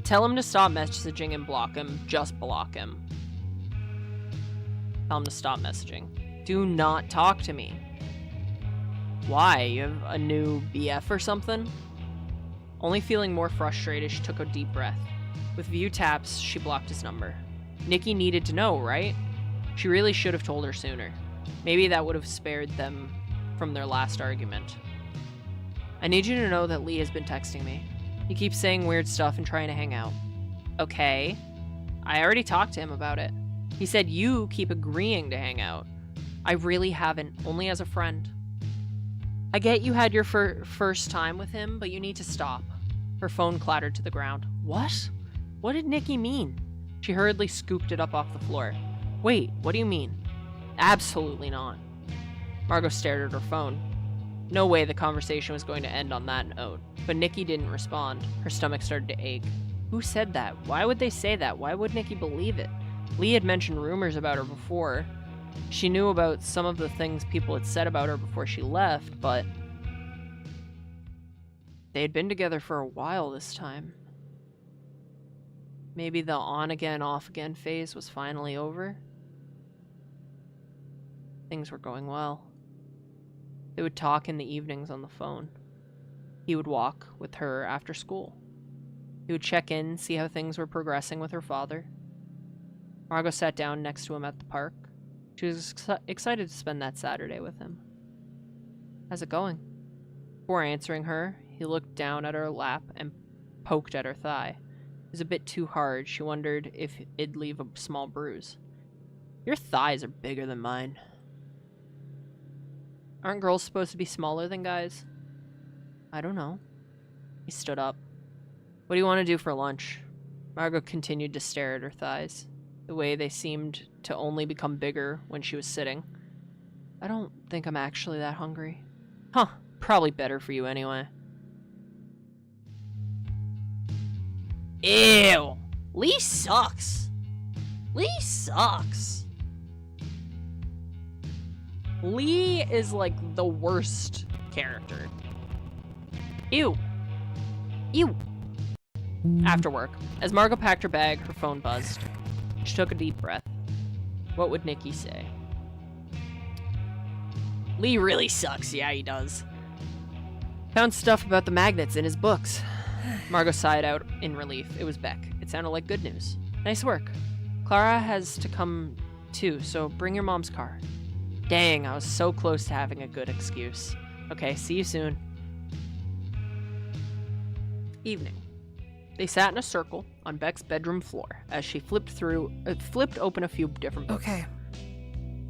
S1: Tell him to stop messaging and block him. Just block him. Tell him to stop messaging. Do not talk to me. Why? You have a new BF or something? Only feeling more frustrated, she took a deep breath. With few taps, she blocked his number. Nikki needed to know, right? She really should have told her sooner. Maybe that would have spared them from their last argument. I need you to know that Lee has been texting me. He keeps saying weird stuff and trying to hang out. Okay. I already talked to him about it. He said you keep agreeing to hang out. I really haven't, only as a friend. I get you had your first time with him, but you need to stop. Her phone clattered to the ground. What? What did Nikki mean? She hurriedly scooped it up off the floor. Wait, what do you mean? Absolutely not. Margot stared at her phone. No way the conversation was going to end on that note. But Nikki didn't respond. Her stomach started to ache. Who said that? Why would they say that? Why would Nikki believe it? Lee had mentioned rumors about her before. She knew about some of the things people had said about her before she left, but they had been together for a while this time. Maybe the on-again, off-again phase was finally over? Things were going well. They would talk in the evenings on the phone. He would walk with her after school. He would check in, see how things were progressing with her father. Margot sat down next to him at the park. She was excited to spend that Saturday with him. How's it going? Before answering her, he looked down at her lap and poked at her thigh. It was a bit too hard. She wondered if it'd leave a small bruise. Your thighs are bigger than mine. Aren't girls supposed to be smaller than guys? I don't know. He stood up. What do you want to do for lunch? Margot continued to stare at her thighs, the way they seemed to only become bigger when she was sitting. I don't think I'm actually that hungry. Huh, probably better for you anyway. Ew! Lee sucks! Lee sucks! Lee is like the worst character. Ew. Ew. After work, as Margot packed her bag, her phone buzzed. She took a deep breath. What would Nikki say? Lee really sucks. Yeah, he does. Found stuff about the magnets in his books. Margot sighed out in relief. It was Beck. It sounded like good news. Nice work. Clara has to come too, so bring your mom's car. Dang, I was so close to having a good excuse. Okay, see you soon. Evening. They sat in a circle on Beck's bedroom floor as she flipped open a few different books.
S2: Okay.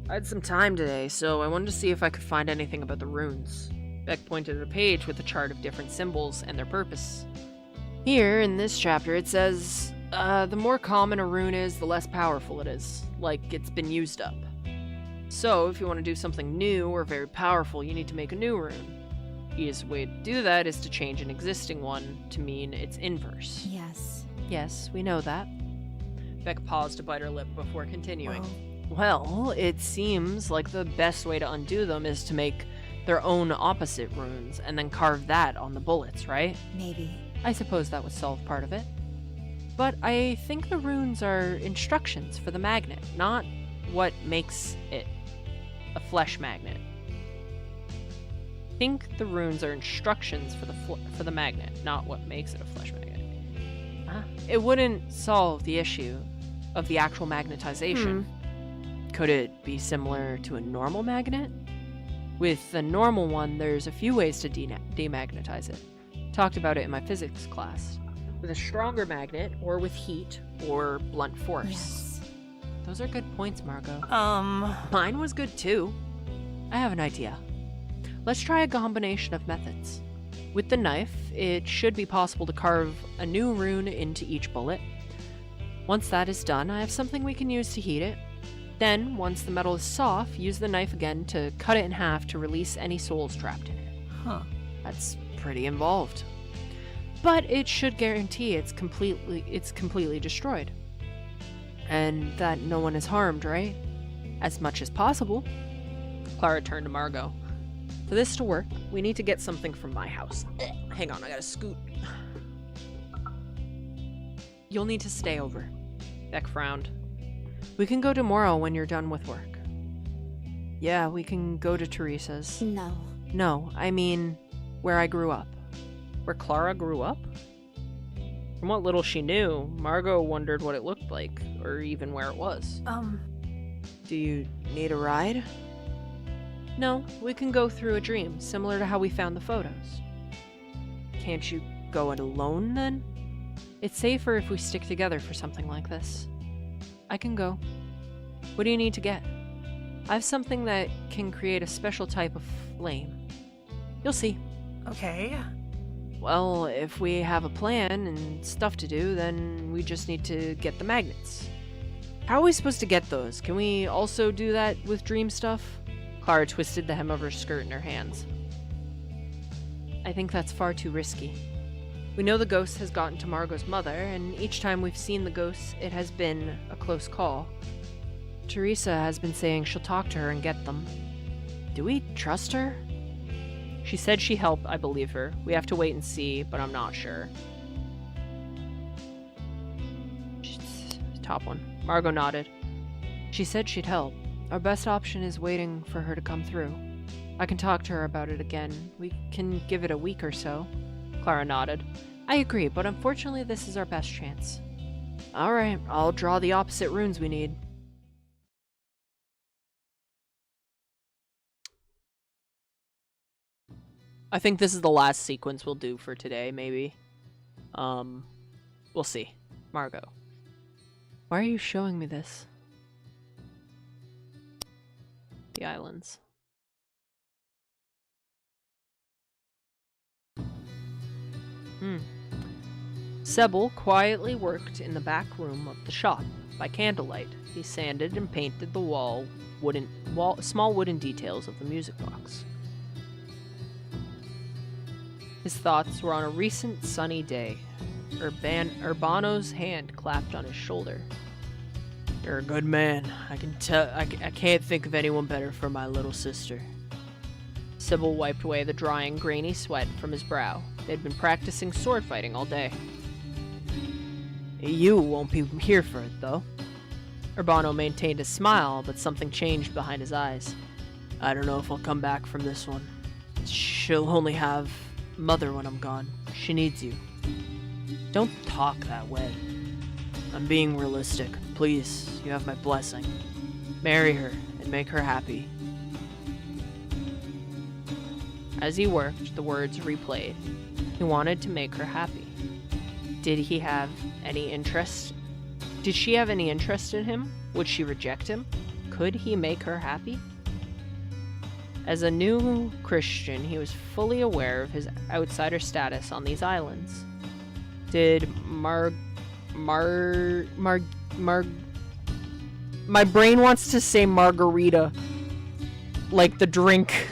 S1: I had some time today, so I wanted to see if I could find anything about the runes. Beck pointed at a page with a chart of different symbols and their purpose. Here, in this chapter, it says, the more common a rune is, the less powerful it is, like it's been used up. So, if you want to do something new or very powerful, you need to make a new rune. The easiest way to do that is to change an existing one to mean its inverse.
S5: Yes.
S1: Yes, we know that. Beck paused to bite her lip before continuing. Well, it seems like the best way to undo them is to make their own opposite runes and then carve that on the bullets, right?
S5: Maybe.
S1: I suppose that would solve part of it. But I think the runes are instructions for the magnet, not what makes it a flesh magnet. I think the runes are instructions for the magnet, not what makes it a flesh magnet. It wouldn't solve the issue of the actual magnetization. Could it be similar to a normal magnet? With a normal one, there's a few ways to demagnetize it. Talked about it in my physics class. With a stronger magnet, or with heat, or blunt force.
S5: Yes.
S1: Those are good points, Margot.
S2: Mine
S1: was good too. I have an idea. Let's try a combination of methods. With the knife, it should be possible to carve a new rune into each bullet. Once that is done, I have something we can use to heat it. Then, once the metal is soft, use the knife again to cut it in half to release any souls trapped in it.
S2: Huh.
S1: That's pretty involved. But it should guarantee it's completely destroyed. And that no one is harmed, right? As much as possible. Clara turned to Margot. For this to work, we need to get something from my house. Hang on, I gotta scoot. You'll need to stay over. Beck frowned. We can go tomorrow when you're done with work. Yeah, we can go to Teresa's.
S5: No.
S1: No, I mean, where I grew up. Where Clara grew up? From what little she knew, Margot wondered what it looked like, or even where it was. Do you need a ride? No, we can go through a dream, similar to how we found the photos. Can't you go it alone, then? It's safer if we stick together for something like this. I can go. What do you need to get? I have something that can create a special type of flame. You'll see.
S2: Okay.
S1: Well, if we have a plan and stuff to do, then we just need to get the magnets. How are we supposed to get those? Can we also do that with dream stuff? Clara twisted the hem of her skirt in her hands. I think that's far too risky. We know the ghost has gotten to Margot's mother, and each time we've seen the ghost, it has been a close call. Teresa has been saying she'll talk to her and get them. Do we trust her? She said she helped, I believe her. We have to wait and see, but I'm not sure. Top one. Margot nodded. She said she'd help. Our best option is waiting for her to come through. I can talk to her about it again. We can give it a week or so. Clara nodded. I agree, but unfortunately this is our best chance. Alright, I'll draw the opposite runes we need. I think this is the last sequence we'll do for today, maybe. We'll see. Margot. Why are you showing me this? The islands. Sebel quietly worked in the back room of the shop. By candlelight, he sanded and painted the small wooden details of the music box. His thoughts were on a recent sunny day. Urbano's hand clapped on his shoulder. You're a good man. I can tell. I can't think of anyone better for my little sister. Sybil wiped away the drying, grainy sweat from his brow. They'd been practicing sword fighting all day. You won't be here for it, though. Urbano maintained a smile, but something changed behind his eyes. I don't know if I'll come back from this one. She'll only have Mother when I'm gone. She needs you. Don't talk that way. I'm being realistic. Please, you have my blessing. Marry her and make her happy. As he worked, the words replayed. He wanted to make her happy. Did he have any interest? Did she have any interest in him? Would she reject him? Could he make her happy? As a new Christian, he was fully aware of his outsider status on these islands. Did my brain wants to say margarita. Like the drink.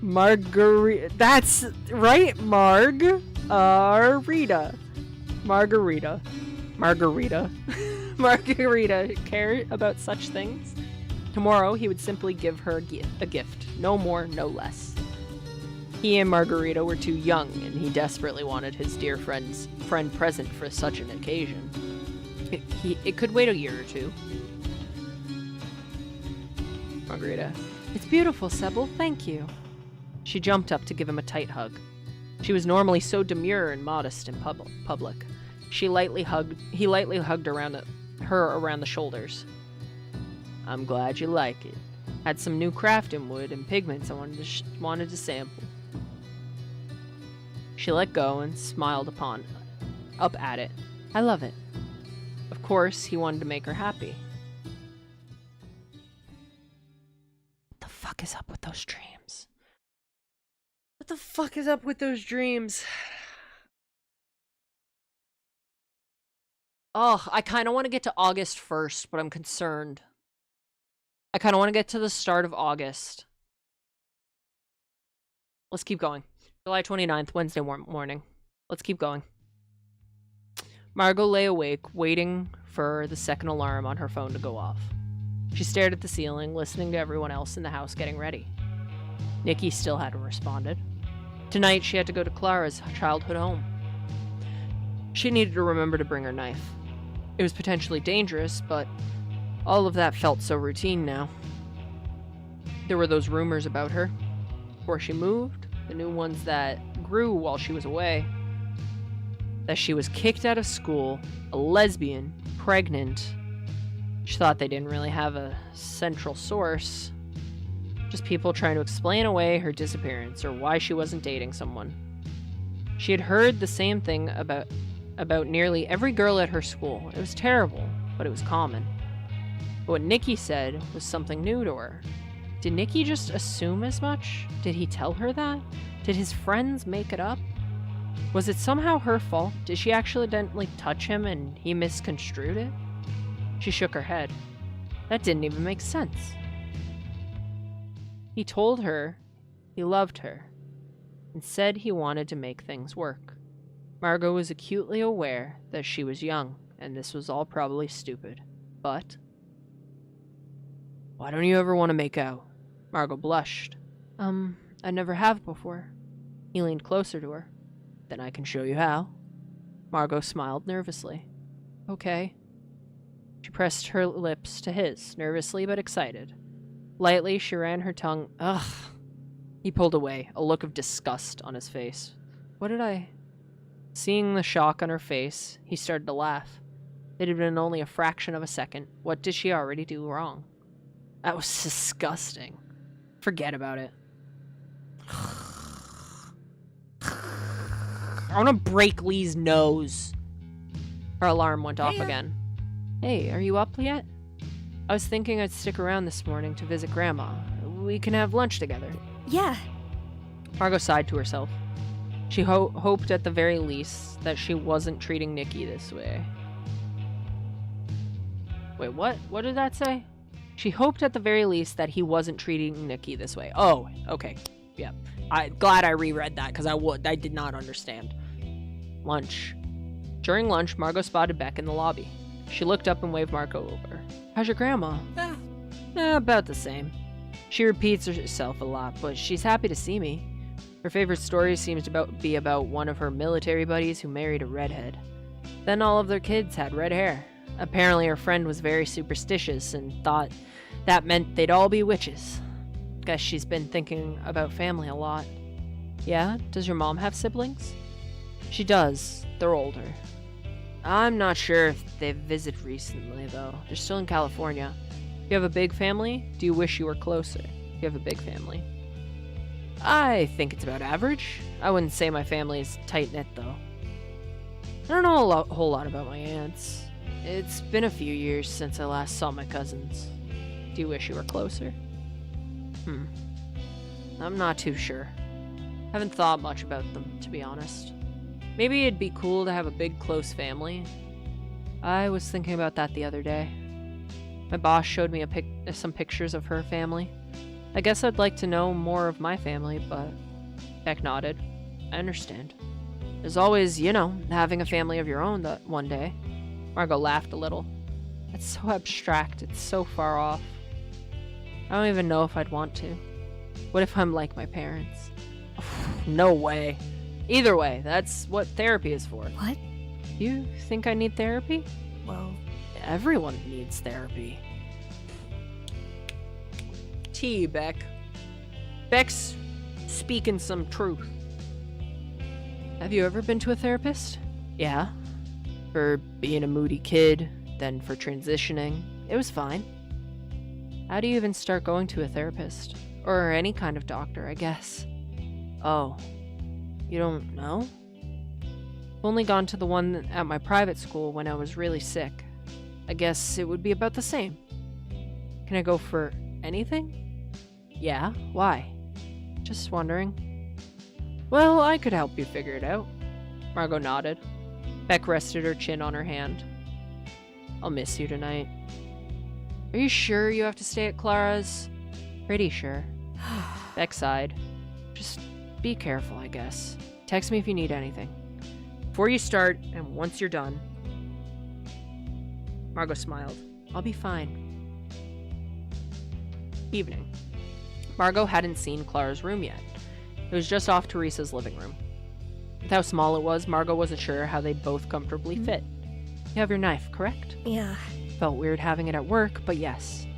S1: Margarita. That's right, Margarita. Margarita. Margarita care about such things? Tomorrow, he would simply give her a gift. No more, no less. He and Margarita were too young, and he desperately wanted his dear friend present for such an occasion. It could wait a year or two. Margarita. It's beautiful, Sebel. Thank you. She jumped up to give him a tight hug. She was normally so demure and modest in public. He lightly hugged her around the shoulders. I'm glad you like it. Had some new crafting wood and pigments I wanted to sample. She let go and smiled up at it. I love it. Of course, he wanted to make her happy. What the fuck is up with those dreams? What the fuck is up with those dreams? Oh, I kind of want to get to August 1st, but I'm concerned. I kind of want to get to the start of August. Let's keep going. July 29th, Wednesday morning. Let's keep going. Margot lay awake, waiting for the second alarm on her phone to go off. She stared at the ceiling, listening to everyone else in the house getting ready. Nikki still hadn't responded. Tonight, she had to go to Clara's childhood home. She needed to remember to bring her knife. It was potentially dangerous, but all of that felt so routine now. There were those rumors about her. Before she moved, the new ones that grew while she was away. That she was kicked out of school, a lesbian, pregnant. She thought they didn't really have a central source. Just people trying to explain away her disappearance or why she wasn't dating someone. She had heard the same thing about nearly every girl at her school. It was terrible, but it was common. But what Nikki said was something new to her. Did Nikki just assume as much? Did he tell her that? Did his friends make it up? Was it somehow her fault? Did she accidentally touch him and he misconstrued it? She shook her head. That didn't even make sense. He told her he loved her and said he wanted to make things work. Margot was acutely aware that she was young, and this was all probably stupid. But why don't you ever want to make out? Margot blushed. I never have before. He leaned closer to her. Then I can show you how. Margot smiled nervously. Okay. She pressed her lips to his, nervously but excited. Lightly, she ran her tongue. Ugh. He pulled away, a look of disgust on his face. What did I... Seeing the shock on her face, he started to laugh. It had been only a fraction of a second. What did she already do wrong? That was disgusting. Forget about it. I want to break Lee's nose. Her alarm went off again. Hey, are you up yet? I was thinking I'd stick around this morning to visit Grandma. We can have lunch together.
S4: Yeah.
S1: Margot sighed to herself. She hoped at the very least that she wasn't treating Nikki this way. Wait, what? What did that say? She hoped at the very least that he wasn't treating Nikki this way. Oh, okay. Yeah. Glad I reread that because I did not understand. Lunch. During lunch, Margot spotted Beck in the lobby. She looked up and waved Margot over. How's your grandma? About the same. She repeats herself a lot, but she's happy to see me. Her favorite story seems to be about one of her military buddies who married a redhead. Then all of their kids had red hair. Apparently her friend was very superstitious and thought that meant they'd all be witches. Guess she's been thinking about family a lot. Yeah? Does your mom have siblings? She does. They're older. I'm not sure if they've visited recently, though. They're still in California. You have a big family? Do you wish you were closer? You have a big family. I think it's about average. I wouldn't say my family is tight-knit, though. I don't know a whole lot about my aunts. It's been a few years since I last saw my cousins. Do you wish you were closer? I'm not too sure. Haven't thought much about them, to be honest. Maybe it'd be cool to have a big, close family. I was thinking about that the other day. My boss showed me some pictures of her family. I guess I'd like to know more of my family, but... Beck nodded. I understand. There's always, having a family of your own that one day. Margot laughed a little. That's so abstract. It's so far off. I don't even know if I'd want to. What if I'm like my parents? No way. Either way, that's what therapy is for.
S4: What?
S1: You think I need therapy?
S4: Well,
S1: everyone needs therapy. Tea, Beck. Beck's speaking some truth. Have you ever been to a therapist? Yeah. For being a moody kid, then for transitioning. It was fine. How do you even start going to a therapist? Or any kind of doctor, I guess. Oh. You don't know? I've only gone to the one at my private school when I was really sick. I guess it would be about the same. Can I go for anything? Yeah, why? Just wondering. Well, I could help you figure it out. Margot nodded. Beck rested her chin on her hand. I'll miss you tonight. Are you sure you have to stay at Clara's? Pretty sure. Beck sighed. Just be careful, I guess. Text me if you need anything. Before you start, and once you're done. Margot smiled. I'll be fine. Evening. Margot hadn't seen Clara's room yet. It was just off Teresa's living room. With how small it was, Margot wasn't sure how they'd both comfortably fit. You have your knife, correct?
S4: yeah.
S1: Felt weird having it at work, but yes.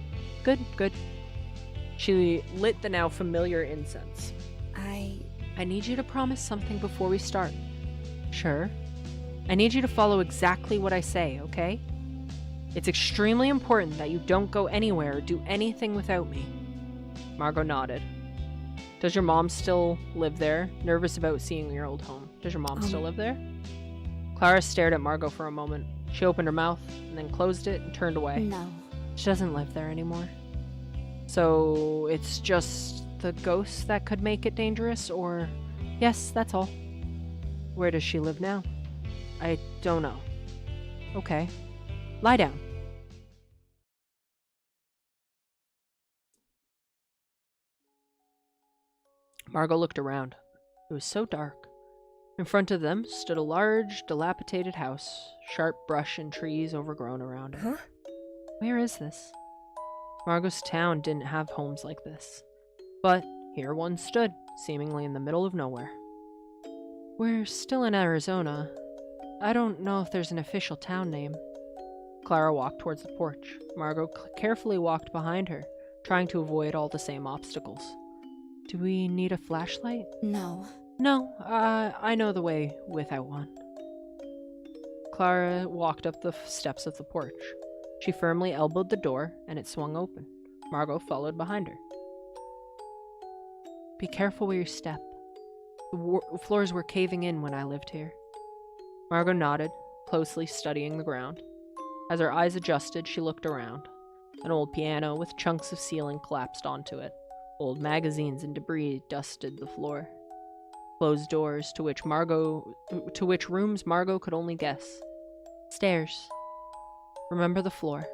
S1: Good, good. She lit the now familiar incense. I need you to promise something before we start. Sure. I need you to follow exactly what I say, okay? It's extremely important that you don't go anywhere or do anything without me. Margot nodded. Does your mom still live there? Nervous about seeing your old home. Does your mom still live there? Clara stared at Margot for a moment. She opened her mouth and then closed it and turned away.
S5: No.
S1: She doesn't live there anymore. So it's just the ghosts that could make it dangerous, or... Yes, that's all. Where does she live now? I don't know. Okay. Lie down. Margot looked around. It was so dark. In front of them stood a large, dilapidated house, sharp brush and trees overgrown around it.
S4: Huh?
S1: Where is this? Margot's town didn't have homes like this, but here one stood, seemingly in the middle of nowhere. We're still in Arizona. I don't know if there's an official town name. Clara walked towards the porch. Margot carefully walked behind her, trying to avoid all the same obstacles. Do we need a flashlight?
S5: No.
S1: No, I know the way without one. Clara walked up the steps of the porch. She firmly elbowed the door, and it swung open. Margot followed behind her. Be careful where you step. The floors were caving in when I lived here. Margot nodded, closely studying the ground. As her eyes adjusted, she looked around. An old piano with chunks of ceiling collapsed onto it. Old magazines and debris dusted the floor. Closed doors to which rooms Margot could only guess. Stairs. Remember the floor.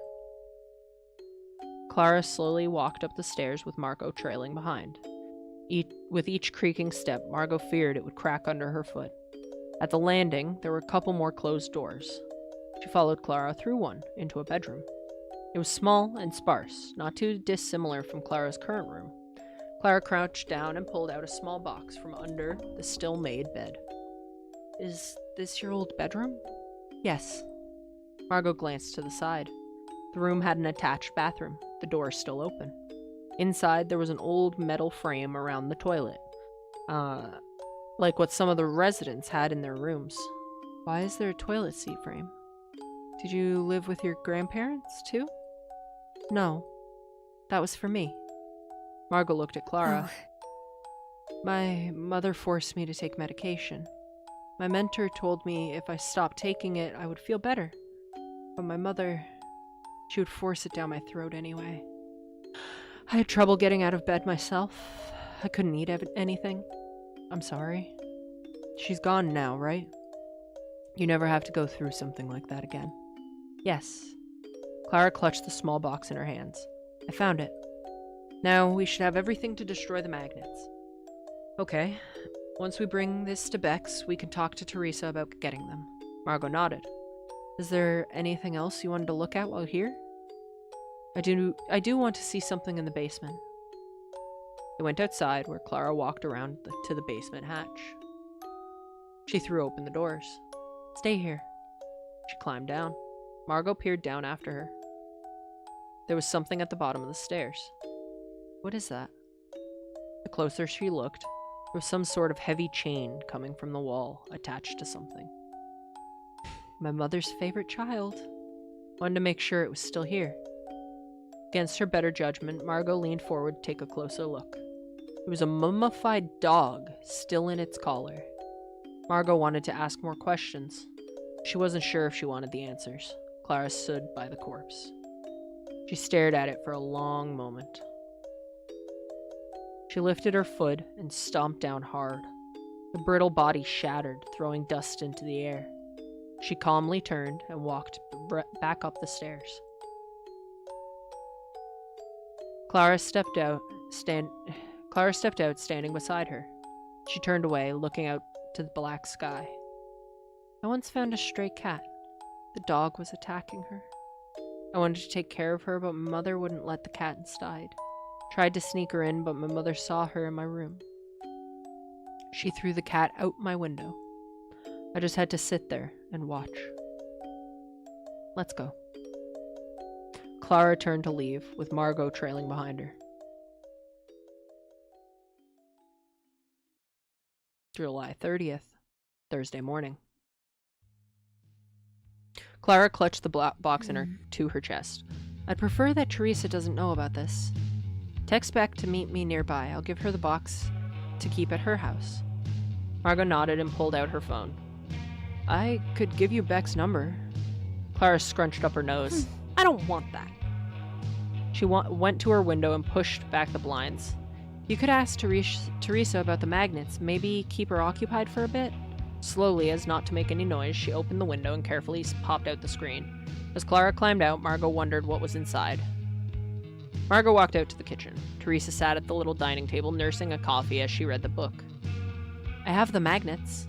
S1: Clara slowly walked up the stairs with Margot trailing behind. With each creaking step, Margot feared it would crack under her foot. At the landing, there were a couple more closed doors. She followed Clara through one, into a bedroom. It was small and sparse, not too dissimilar from Clara's current room. Clara crouched down and pulled out a small box from under the still-made bed. Is this your old bedroom? Yes. Margot glanced to the side. The room had an attached bathroom, the door still open. Inside, there was an old metal frame around the toilet, like what some of the residents had in their rooms. Why is there a toilet seat frame? Did you live with your grandparents, too? No. That was for me. Margot looked at Clara.
S4: Oh.
S1: My mother forced me to take medication. My mentor told me if I stopped taking it, I would feel better. But my mother, she would force it down my throat anyway. I had trouble getting out of bed myself. I couldn't eat anything. I'm sorry. She's gone now, right? You never have to go through something like that again. Yes. Clara clutched the small box in her hands. I found it. Now we should have everything to destroy the magnets. Okay. Once we bring this to Bex, we can talk to Teresa about getting them. Margot nodded. Is there anything else you wanted to look at while here? I do want to see something in the basement. They went outside, where Clara walked around to the basement hatch. She threw open the doors. Stay here. She climbed down. Margot peered down after her. There was something at the bottom of the stairs. What is that? The closer she looked, there was some sort of heavy chain coming from the wall, attached to something. My mother's favorite child. Wanted to make sure it was still here. Against her better judgment, Margot leaned forward to take a closer look. It was a mummified dog, still in its collar. Margot wanted to ask more questions. She wasn't sure if she wanted the answers. Clara stood by the corpse. She stared at it for a long moment. She lifted her foot and stomped down hard. The brittle body shattered, throwing dust into the air. She calmly turned and walked back up the stairs. Clara stepped out, standing beside her. She turned away, looking out to the black sky. I once found a stray cat. The dog was attacking her. I wanted to take care of her, but my mother wouldn't let the cat inside. Tried to sneak her in, but my mother saw her in my room. She threw the cat out my window. I just had to sit there and watch. Let's go. Clara turned to leave, with Margot trailing behind her. July 30th, Thursday morning. Clara clutched the box to her chest. I'd prefer that Teresa doesn't know about this. Text Beck to meet me nearby. I'll give her the box to keep at her house. Margot nodded and pulled out her phone. I could give you Beck's number. Clara scrunched up her nose. I don't want that. She went to her window and pushed back the blinds. You could ask Teresa about the magnets, maybe keep her occupied for a bit? Slowly, as not to make any noise, she opened the window and carefully popped out the screen. As Clara climbed out, Margot wondered what was inside. Margot walked out to the kitchen. Teresa sat at the little dining table, nursing a coffee as she read the book. I have the magnets.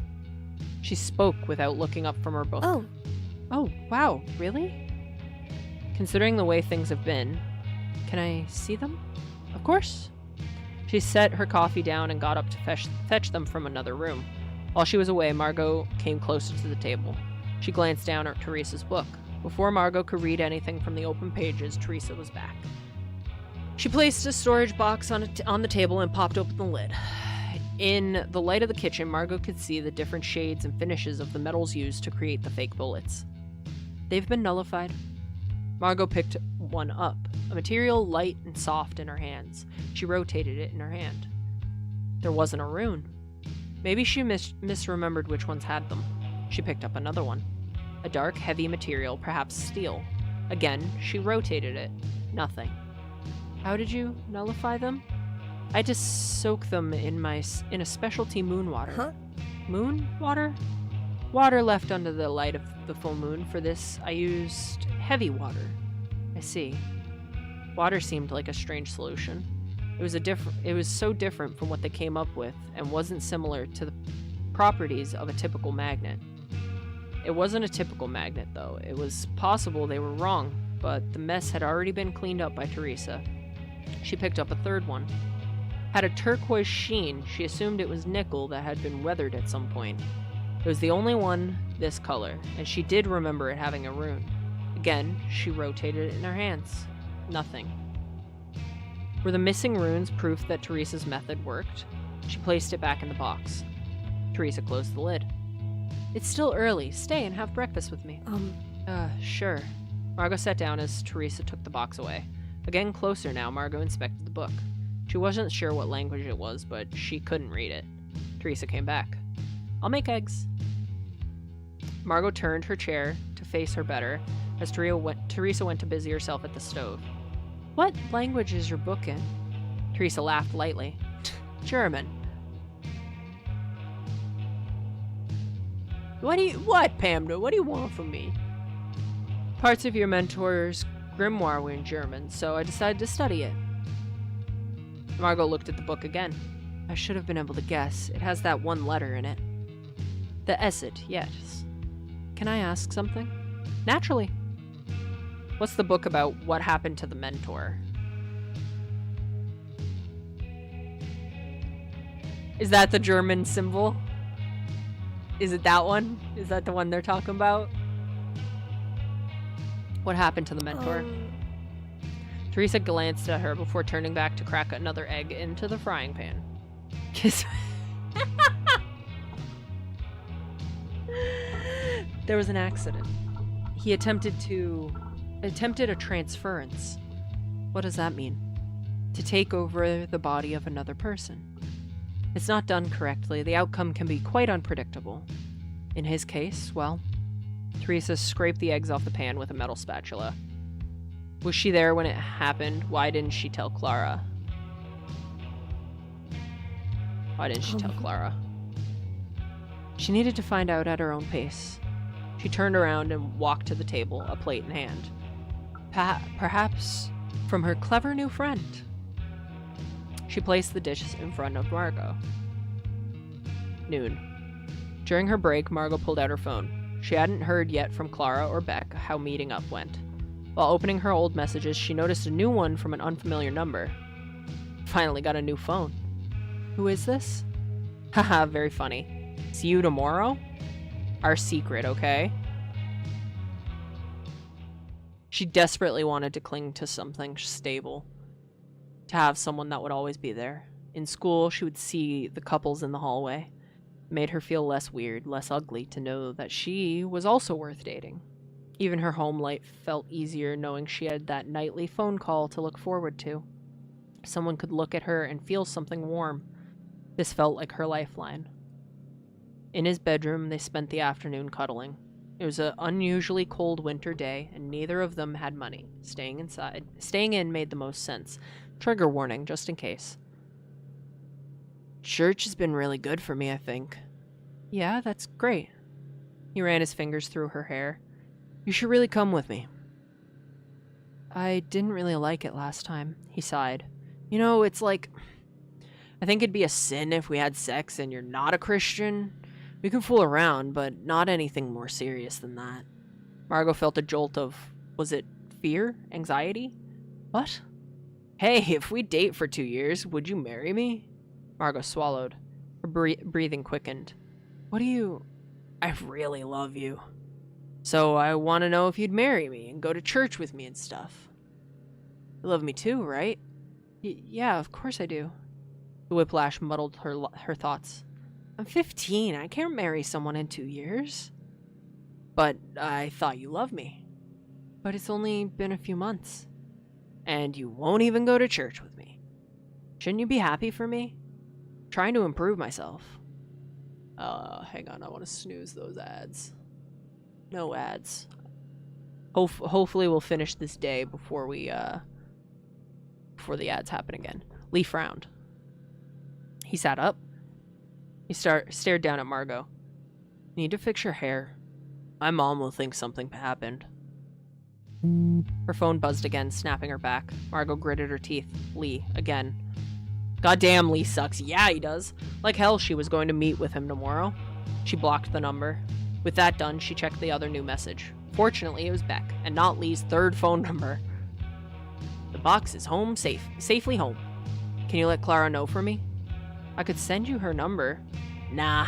S1: She spoke without looking up from her book.
S4: Oh,
S1: Oh, wow, really? Considering the way things have been, can I see them? Of course. She set her coffee down and got up to fetch them from another room. While she was away, Margot came closer to the table. She glanced down at Teresa's book. Before Margot could read anything from the open pages, Teresa was back. She placed a storage box on the table and popped open the lid. In the light of the kitchen, Margot could see the different shades and finishes of the metals used to create the fake bullets. They've been nullified. Margot picked one up, a material light and soft in her hands. She rotated it in her hand. There wasn't a rune. Maybe she misremembered which ones had them. She picked up another one. A dark, heavy material, perhaps steel. Again, she rotated it. Nothing. How did you nullify them? I had to soak them in a specialty moon water.
S4: Huh?
S1: Moon water? Water left under the light of the full moon. For this, I used heavy water. I see. Water seemed like a strange solution. It was so different from what they came up with and wasn't similar to the properties of a typical magnet. It wasn't a typical magnet, though. It was possible they were wrong, but the mess had already been cleaned up by Teresa. She picked up a third one. Had a turquoise sheen. She assumed it was nickel that had been weathered at some point. It was the only one this color, and she did remember it having a rune. Again, she rotated it in her hands. Nothing. Were the missing runes proof that Teresa's method worked? She placed it back in the box. Teresa closed the lid. It's still early. Stay and have breakfast with me. Sure. Margot sat down as Teresa took the box away. Again closer now, Margot inspected the book. She wasn't sure what language it was, but she couldn't read it. Teresa came back. I'll make eggs. Margot turned her chair to face her better as Teresa went to busy herself at the stove. What language is your book in? Teresa laughed lightly. German. What, Pamela? What do you want from me? Parts of your mentor's grimoire were in German, so I decided to study it. Margot looked at the book again. I should have been able to guess. It has that one letter in it. The Esset, yes. Can I ask something? Naturally. What's the book about? What happened to the mentor? Is that the German symbol? Is it that one? Is that the one they're talking about? What happened to the mentor? Teresa glanced at her before turning back to crack another egg into the frying pan. Kiss. There was an accident. He attempted a transference. What does that mean? To take over the body of another person. It's not done correctly. The outcome can be quite unpredictable. In his case, well, Teresa scraped the eggs off the pan with a metal spatula. Was she there when it happened? Why didn't she tell Clara? Why didn't she tell Clara? She needed to find out at her own pace. She turned around and walked to the table, a plate in hand. Perhaps from her clever new friend. She placed the dishes in front of Margot. Noon. During her break, Margot pulled out her phone. She hadn't heard yet from Clara or Beck how meeting up went. While opening her old messages, she noticed a new one from an unfamiliar number. Finally got a new phone. Who is this? Haha, very funny. See you tomorrow? Our secret, okay? She desperately wanted to cling to something stable. To have someone that would always be there. In school, she would see the couples in the hallway. It made her feel less weird, less ugly to know that she was also worth dating. Even her home life felt easier knowing she had that nightly phone call to look forward to. Someone could look at her and feel something warm. This felt like her lifeline. In his bedroom, they spent the afternoon cuddling. It was an unusually cold winter day, and neither of them had money. Staying in made the most sense. Trigger warning, just in case. Church has been really good for me, I think. Yeah, that's great. He ran his fingers through her hair. You should really come with me. I didn't really like it last time, he sighed. You know, it's like, I think it'd be a sin if we had sex and you're not a Christian. We can fool around, but not anything more serious than that. Margot felt a jolt of, was it fear? Anxiety? What? Hey, if we date for 2 years, would you marry me? Margot swallowed. Her breathing quickened. What do you... I really love you. So I want to know if you'd marry me and go to church with me and stuff. You love me too, right? Yeah, of course I do. The whiplash muddled her thoughts. I'm 15. I can't marry someone in 2 years. But I thought you loved me. But it's only been a few months. And you won't even go to church with me. Shouldn't you be happy for me? I'm trying to improve myself. Hang on. I want to snooze those ads. No ads. Hopefully we'll finish this day before the ads happen again. Lee frowned. He sat up. He stared down at Margot. Need to fix your hair. My mom will think something happened. Her phone buzzed again, snapping her back. Margot gritted her teeth. Lee, again. Goddamn, Lee sucks. Yeah, he does. Like hell she was going to meet with him tomorrow. She blocked the number. With that done, she checked the other new message. Fortunately, it was Beck, and not Lee's third phone number. The box is home safely home. Can you let Clara know for me? I could send you her number. Nah.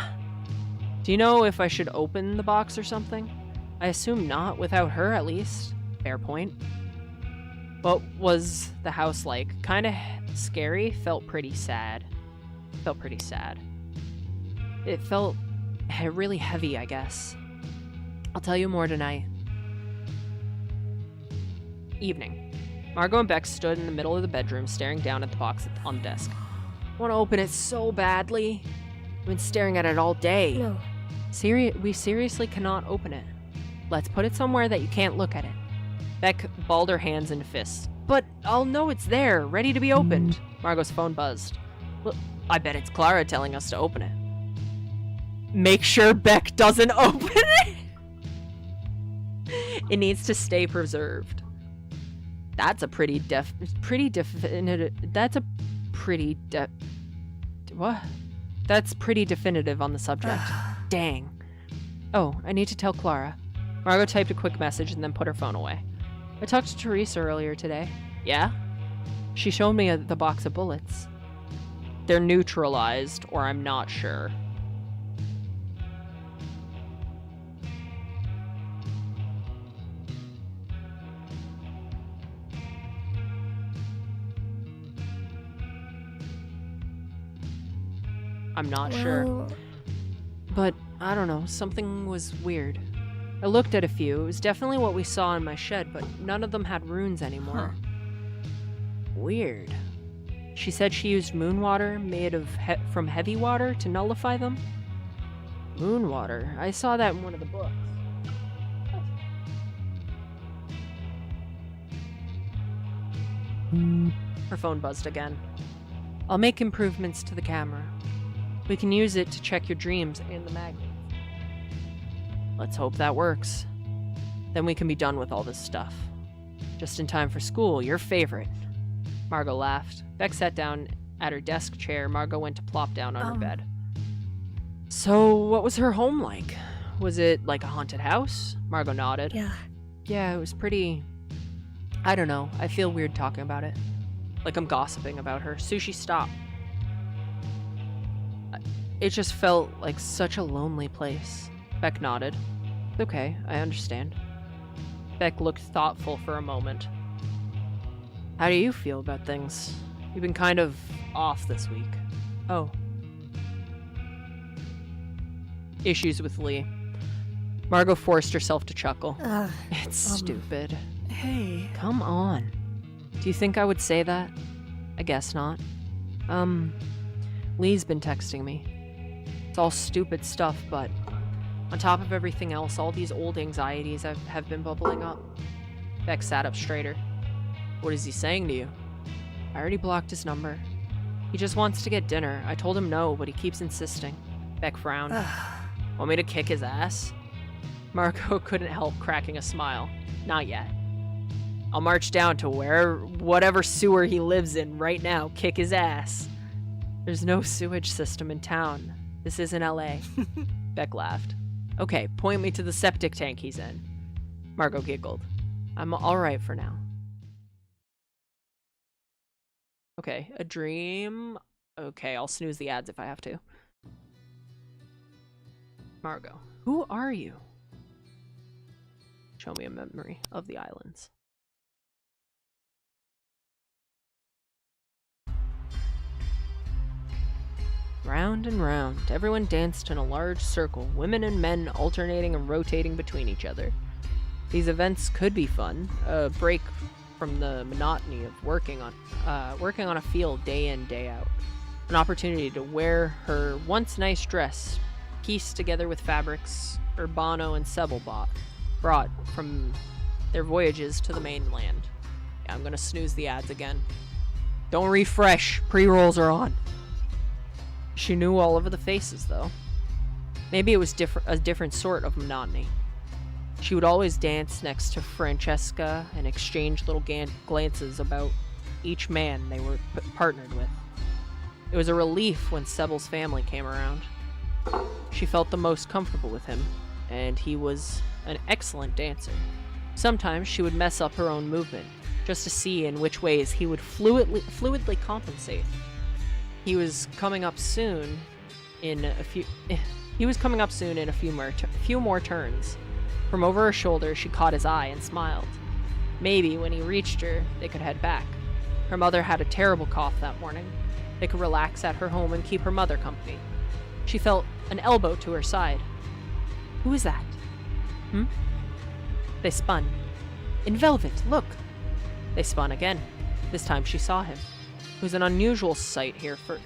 S1: Do you know if I should open the box or something? I assume not, without her at least. Fair point. What was the house like? Kinda scary, felt pretty sad. It felt really heavy, I guess. I'll tell you more tonight. Evening. Margot and Beck stood in the middle of the bedroom, staring down at the box on the desk. I want to open it so badly. I've been staring at it all day.
S4: No.
S1: We seriously cannot open it. Let's put it somewhere that you can't look at it. Beck balled her hands into fists. But I'll know it's there, ready to be opened. Margot's phone buzzed. Look, I bet it's Clara telling us to open it. Make sure Beck doesn't open it! It needs to stay preserved. That's a pretty definitive. What? That's pretty definitive on the subject. Dang. Oh, I need to tell Clara. Margot typed a quick message and then put her phone away. I talked to Teresa earlier today. Yeah? She showed me the box of bullets. They're neutralized, or I'm not sure. I'm not sure. But, I don't know, something was weird. I looked at a few. It was definitely what we saw in my shed, but none of them had runes anymore. Weird. She said she used moon water made of from heavy water to nullify them. Moon water? I saw that in one of the books. Her phone buzzed again. I'll make improvements to the camera. We can use it to check your dreams and the magnet. Let's hope that works. Then we can be done with all this stuff. Just in time for school, your favorite. Margot laughed. Beck sat down at her desk chair. Margot went to plop down on her bed. So, what was her home like? Was it like a haunted house? Margot nodded. Yeah, it was pretty... I don't know. I feel weird talking about it. Like I'm gossiping about her. Sushi, stop. It just felt like such a lonely place. Beck nodded. Okay, I understand. Beck looked thoughtful for a moment. How do you feel about things? You've been kind of off this week. Oh. Issues with Lee. Margot forced herself to chuckle. It's stupid.
S2: Hey.
S1: Come on. Do you think I would say that? I guess not. Lee's been texting me. It's all stupid stuff, but on top of everything else, all these old anxieties have been bubbling up. Beck sat up straighter. What is he saying to you? I already blocked his number. He just wants to get dinner. I told him no, but he keeps insisting. Beck frowned. Want me to kick his ass? Margot couldn't help cracking a smile. Not yet. I'll march down to whatever sewer he lives in right now, kick his ass. There's no sewage system in town. This isn't LA. Beck laughed. Okay, point me to the septic tank he's in. Margot giggled. I'm alright for now. Okay, a dream. Okay, I'll snooze the ads if I have to. Margot, who are you? Show me a memory of the islands. Round and round, everyone danced in a large circle, women and men alternating and rotating between each other. These events could be fun, a break from the monotony of working on a field day in, day out. An opportunity to wear her once nice dress, pieced together with fabrics Urbano and Sebel brought from their voyages to the mainland. Yeah, I'm gonna snooze the ads again. Don't refresh, pre-rolls are on. She knew all of the faces, though. Maybe it was a different sort of monotony. She would always dance next to Francesca and exchange little glances about each man they were partnered with. It was a relief when Sebel's family came around. She felt the most comfortable with him, and he was an excellent dancer. Sometimes she would mess up her own movement, just to see in which ways he would fluidly compensate. He was coming up soon in a few more turns. From over her shoulder, she caught his eye and smiled. Maybe when he reached her, they could head back. Her mother had a terrible cough that morning. They could relax at her home and keep her mother company. She felt an elbow to her side. Who is that? They spun. In velvet, look! They spun again. This time she saw him. It was an unusual sight here for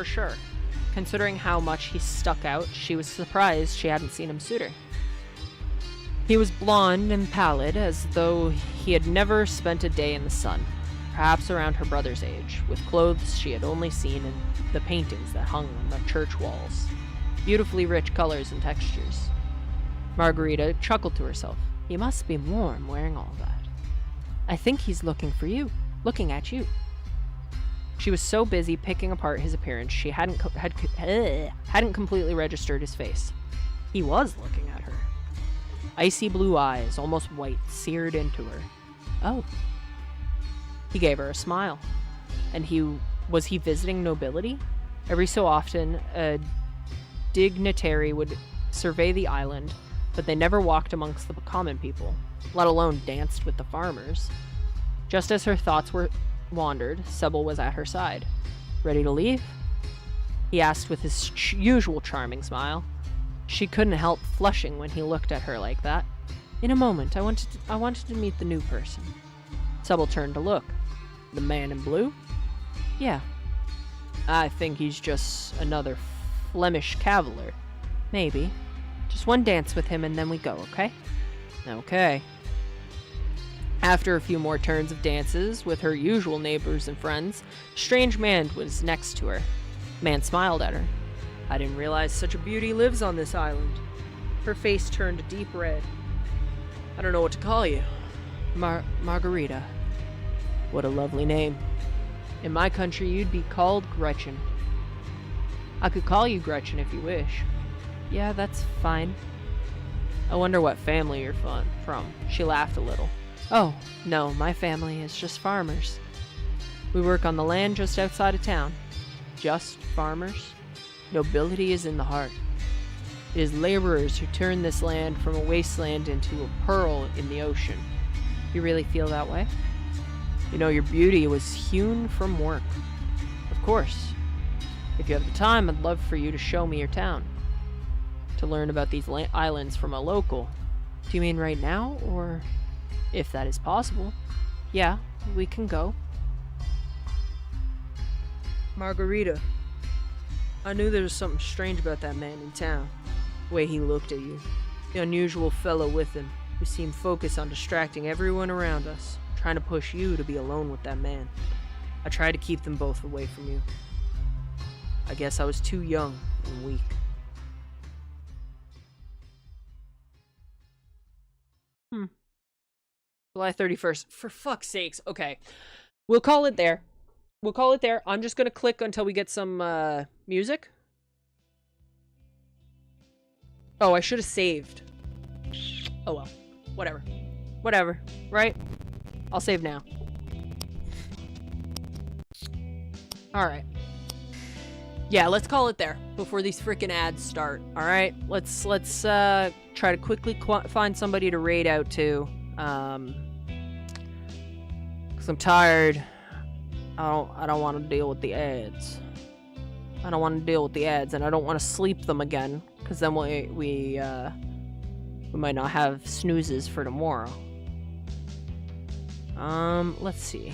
S1: sure. Considering how much he stuck out, she was surprised she hadn't seen him sooner. He was blonde and pallid, as though he had never spent a day in the sun, perhaps around her brother's age, with clothes she had only seen in the paintings that hung on the church walls. Beautifully rich colors and textures. Margarita chuckled to herself. He must be warm wearing all that. I think he's looking at you. She was so busy picking apart his appearance, she hadn't completely registered his face. He was looking at her. Icy blue eyes, almost white, seared into her. Oh. He gave her a smile. And was he visiting nobility? Every so often, a dignitary would survey the island, but they never walked amongst the common people, let alone danced with the farmers. Just as her thoughts wandered, Sebel was at her side. Ready to leave? He asked with his usual charming smile. She couldn't help flushing when he looked at her like that. In a moment, I wanted to meet the new person. Sebel turned to look. The man in blue? Yeah. I think he's just another Flemish cavalier. Maybe. Just one dance with him and then we go, okay? Okay. After a few more turns of dances with her usual neighbors and friends, a strange man was next to her. The man smiled at her. I didn't realize such a beauty lives on this island. Her face turned a deep red. I don't know what to call you. Margarita. What a lovely name. In my country, you'd be called Gretchen. I could call you Gretchen if you wish. Yeah, that's fine. I wonder what family you're from. She laughed a little. Oh, no, my family is just farmers. We work on the land just outside of town. Just farmers? Nobility is in the heart. It is laborers who turn this land from a wasteland into a pearl in the ocean. You really feel that way? You know, your beauty was hewn from work. Of course. If you have the time, I'd love for you to show me your town. To learn about these islands from a local. Do you mean right now, or... If that is possible. Yeah, we can go. Margarita. I knew there was something strange about that man in town. The way he looked at you. The unusual fellow with him, who seemed focused on distracting everyone around us, trying to push you to be alone with that man. I tried to keep them both away from you. I guess I was too young and weak. July 31st. For fuck's sakes. Okay. We'll call it there. I'm just going to click until we get some music. Oh, I should have saved. Oh well. Whatever. Whatever. Right? I'll save now. Alright. Yeah, let's call it there before these freaking ads start. Alright? Let's try to quickly find somebody to raid out to. 'Cause I'm tired. I don't want to deal with the ads. I don't want to deal with the ads, and I don't want to sleep them again, because then we might not have snoozes for tomorrow. Let's see.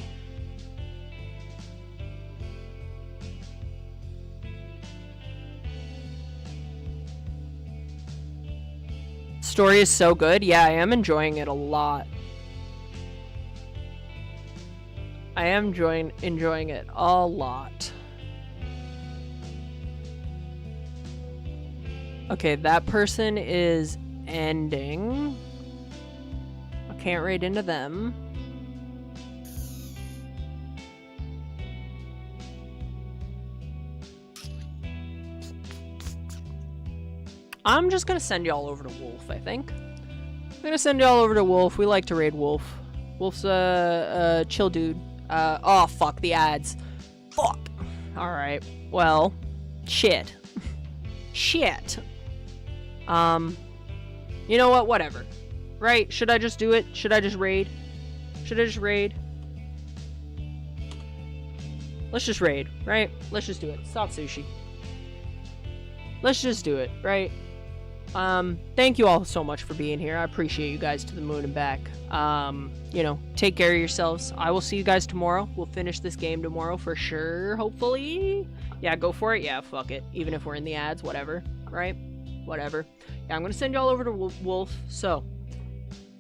S1: Story is so good. Yeah, I am enjoying it a lot. I am enjoying it a lot. Okay, that person is ending. I can't raid into them. I'm just gonna send y'all over to Wolf, I think. I'm gonna send y'all over to Wolf. We like to raid Wolf. Wolf's a chill dude. Oh fuck, the ads. Fuck. Alright, well, shit. Shit. You know what? Whatever. Right? Should I just do it? Should I just raid? Should I just raid? Let's just raid, right? Let's just do it. Stop sushi. Let's just do it, right? Thank you all so much for being here. I appreciate you guys to the moon and back. You know, take care of yourselves. I will see you guys tomorrow. We'll finish this game tomorrow for sure, hopefully. Yeah, go for it. Yeah, fuck it. Even if we're in the ads, whatever, right? Whatever. Yeah, I'm gonna send y'all over to Wolf. So,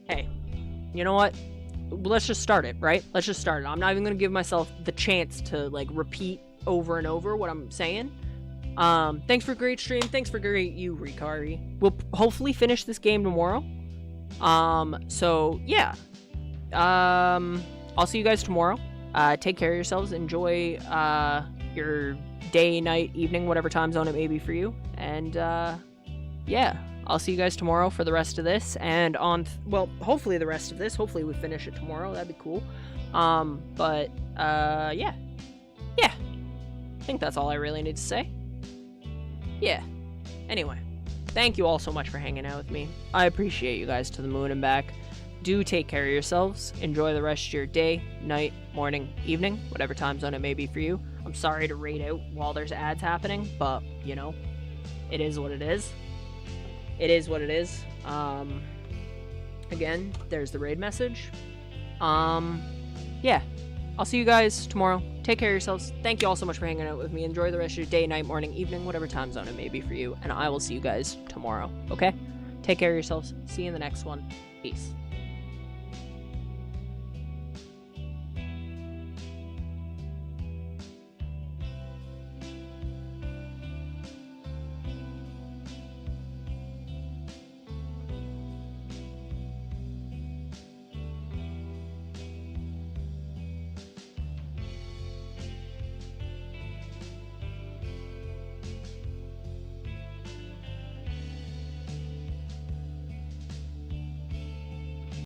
S1: hey, you know what? Let's just start it, right? Let's just start it. I'm not even gonna give myself the chance to, like, repeat over and over what I'm saying. Thanks for a great stream. Thanks for great you, Rikari. We'll hopefully finish this game tomorrow. So, yeah. I'll see you guys tomorrow. Take care of yourselves. Enjoy, your day, night, evening, whatever time zone it may be for you. And, yeah. I'll see you guys tomorrow for the rest of this. And well, hopefully the rest of this. Hopefully we finish it tomorrow. That'd be cool. Yeah. Yeah. I think that's all I really need to say. Yeah. Anyway, thank you all so much for hanging out with me. I appreciate you guys to the moon and back. Do take care of yourselves. Enjoy the rest of your day, night, morning, evening, whatever time zone it may be for you. I'm sorry to raid out while there's ads happening, but, you know, it is what it is. It is what it is. Again, there's the raid message. Yeah. I'll see you guys tomorrow. Take care of yourselves. Thank you all so much for hanging out with me. Enjoy the rest of your day, night, morning, evening, whatever time zone it may be for you. And I will see you guys tomorrow. Okay? Take care of yourselves. See you in the next one. Peace.